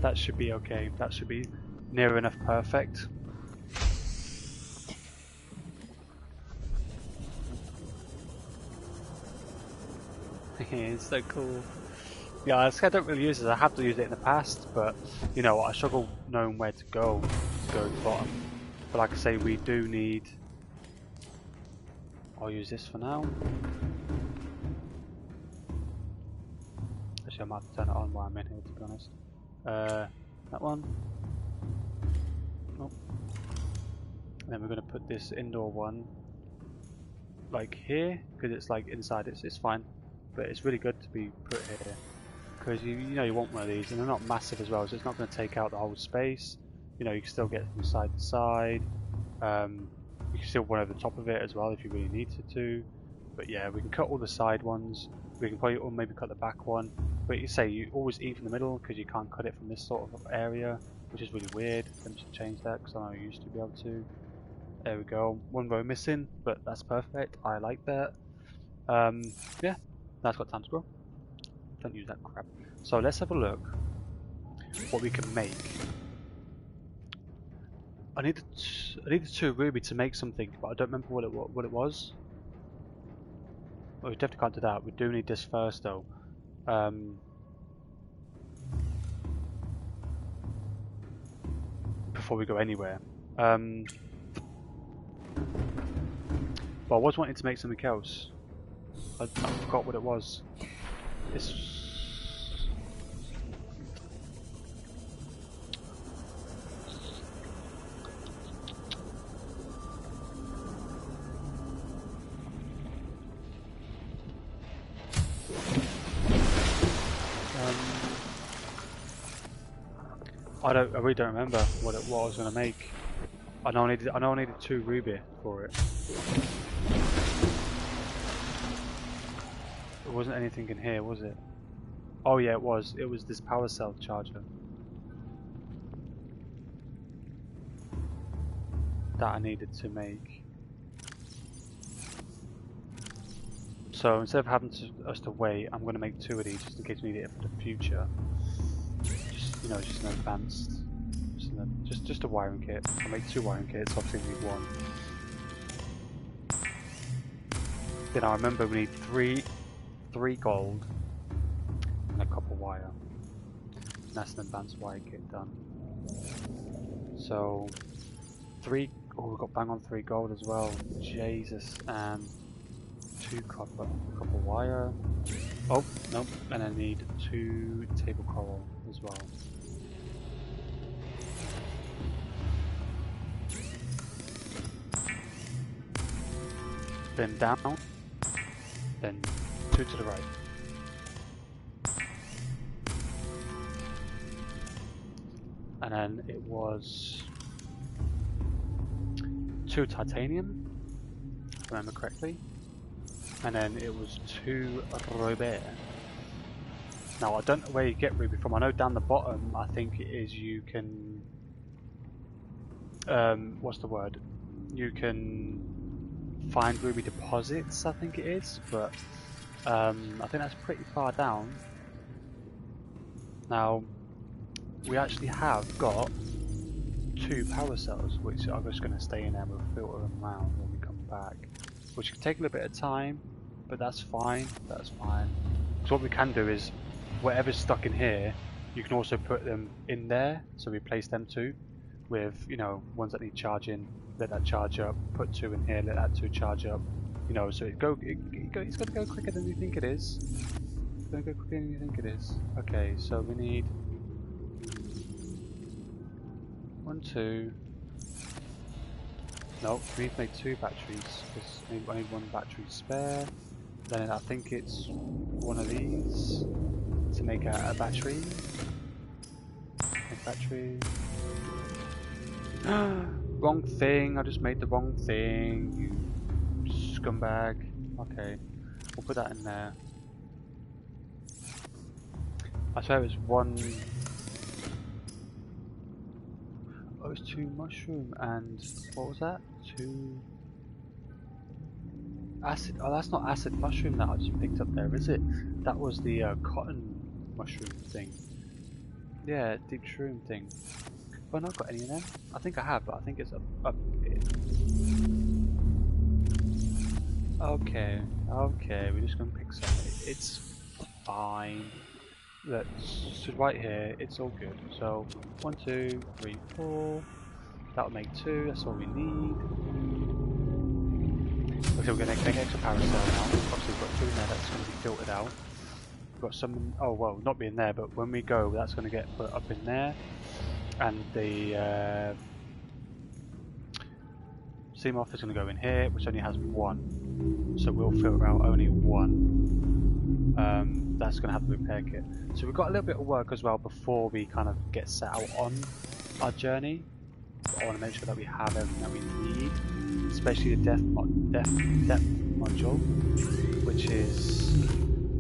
that should be okay. That should be near enough perfect. It's so cool. Yeah, I don't really use it. I have to use it in the past, but you know, I struggle knowing where to go to the bottom. But like I say, we do need. I'll use this for now. Actually, I might have to turn it on while I'm in here, to be honest. That one. Oh. And then we're going to put this indoor one like here, because it's like inside. It's fine, but it's really good to be put here because you know you want one of these, and they're not massive as well, so it's not going to take out the whole space. You know, you can still get from side to side. You can still run over the top of it as well if you really needed to. But yeah, we can cut all the side ones. We can probably, or maybe cut the back one. But you say you always eat from the middle because you can't cut it from this sort of area, which is really weird. Let me just change that because I know I used to be able to. There we go. 1 row missing, but that's perfect. I like that. Yeah, that's got time to grow. Don't use that crap. So let's have a look what we can make. I needed 2 ruby to make something, but I don't remember what it was. Well, we definitely can't do that. We do need this first, though. Before we go anywhere. But I was wanting to make something else. I forgot what it was. It's... I really don't remember what I was going to make. I know I needed 2 ruby for it. There wasn't anything in here, was it? Oh yeah, it was. It was this power cell charger that I needed to make. So instead of having us to wait, I'm going to make 2 of these just in case we need it for the future. Just, you know, just an advanced, just a wiring kit. I'll make 2 wiring kits. Obviously, we need 1. Then I remember we need 3 gold and a copper wire. And that's an advanced wiring kit done. So 3. Oh, we've got bang on 3 gold as well. Jesus. 2 copper wire. Oh, nope, and I need 2 table coral as well. Then down, then 2 to the right. And then it was 2 titanium, if I remember correctly. And then it was 2 Robert. Now I don't know where you get ruby from. I know down the bottom I think it is you can what's the word? You can find ruby deposits, I think it is, but I think that's pretty far down. Now we actually have got 2 power cells which are just going to stay in there and we'll filter them around when we come back. Which can take a little bit of time, but that's fine, that's fine. So what we can do is, whatever's stuck in here, you can also put them in there, so replace them 2 with, you know, ones that need charging, let that charge up, put 2 in here, let that 2 charge up, you know, so it's going to go quicker than you think it is. It's going to go quicker than you think it is. Okay, so we need 1, 2. No, we need to make 2 batteries, because I need 1 battery spare. Then I think it's one of these to make a battery. Make battery. Wrong thing, I just made the wrong thing, you scumbag. Okay, we'll put that in there. I swear it was 1... Oh, it's 2 mushroom and what was that? 2 acid. Oh, that's not acid mushroom that I just picked up there, is it? That was the cotton mushroom thing. Yeah, deep shroom thing. Have I not got any of them? I think I have, but I think it's up here. Okay, okay, we're just gonna pick some. It's fine. Let's so right here, it's all good. So 1, 2, 3, 4. That'll make 2. That's all we need. Okay, we're gonna make extra power cell now. Obviously, we've got 2 in there. That's gonna be filtered out. We've got some. Oh well, not being there, but when we go, that's gonna get put up in there. And the steam off is gonna go in here, which only has 1. So we'll filter out only 1. That's going to have the repair kit. So we've got a little bit of work as well before we kind of get set out on our journey. I want to make sure that we have everything that we need, especially the depth module, which is,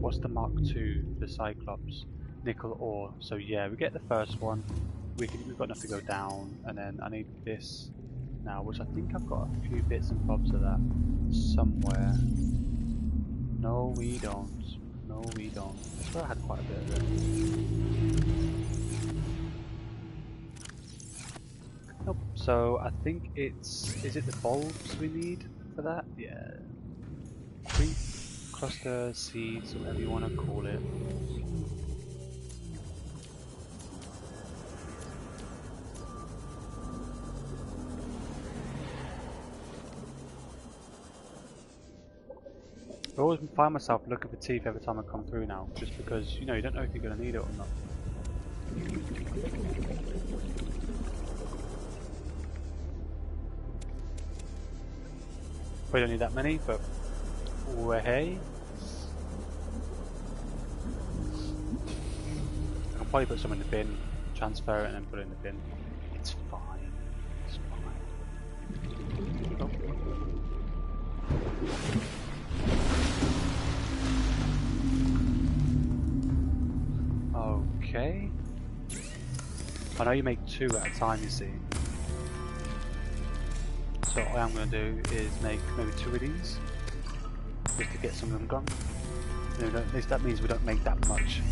what's the Mark II, the Cyclops, nickel ore. So yeah, we get the first one, we've got enough to go down, and then I need this now, which I think I've got a few bits and bobs of that somewhere. No we don't. No, we don't. I swear I had quite a bit of it. Nope. So I think it's... Is it the bulbs we need for that? Yeah. Creep, cluster, seeds, whatever you want to call it. I always find myself looking for teeth every time I come through now, just because, you know, you don't know if you're going to need it or not. We don't need that many, but hey. I can probably put some in the bin, transfer it and then put it in the bin. It's fine. It's fine. Oh. Okay. I know you make 2 at a time, you see. So what I am going to do is make maybe 2 of these, just to get some of them gone. At least that means we don't make that much.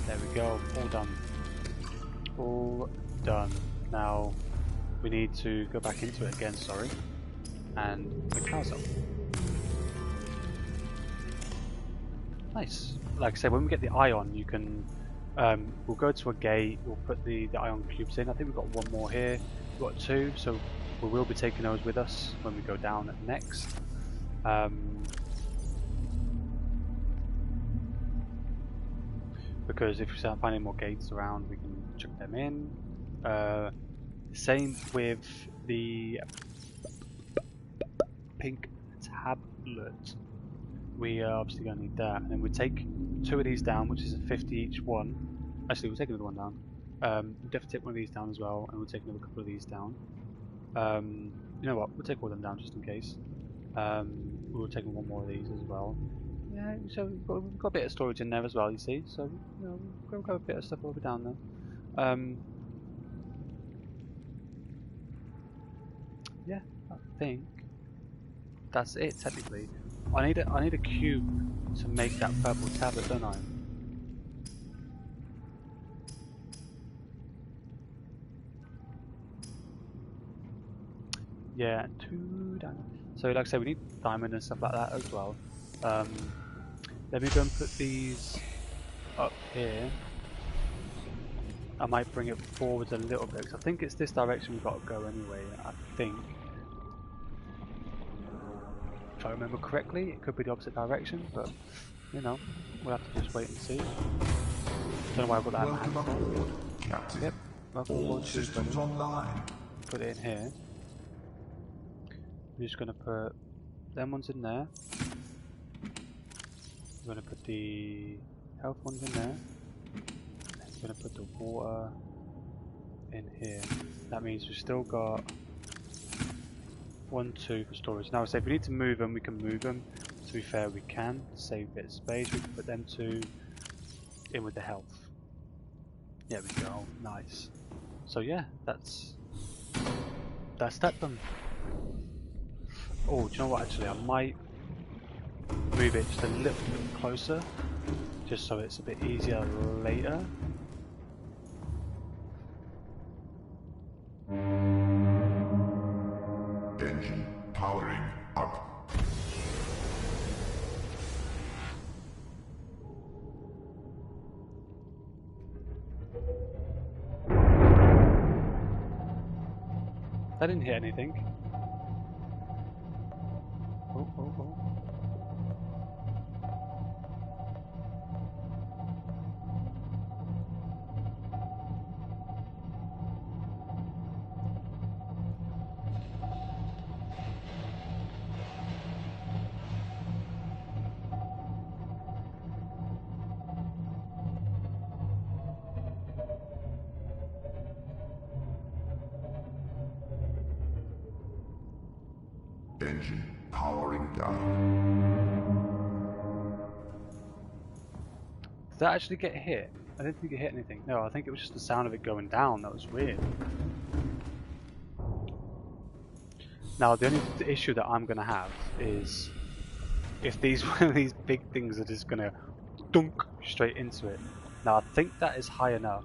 There we go, all done. All done. Now we need to go back into it again, sorry. And the cows up. Nice. Like I said, when we get the ion, you can We'll go to a gate, we'll put the ion cubes in. I think we've got one more here, we've got two, so we will be taking those with us when we go down next. Because if we start finding more gates around, we can chuck them in. Same with the pink tablet. We are obviously going to need that, and then we take two of these down, which is a 50 each one. Actually, we'll take another one down. We'll definitely take one of these down as well, and we'll take another couple of these down. You know what? We'll take all of them down just in case. We'll take one more of these as well. Yeah, so we've got a bit of storage in there as well, you see. So you know, we've got a bit of stuff over down there. Yeah, I think that's it technically. I need a cube to make that purple tablet, don't I? Yeah, two diamond. So like I say, we need diamond and stuff like that as well. Let me go and put these up here. I might bring it forwards a little bit because I think it's this direction we've got to go anyway. I think, if I remember correctly, it could be the opposite direction, but you know, we'll have to just wait and see. Don't know why I've got that. Welcome aboard, Captain. Yep. Welcome All aboard. systems online. Put it in here. We're just going to put them ones in there. We're going to put the health ones in there. We're going to put the water in here. That means we've still got 1, 2 for storage. Now, say if we need to move them, we can move them. To be fair, we can save a bit of space. We can put them two in with the health. There we go. Nice. So yeah, that's that done. Oh, do you know what? Actually, I might move it just a little bit closer, just so it's a bit easier later. Engine powering up. I didn't hit anything. Oh, oh, oh. Engine powering down. Did that actually get hit? I didn't think it hit anything. No, I think it was just the sound of it going down. That was weird. Now, the only issue that I'm going to have is if these one of these big things are just going to dunk straight into it. Now, I think that is high enough.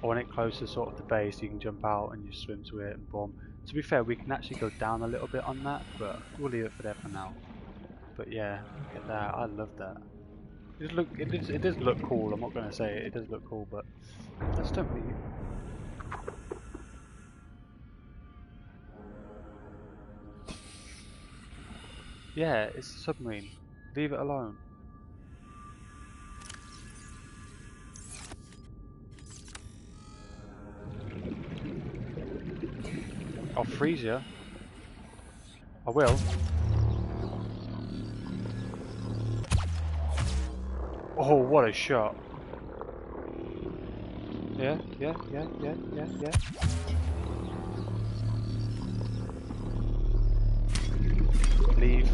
I want it close to sort of the base, you can jump out and you swim to it and boom. To be fair, we can actually go down a little bit on that, but we'll leave it for there for now. But yeah, look at that. I love that. It does look cool. I'm not going to say it. It does look cool, but I just don't really. Yeah, it's a submarine. Leave it alone. I'll freeze you. I will. Oh, what a shot. Yeah. Leave.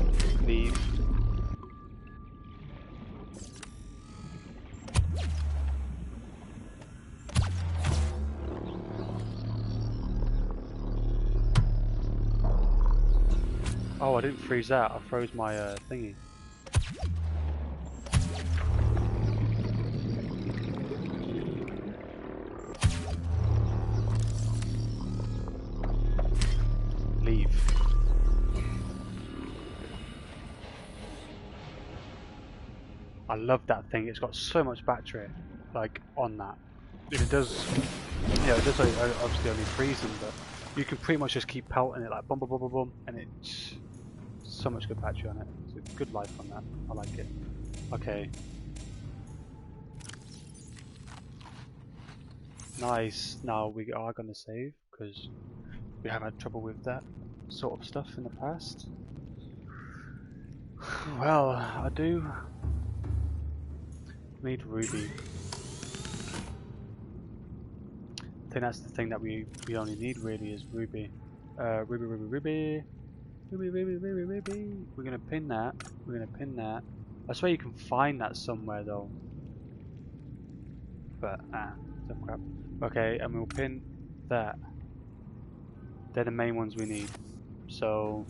Oh, I didn't freeze that. I froze my thingy. Leave. I love that thing. It's got so much battery. like on that. If it does, yeah, it does obviously only freeze them, but you can pretty much just keep pelting it like boom, boom, boom, boom, boom, and it's so much good battery on it. It's a good life on that. I like it. Okay. Nice. Now we are going to save because we have had trouble with that sort of stuff in the past. Well, I do need ruby. I think that's the thing that we only need really is ruby. Ruby, ruby, ruby. Ruby, ruby, ruby, ruby. We're going to pin that. We're going to pin that. I swear you can find that somewhere though. But, some crap. Okay, and we'll pin that. They're the main ones we need. So,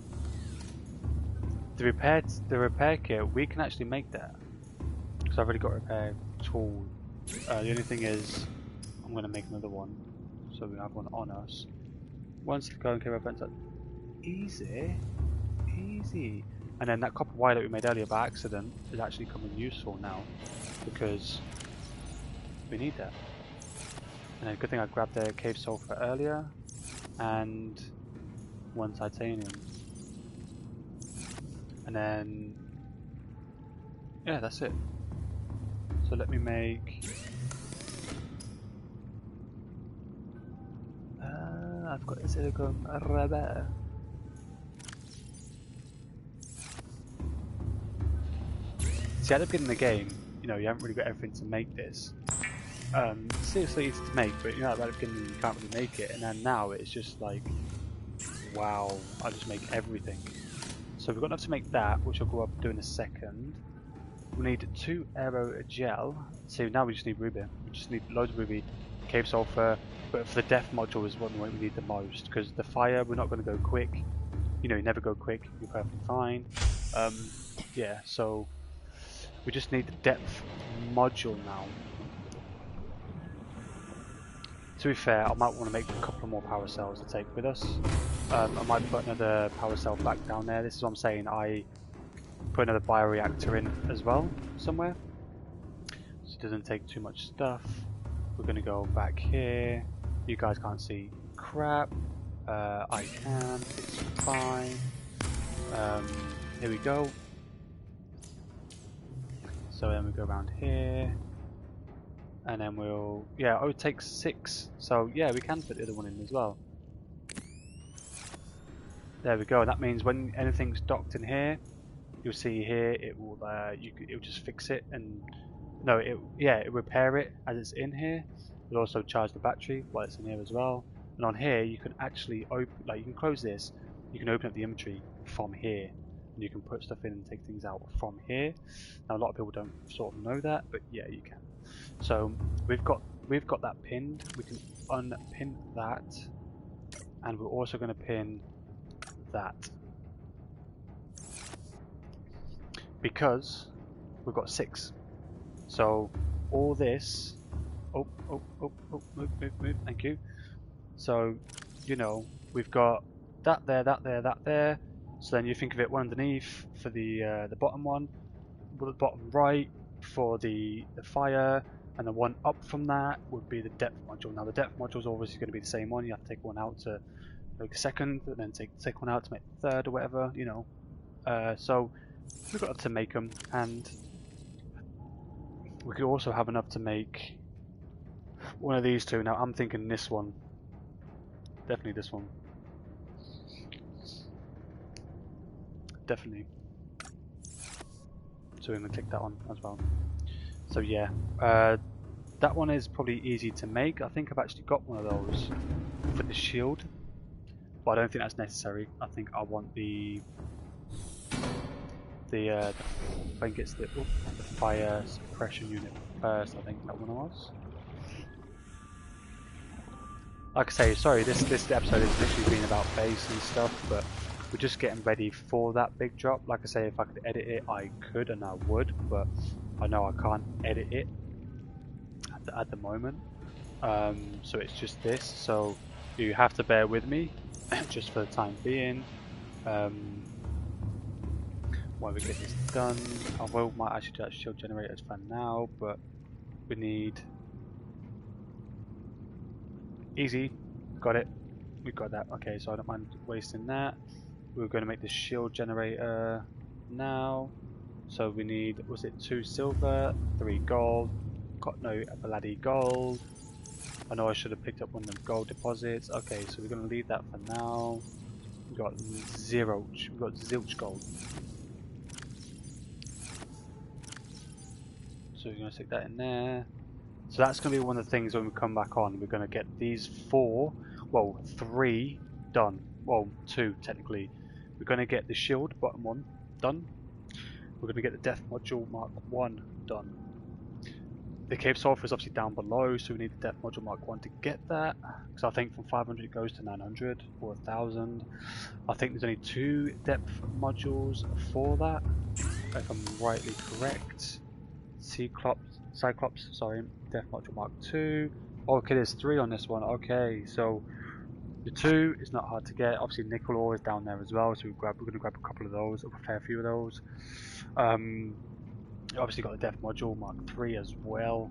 the repair kit, we can actually make that. Because I've already got a repair tool. The only thing is, I'm going to make another one. So we have one on us. Once go and carry events, easy. Easy. And then that copper wire that we made earlier by accident is actually coming useful now. Because we need that. And then good thing I grabbed the cave sulfur earlier. And one titanium. And then, yeah, that's it. So let me make. I've got a silicon rubber. See, at the beginning of the game, you know, you haven't really got everything to make this. Seriously easy to make, but you know, at the beginning you can't really make it, and then now it's just like, wow, I just make everything. So we've got enough to make that, which I'll go up do in a second. We need 2 aero gel. So now we just need ruby. We just need loads of ruby, cave sulfur. But for the death module is what we need the most, because the fire we're not going to go quick. You know, you never go quick. You're perfectly fine. Yeah. So we just need the depth module now. To be fair, I might want to make a couple more power cells to take with us. I might put another power cell back down there. This is what I'm saying. I put another bioreactor in as well somewhere, so it doesn't take too much stuff. We're going to go back here. You guys can't see crap. I can. It's fine. Here we go. So then we go around here. And then we'll... Yeah, oh, it takes 6. So yeah, we can put the other one in as well. There we go. That means when anything's docked in here, you'll see here it will it'll just fix it and it'll repair it as it's in here. It'll also charge the battery while it's in here as well. And on here you can actually open, like you can close this, you can open up the inventory from here, and you can put stuff in and take things out from here. Now a lot of people don't sort of know that, but yeah, you can. So we've got that pinned. We can unpin that, and we're also going to pin that. Because we've got 6. So all this, move, thank you. So, you know, we've got that there, that there, that there. So then you think of it one underneath for the bottom one, the bottom right for the fire, and the one up from that would be the depth module. Now the depth module is obviously going to be the same one. You have to take one out to make a second, and then take the second one out to make the third or whatever, you know. So we've got enough to make them, and we could also have enough to make one of these two. Now I'm thinking this one. Definitely this one. Definitely. So we're going to click that one as well. So yeah, that one is probably easy to make. I think I've actually got one of those for the shield, but I don't think that's necessary. I think I want I think it's the fire suppression unit first. I think that one was. Like I say, sorry, this episode has literally been about base and stuff, but we're just getting ready for that big drop. Like I say, if I could edit it, I could and I would, but I know I can't edit it at the moment. So it's just this. So you have to bear with me, just for the time being. While we get this done, I might actually do that shield generators for now, but We need easy. Got it. We got that. Okay, so I don't mind wasting that. We're going to make the shield generator now. So we need, was it 2 silver, 3 gold? Got no bloody gold. I know I should have picked up one of them gold deposits. Okay, so we're going to leave that for now. We got zilch gold. So we're going to stick that in there. So that's going to be one of the things when we come back on. We're going to get these 4, well 3 done. Well 2 technically. We're going to get the shield bottom one done. We're going to get the death module Mark 1 done. The cave sulfur is obviously down below, so we need the death module Mark 1 to get that. Because I think from 500 it goes to 900 or 1000. I think there's only 2 depth modules for that, if I'm rightly correct. Cyclops, sorry, death module Mark 2. Okay, there's 3 on this one. Okay, so the 2 is not hard to get. Obviously nickel ore is down there as well, so we're going to grab a couple of those, or a fair few of those. Obviously got the death module Mark 3 as well.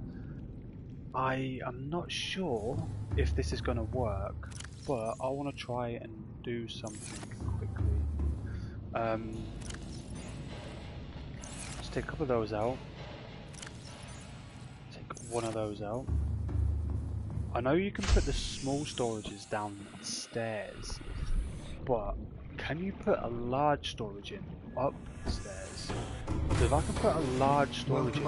I am not sure if this is going to work, but I want to try and do something quickly. Let's take a couple of those out. Take one of those out. I know you can put the small storages downstairs, but can you put a large storage in upstairs? So if I can put a large storage in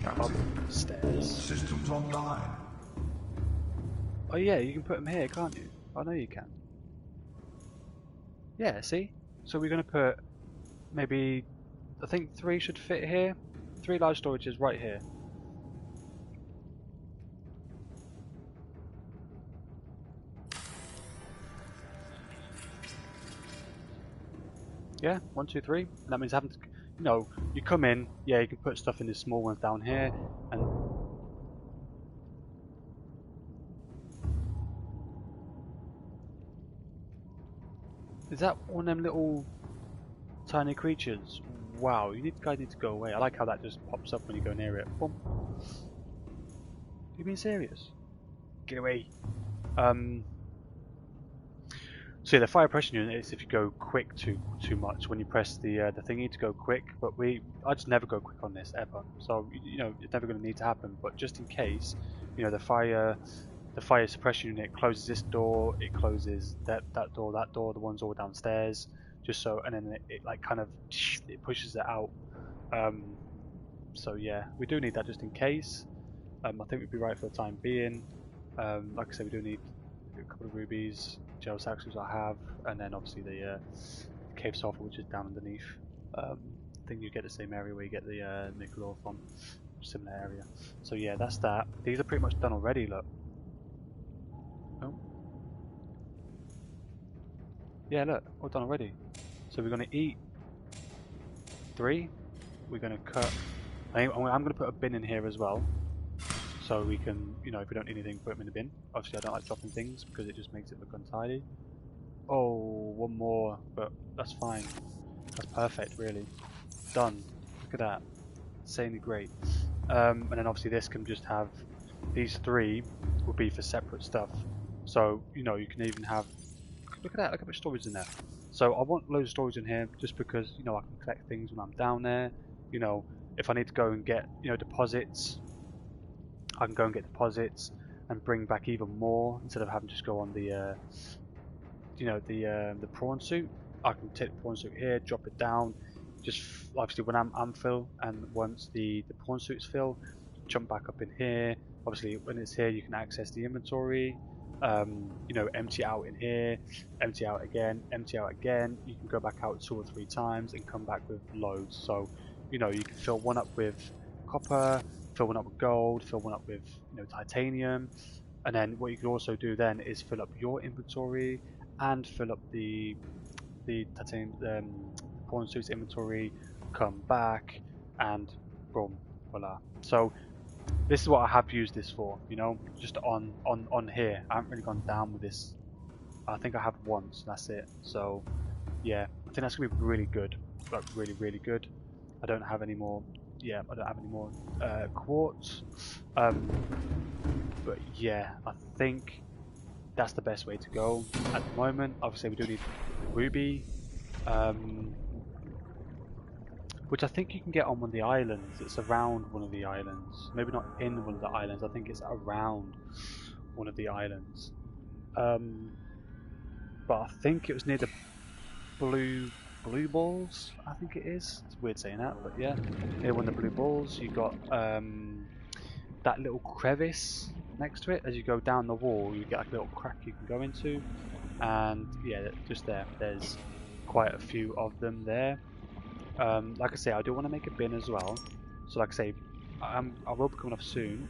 upstairs. Systems online. Oh yeah, you can put them here, can't you? I know you can. Yeah, see? So we're going to put maybe, I think 3 should fit here. 3 large storages right here. Yeah, 1, 2, 3. And that means having to, you know, you come in, yeah, you can put stuff in the small ones down here, and is that one of them little tiny creatures? Wow, guys need to go away. I like how that just pops up when you go near it. Boom. You being serious? Get away. So yeah, the fire pressure unit is if you go quick too much when you press the thingy to go quick. But I just never go quick on this ever. So you know it's never going to need to happen. But just in case, you know the fire suppression unit closes this door, it closes that door, the ones all downstairs. Just so, and then it like kind of it pushes it out. So yeah, we do need that just in case. I think we'd be right for the time being. Like I said, we do need a couple of rubies, gel sacks which I have, and then obviously the cave sulfur which is down underneath. I think you get the same area where you get the nickel ore from, similar area. So yeah, that's that. These are pretty much done already. Look. Oh. Yeah, look, all done already. So we're going to eat 3. We're going to cut. I'm going to put a bin in here as well. So we can, you know, if we don't need anything, put them in the bin. Obviously I don't like dropping things because it just makes it look untidy. Oh, one more, but that's fine. That's perfect, really. Done. Look at that. Insanely great. And then obviously this can just have, these 3 will be for separate stuff. So, you know, you can even have, look at that, look how much storage in there. So I want loads of storage in here just because, you know, I can collect things when I'm down there. You know, if I need to go and get, you know, deposits, I can go and get deposits and bring back even more instead of having to just go on the, you know, the prawn suit. I can take the prawn suit here, drop it down, just obviously when I'm full, and once the prawn suit's full, jump back up in here. Obviously when it's here, you can access the inventory. You know, empty out in here, empty out again, empty out again. You can go back out 2 or 3 times and come back with loads. So, you know, you can fill one up with copper, fill one up with gold, fill one up with, you know, titanium, and then what you can also do then is fill up your inventory and fill up the titanium, the pawn suit's inventory, come back, and boom, voila. So this is what I have used this for, you know, just on here. I haven't really gone down with this. I think I have once, that's it. So yeah, I think that's gonna be really good, like really good. I don't have any more yeah, I don't have any more quartz. But yeah, I think that's the best way to go at the moment. Obviously, we do need ruby, which I think you can get on one of the islands. It's around one of the islands. Maybe not in one of the islands. I think it's around one of the islands. But I think it was near the blue balls. I think it is. It's weird saying that, but yeah, near one of the blue balls. You got that little crevice next to it. As you go down the wall, you get like a little crack you can go into, and yeah, just there. There's quite a few of them there. Like I say, I do want to make a bin as well. So like I say, I will be coming off soon,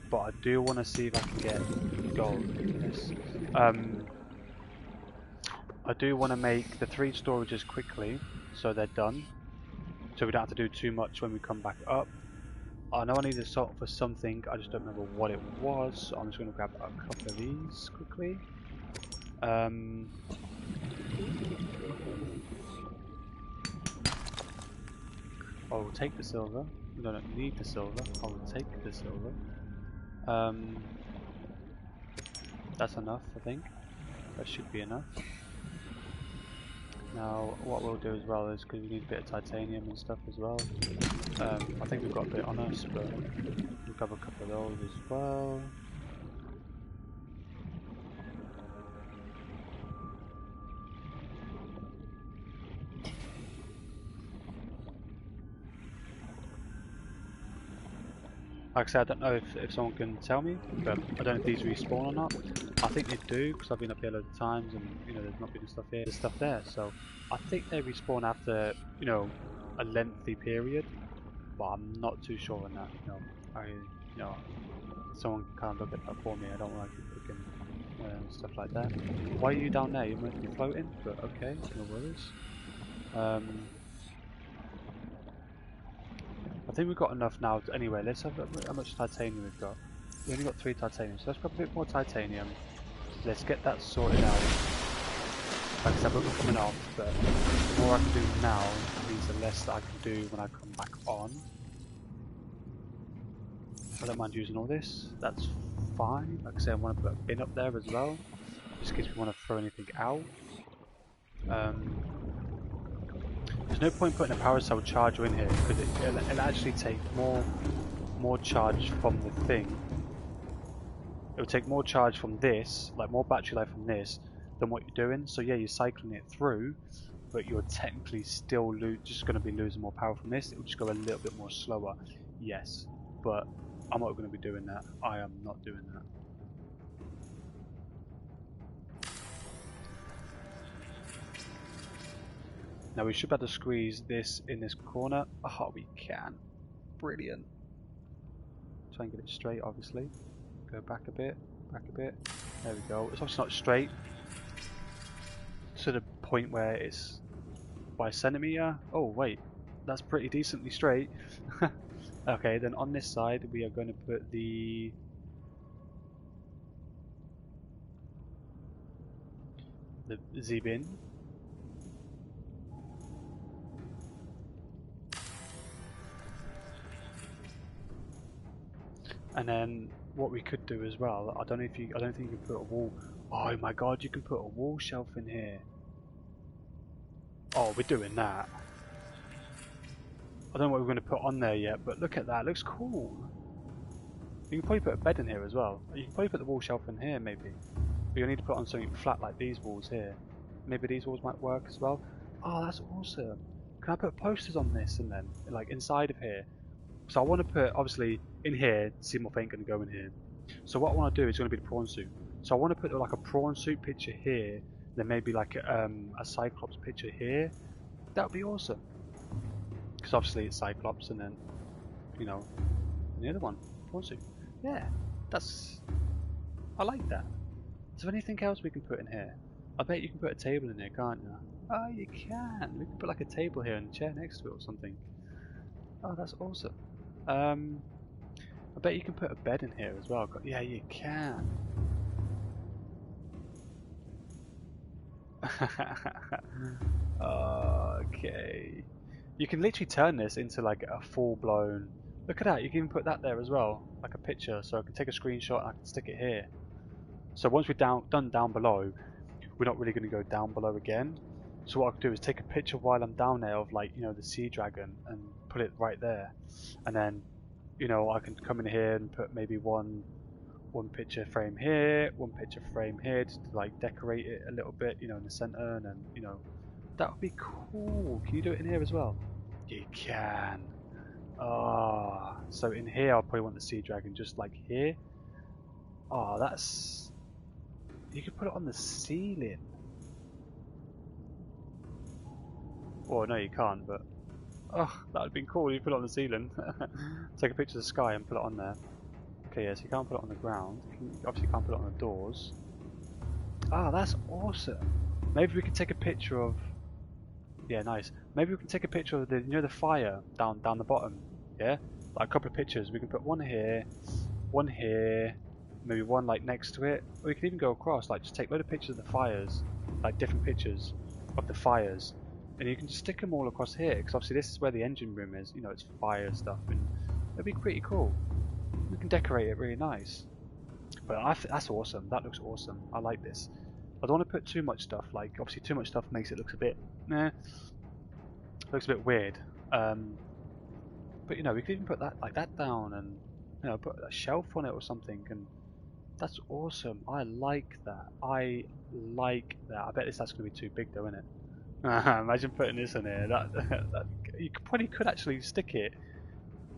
but I do want to see if I can get gold for this. I do want to make the 3 storages quickly, so they're done. So we don't have to do too much when we come back up. I know I need to salt for something, I just don't remember what it was, so I'm just going to grab a couple of these quickly. I will take the silver. I don't need the silver, I will take the silver. That's enough, I think. That should be enough. Now, what we'll do as well is, because we need a bit of titanium and stuff as well. I think we've got a bit on us, but we'll grab a couple of those as well. Like I said, I don't know if someone can tell me, but I don't know if these respawn or not. I think they do, because I've been up here loads of times and, you know, there's not been stuff here, there's stuff there. So I think they respawn after, you know, a lengthy period, but I'm not too sure on that. You know, someone can kind of look at that for me. I don't want to keep picking stuff like that. Why are you down there? You meant to be floating, but okay, no worries. I think we've got enough now. Anyway, let's have how much titanium we've got. We only got 3 titanium, so let's grab a bit more titanium. Let's get that sorted out. Like I said, we're coming off, but the more I can do now means the less that I can do when I come back on. I don't mind using all this. That's fine. Like I said, I want to put a bin up there as well, just in case we want to throw anything out. There's no point putting a power cell charger in here because it'll actually take more charge from the thing. It will take more charge from this, like more battery life from this, than what you're doing. So yeah, you're cycling it through, but you're technically still just going to be losing more power from this. It will just go a little bit more slower, yes. But I'm not going to be doing that. I am not doing that. Now we should be able to squeeze this in this corner. Oh, we can. Brilliant. Try and get it straight, obviously. Go back a bit, back a bit. There we go. It's obviously not straight to the point where it's by a centimetre. Oh, wait. That's pretty decently straight. Okay, then on this side we are going to put the Z-bin. And then what we could do as well, I don't think you can put a wall. Oh my god, you can put a wall shelf in here. Oh, we're doing that. I don't know what we're going to put on there yet, but look at that, it looks cool. You can probably put a bed in here as well. You can probably put the wall shelf in here maybe. But you'll need to put on something flat like these walls here. Maybe these walls might work as well. Oh, that's awesome. Can I put posters on this and then, like inside of here? So I want to put, obviously, in here, Seamorph ain't going to go in here. So what I want to do is going to be the prawn suit. So I want to put like a prawn suit picture here, then maybe like a Cyclops picture here. That would be awesome. Because obviously it's Cyclops and then, you know, and the other one, prawn suit. Yeah, I like that. Is there anything else we can put in here? I bet you can put a table in here, can't you? Oh, you can. We can put like a table here and a chair next to it or something. Oh, that's awesome. I bet you can put a bed in here as well. Yeah, you can. Okay. You can literally turn this into like a full-blown. Look at that. You can even put that there as well, like a picture. So I can take a screenshot and I can stick it here. So once we're done down below, we're not really going to go down below again. So what I can do is take a picture while I'm down there of like, you know, the sea dragon and put it right there. And then, you know, I can come in here and put maybe one picture frame here, one picture frame here, just to like decorate it a little bit, you know, in the center. And then, you know, that would be cool. Can you do it in here as well? You can. Ah, so in here I'll probably want the sea dragon just like here. Oh, that's... You could put it on the ceiling. Well, no, you can't, but... Oh, that would have been cool. You put it on the ceiling. Take a picture of the sky and put it on there. Okay, yes, you can't put it on the ground. Obviously, you can't put it on the doors. Ah, that's awesome. Maybe we can take a picture of... Yeah, nice. Maybe we can take a picture of the, you know, the fire down the bottom. Yeah, like a couple of pictures. We can put one here, maybe one like next to it. Or we can even go across. Like, just take a load of pictures of the fires, like different pictures of the fires, and you can just stick them all across here. Because obviously this is where the engine room is. You know, it's fire stuff, and it'd be pretty cool. We can decorate it really nice. But that's awesome. That looks awesome. I like this. I don't want to put too much stuff. Like, obviously, too much stuff makes it look a bit, looks a bit weird. But you know, we could even put that like that down, and you know, put a shelf on it or something, and that's awesome. I like that. I like that. I bet that's going to be too big though, isn't it? Imagine putting this in here. That you probably could actually stick it.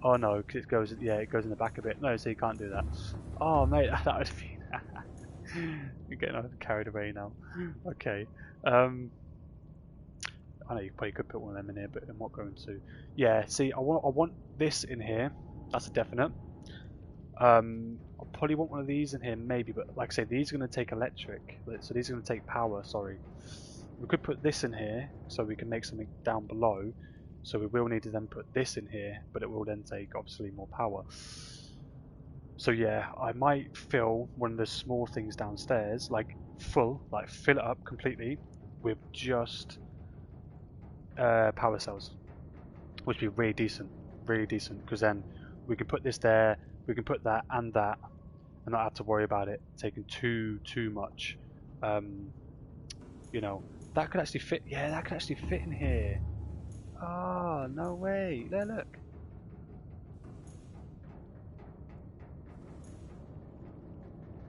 Oh no, because it goes. Yeah, it goes in the back a bit. No, so you can't do that. Oh mate, that would be. You're getting carried away now. Okay. I know you probably could put one of them in here, but I'm not going to. Yeah, see, I want this in here. That's a definite. I'll probably want one of these in here, maybe, but like I say, these are going to take electric. So these are going to take power, sorry. We could put this in here, so we can make something down below. So we will need to then put this in here, but it will then take, obviously, more power. So yeah, I might fill one of the small things downstairs, like fill it up completely with just power cells, which would be really decent, because then we can put this there, we can put that and that, and not have to worry about it taking too much. Um, you know, that could actually fit. Yeah, that could actually fit in here. Oh no way! There, look.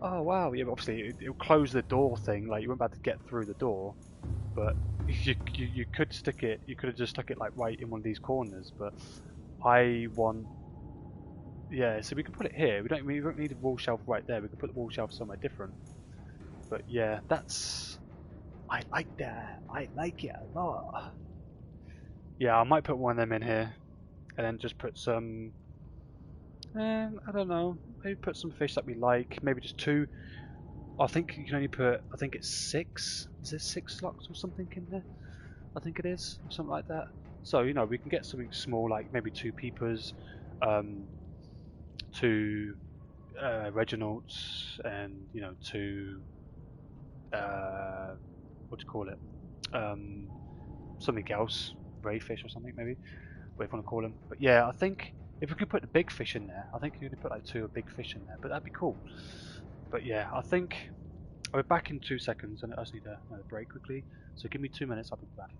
Oh wow! Yeah, but obviously it'll close the door thing. Like you won't be able to get through the door, but you could stick it. You could have just stuck it like right in one of these corners. But I want... Yeah, so we can put it here. We don't need a wall shelf right there. We can put the wall shelf somewhere different. But yeah, that's... I like that. I like it a lot. Yeah, I might put one of them in here, and then just put some... I don't know. Maybe put some fish that we like. Maybe just two. I think you can only put... I think it's 6. Is there 6 slots or something in there? I think it is, or something like that. So, you know, we can get something small, like maybe 2 peepers, um, 2 Reginald's, and, you know, 2... what do you call it? Um, Something else. Rayfish or something, maybe. Whatever you want to call them. But yeah, I think if we could put the big fish in there, I think you could put like 2 big fish in there, but that'd be cool. But yeah, I think I'll be back in 2 seconds, and I just need another break quickly. So give me 2 minutes, I'll be back.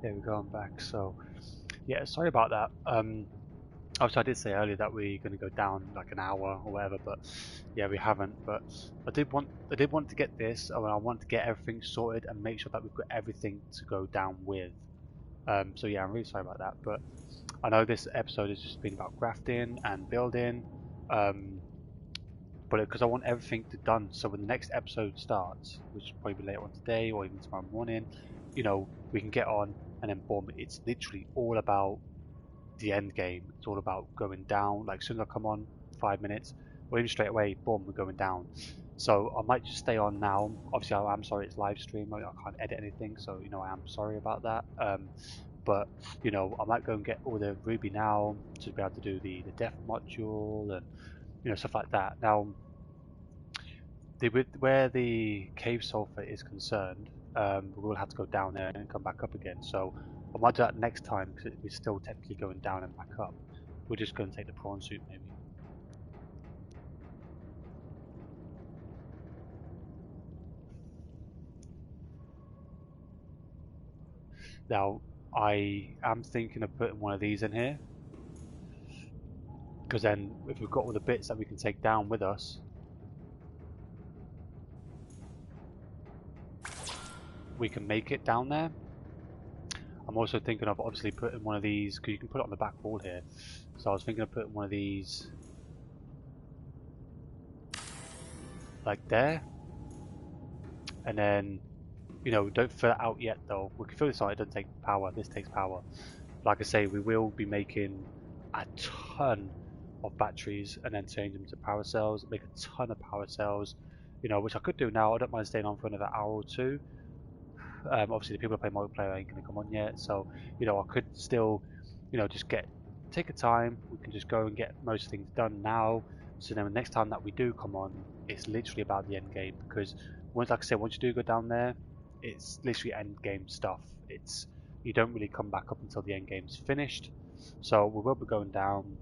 There we go, I'm back. So, yeah, sorry about that. Obviously I did say earlier that we're going to go down like an hour or whatever, but yeah, we haven't. But I did want to get this, and I want to get everything sorted and make sure that we've got everything to go down with. So yeah, I'm really sorry about that. But I know this episode has just been about crafting and building. But because I want everything to done, so when the next episode starts, which will probably be later on today or even tomorrow morning, you know, we can get on and then boom, it's literally all about the end game. It's all about going down. Like as soon as I come on, 5 minutes, or even straight away, boom, we're going down. So I might just stay on now. Obviously, I'm sorry it's live stream. I can't edit anything, so you know I am sorry about that. But you know I might go and get all the ruby now to be able to do the death module and you know stuff like that. Now, where the cave sulfur is concerned, we will have to go down there and come back up again. So I might do that next time because we're still technically going down and back up. We're just going to take the prawn suit maybe. Now I am thinking of putting one of these in here because then if we've got all the bits that we can take down with us, we can make it down there. I'm also thinking of obviously putting one of these because you can put it on the back wall here. So I was thinking of putting one of these like there, and then you know don't fill it out yet though. We can fill this out. It doesn't take power. This takes power. Like I say, we will be making a ton of batteries and then change them to power cells. Make a ton of power cells. You know, which I could do now. I don't mind staying on for another hour or two. Obviously, the people who play multiplayer ain't going to come on yet, so you know I could still, you know, just take a time. We can just go and get most things done now. So then the next time that we do come on, it's literally about the end game because once, like I said, once you do go down there, it's literally end game stuff. It's you don't really come back up until the end game's finished. So we will be going down,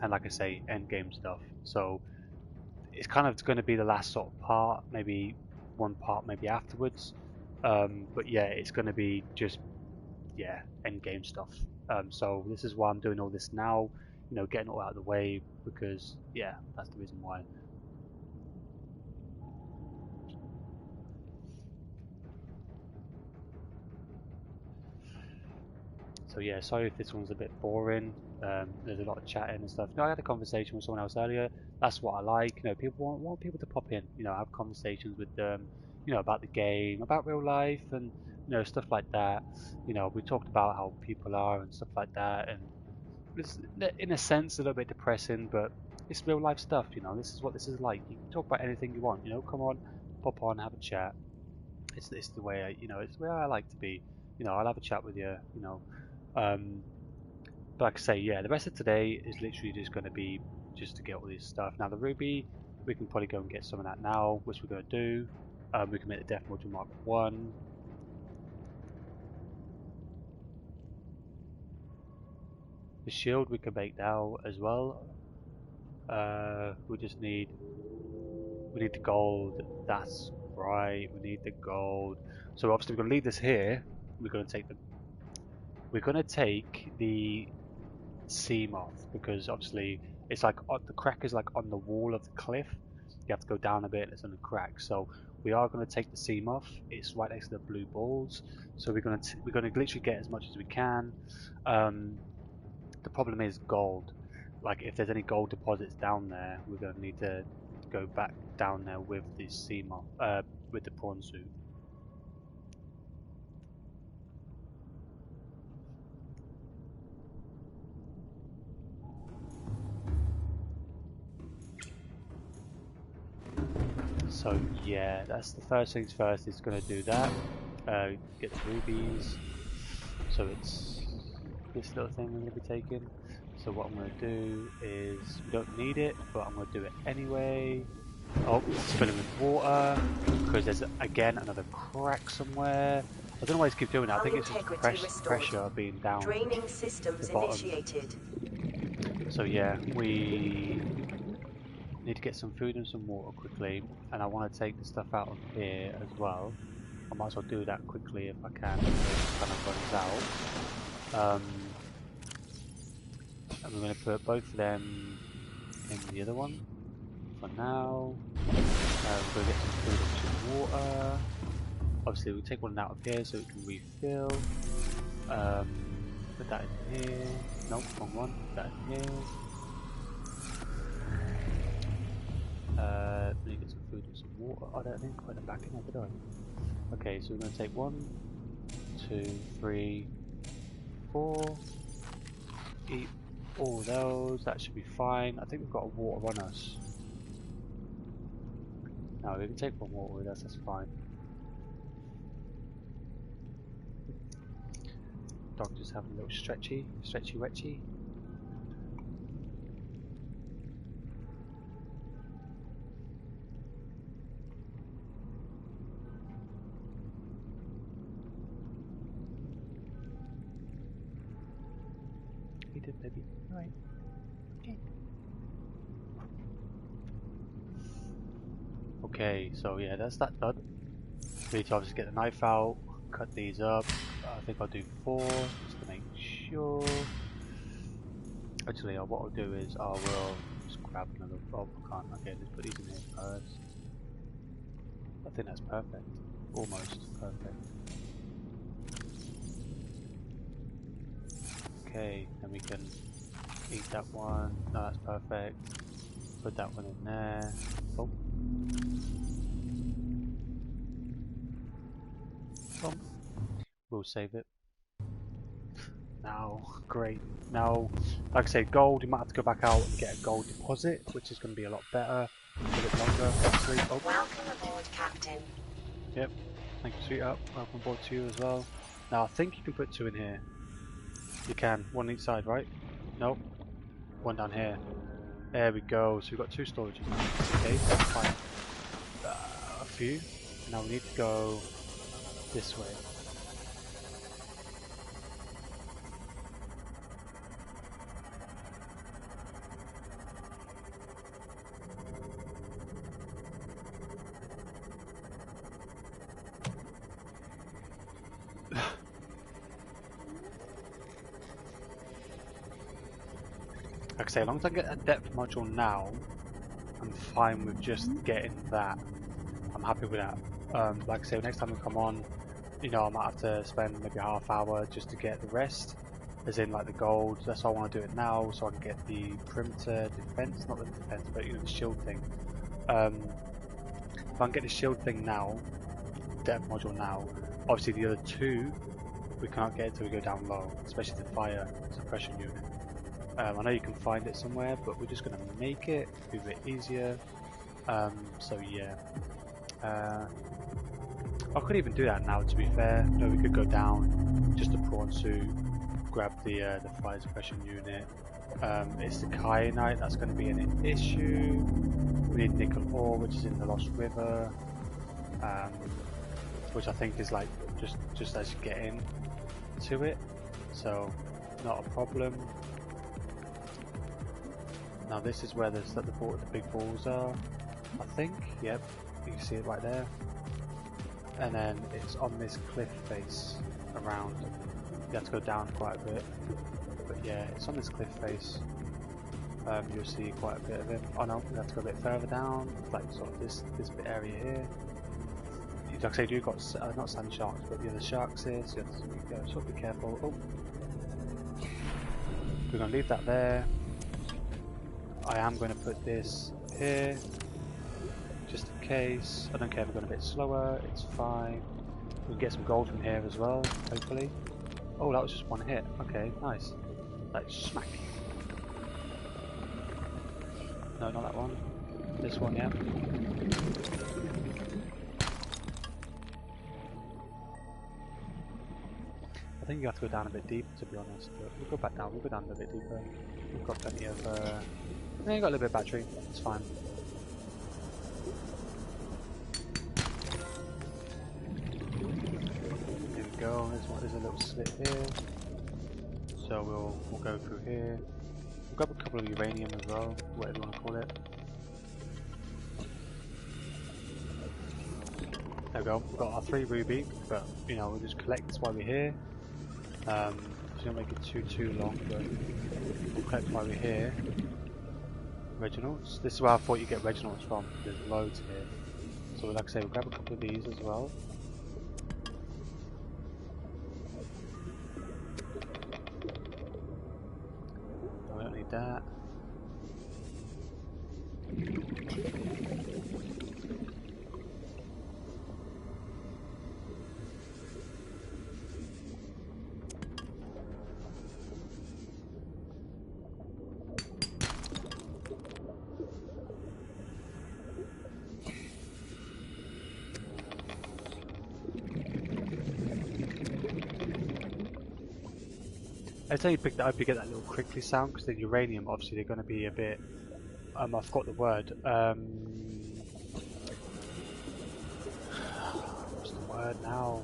and like I say, end game stuff. So it's kind of going to be the last sort of part, maybe one part maybe afterwards. But yeah, it's going to be just end game stuff. So this is why I'm doing all this now, you know, getting it all out of the way because yeah, that's the reason why. So yeah, sorry if this one's a bit boring. There's a lot of chatting and stuff. No, I had a conversation with someone else earlier. That's what I like. You know, people want people to pop in. You know, have conversations with them. You know, about the game, about real life, and you know stuff like that. You know, we talked about how people are and stuff like that, and it's in a sense a little bit depressing, but it's real life stuff. You know, this is what this is like. You can talk about anything you want. You know, come on, pop on, have a chat. It's the way you know, it's the way I like to be. You know, I'll have a chat with you. You know, um, but like I say, yeah, the rest of today is literally just going to be just to get all this stuff. Now the ruby, we can probably go and get some of that now, which we're going to do. We can make the Death Module Mark 1. The shield we can make now as well. We just we need the gold. That's right, we need the gold. So obviously we're going to leave this here. We're going to take the sea moth because obviously it's like the crack is like on the wall of the cliff. You have to go down a bit and it's on a crack. So we are going to take the sea moth. It's right next to the blue balls. So we're going to literally get as much as we can. Um, the problem is gold. Like if there's any gold deposits down there, we're going to need to go back down there with the sea moth, with the prawn suit. So yeah, that's the first things first. It's going to do that. Get the rubies. So it's this little thing we're going to be taking. So what I'm going to do is, we don't need it, but I'm going to do it anyway. Oh, it's filling with water, because there's again another crack somewhere. I don't know why I keep doing that. I think it's just pressure being down Draining systems the bottom. initiated. So yeah, we need to get some food and some water quickly, and I want to take the stuff out of here as well. I might as well do that quickly if I can. It kind of runs out. And we're going to put both of them in the other one for now. We're going to get some food and some water. Obviously we'll take one out of here so we can refill. Put that in here. Nope, wrong one. Put that in here. Let me get some food and some water. I don't think I put them back in there, did I? Okay, so we're going to take 1, 2, 3, 4. Eat all those. That should be fine. I think we've got a water on us. No, we can take one water with us. That's fine. Dog just having a little stretchy wetchy. He did, baby. Alright. Okay, so yeah, that's that done. We need to obviously get the knife out, cut these up. I think I'll do 4 just to make sure. Actually, what I'll do is I will just grab another. Oh, I can't. Okay, let's put these in here first. I think that's perfect. Almost perfect. Okay, then we can eat that one. No, that's perfect. Put that one in there. Oh. Oh. We'll save it. Now, great. Now, like I say, gold, you might have to go back out and get a gold deposit, which is going to be a lot better. A bit longer, actually. Oh. Welcome aboard, Captain. Yep. Thank you, sweetheart. Welcome aboard to you as well. Now, I think you can put 2 in here. You can. 1 on each side, right? Nope. 1 down here. There we go. So we've got 2 storages now. Okay, that's fine. A few. Now we need to go this way. Like I say, as long as I get a depth module now, I'm fine with just getting that. I'm happy with that. Like I say, next time we come on, you know, I might have to spend maybe half hour just to get the rest, as in like the gold. That's why I want to do it now, so I can get the perimeter defense, not the defense, but you know, the shield thing. If I can get the shield thing now, depth module now, obviously the other 2 we can't get until we go down low, especially the fire suppression unit. I know you can find it somewhere, but we're just going to make it be a bit easier. So yeah, I could even do that now. To be fair, you know, we could go down just to prawn suit, grab the fire suppression unit. It's the kyanite that's going to be an issue. We need nickel ore, which is in the Lost River, which I think is like just as you get in to it, so not a problem. Now this is where the big balls are, I think. Yep, you can see it right there. And then it's on this cliff face around. You have to go down quite a bit, but yeah, it's on this cliff face. You'll see quite a bit of it. Oh no, you have to go a bit further down, like sort of this bit area here. Like I say, you've got not sand sharks, but the other sharks here, so you have to sort of be careful. Oh, we're going to leave that there. I am going to put this here, just in case. I don't care if we're going a bit slower, it's fine. We can get some gold from here as well, hopefully. Oh, that was just 1 hit. Okay, nice. Like, smack. No, not that one. This one, yeah. I think you have to go down a bit deeper, to be honest. But we'll go back down. We'll go down a bit deeper. We've got plenty of. Yeah, you got a little bit of battery. It's fine. Here we go. There's a little slit here. So we'll go through here. We'll grab a couple of uranium as well, whatever you want to call it. There we go. We've got our 3 ruby, but you know we'll just collect this while we're here. Just don't make it too long, but we'll collect while we're here. Reginald's. This is where I thought you get Reginald's from. There's loads here. So like I say, we'll grab a couple of these as well. No, we don't need that. Every time you pick that up, you get that little crinkly sound because the uranium, obviously, they're going to be a bit. I forgot the word. What's the word now?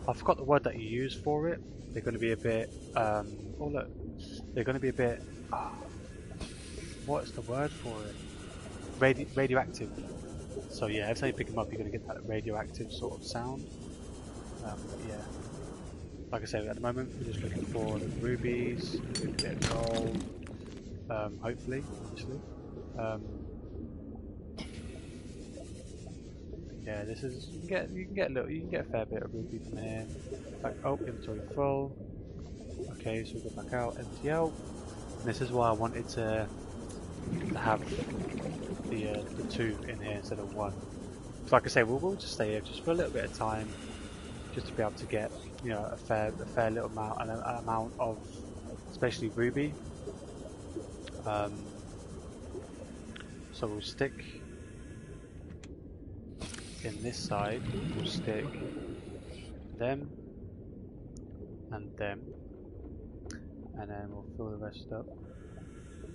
I forgot the word that you use for it. They're going to be a bit. Oh look, they're going to be a bit. What's the word for it? Radioactive. So yeah, every time you pick them up, you're going to get that radioactive sort of sound. But yeah, like I said, at the moment we're just looking for the rubies, a bit of gold, hopefully, obviously. Yeah, this is you can get a fair bit of ruby from here. Like, oh, inventory full. Okay, so we go back out, empty out. And this is why I wanted to have the 2 in here instead of 1. So like I say, we'll just stay here just for a little bit of time, just to be able to get, you know, a fair little amount, an amount of, especially ruby. So we'll stick in this side. We'll stick them and them, and then we'll fill the rest up.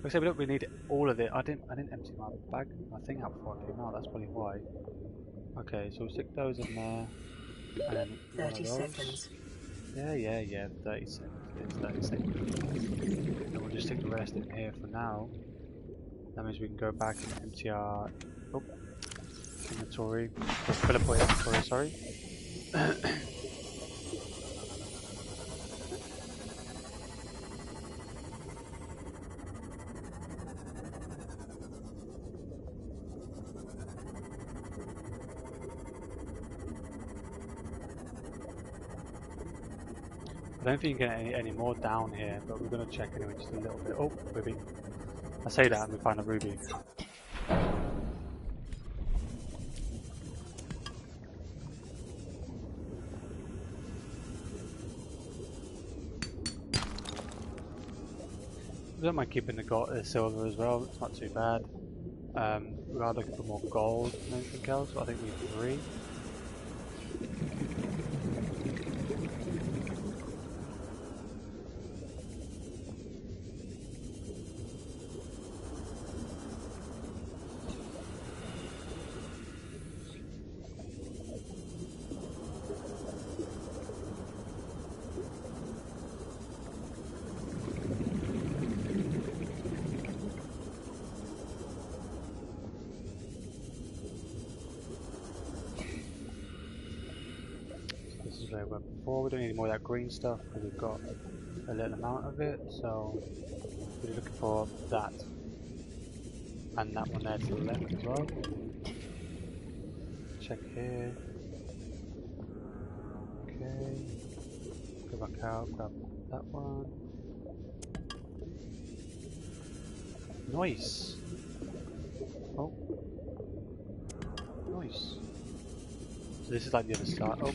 Like I say, we don't really need all of it. I didn't empty my bag, my thing out before I came out. That's probably why. Okay, so we'll stick those in there, and then 30 seconds. Yeah. 30 seconds. It's 30 seconds. And we'll just stick the rest in here for now. That means we can go back and empty our inventory. Or fill up our inventory. Sorry. I don't think you can get any more down here, but we're going to check anyway just a little bit. Oh, ruby. I say that and we find a ruby. I don't mind keeping the silver as well, it's not too bad. We are looking for more gold than anything else, so I think we need 3. Where we were before. We don't need any more of that green stuff because we've got a little amount of it, so we're looking for that and that one there to the left as well. Check here. Okay, go back out, grab that one. Nice. Oh, nice. So this is like the other side. Oh,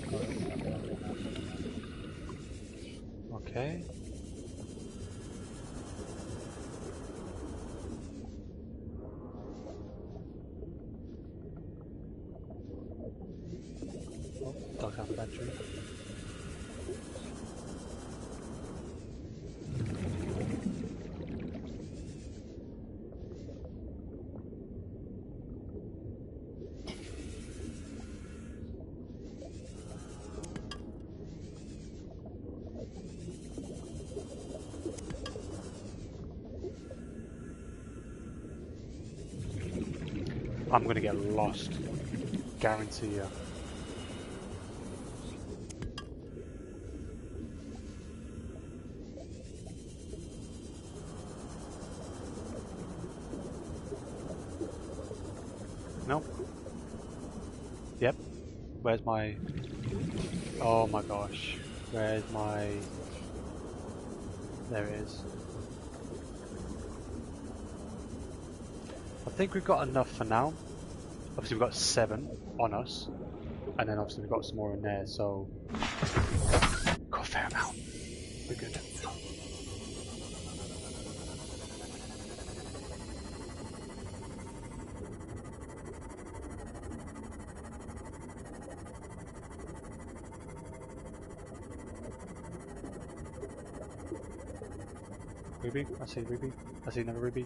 okay. Oh, dog have a battery. I'm gonna get lost. Guarantee you. Nope. Yep. Where's my... Oh my gosh. Where's my... There it is. I think we've got enough for now. Obviously we've got 7 on us. And then obviously we've got some more in there, so... Got a fair amount. We're good. Ruby? I see Ruby. I see another Ruby.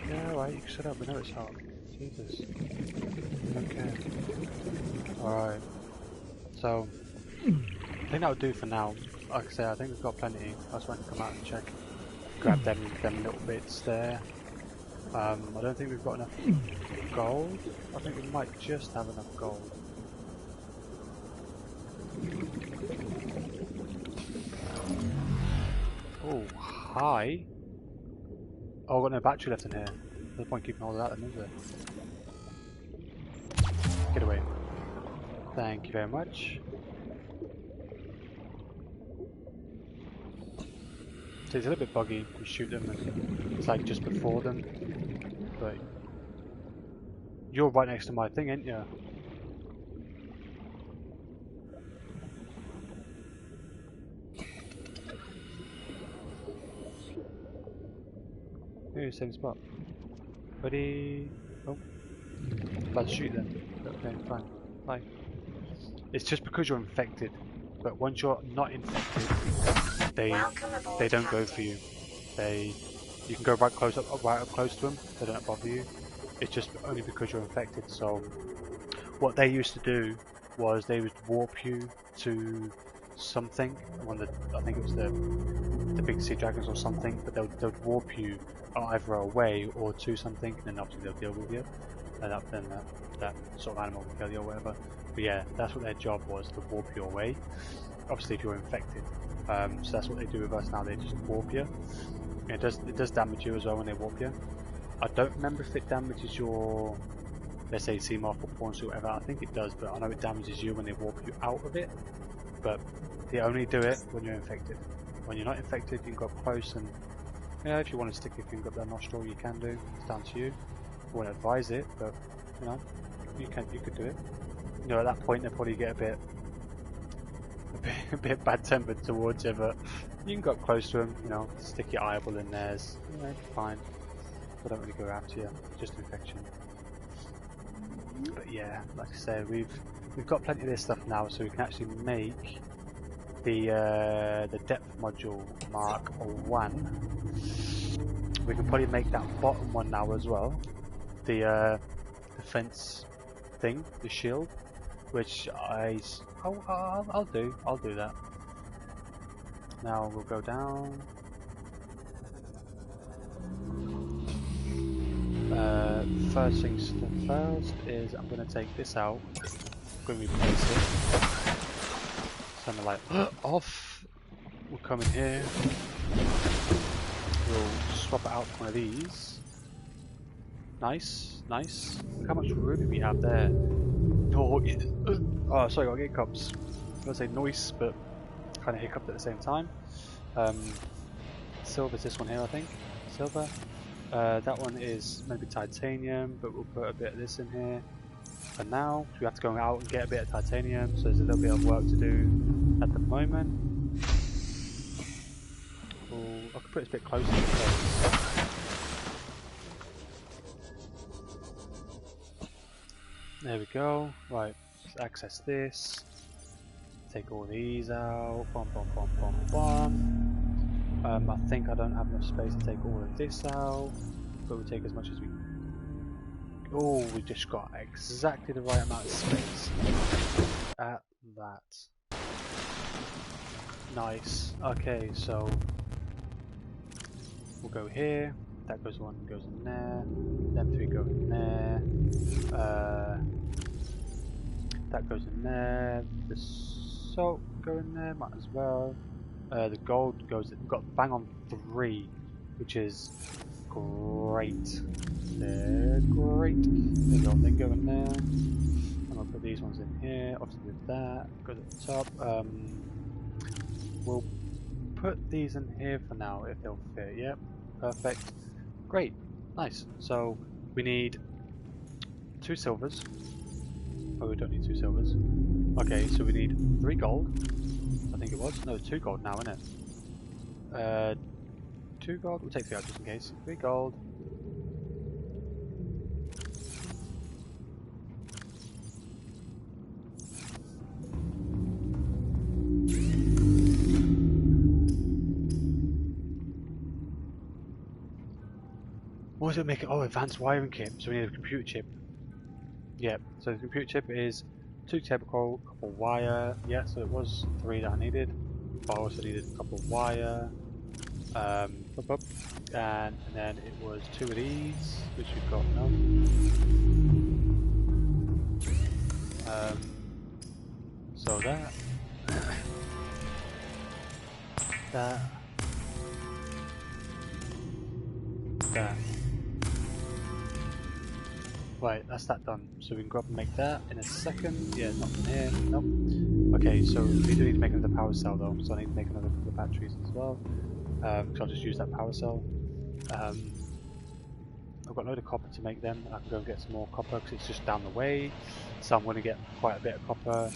Yeah, alright, you can shut up, we know it's hot. Jesus. Okay. Alright. So, I think that would do for now. Like I say, I think we've got plenty. I just want to come out and check. Grab them little bits there. I don't think we've got enough gold. I think we might just have enough gold. Oh, hi. Oh, I've got no battery left in here. There's no point keeping all of that then, is there? Get away. Thank you very much. So it's a little bit buggy, you shoot them and it's like just before them, but you're right next to my thing, ain't you? Hey, same spot. Ready? Oh, about to shoot them. Okay, fine. Bye. It's just because you're infected, but once you're not infected, they don't go for you. You can go right up close to them. They don't bother you. It's just only because you're infected. So what they used to do was they would warp you to something. I think it was the big sea dragons or something. But they'll warp you either away or to something, and then obviously they'll deal with you. And that sort of animal will kill you or whatever. But yeah, that's what their job was, to warp you away. Obviously, if you're infected. So that's what they do with us now. They just warp you. It does damage you as well when they warp you. I don't remember if it damages your, let's say, sea moth or prawn suit or whatever. I think it does, but I know it damages you when they warp you out of it. But they only do it when you're infected. When you're not infected, you can go up close and, yeah, if you want to stick your finger up their nostril, you can do. It's down to you. I wouldn't advise it, but you know, you could do it. You know, at that point, they'll probably get a bit bad-tempered towards you, but you can go up close to them, you know, stick your eyeball in theirs, you know, fine. They don't really go after you, just infection. But yeah, like I say, we've got plenty of this stuff now, so we can actually make the depth module Mark 1. We can probably make that bottom one now as well. The defense thing, the shield, which I'll do that. Now we'll go down. First things first is I'm going to take this out. I'm going to replace it. So I'm like off. We'll come in here. We'll swap it out for one of these. Nice, nice. Look how much ruby we have there. Oh, sorry, I got hiccups. I was going to say noise, but kind of hiccuped at the same time. Silver's this one here, I think. Silver. That one is maybe titanium, but we'll put a bit of this in here. For now, we have to go out and get a bit of titanium, so there's a little bit of work to do at the moment. Cool. I could put this a bit closer to the face. There we go. Right, let's access this. Take all these out. Bom, bom, bom, bom, bom. I think I don't have enough space to take all of this out. but we'll take as much as we. Oh, we just got exactly the right amount of space at that. Nice. Okay, so we'll go here. That goes one, goes in there. Then 3 go in there. That goes in there. The salt go in there, might as well. The gold goes. We've got bang on 3, which is great. They're great. There go. Then go in there. I'm gonna put these ones in here. Obviously with that goes at the top. We'll put these in here for now if they'll fit. Yep, perfect. Great, nice. So we need 2 silvers. Oh, we don't need 2 silvers. Okay, so we need 3 gold. I think it was. No, it's 2 gold now, isn't it? 2 gold. We'll take 3 out just in case. 3 gold. What does it make it? Oh, advanced wiring kit. So we need a computer chip. Yep. So the computer chip is 2 cable, couple wire. Yeah. So it was 3 that I needed. But I also needed a couple of wire. And then it was 2 of these, which we've got now. So that. That. Right, that's that done. So we can go up and make that in a second. Yeah, not in here. Nope. Okay, so we do need to make another power cell though, so I need to make another couple of batteries as well. So I'll just use that power cell. I've got a load of copper to make them. I can go and get some more copper because it's just down the way. So I'm going to get quite a bit of copper.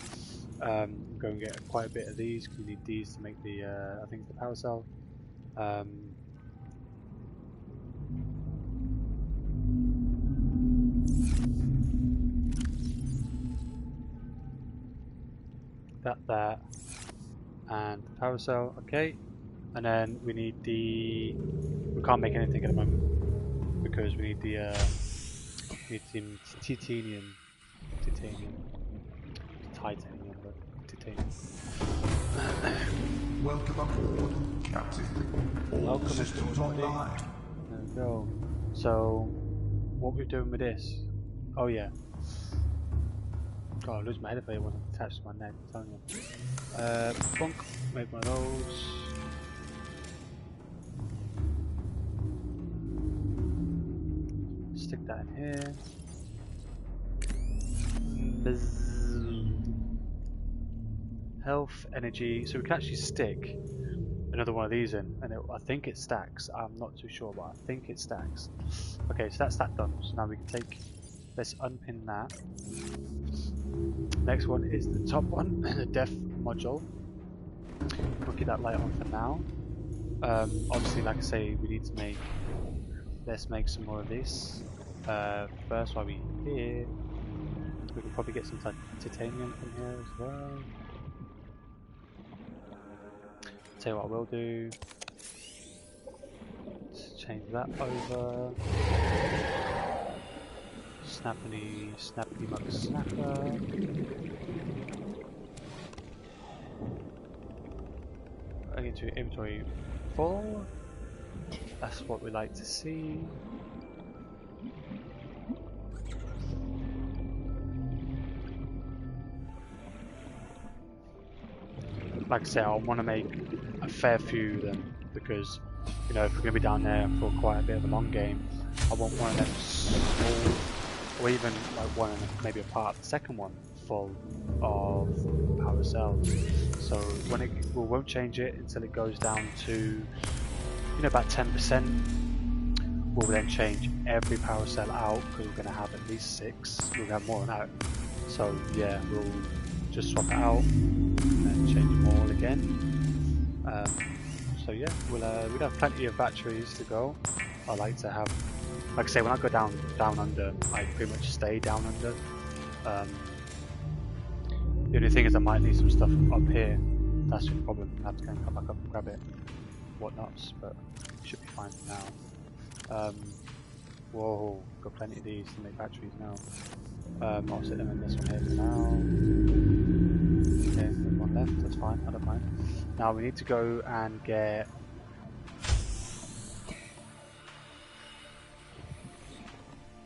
Go and get quite a bit of these because we need these to make the, I think it's the power cell. That, and the power cell, okay. And then we need the, we can't make anything at the moment because we need the titanium, but titanium. Welcome aboard, Captain. All Welcome systems everybody. online. There we go. So, what we're doing with this? Oh yeah. God, I lose my head if I wasn't attached to my neck, I'm telling you. Bunk, make one of those. Stick that in here. Health, energy, so we can actually stick another one of these in, and I think it stacks. I'm not too sure, but I think it stacks. Okay, so that's that done. So now we can take, let's unpin that. Next one is the top one, the def module. We'll keep that light on for now. Obviously, like I say, we need to make, let's make some more of this. First, while we're here, we can probably get some titanium from here as well. Tell you what I will do. Let's change that over. Snappity mug snapper. Into inventory full. That's what we like to see. Like I said, I want to make a fair few of them because, you know, if we're going to be down there for quite a bit of a long game, I want one of them small, or even like one of them, maybe a part of the second one full of power cells. So when we won't change it until it goes down to, you know, about 10%. We'll then change every power cell out because we're going to have at least 6. We're going to have more than that. So yeah, we'll just swap it out and change them all again. So yeah, we'll have plenty of batteries to go. I like to have, like I say, when I go down under, I pretty much stay down under. The only thing is I might need some stuff up here. That's the problem. I have to go and come back up and grab it, whatnots, but it should be fine for now. Whoa, got plenty of these to make batteries now. I'll sit them in this one here for now. Okay, there's one left, that's fine, I don't mind. Now we need to go and get...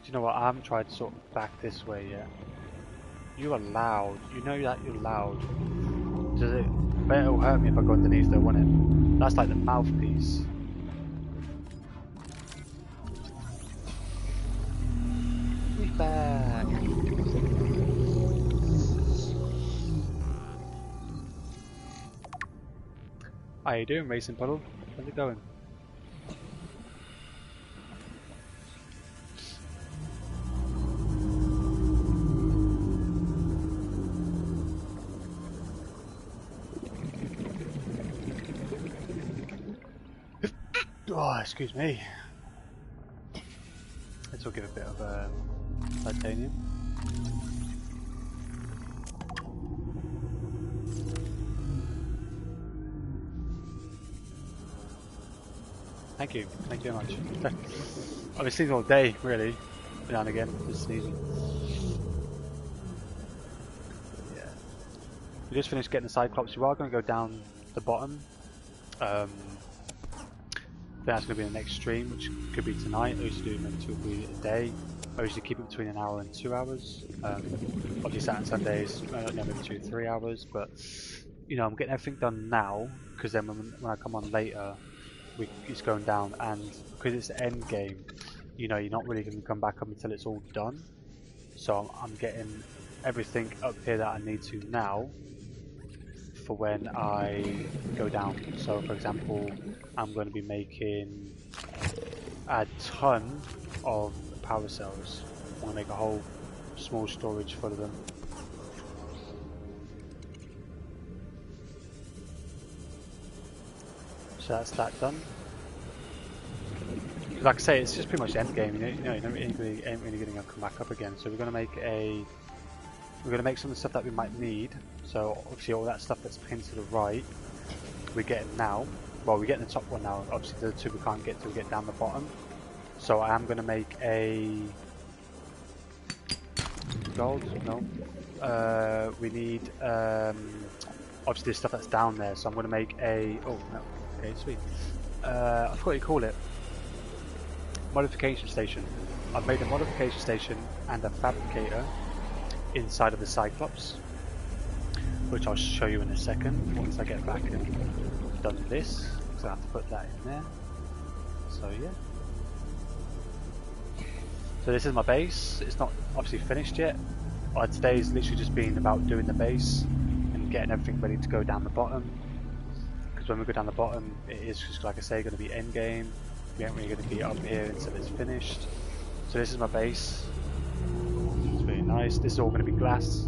Do you know what, I haven't tried to sort of back this way yet. You are loud, you know that you're loud. Does it... I bet it'll hurt me if I go underneath though, won't it? That's like the mouthpiece. He's back! How you doing, Racing Puddle? How's it going? Oh, excuse me. Let's all give a bit of titanium. Thank you very much. I've been sneezing all day, really. Now and again, just sneezing. Yeah. We just finished getting the Cyclops. You are going to go down the bottom. That's going to be the next stream, which could be tonight. I usually do maybe 2 or 3 a day. I usually keep it between an hour and 2 hours. Obviously Saturday and Sundays, maybe 2 or 3 hours. But you know, I'm getting everything done now because then when I come on later, it's going down. And because it's the end game, you know, you're not really going to come back up until it's all done. So I'm getting everything up here that I need to now for when I go down. So for example, I'm going to be making a ton of power cells. I'm going to make a whole small storage full of them. So that's that done. Like I say, it's just pretty much the end game. You know, you ain't really going to come back up again. So we're going to make some of the stuff that we might need. So obviously all that stuff that's pinned to the right, we get it now. Well, we get the top one now. Obviously the two we can't get till we get down the bottom. So I am going to make a gold. No. We need obviously the stuff that's down there. So I'm going to make a. Oh no. Okay, sweet. I forgot what you call it. Modification station. I've made a modification station and a fabricator inside of the Cyclops, which I'll show you in a second once I get back and done this, so I have to put that in there. So yeah. So this is my base. It's not obviously finished yet. Today's literally just been about doing the base and getting everything ready to go down the bottom. Because when we go down the bottom, it is just, like I say, going to be end game. We ain't really going to be up here until it's finished. So this is my base. It's really nice. This is all going to be glass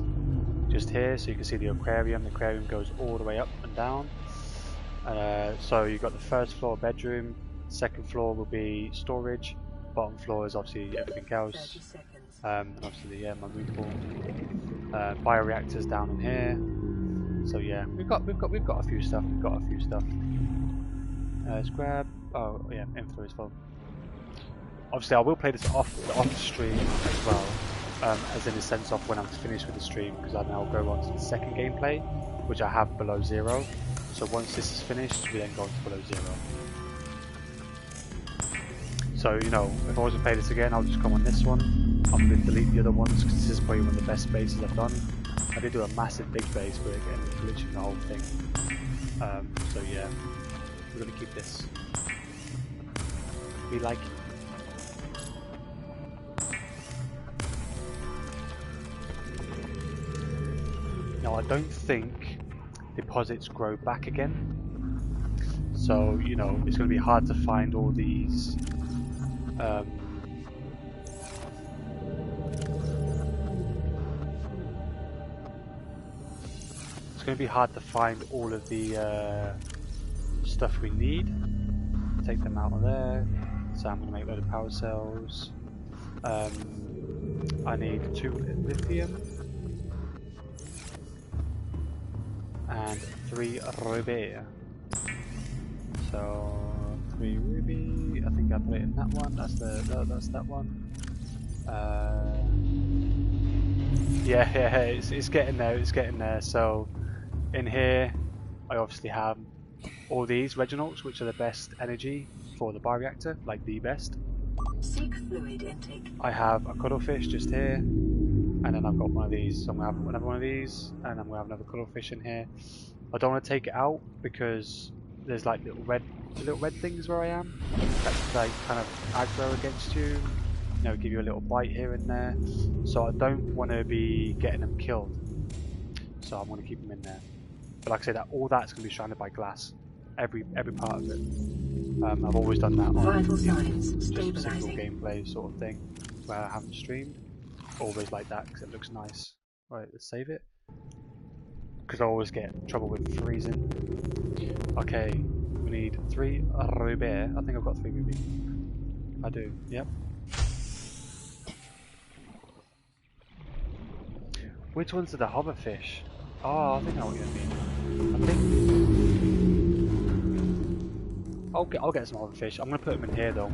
just here, so you can see the aquarium. The aquarium goes all the way up and down. So you've got the first floor bedroom, second floor will be storage, bottom floor is obviously everything else. And obviously my moon pool. Bioreactors down in here. So yeah, we've got a few stuff. Let's grab. Oh yeah, info is full. Obviously, I will play this off stream as well, as in the sense of when I'm finished with the stream, because I now go on to the second gameplay, which I have below 0. So once this is finished, we then go on to below 0. So you know, if I was to play this again, I'll just come on this one. I'm going to delete the other ones because this is probably one of the best bases I've done. I did do a massive big base, but again, it's literally the whole thing. So yeah, we're going to keep this. We like it. Now I don't think deposits grow back again, so you know it's going to be hard to find all these it's going to be hard to find all of the stuff we need. Take them out of there. So I'm going to make a load of power cells. I need 2 lithium and 3 ruby. So 3 ruby. I think I put it in that one. That's that one. Yeah, it's getting there. It's getting there. So in here, I obviously have all these Reginalds, which are the best energy for the bioreactor, like the best. Seek fluid intake. I have a cuttlefish just here, and then I've got one of these. So I'm gonna have another one of these, and I'm gonna have another cuttlefish in here. I don't want to take it out because there's like little red things where I am. That's like kind of aggro against you. You know, give you a little bite here and there. So I don't want to be getting them killed. So I'm going to keep them in there. But like I said, all that's going to be surrounded by glass. Every part of it. I've always done that on Vital signs just stabilizing. single gameplay sort of thing where I haven't streamed. Always like that because it looks nice. Right, let's save it. Because I always get trouble with freezing. Okay, we need 3 ruby. I think I've got 3 ruby. I do, yep. Which ones are the hoverfish? Oh, I think I know what you mean. I think I'll get some hoverfish. I'm gonna put them in here though.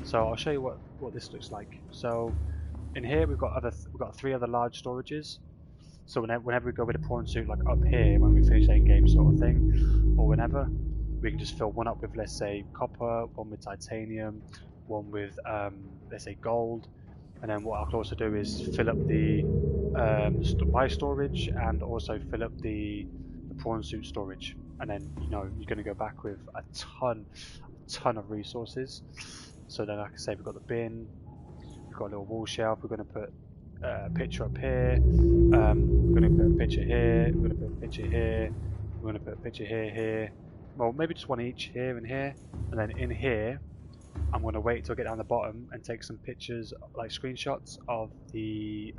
So I'll show you what this looks like. So in here we've got 3 other large storages. So whenever we go with a prawn suit, like up here when we finish the game sort of thing, or whenever, we can just fill one up with, let's say, copper, one with titanium, one with let's say gold, and then what I can also do is fill up the my storage and also fill up the prawn suit storage, and then you know you're going to go back with a ton of resources. So then, like I say, we've got the bin, we've got a little wall shelf. We're going to put a picture up here. We're going to put a picture here. We're going to put a picture here. We're going to put a picture here. Well, maybe just one each here and here, and then in here. I'm going to wait till I get down the bottom and take some pictures, like screenshots of the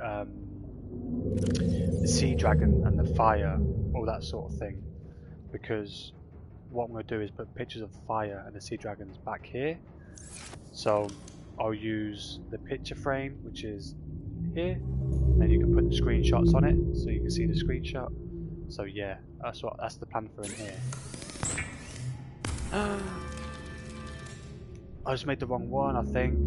sea dragon and the fire, all that sort of thing. Because what I'm going to do is put pictures of the fire and the sea dragons back here. So I'll use the picture frame, which is here. And then you can put the screenshots on it, so you can see the screenshot. So yeah, that's the plan for in here. I just made the wrong one, I think.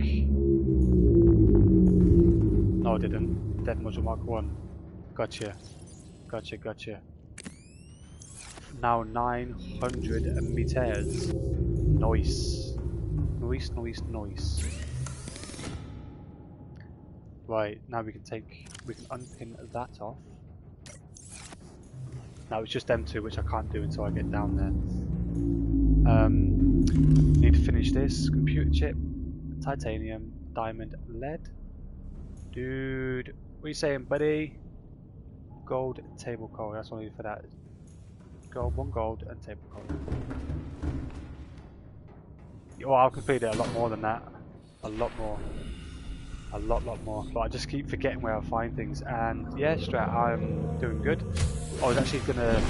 No, I didn't. Dead module mark 1. Gotcha. Now 900 meters. Nice. Right, now we can unpin that off. Now it's just them 2, which I can't do until I get down there. Need to finish this. Computer chip, titanium, diamond, lead. Dude, what are you saying, buddy? Gold, table coal. That's what I need for that. Gold, 1 gold, and table coal. Oh, I'll complete it a lot more than that. A lot more. But I just keep forgetting where I find things. And yeah, Strat, I'm doing good. I was actually gonna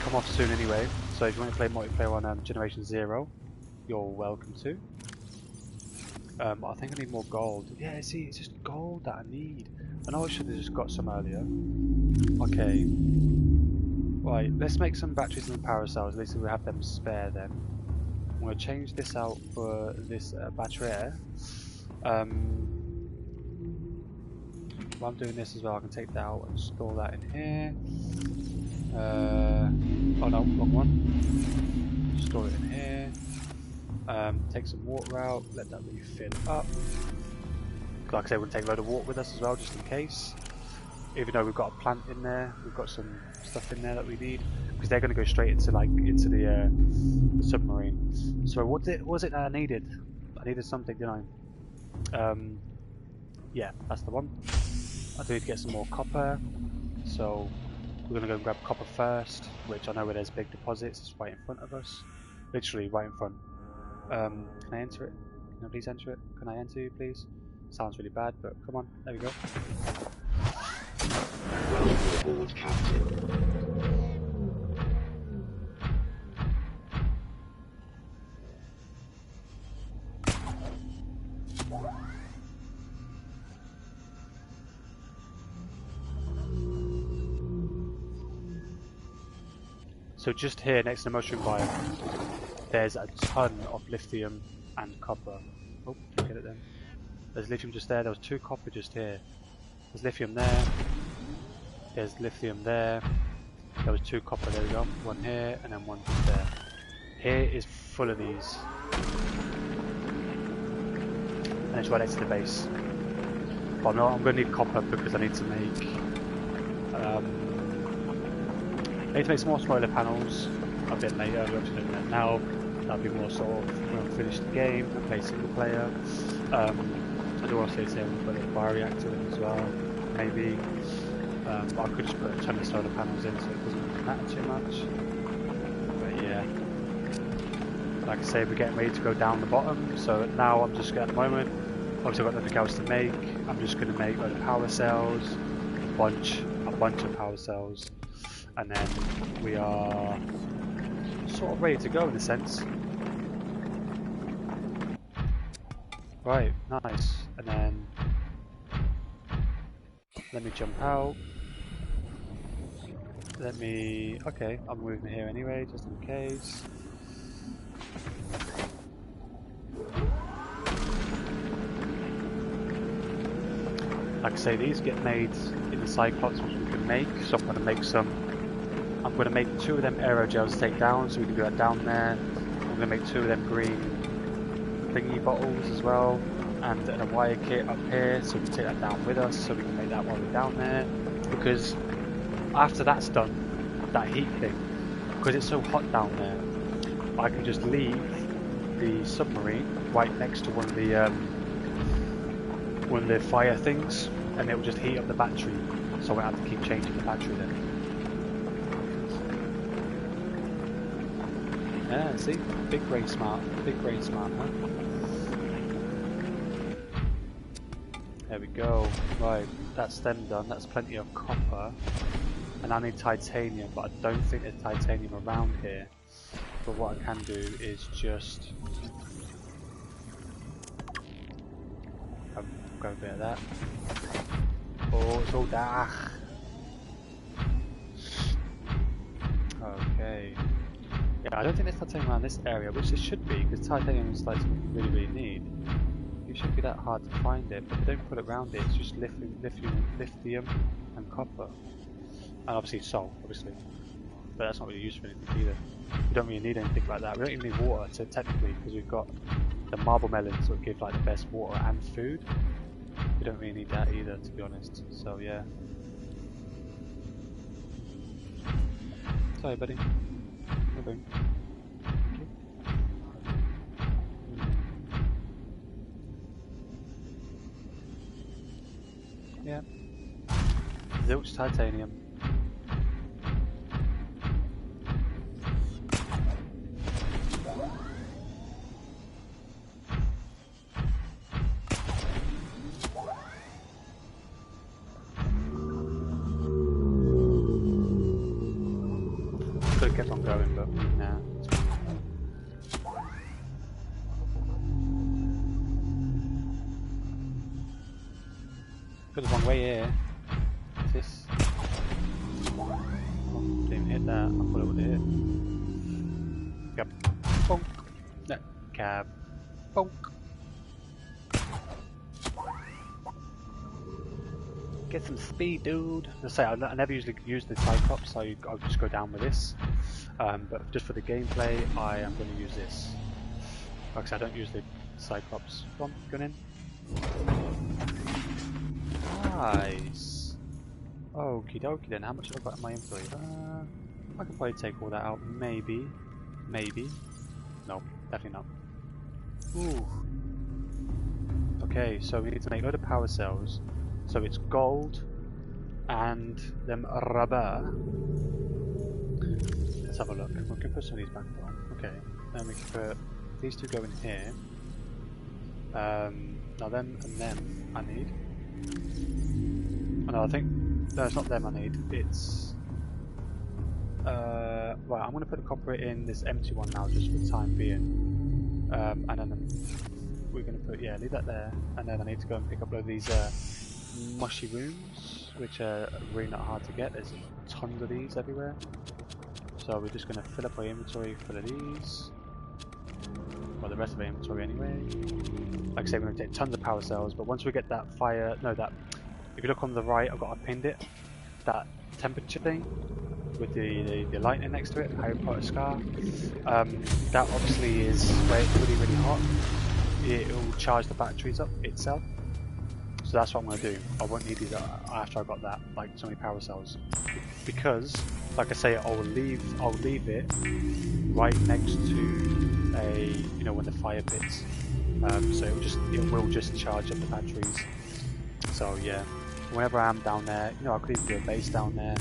come off soon anyway. So if you want to play multiplayer on Generation 0, you're welcome to. I think I need more gold. Yeah, see, it's just gold that I need. I know I should have just got some earlier. Okay. Right, let's make some batteries and power cells. At least we have them spare then. I'm going to change this out for this battery. While I'm doing this as well, I can take that out and store that in here. Oh no, wrong one. Store it in here. Take some water out, let that refill up. Like I said, we'll take a load of water with us as well, just in case. Even though we've got a plant in there, we've got some stuff in there that we need, because they're going to go straight into the submarine. So what was it that I needed? I needed something, didn't I? Yeah, that's the one. I do need to get some more copper, so we're going to go and grab copper first, which I know where there's big deposits. It's right in front of us, literally right in front. Can I enter it? Can I please enter it? Can I enter you, please? Sounds really bad, but come on, there we go. Welcome aboard, Captain. So just here next to the mushroom biome. there's a ton of lithium and copper. Oh, didn't get it then. There's lithium just there. There was 2 copper just here. There's lithium there. There's lithium there. There was 2 copper. There we go. 1 here and then 1 just there. Here is full of these. And it's right next to the base. But no, I'm going to need copper because I need to make some more spoiler panels a bit later. We're actually doing that now. That'll be more sort of when I finish the game and play single player. I do also say we'll put a bioreactor in as well, maybe. But I could just put a ton of solar panels in so it doesn't matter too much. But yeah. Like I say, we're getting ready to go down the bottom. So now I'm just at the moment, obviously I've got nothing else to make. I'm just going to make a power cells, a bunch of power cells, and then we are sort of ready to go in a sense. Right, nice. And then let me jump out. Okay, I'm moving here anyway, just in case. Like I say, these get made in the Cyclops, which we can make, so I'm going to make 2 of them aerogels to take down, so we can do that down there. I'm going to make 2 of them green thingy bottles as well, and a wire kit up here, so we can take that down with us, so we can make that while we're down there. Because after that's done, that heat thing, because it's so hot down there, I can just leave the submarine right next to one of the fire things, and it will just heat up the battery, so I won't have to keep changing the battery then. Yeah, see? Big brain smart, huh? There we go. Right, that's them done. That's plenty of copper. And I need titanium, but I don't think there's titanium around here. But what I can do is just go a bit of that. Oh, it's all dark. Okay. Yeah, I don't think there's titanium around this area, which there should be, because titanium is like something you really need. It shouldn't be that hard to find it, but they don't put it around it. It's just lithium and copper. And obviously salt, obviously. But that's not really used for anything either. We don't really need anything like that. We don't even need water, so technically, because we've got the marble melons that give like the best water and food. We don't really need that either, to be honest. So yeah. Sorry, buddy. Okay. Yeah. Zilch titanium. Could have kept on going, but nah. Could have gone way here. What's this? Oh, didn't hit that. I thought it would hit. Yep. Bonk. No. Cab. Bonk. Get some speed, dude. As I say, I never usually use the Cyclops, so I'll just go down with this. But just for the gameplay, I am going to use this. Like I said, I don't use the Cyclops. Come on, going in. Nice. Okie dokie then. How much have I got in my inventory? I can probably take all that out. Maybe. Maybe. No, definitely not. Ooh. Okay, so we need to make a load of power cells. So it's gold and them rubber. Let's have a look. We can put some of these back on. Okay. Then we can put these 2 go in here. Now them and them I need. Oh, no, I think no, it's not them I need. It's right. I'm going to put the copper in this empty one now, just for the time being. And then we're going to put leave that there. And then I need to go and pick up one of these mushrooms, which are really not hard to get. There's tons of these everywhere. So we're just going to fill up our inventory full of these. well, the rest of the inventory anyway. Like I say, we're going to take tons of power cells, but once we get that fire, no, that, if you look on the right, I pinned it, that temperature thing with the lightning next to it, Harry Potter scar. That obviously is where it's really, really hot. It will charge the batteries up itself. So that's what I'm going to do. I won't need these after I got that, like so many power cells, because, like I say, I'll leave it right next to a, you know, when the fire pits. So it will just charge up the batteries. So yeah, whenever I'm down there, you know, I could even do a base down there,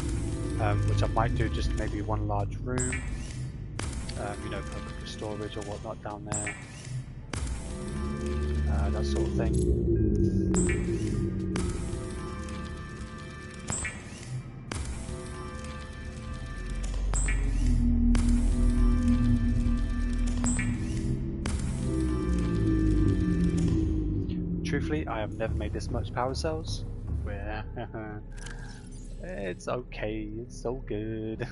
which I might do just maybe one large room, you know, for storage or whatnot down there, that sort of thing. Truthfully, I have never made this much power cells. Where it's okay, it's so good.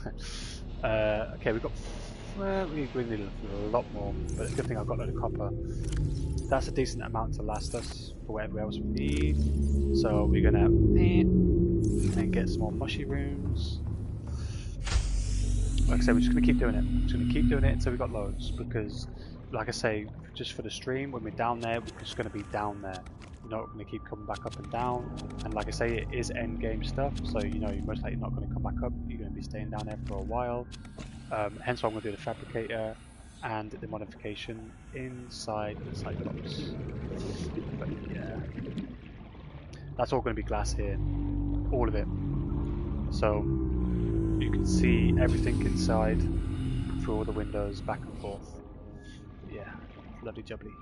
Okay, we've got. We need a lot more, but it's a good thing I've got a load of copper. That's a decent amount to last us for whatever else we need. So we're gonna and get some more mushy rooms. Like I said, we're just gonna keep doing it. We're just gonna keep doing it until we got loads, because, like I say, just for the stream, when we're down there, we're just gonna be down there. We're not going to keep coming back up and down, and like I say, it is end game stuff, so you know you're most likely not going to come back up. You're going to be staying down there for a while. Hence why I'm going to do the fabricator and the modification inside the Cyclops. But yeah, that's all going to be glass here, all of it. So you can see everything inside through all the windows, back and forth. Yeah, lovely jubbly.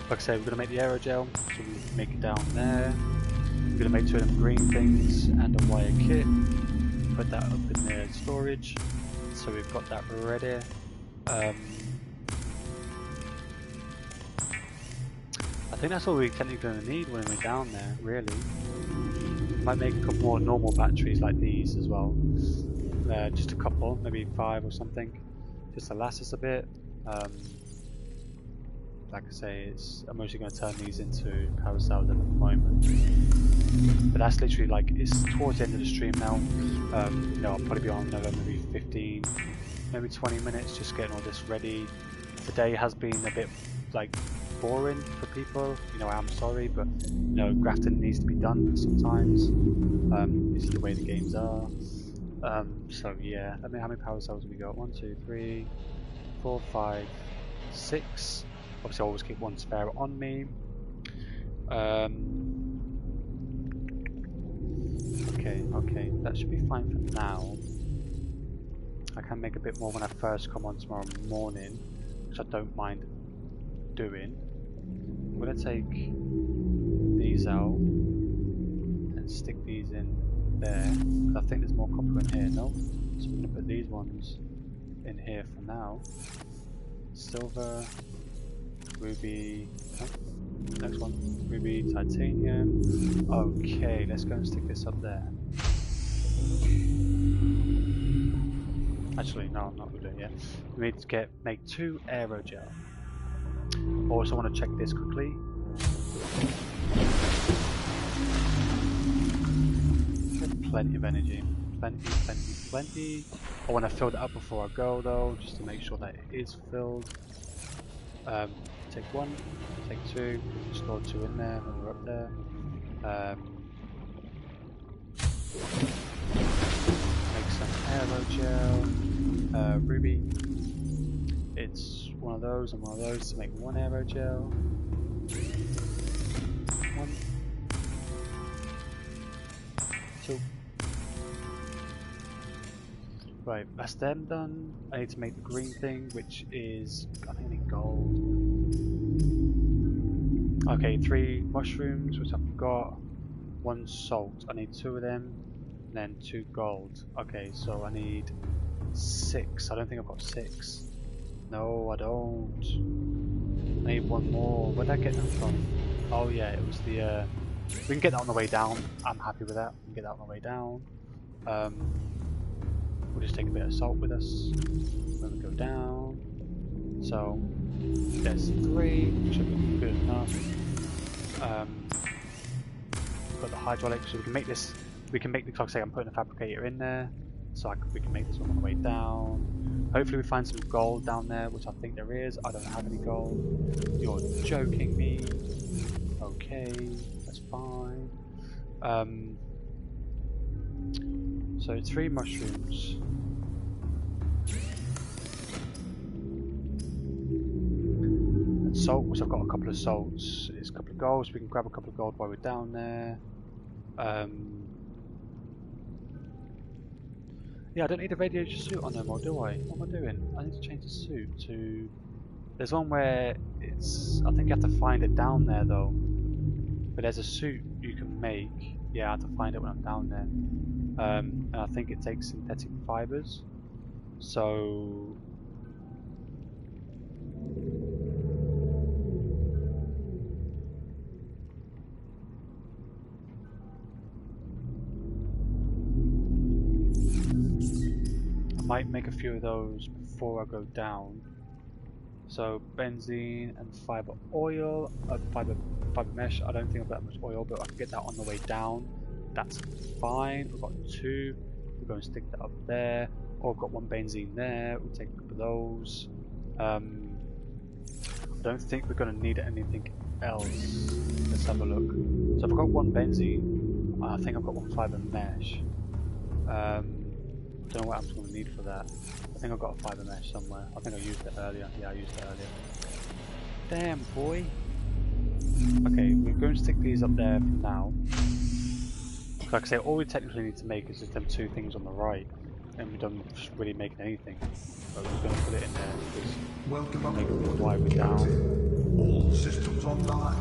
Like I say, we're going to make the aerogel, so we make it down there. We're going to make two of them green things and a wire kit. Put that up in the storage, so we've got that ready. I think that's all we're technically going to need when we're down there, really. Might make a couple more normal batteries like these as well. Just a couple, maybe 5 or something, just to last us a bit. Like I say, I'm mostly going to turn these into power cells at the moment. But that's literally like, it's towards the end of the stream now. You know, I'll probably be on another maybe 15, maybe 20 minutes just getting all this ready. The day has been a bit like boring for people. You know, I'm sorry, but you know, grafting needs to be done sometimes. This is the way the games are. So yeah, I mean, how many power cells have we got? 1, 2, 3, 4, 5, 6. Obviously, I always keep one spare on me. Okay, that should be fine for now. I can make a bit more when I first come on tomorrow morning, which I don't mind doing. I'm gonna take these out and stick these in there, because I think there's more copper in here, no? So I'm gonna put these ones in here for now. Silver, ruby, next one, ruby, titanium. Okay, let's go and stick this up there. Actually, no, I'm not gonna do it yet. We need to make 2 aerogel. Also, want to check this quickly. Plenty of energy, plenty. I want to fill that up before I go though, just to make sure that it is filled. Take 1, take 2, store 2 in there when we're up there. Make some aerogel, ruby. It's one of those and one of those to make 1 aerogel. 1, 2. Right, that's them done. I need to make the green thing, which is, I think I need gold. Okay, 3 mushrooms, which I've got. 1 salt, I need 2 of them, and then 2 gold. Okay, so I need 6. I don't think I've got 6. No, I don't. I need 1 more. Where'd I get that from? Oh yeah, it was the... we can get that on the way down. I'm happy with that. We can get that on the way down. We'll just take a bit of salt with us when we go down. So there's 3, which should be good enough. We've got the hydraulics, so we can make this. We can make the, like I say, I'm putting a fabricator in there, so we can make this one on the way down. Hopefully we find some gold down there, which I think there is. I don't have any gold. You're joking me. Okay, that's fine. So 3 mushrooms. And salt, which I've got a couple of salts. It's a couple of golds. We can grab a couple of gold while we're down there. Yeah, I don't need a radiation suit on no more, do I? What am I doing? I need to change the suit to... There's one where it's... I think you have to find it down there though. But there's a suit you can make. Yeah, I have to find it when I'm down there. And I think it takes synthetic fibers. So... might make a few of those before I go down. So benzene and fiber oil, fiber mesh. I don't think I've got that much oil, but I can get that on the way down. That's fine. We've got 2. We're going to stick that up there. Or I've got 1 benzene there. We'll take a couple of those. I don't think we're going to need anything else. Let's have a look. So I've got 1 benzene. I think I've got 1 fiber mesh. I don't know what I'm going to need for that. I think I've got a fiber mesh somewhere. I think I used it earlier. Yeah, I used it earlier. Damn, boy. Okay, we're going to stick these up there for now. Like I say, all we technically need to make is just them 2 things on the right. And we don't really make anything. But we're going to put it in there because Welcome make it aboard, why we're down. Captain. All systems online.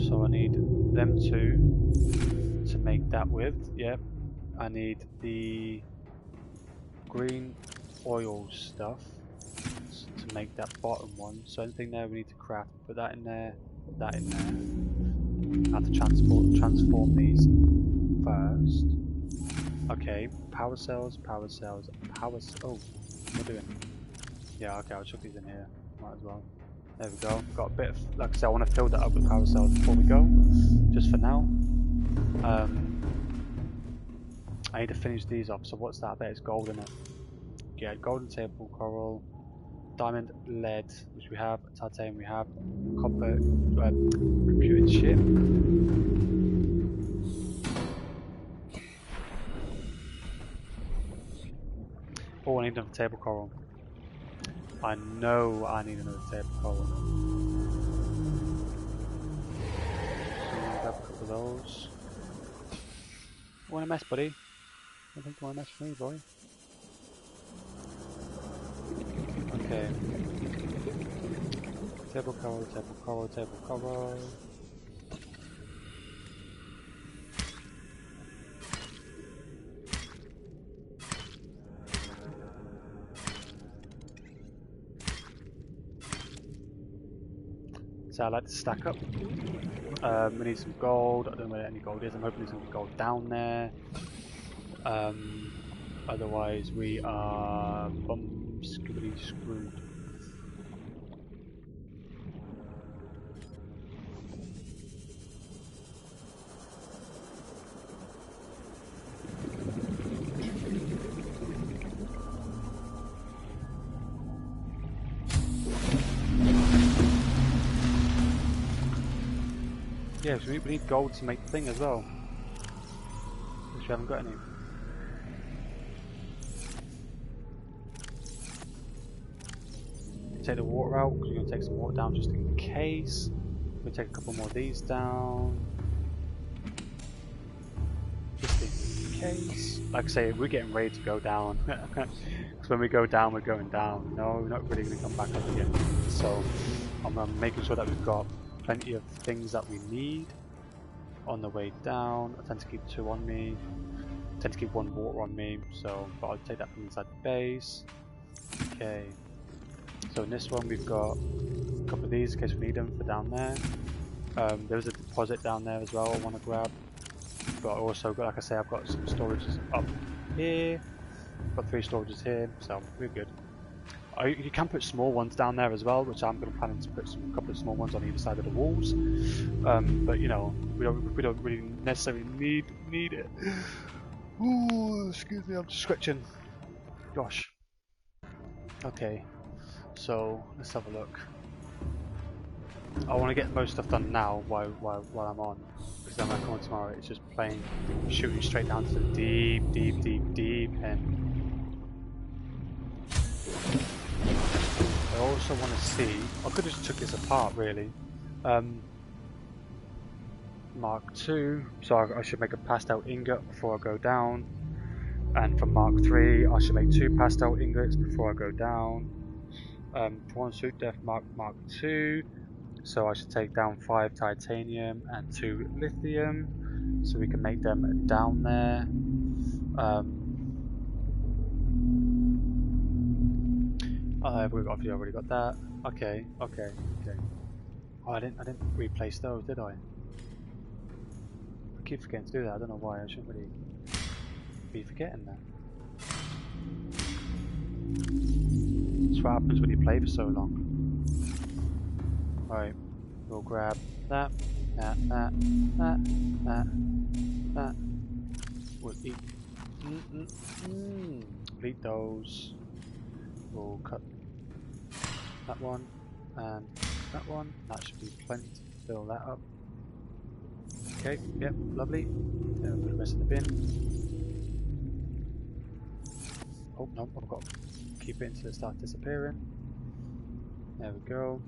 So I need them 2 to make that with. Yep. I need the green oil stuff to make that bottom one. So anything there we need to craft. Put that in there. Put that in there. I have to transform these first. Okay. Power cells. Oh, what am I doing? Yeah. Okay. I'll chuck these in here. Might as well. There we go. Got a bit of, like I said, I want to fill that up with power cells before we go, just for now. I need to finish these off, so what's that? I bet it's gold in it. Yeah, golden table coral, diamond, lead, which we have, titanium we have, copper, reputed chip. Oh, I need another table coral. I know I need another table coral. So grab a couple of those. You want a mess, buddy? I think you want a mess for me, boy. Okay. Table coral, table coral, table coral. So I like to stack up. We need some gold. I don't know where any gold is. I'm hoping there's some gold down there. Otherwise we are screwed. Yeah, so we need gold to make the thing as well. Which we haven't got any. Take the water out because we're going to take some water down just in case. We'll take a couple more of these down. Just in case. Like I say, we're getting ready to go down. Because when we go down, we're going down. No, we're not really going to come back up again. So I'm making sure that we've got plenty of things that we need on the way down. I tend to keep 2 on me. I tend to keep 1 water on me, so but I'll take that from inside the base. Okay. So in this one we've got a couple of these in case we need them for down there. There's a deposit down there as well I want to grab. But I also got, like I say, I've got some storages up here. I've got 3 storages here, so we're good. You can put small ones down there as well, which I'm going to plan to put a couple of small ones on either side of the walls. But you know, we don't really necessarily need it. Ooh, excuse me, I'm just scratching. Gosh. Okay, so let's have a look. I want to get most stuff done now while I'm on, because then when I come on tomorrow, it's just plain shooting straight down to the deep end. I also want to see. I could have just took this apart really. Mark II, so I should make a passed out ingot before I go down. And for Mark III, I should make 2 passed out ingots before I go down. Prawn Suit Death Mark II, so I should take down 5 titanium and 2 lithium, so we can make them down there. I've already got that. Okay. Oh, I didn't replace those, did I? I keep forgetting to do that. I don't know why. I shouldn't really be forgetting that. That's what happens when you play for so long. Right, we'll grab that. We'll eat. We'll eat those. We'll cut that one and that one. That should be plenty to fill that up. Okay, yep, lovely. Then we'll put the rest in the bin. Oh no, I've got to keep it until it starts disappearing. There we go.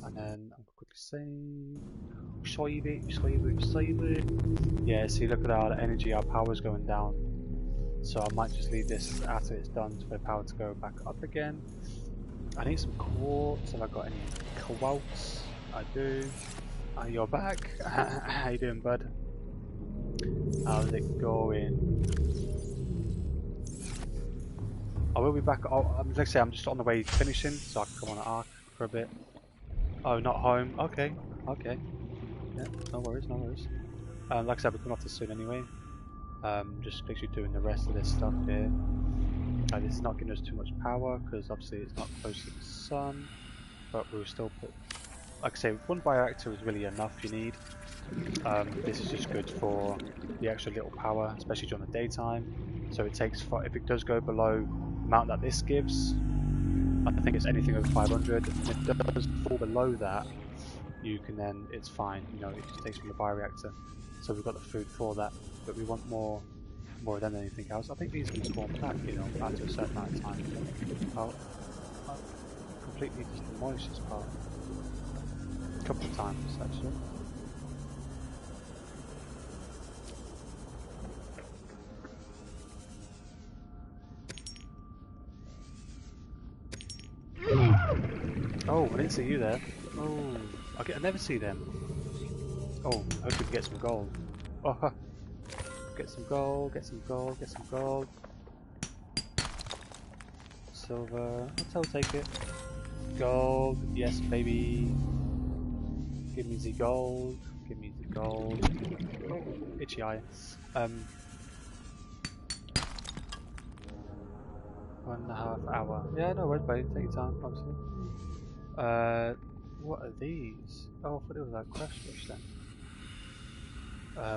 And then I'm quickly save it. Yeah, see, look at our energy, our power's going down. So I might just leave this after it's done for the power to go back up again. I need some quartz. Have I got any quartz? I do. You're back. How you doing, bud? How's it going? I will be back. Like I say, I'm just on the way finishing, so I can come on an arc for a bit. Oh, not home. Okay. Yeah, no worries. Like I said, we'll come off this soon anyway. Just literally doing the rest of this stuff here. This is not giving us too much power because obviously it's not close to the sun, but we'll still put. Like I say, 1 bioreactor is really enough you need. This is just good for the extra little power, especially during the daytime. So it takes, if it does go below the amount that this gives, I think it's anything over 500. And if it does fall below that, you can then, it's fine. You know, it just takes from the bioreactor. So we've got the food for that, but we want more of them than anything else. I think these can spawn back, you know, after a certain amount of time. I'll completely just demolish this part. A couple of times, actually. Oh, I didn't see you there. Oh, I never see them. Oh, I hope we can get some gold. Oh, get some gold. Silver, I'll take it. Gold, yes baby. Give me the gold. Oh, itchy eye. 1.5 hour. Yeah, no worries, buddy. Take your time, obviously. What are these? Oh, I thought it was like crash fish then.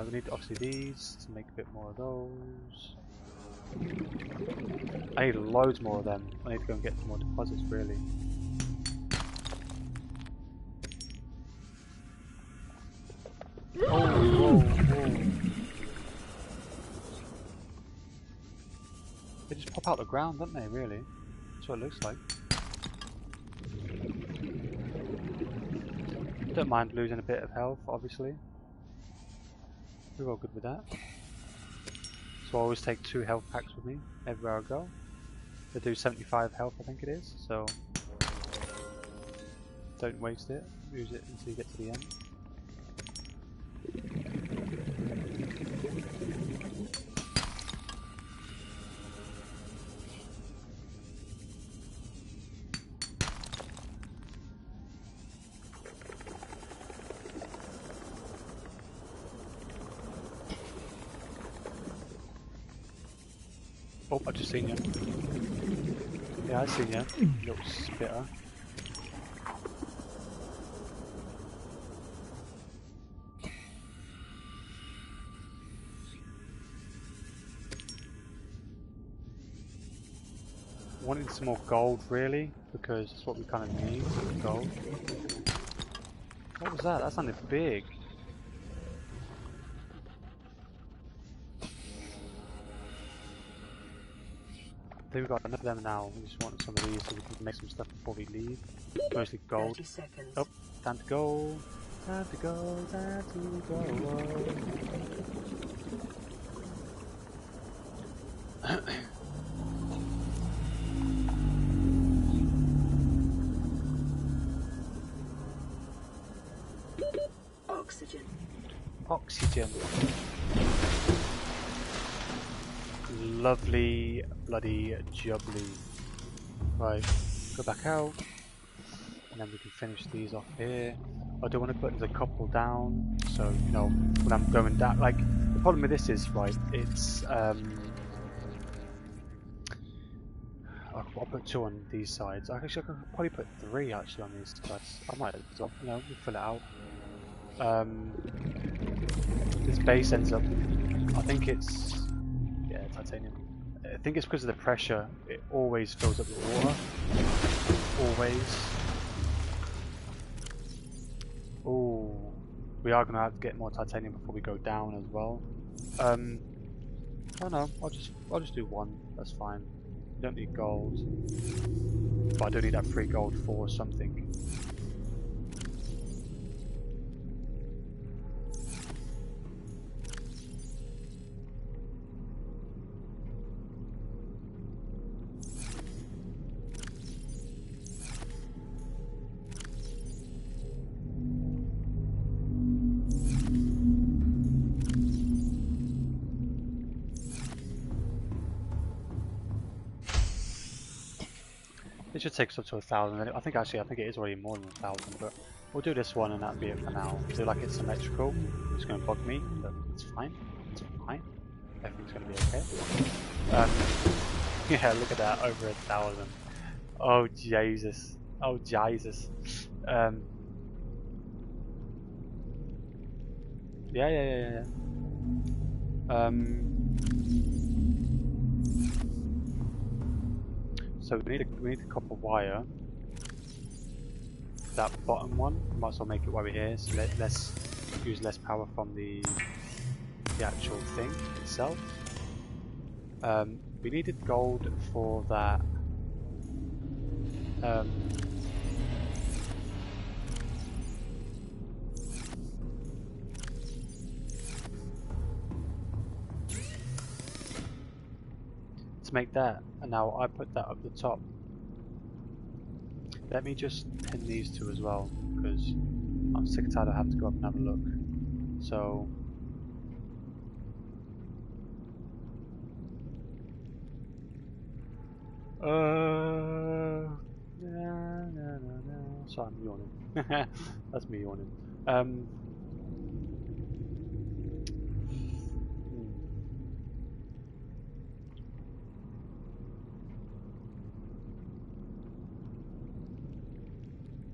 We need obviously these to make a bit more of those. I need loads more of them. I need to go and get some more deposits, really. Oh, whoa. They just pop out the ground, don't they, really? That's what it looks like. Don't mind losing a bit of health, obviously. We're all good with that. So I always take 2 health packs with me everywhere I go. They do 75 health, I think it is, so don't waste it. Use it until you get to the end. Oh, I just seen you. Yeah, I seen you. Little spitter. Wanted some more gold, really, because that's what we kind of need. Gold. What was that? That sounded big. I think we've got enough of them now. We just want some of these so we can make some stuff before we leave. Mostly gold. 30 seconds. Oh, time to go. Time to go. Time to go. Oxygen. Oxygen. Lovely, bloody jubbly. Right, go back out, and then we can finish these off here. I do want to put the couple down, so you know when I'm going down. Like the problem with this is, right? It's I'll put 2 on these sides. Actually, I could probably put 3 actually on these sides. I might as well, you know, we'll fill it out. This base ends up, I think it's, yeah, titanium. I think it's because of the pressure. It always fills up with water. Always. Oh, we are gonna have to get more titanium before we go down as well. I don't know. I'll just do 1. That's fine. You don't need gold, but I do need that free gold for something. It should take us up to 1,000. I think it is already more than 1,000, but we'll do this one and that'll be it for now. I feel like it's symmetrical. It's going to bug me, but it's fine. It's fine. Everything's going to be okay. Yeah, look at that, over 1,000. Oh Jesus. Oh Jesus. Yeah. So we need a copper wire. That bottom one, might as well make it while we're here, so let's use less power from the actual thing itself. We needed gold for that. To make that, and now I put that up the top. Let me just pin these 2 as well, because I'm sick and tired of having to go up and have a look. So no. Sorry, I'm yawning. That's me yawning.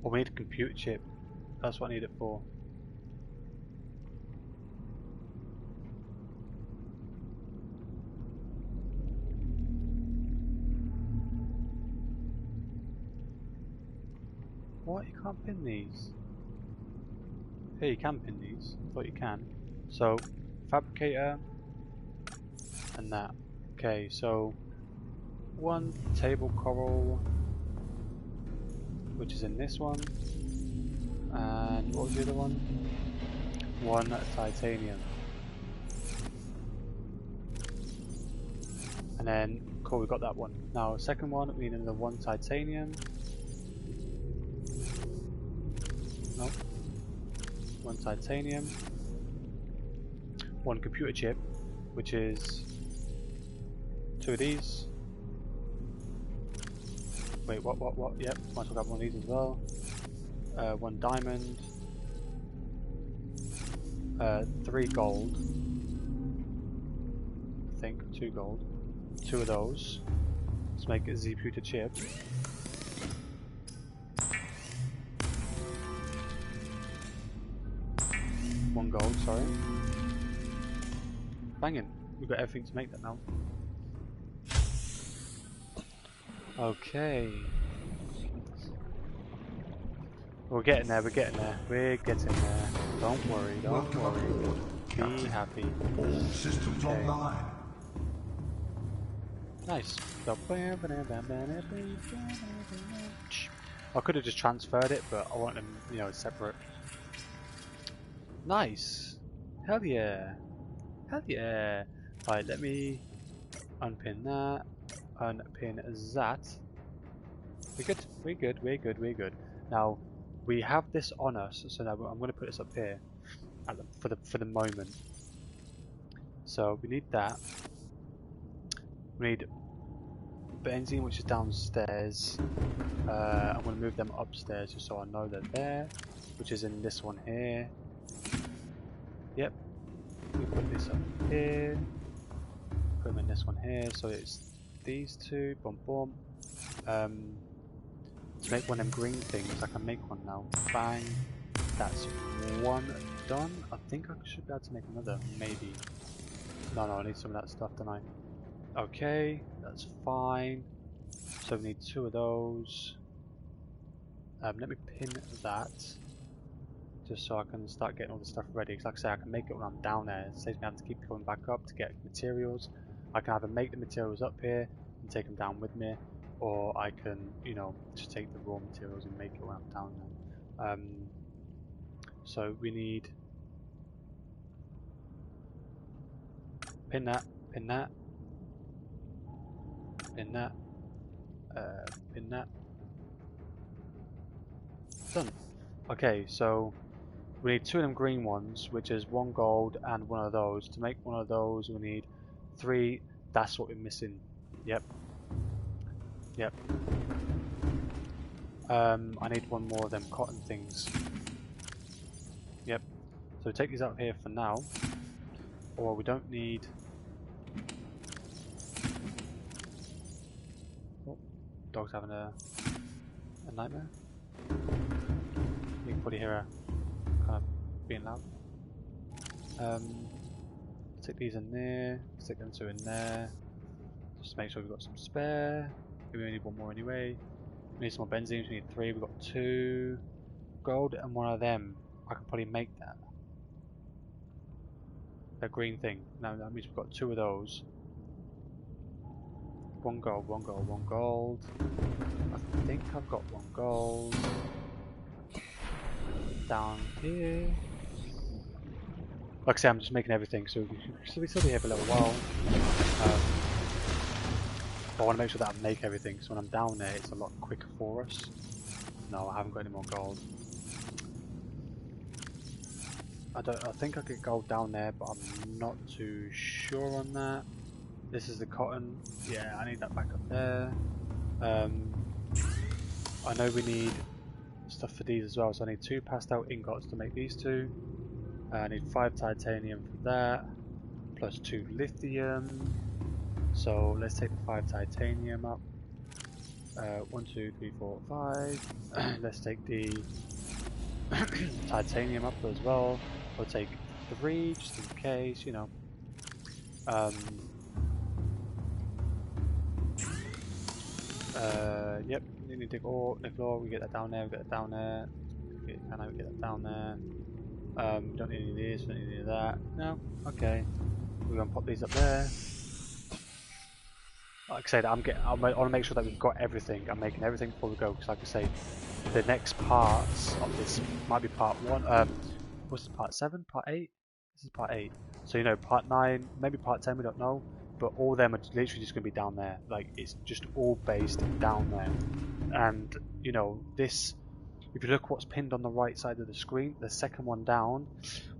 Well, we need a computer chip. That's what I need it for. What? You can't pin these? Hey, you can pin these. I thought you can. So, fabricator and that. Okay, so 1 table coral, which is in this one, and what was the other one? 1 titanium. And then, cool, we got that one. Now, second one, we need another 1 titanium. Nope. 1 titanium. 1 computer chip, which is 2 of these. Wait, what? Yep, might as well grab 1 of these as well. 1 diamond. 3 gold. I think, 2 gold. 2 of those. Let's make a Z-pewter chip. One gold, sorry. Banging. We've got everything to make that now. Okay. We're getting there, we're getting there. We're getting there. Don't worry, don't Welcome worry. aboard, Be Captain. happy. All systems Okay. online. Nice. I could have just transferred it, but I want them, you know, separate. Nice. Hell yeah. Hell yeah. Right, let me unpin that. Unpin that. We're good. We're good. We're good. We're good. Now we have this on us, so now I'm going to put this up here for the moment. So we need that. We need benzene, which is downstairs. I'm going to move them upstairs just so I know they're there, which is in this one here. Yep. We put this up here. Put them in this one here. So it's these two. Boom, boom. To make one of them green things, I can make one now. Bang. That's one done. I think I should be able to make another, maybe. No, I need some of that stuff, don't I? Okay, that's fine. So we need 2 of those. Let me pin that, just so I can start getting all the stuff ready. Because like I say, I can make it when I'm down there. It saves me having to keep going back up to get materials. I can either make the materials up here and take them down with me, or I can, you know, just take the raw materials and make it when I'm down there. So we need pin that, pin that, pin that, pin that. Done. Okay, so we need 2 of them green ones, which is 1 gold and 1 of those. To make 1 of those, we need 3. That's what we're missing. Yep. Yep. I need 1 more of them cotton things. Yep. So take these out of here for now. Or we don't need... Oh, dog's having a nightmare. You can probably hear her kind of being loud. Stick these in there. Stick them 2 in there. Just to make sure we've got some spare. We only need 1 more anyway. We need some more benzene. We need 3. We've got 2 gold and 1 of them. I can probably make that. That green thing. Now that means we've got 2 of those. 1 gold, 1 gold, 1 gold. I think I've got 1 gold. Down here. Like I say, I'm just making everything, so we still be here for a little while. I want to make sure that I make everything, so when I'm down there, it's a lot quicker for us. No, I haven't got any more gold. I think I could gold down there, but I'm not too sure on that. This is the cotton. Yeah, I need that back up there. I know we need stuff for these as well, so I need 2 pastel ingots to make these 2. I need 5 titanium for that, plus 2 lithium. So let's take the 5 titanium up. 1, 2, 3, 4, 5. Let's take the titanium up as well. I'll take 3 just in case, you know. Yep, nickel ore, we get that down there, we get that down there. We get that down there. Don't need any of this, don't need any of that. No, okay. We're gonna pop these up there. Like I said, I want to make sure that we've got everything. I'm making everything before we go, because like I say, the next parts of this might be part 1. What's this, part 7? Part 8? This is part 8. So, you know, part 9, maybe part 10, we don't know. But all of them are literally just going to be down there. Like, it's just all based down there. And, you know, this, if you look what's pinned on the right side of the screen, the second one down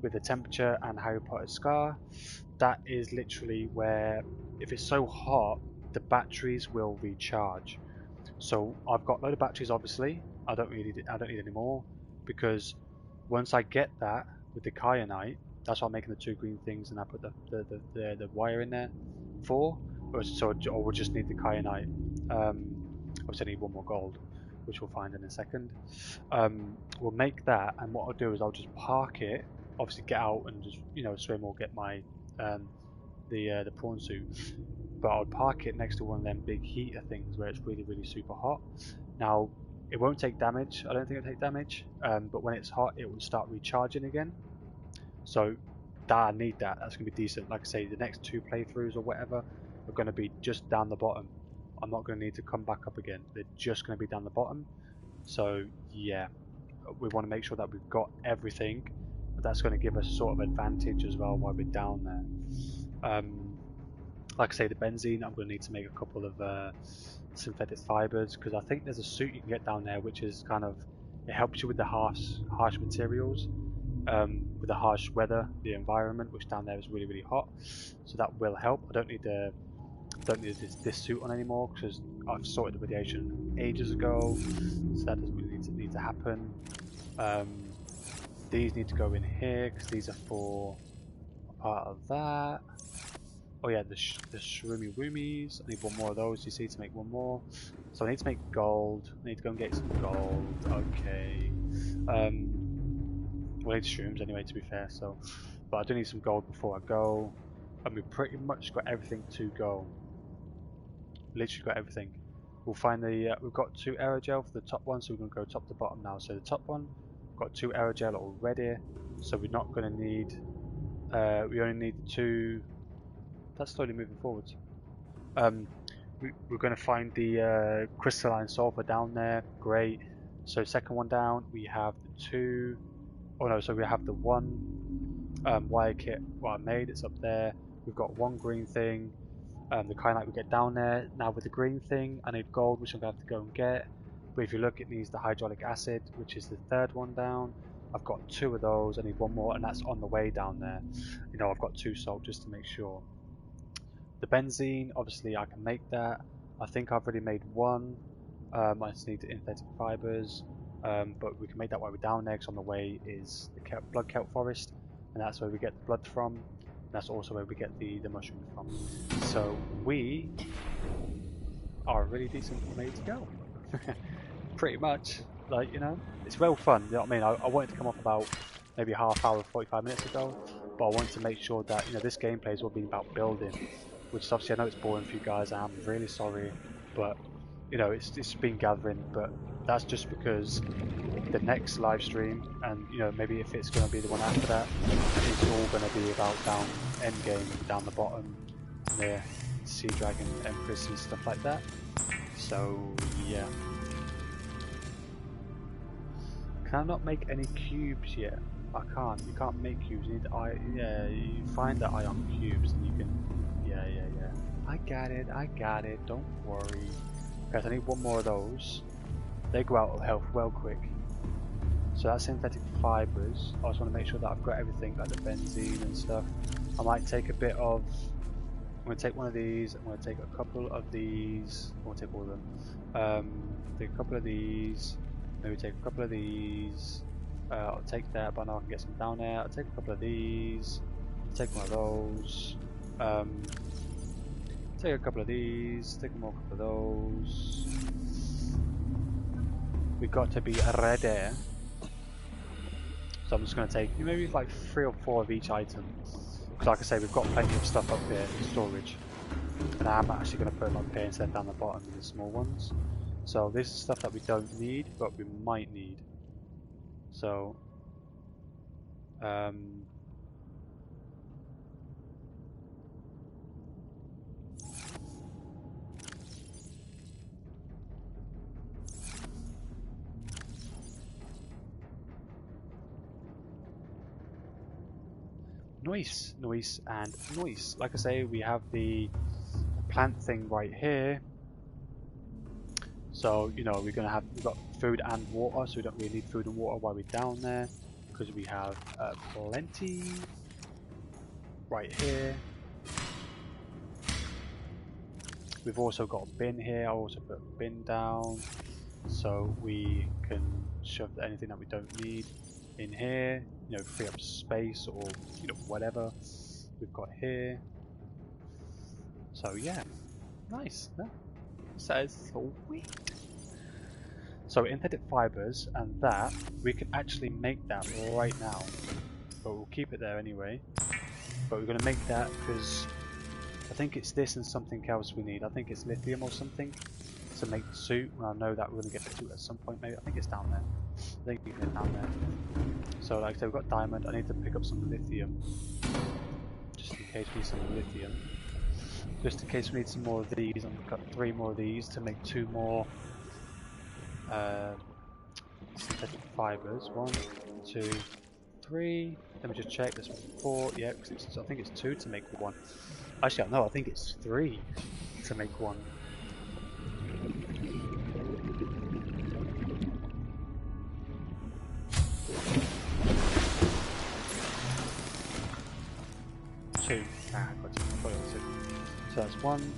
with the temperature and Harry Potter's scar, that is literally where, if it's so hot, the batteries will recharge. So I've got a load of batteries, obviously. I don't need any more, because once I get that with the kyanite, that's why I'm making the 2 green things, and I put the wire in there for. or we'll just need the kyanite. Obviously I need one more gold, which we'll find in a second. We'll make that, and what I'll do is I'll just park it, obviously get out and just, you know, swim or get my the prawn suit, but I'll park it next to one of them big heater things where it's really, really super hot. Now, it won't take damage, I don't think it'll take damage, but when it's hot it will start recharging again, so that I need that. That's going to be decent. Like I say, the next 2 playthroughs or whatever are going to be just down the bottom. I'm not going to need to come back up again. They're just going to be down the bottom. So yeah, we want to make sure that we've got everything. That's going to give us sort of advantage as well while we're down there. Like I say, the benzene, I'm going to need to make a couple of synthetic fibers, because I think there's a suit you can get down there which is kind of, it helps you with the harsh materials. With the harsh weather, the environment, which down there is really, really hot, so that will help. I don't need this suit on anymore because I've sorted the radiation ages ago, so that doesn't really need to happen. These need to go in here because these are for a part of that. Oh yeah, the shroomy woomies. I need one more of those, you see, to make one more. So I need to make gold. I need to go and get some gold. Okay. Well, I need shrooms anyway, to be fair. So, but I do need some gold before I go. And we've pretty much got everything to go. Literally got everything. We'll find the. We've got 2 aerogel for the top one, so we're going to go top to bottom now. So the top one, got 2 aerogel already. So we're not going to need. We only need 2. That's slowly moving forwards. We're going to find the crystalline sulfur down there. Great. So second one down, we have the 2. Oh no, so we have the 1 wire kit what I made. It's up there. We've got 1 green thing. The kyanite we get down there. Now with the green thing, I need gold, which I'm going to have to go and get. But if you look, it needs the hydraulic acid, which is the 3rd one down. I've got 2 of those. I need 1 more, and that's on the way down there. You know, I've got 2 salt just to make sure. The benzene, obviously I can make that. I think I've already made 1. I just need the synthetic fibers, but we can make that while we're down there, because on the way is the blood kelp forest, and that's where we get the blood from, and that's also where we get the mushrooms from. So we are really decent ready to go. Pretty much, like, you know, it's well fun, you know what I mean? I wanted to come off about maybe a half hour, 45 minutes ago, but I wanted to make sure that, you know, this gameplay has all been about building, which is obviously, I know it's boring for you guys, and I'm really sorry, but you know, it's been gathering, but that's just because the next live stream, and you know, maybe if it's going to be the one after that, it's all going to be about down endgame, down the bottom, near Sea Dragon, Empress and stuff like that. So yeah. Can I not make any cubes yet? I can't. You can't make cubes. You need yeah, you find the ion cubes and you can. Yeah. I got it. Don't worry. Guys, I need 1 more of those. They go out of health well quick. So that's synthetic fibers. I just want to make sure that I've got everything, like the benzene and stuff. I might take a bit of. I'm going to take 1 of these. I'm going to take a couple of these. I won't take all of them. Take a couple of these. Maybe take a couple of these. I'll take that, but now I can get some down there. I'll take a couple of these. I'll take 1 of those. Take a couple of these. Take a more couple of those. We've got to be ready. So I'm just going to take maybe like 3 or 4 of each item. Because like I say, we've got plenty of stuff up here in storage. And I'm actually going to put them up here instead down the bottom of the small ones. So this is stuff that we don't need, but we might need. So, Nice, and nice. Like I say, we have the plant thing right here. So, you know, we've got food and water, so we don't really need food and water while we're down there, because we have plenty right here. We've also got a bin here. I'll also put a bin down, so we can shove anything that we don't need in here, you know, free up space or, you know, whatever we've got here. So yeah, nice. No? That is sweet. So synthetic fibers and that, we can actually make that right now. But we'll keep it there anyway. But we're going to make that because I think it's this and something else we need. I think it's lithium or something to make the suit. And I know that we're going to get the suit at some point maybe. I think it's down there. I think we can get down there. So like I said, we've got diamond. I need to pick up some lithium. Just in case we need some lithium. Just in case we need some more of these. I've got 3 more of these to make 2 more synthetic fibers. 1, 2, 3. Let me just check. This 4. Yeah, I think it's 2 to make 1. Actually, no, I think it's 3 to make 1. Two. Ah, I got 2. I thought it was 2. So that's 1,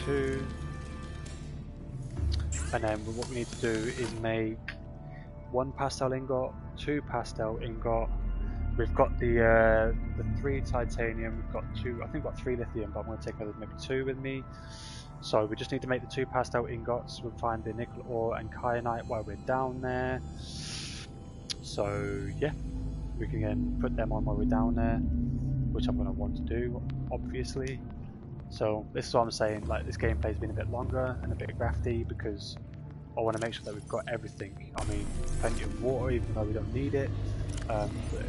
2. And then what we need to do is make 1 pastel ingot, 2 pastel ingot. We've got the 3 titanium. We've got 2. I think we've got 3 lithium, but I'm going to take maybe 2 with me. So we just need to make the 2 pastel ingots. We'll find the nickel ore and kyanite while we're down there. So yeah, we can again put them on while we're down there, which I'm going to want to do, obviously. So this is what I'm saying. Like, this gameplay's been a bit longer and a bit crafty because I want to make sure that we've got everything. I mean, plenty of water, even though we don't need it.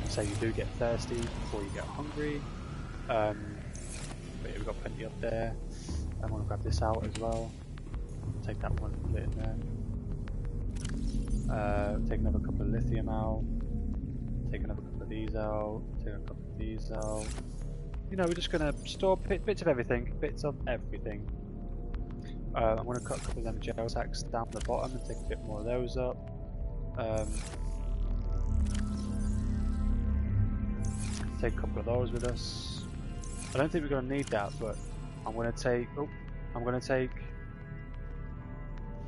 So you do get thirsty before you get hungry. But yeah, we've got plenty up there. I'm going to grab this out as well. Take that one, put it in there. Take another couple of lithium out. Take another couple of these out. Take a couple of these out. You know, we're just going to store bits of everything. Bits of everything. I'm going to cut a couple of them gel sacks down the bottom and take a bit more of those up. Take a couple of those with us. I don't think we're going to need that, but I'm going to take. Oh, I'm going to take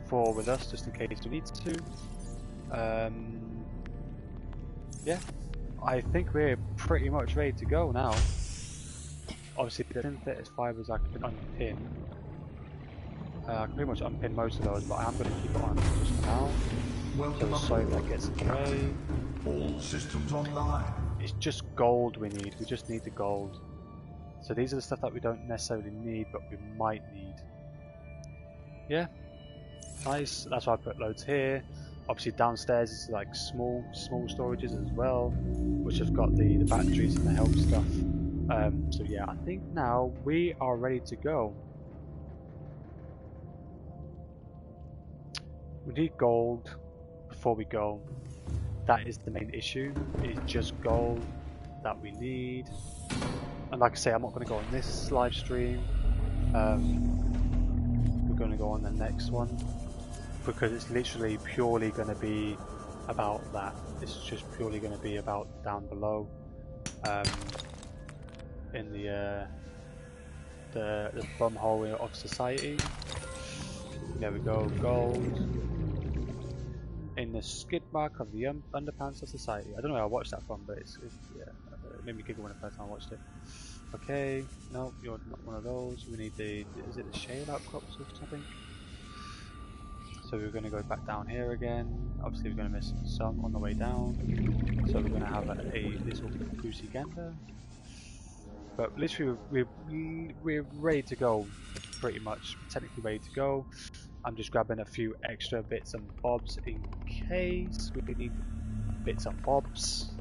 4 with us just in case we need to. Yeah, I think we're pretty much ready to go now. Obviously, the synthetic fibers I can unpin. I can pretty much unpin most of those, but I am going to keep it on just for now. So that gets in the way. All systems online. It's just gold we need. We just need the gold. So these are the stuff that we don't necessarily need, but we might need. Yeah, nice. That's why I put loads here. Obviously downstairs is like small storages as well, which have got the batteries and the health stuff. So yeah, I think now we are ready to go. We need gold before we go. That is the main issue. It's just gold that we need. And like I say, I'm not going to go on this live stream. We're going to go on the next one because it's literally purely going to be about that. It's just purely going to be about down below, in the bumhole of society. There we go, gold. In the skid mark of the underpants of society. I don't know where I watched that from, but it made me giggle when the first time I watched it. Okay, no, you're not one of those. We need is it the shale outcrops or something? So we're going to go back down here again. Obviously we're going to miss some on the way down. So we're going to have a little goosey gander. But literally we're ready to go, pretty much. Technically ready to go. I'm just grabbing a few extra bits and bobs in case we need bits and bobs.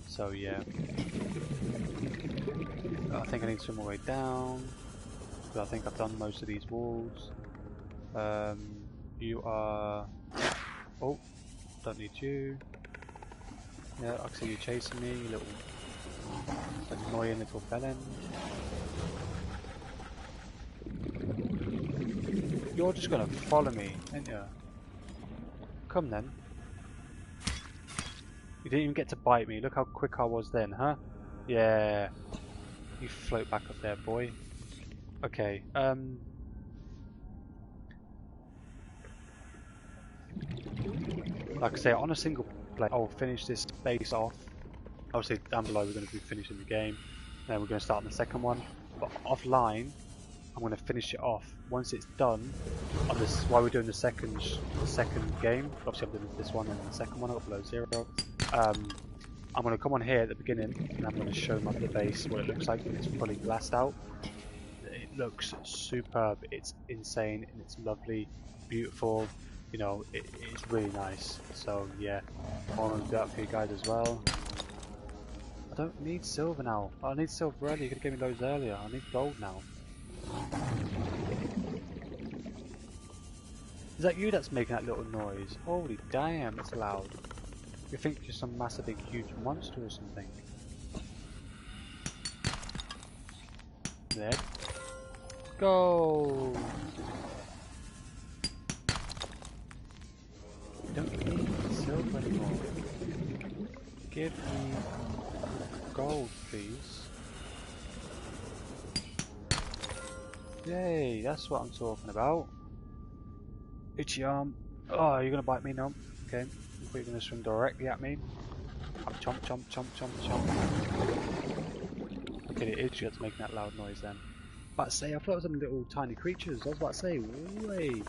So yeah, I think I need some more way down. But I think I've done most of these walls. You are. Oh, don't need you. Yeah, I see you chasing me, you little annoying little bellend. You're just gonna follow me, ain't you? Come then. You didn't even get to bite me. Look how quick I was then, huh? Yeah. You float back up there, boy. Okay, like I say, on a single play, I'll finish this base off Obviously down below we're going to be finishing the game, then we're going to start on the second one. But offline, I'm going to finish it off. Once it's done, on this, while we're doing the second game, obviously I'm doing this one and the second one, I've got below 0. I'm going to come on here at the beginning and I'm going to show my the base what it looks like when it's fully glassed out. It looks superb, it's insane, and it's lovely, beautiful, you know, it's really nice. So yeah, I want to do that for you guys as well. I don't need silver now. I need silver earlier, you could have given me loads earlier. I need gold now. Is that you that's making that little noise? Holy damn, that's loud. You think you're some massive big huge monster or something. There. Go! I don't need silver anymore. Give me gold, please. Yay, that's what I'm talking about. Itchy arm. Oh, you're gonna bite me? No. Okay. I thought you were gonna swim directly at me. Chomp, chomp, chomp, chomp, chomp. Okay, it is you that's making that loud noise then. About to say, I thought it was some little tiny creatures. I was about to say, wait,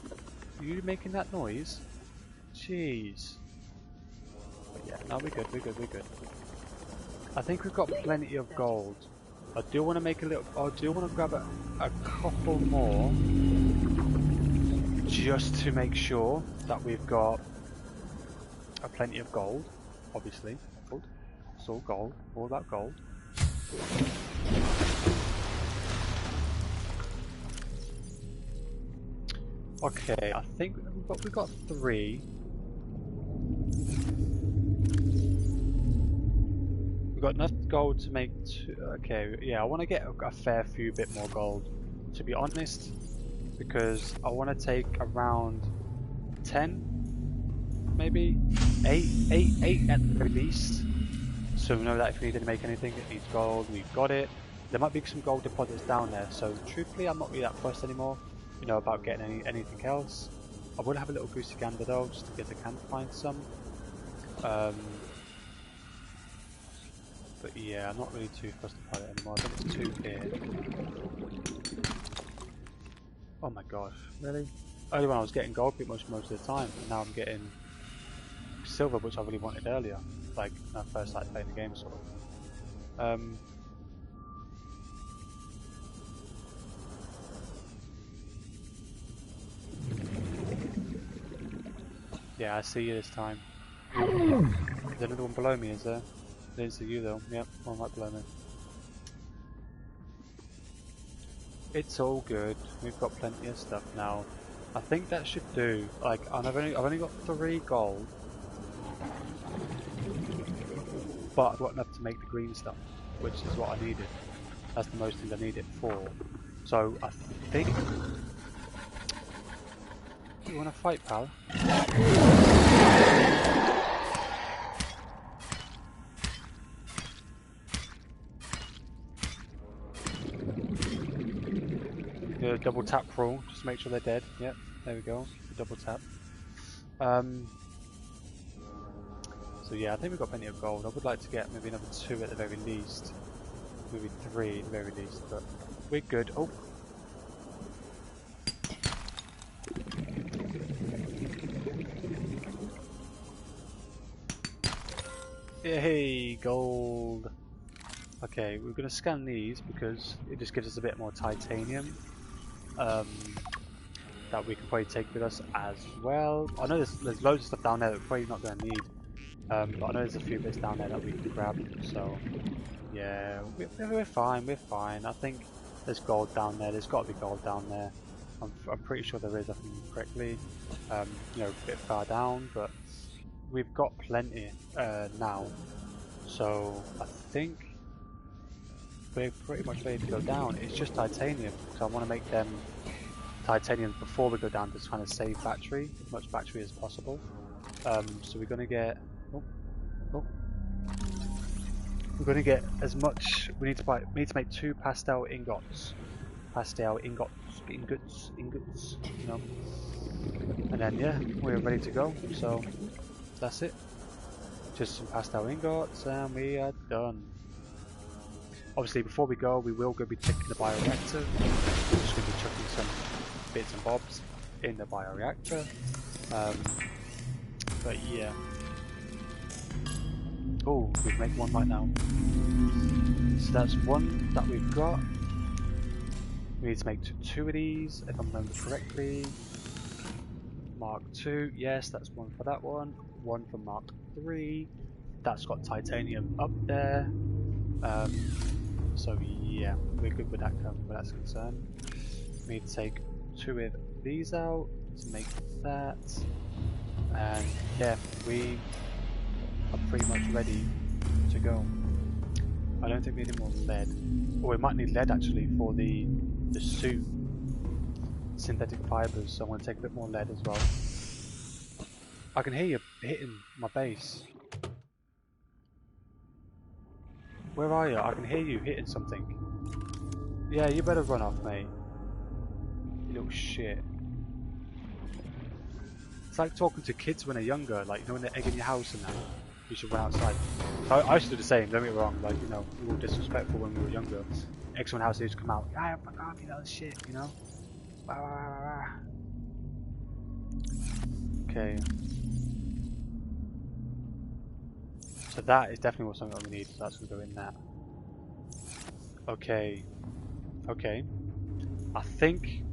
are you making that noise? Jeez. But yeah, no, we're good, we're good, we're good. I think we've got plenty of gold. I do want to make a little. I do want to grab a couple more, just to make sure that we've got plenty of gold. Obviously, gold. It's all gold. All about gold. Okay, I think we've got 3. We've got enough gold to make 2. Okay, yeah, I want to get a fair few bit more gold, to be honest, because I want to take around 10, maybe 8 at the very least. So we know that if we need to make anything that needs gold, we've got it. There might be some gold deposits down there, so truthfully I'm not really that fussed anymore, you know, about getting anything else. I would have a little goosey gander though, just in case I can find some. But yeah, I'm not really too fussed about it anymore. I think it's 2 here. Oh my gosh, really? Earlier when I was getting gold pretty much most of the time, and now I'm getting silver, which I really wanted earlier, like when I first started playing the game, sort of. Yeah, I see you this time. There's another one below me, is there? I didn't see you though. Yep, one right below me. It's all good. We've got plenty of stuff now. I think that should do. Like, I've only got 3 gold, but I've got enough to make the green stuff, which is what I needed. That's the most thing I need it for. So I think. You want to fight, pal? The double tap rule, just make sure they're dead. Yep, there we go. Double tap. So yeah, I think we've got plenty of gold. I would like to get maybe another 2 at the very least. Maybe 3 at the very least, but we're good. Oh! Yay, gold! Okay, we're going to scan these because it just gives us a bit more titanium that we can probably take with us as well. I know there's loads of stuff down there that we're probably not going to need, but I know there's a few bits down there that we can grab, so yeah, we're fine, we're fine. I think there's gold down there, there's got to be gold down there. I'm pretty sure there is, if I remember correctly, you know, a bit far down, but we've got plenty now, so I think we're pretty much ready to go down. It's just titanium, so I want to make them titanium before we go down to kind of save battery, as much battery as possible. So we're going to get we're going to get as much. We need to make 2 pastel ingots, ingots, you know, and then yeah, we're ready to go. So that's it. just some pastel ingots, and we are done. Obviously, before we go, we will go be checking the bioreactor. We're just going to be chucking some bits and bobs in the bioreactor. But yeah. Oh, we can make one right now. So that's one that we've got. We need to make two of these, if I remember correctly. Mark 2, yes, that's one for that one. One for Mark 3. That's got titanium up there. So yeah, we're good with that where that's concerned. We need to take two of these out to make that. And yeah, we are pretty much ready to go. I don't think we need any more lead. Or we might need lead actually for the suit. Synthetic fibers, so I'm going to take a bit more lead as well. I can hear you hitting my base. Where are you? I can hear you hitting something. Yeah, you better run off, mate. You little shit. It's like talking to kids when they're younger, like, you know, when they're egging your house and that. You should run outside. I used to do the same, don't get me wrong, like, you know, we were disrespectful when we were younger. Ex someone's house, they used to come out, ah, fuck off, you know, shit, you know? Okay. So that is definitely something that we need, so that's going to go in that. Okay. Okay. I think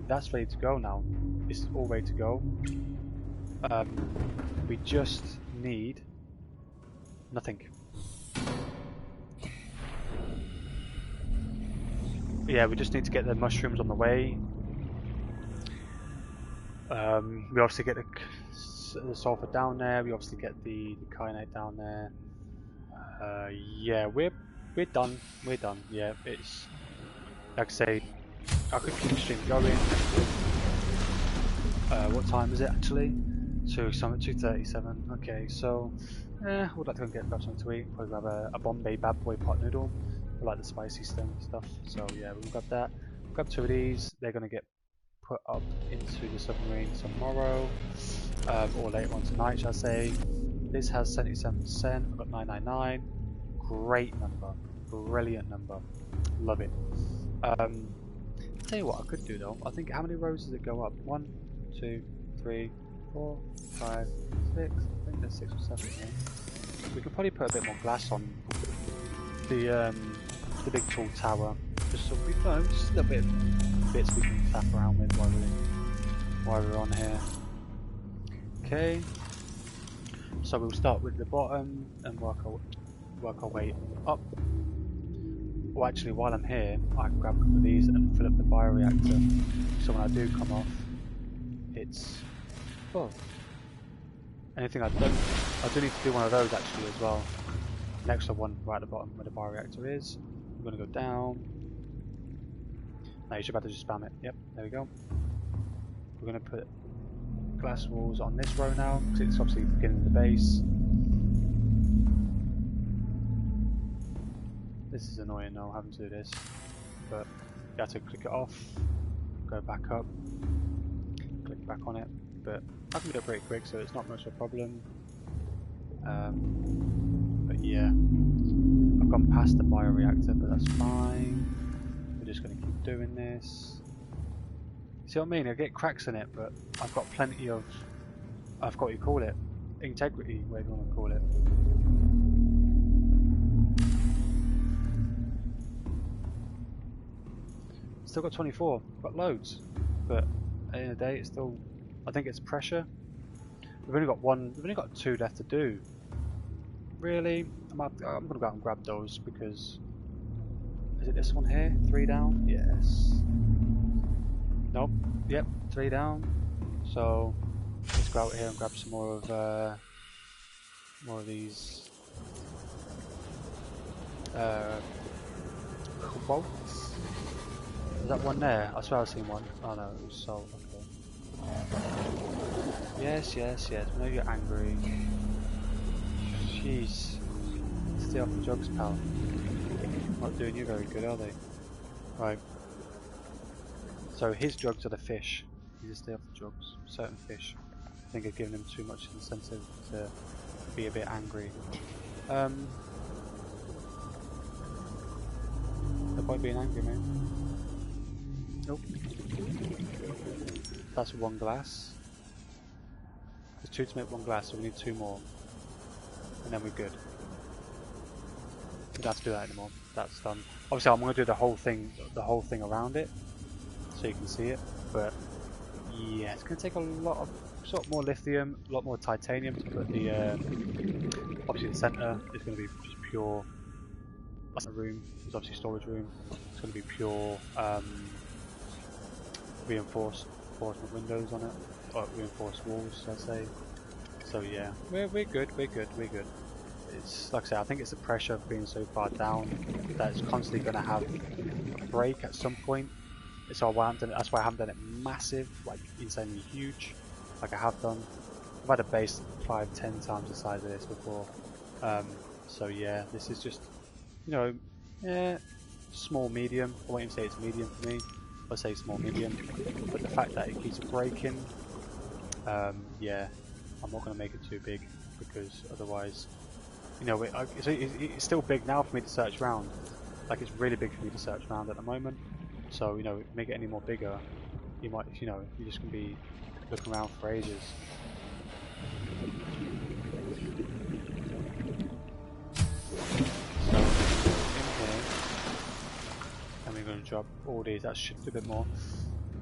that's ready to go now. It's all ready to go. We just need nothing. Yeah, we just need to get the mushrooms on the way. We obviously get the sulfur down there. We obviously get the kyanite down there. Yeah, we're done. We're done. Yeah, it's like I say, I could keep the stream going. What time is it actually? So some at 2:37. Okay, so would like to go and grab something to eat. Probably grab a Bombay Bad Boy pot noodle. I like the spicy stuff. So yeah, we'll grab that. Grab two of these. They're gonna get put up into the submarine tomorrow, or later on tonight, shall I say. This has 77%. I've got 999. Great number. Brilliant number. Love it. Tell you what I could do though. I think how many rows does it go up? 1, 2, 3, 4, 5, 6. I think there's 6 or 7 here. We could probably put a bit more glass on the big tall tower, just so we know, just a little bit of bits we can tap around with while we're on here. Okay. So we'll start with the bottom and work our way up. Well, actually, while I'm here, I can grab a couple of these and fill up the bioreactor. So when I do come off, it's full. Anything I do need to do one of those actually as well. An extra one right at the bottom where the bioreactor is. I'm going to go down. Now you should be able to just spam it. Yep, there we go. We're going to put glass walls on this row now because it's obviously the beginning of the base. This is annoying now, having to do this, but you have to click it off, go back up, click back on it, but I can do it pretty quick, so it's not much of a problem. But yeah, I've gone past the bioreactor, but that's fine. We're just going to keep doing this. See what I mean? I get cracks in it, but I've got plenty of, I've got what you call it, integrity, whatever you want to call it. Still got 24, got loads, but at the end of the day, it's still, I think it's pressure. We've only got 2 left to do. Really? I'm gonna go out and grab those because, is it this one here? 3 down? Yes. Nope. Yep, 3 down. So let's go out here and grab some more of these cobalts. Is that one there? I swear I've seen one. Oh no, it was salt. Okay. Yes. I know you're angry. Jeez. Stay off the drugs, pal. Not doing you very good, are they? Right. So his drugs are the fish. You just stay off the drugs. Certain fish. I think I've given him too much incentive to be a bit angry. No point being angry, mate. Nope. That's one glass. There's two to make one glass, so we need two more. And then we're good. We don't have to do that anymore. That's done. Obviously I'm gonna do the whole thing around it, so you can see it, but yeah, it's gonna take a lot of sort of more lithium, a lot more titanium to put the obviously the center is gonna be just pure. That's a room, it's obviously storage room. It's gonna be pure reinforcement windows on it, or reinforced walls, I say. So yeah, we're good. It's like I say, I think it's the pressure of being so far down that it's constantly going to have a break at some point. So that's why I haven't done it massive, like insanely huge, like I have done. I've had a base 5-10 times the size of this before. So yeah, this is just, you know, small medium. I won't even say it's medium for me. I'll say small medium. But the fact that it keeps breaking, yeah, I'm not going to make it too big because otherwise, you know, it's still big now for me to search around. Like it's really big for me to search around at the moment. So you know, make it any more bigger, you might, you know, you're just gonna be looking around for ages. So in here, and we're gonna drop all these. That should do a bit more,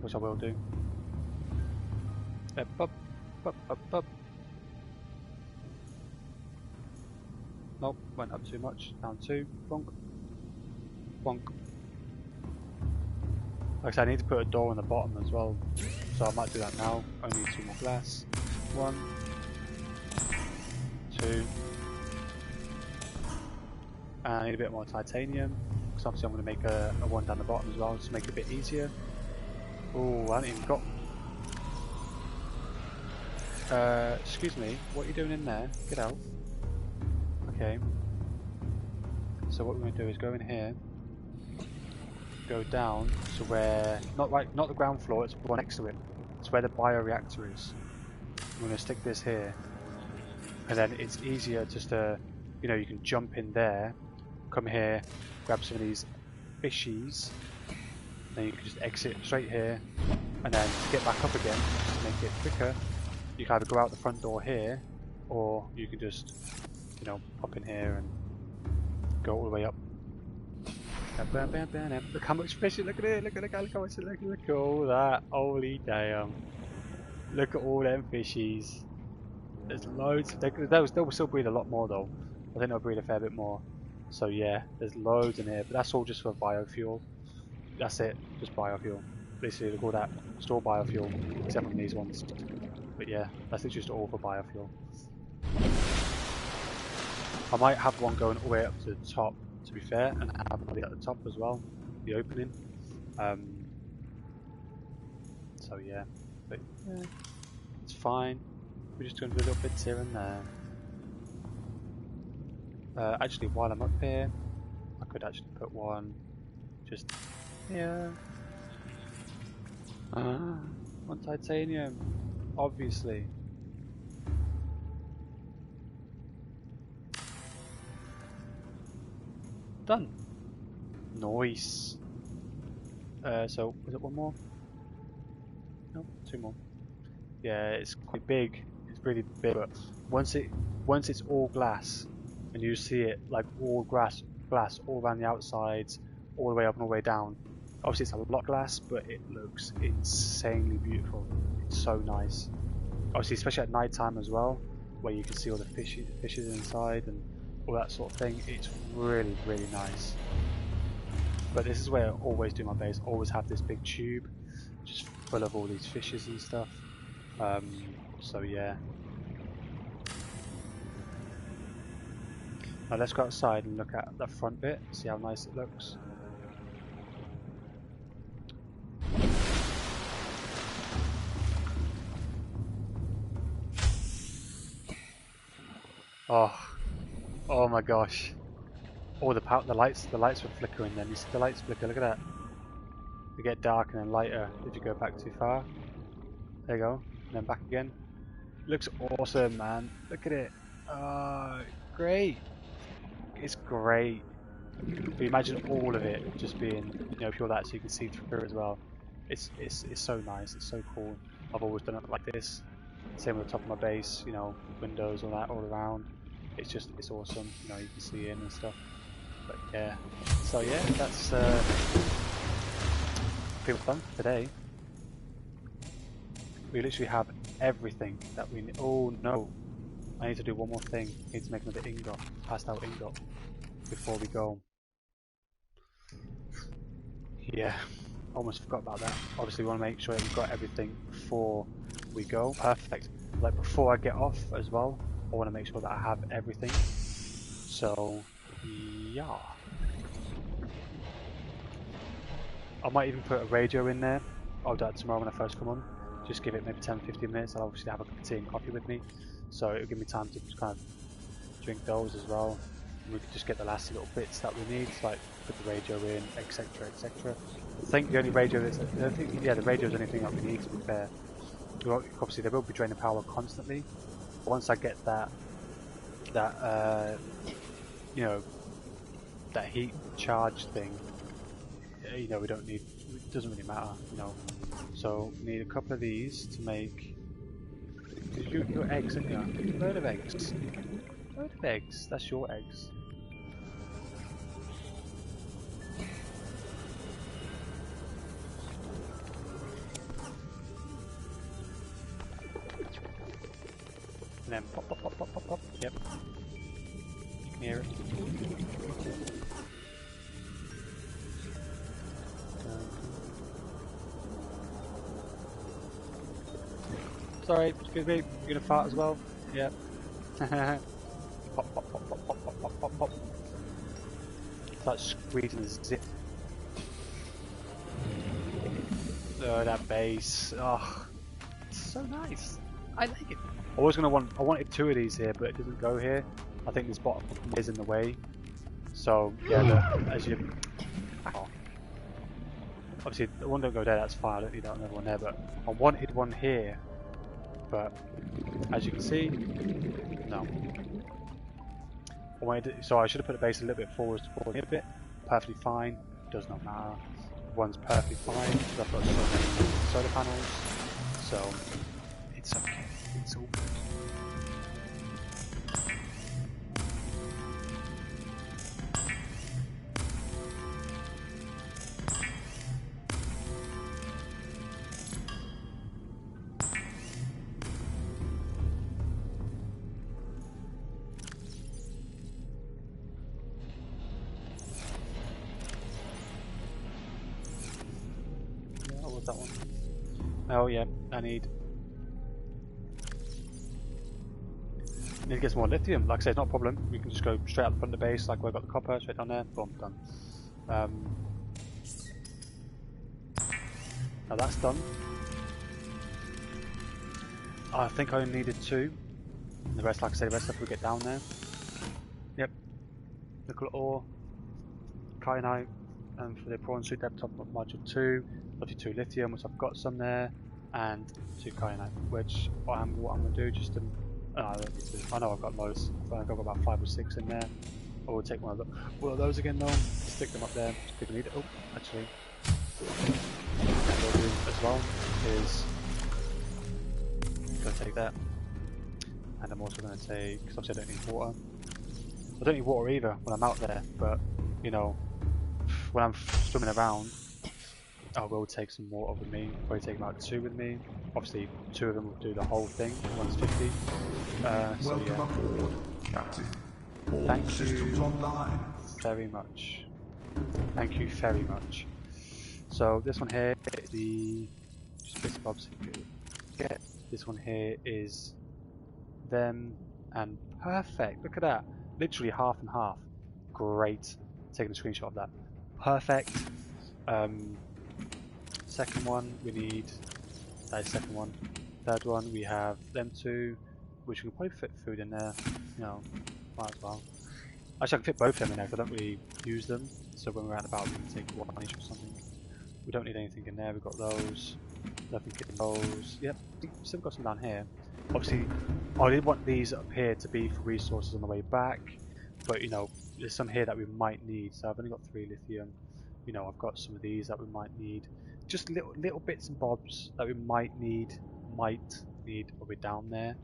which I will do. Up. Nope, went up too much. Down 2. Bonk. Bonk. Like I said, I need to put a door on the bottom as well, so I might do that now. Only 2 more glass. 1, 2, and I need a bit more titanium, because obviously I'm going to make a one down the bottom as well, just to make it a bit easier. Oh, I haven't even got... excuse me, what are you doing in there? Get out. Okay. So what we're going to do is go in here, go down to where, not the ground floor, it's one next to it. It's where the bioreactor is. I'm going to stick this here, and then it's easier just to, you know, you can jump in there, come here, grab some of these fishies, then you can just exit straight here, and then to get back up again, just to make it quicker, you can either go out the front door here, or you can just, you know, pop in here and go all the way up. Look how much fish! Look at it! Look how much! Look at all that! Holy damn! Look at all them fishies. There's loads. They'll still breed a lot more though. I think they'll breed a fair bit more. So yeah, there's loads in here, but that's all just for biofuel. That's it, just biofuel. Basically, they call that store biofuel, except from these ones. But yeah, that's just all for biofuel. I might have one going all the way up to the top, to be fair, and have another at the top as well, the opening. So yeah, but yeah, it's fine. We're just doing a little bits here and there. Actually, while I'm up here, I could actually put one just here. On titanium, obviously. Done. Nice. So was it one more? No, 2 more. Yeah, it's quite big. It's really big. But once it's all glass, and you see it like all glass all around the outsides, all the way up and all the way down. Obviously, it's a lot of glass, but it looks insanely beautiful. It's so nice. Obviously, especially at night time as well, where you can see all the fishes inside and all that sort of thing. It's really, really nice. But this is where I always do my base. I always have this big tube, just full of all these fishes and stuff. So yeah. Now let's go outside and look at the front bit, see how nice it looks. Oh my gosh! Oh, the lights were flickering. Then you see the lights flicker. Look at that. They get darker and lighter if you go back too far. There you go, and then back again. Looks awesome, man. Look at it. Great. It's great. But imagine all of it just being, you know, pure that, so you can see through it as well. It's so nice. It's so cool. I've always done it like this. Same with the top of my base. You know, windows, all that, all around. It's awesome. You know, you can see in and stuff. But yeah. So yeah, that's pretty much done for today. We literally have everything that we need. Oh no! I need to do one more thing. I need to make another ingot, passed out ingot, before we go. Yeah, almost forgot about that. Obviously, we want to make sure that we've got everything before we go. Perfect. Like before I get off as well, I want to make sure that I have everything. So, yeah. I might even put a radio in there. I'll do that tomorrow when I first come on. Just give it maybe 10-15 minutes. I'll obviously have a cup of tea and coffee with me. So it'll give me time to just kind of drink those as well. And we can just get the last little bits that we need, like put the radio in, etc, etc. I think the only radio is, I think, yeah, the radio is the only thing that we need, to be fair. Obviously they will be draining power constantly. But once I get that you know, that heat charge thing, you know, we don't need, it doesn't really matter, you know. So we need a couple of these to make your eggs, aren't you? A load of eggs. A load of eggs. That's your eggs. And then pop, pop, pop, pop, pop, pop. Yep. You can hear it. Sorry, excuse me. You're gonna fart as well? Yep. Pop, pop, pop, pop, pop, pop, pop, pop, pop. It's like squeezing a zip. Oh, that bass. Oh, it's so nice. I like it. I wanted two of these here, but it doesn't go here. I think this bottom is in the way. So yeah, look, as you. Oh. Obviously, the one don't go there. That's fine. I don't need that another one there. But I wanted one here. But as you can see, no. So I should have put the base a little bit forward a bit. Perfectly fine. Does not matter. One's perfectly fine because I've got so many solar panels. So it's okay. It's all good. That one. Oh yeah, I need to get some more lithium. Like I said, it's not a problem. We can just go straight out the front of the base, like where I got the copper, straight down there. Boom, done. Now that's done. I think I only needed 2. And the rest, like I said, the rest stuff we get down there. Yep. Nickel ore, kyanite, and for the prawn suit depth top module 2. 32 lithium, which I've got some there, and 2 kyanite, which what I'm going to do just to, I know I've got loads, I've got about 5 or 6 in there. I will take one of those again though, stick them up there, just need it. Oh, actually, what I'll do as well is going to take that, and I'm also going to take, because obviously I don't need water. I don't need water either when I'm out there, but you know, when I'm swimming around, I will take some water with me. Probably take about 2 with me. Obviously, 2 of them will do the whole thing. One's 50. So Welcome yeah. aboard, Captain. All Thank systems you online. very much. Thank you very much. So this one here, the just bits and bobs. Yeah, this one here is them and perfect. Look at that. Literally half and half. Great. Taking a screenshot of that. Perfect. Second one we need, that is second one. Third one we have them 2, which we can probably fit food in there, you know, might as well. Actually I can fit both of them in there because I don't really use them, so when we're out and about we can take one each or something. We don't need anything in there, we've got those, nothing in those, yep, we've still got some down here. Obviously, I did want these up here to be for resources on the way back, but you know, there's some here that we might need. So I've only got 3 lithium. You know, I've got some of these that we might need. Just little bits and bobs that we might need when we're down there.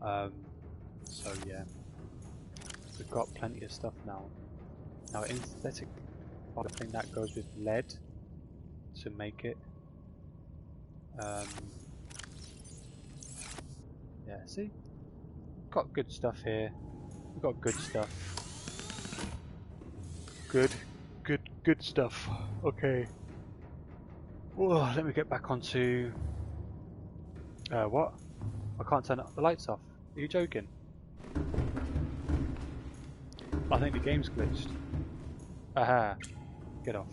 So yeah, we've got plenty of stuff now. Now in synthetic, I think that goes with lead to make it. Yeah, see, got good stuff here. We've got good stuff. Good stuff. Okay. Whoa, let me get back onto. What? I can't turn the lights off. Are you joking? I think the game's glitched. Aha. Get off.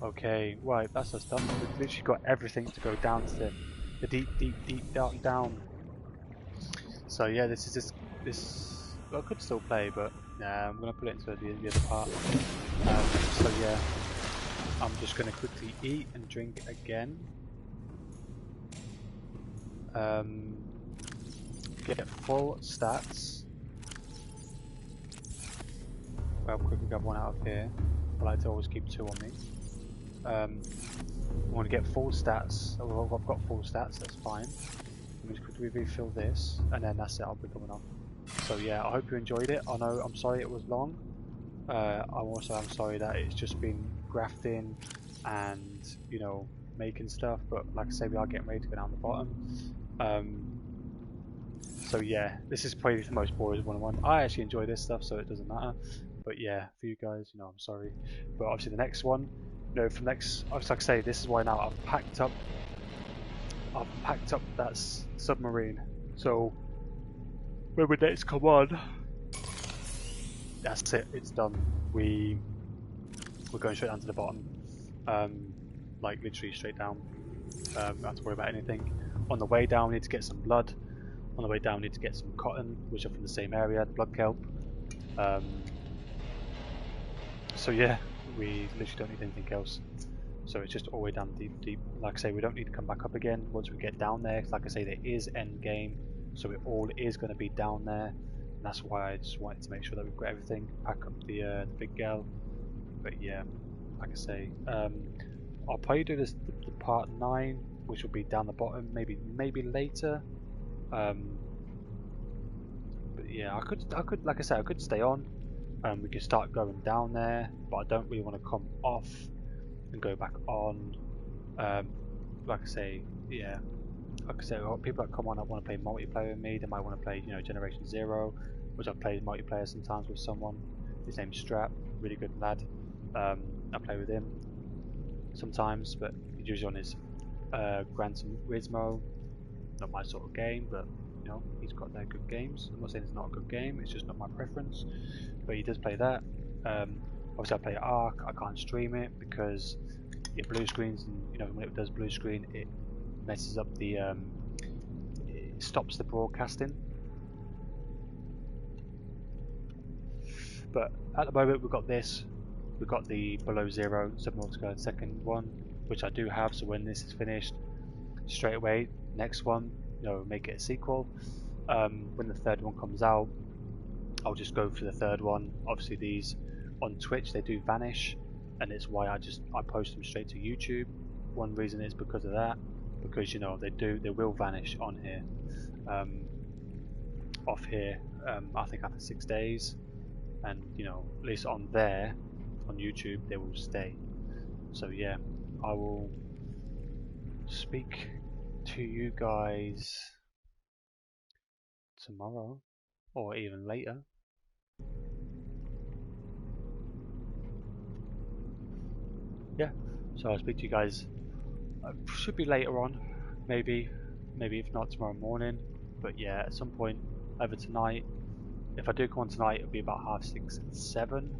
Okay, right, that's us done. We've literally got everything to go down to the deep dark down. So yeah, this is this. Well, I could still play, but nah, I'm gonna put it into the other part. So yeah, I'm just gonna quickly eat and drink again. Get full stats. Well, quickly grab one out of here. I like to always keep 2 on me. I want to get full stats. Well, I've got full stats, that's fine. Let me just quickly refill this, and then that's it, I'll be coming off. So yeah, I hope you enjoyed it. I know, I'm sorry it was long. I'm sorry that it's just been grafting and, you know, making stuff, but like I say, we are getting ready to go down the bottom. So yeah, this is probably the most boring one-on-one. I actually enjoy this stuff, so it doesn't matter. But yeah, for you guys, you know, I'm sorry. But obviously the next one, you know, for next, like I say, this is why now I've packed up that submarine. So when we next come on, that's it. It's done. We're going straight down to the bottom. Like literally straight down. Don't have to worry about anything. On the way down, we need to get some blood. On the way down, we need to get some cotton, which are from the same area, the blood kelp. So yeah, we literally don't need anything else. So it's just all the way down deep. Like I say, we don't need to come back up again once we get down there. Like I say, there is end game, so it all is going to be down there. And that's why I just wanted to make sure that we've got everything. Pack up the big gal. But yeah, like I say, I'll probably do this the part 9, which will be down the bottom, maybe later. But yeah, I could, like I said, I could stay on. We can start going down there, but I don't really want to come off and go back on. Like I say, yeah, like I say, people that come on that want to play multiplayer with me, they might want to play, you know, Generation Zero, which I've played multiplayer sometimes with someone. His name's Strap, really good lad. I play with him sometimes, but he's usually on his Gran Turismo. Not my sort of game, but you know, he's got their good games. I'm not saying it's not a good game, it's just not my preference. But he does play that. Obviously, I play Ark. I can't stream it because it blue screens, and you know, when it does blue screen, it messes up the, it stops the broadcasting. But at the moment, we've got this. We've got the Below Zero Subnautica second one, which I do have. So when this is finished, straight away, next one, you know, make it a sequel. When the third one comes out, I'll just go for the third one. Obviously, these on Twitch they do vanish, and it's why I post them straight to YouTube. One reason is because of that, because you know they will vanish on here, off here. I think after 6 days, and you know, at least on there, on YouTube, they will stay. So yeah, I will speak to you guys tomorrow, or even later. Yeah, so I'll speak to you guys. Should be later on, maybe if not tomorrow morning. But yeah, at some point, either tonight. If I do come on tonight, it'll be about 6:30, 7.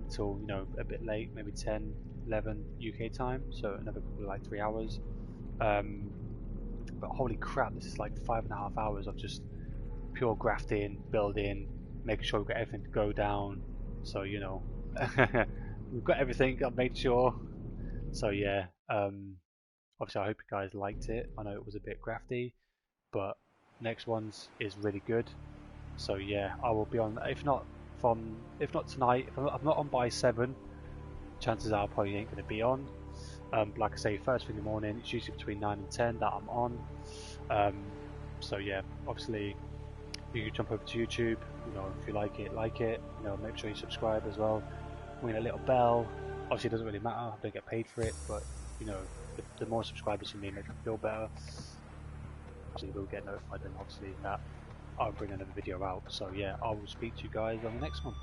Till you know, a bit late, maybe 10, 11 UK time. So another couple of like 3 hours. But holy crap, this is like 5.5 hours of just pure grafting, building, making sure we've got everything to go down. So you know, we've got everything. I've made sure. So yeah, obviously I hope you guys liked it. I know it was a bit grafty, but next one's is really good. So yeah, I will be on, if not tonight, if I'm not on by 7, chances are I probably ain't going to be on. Like I say, first thing in the morning, it's usually between 9 and 10 that I'm on. So yeah, obviously you can jump over to YouTube, you know, if you like it, you know, make sure you subscribe as well. Ring a little bell. Obviously it doesn't really matter, I don't get paid for it, but you know, the more subscribers you need makes me feel better. Obviously we'll get notified then obviously that I'll bring another video out. So yeah, I will speak to you guys on the next one.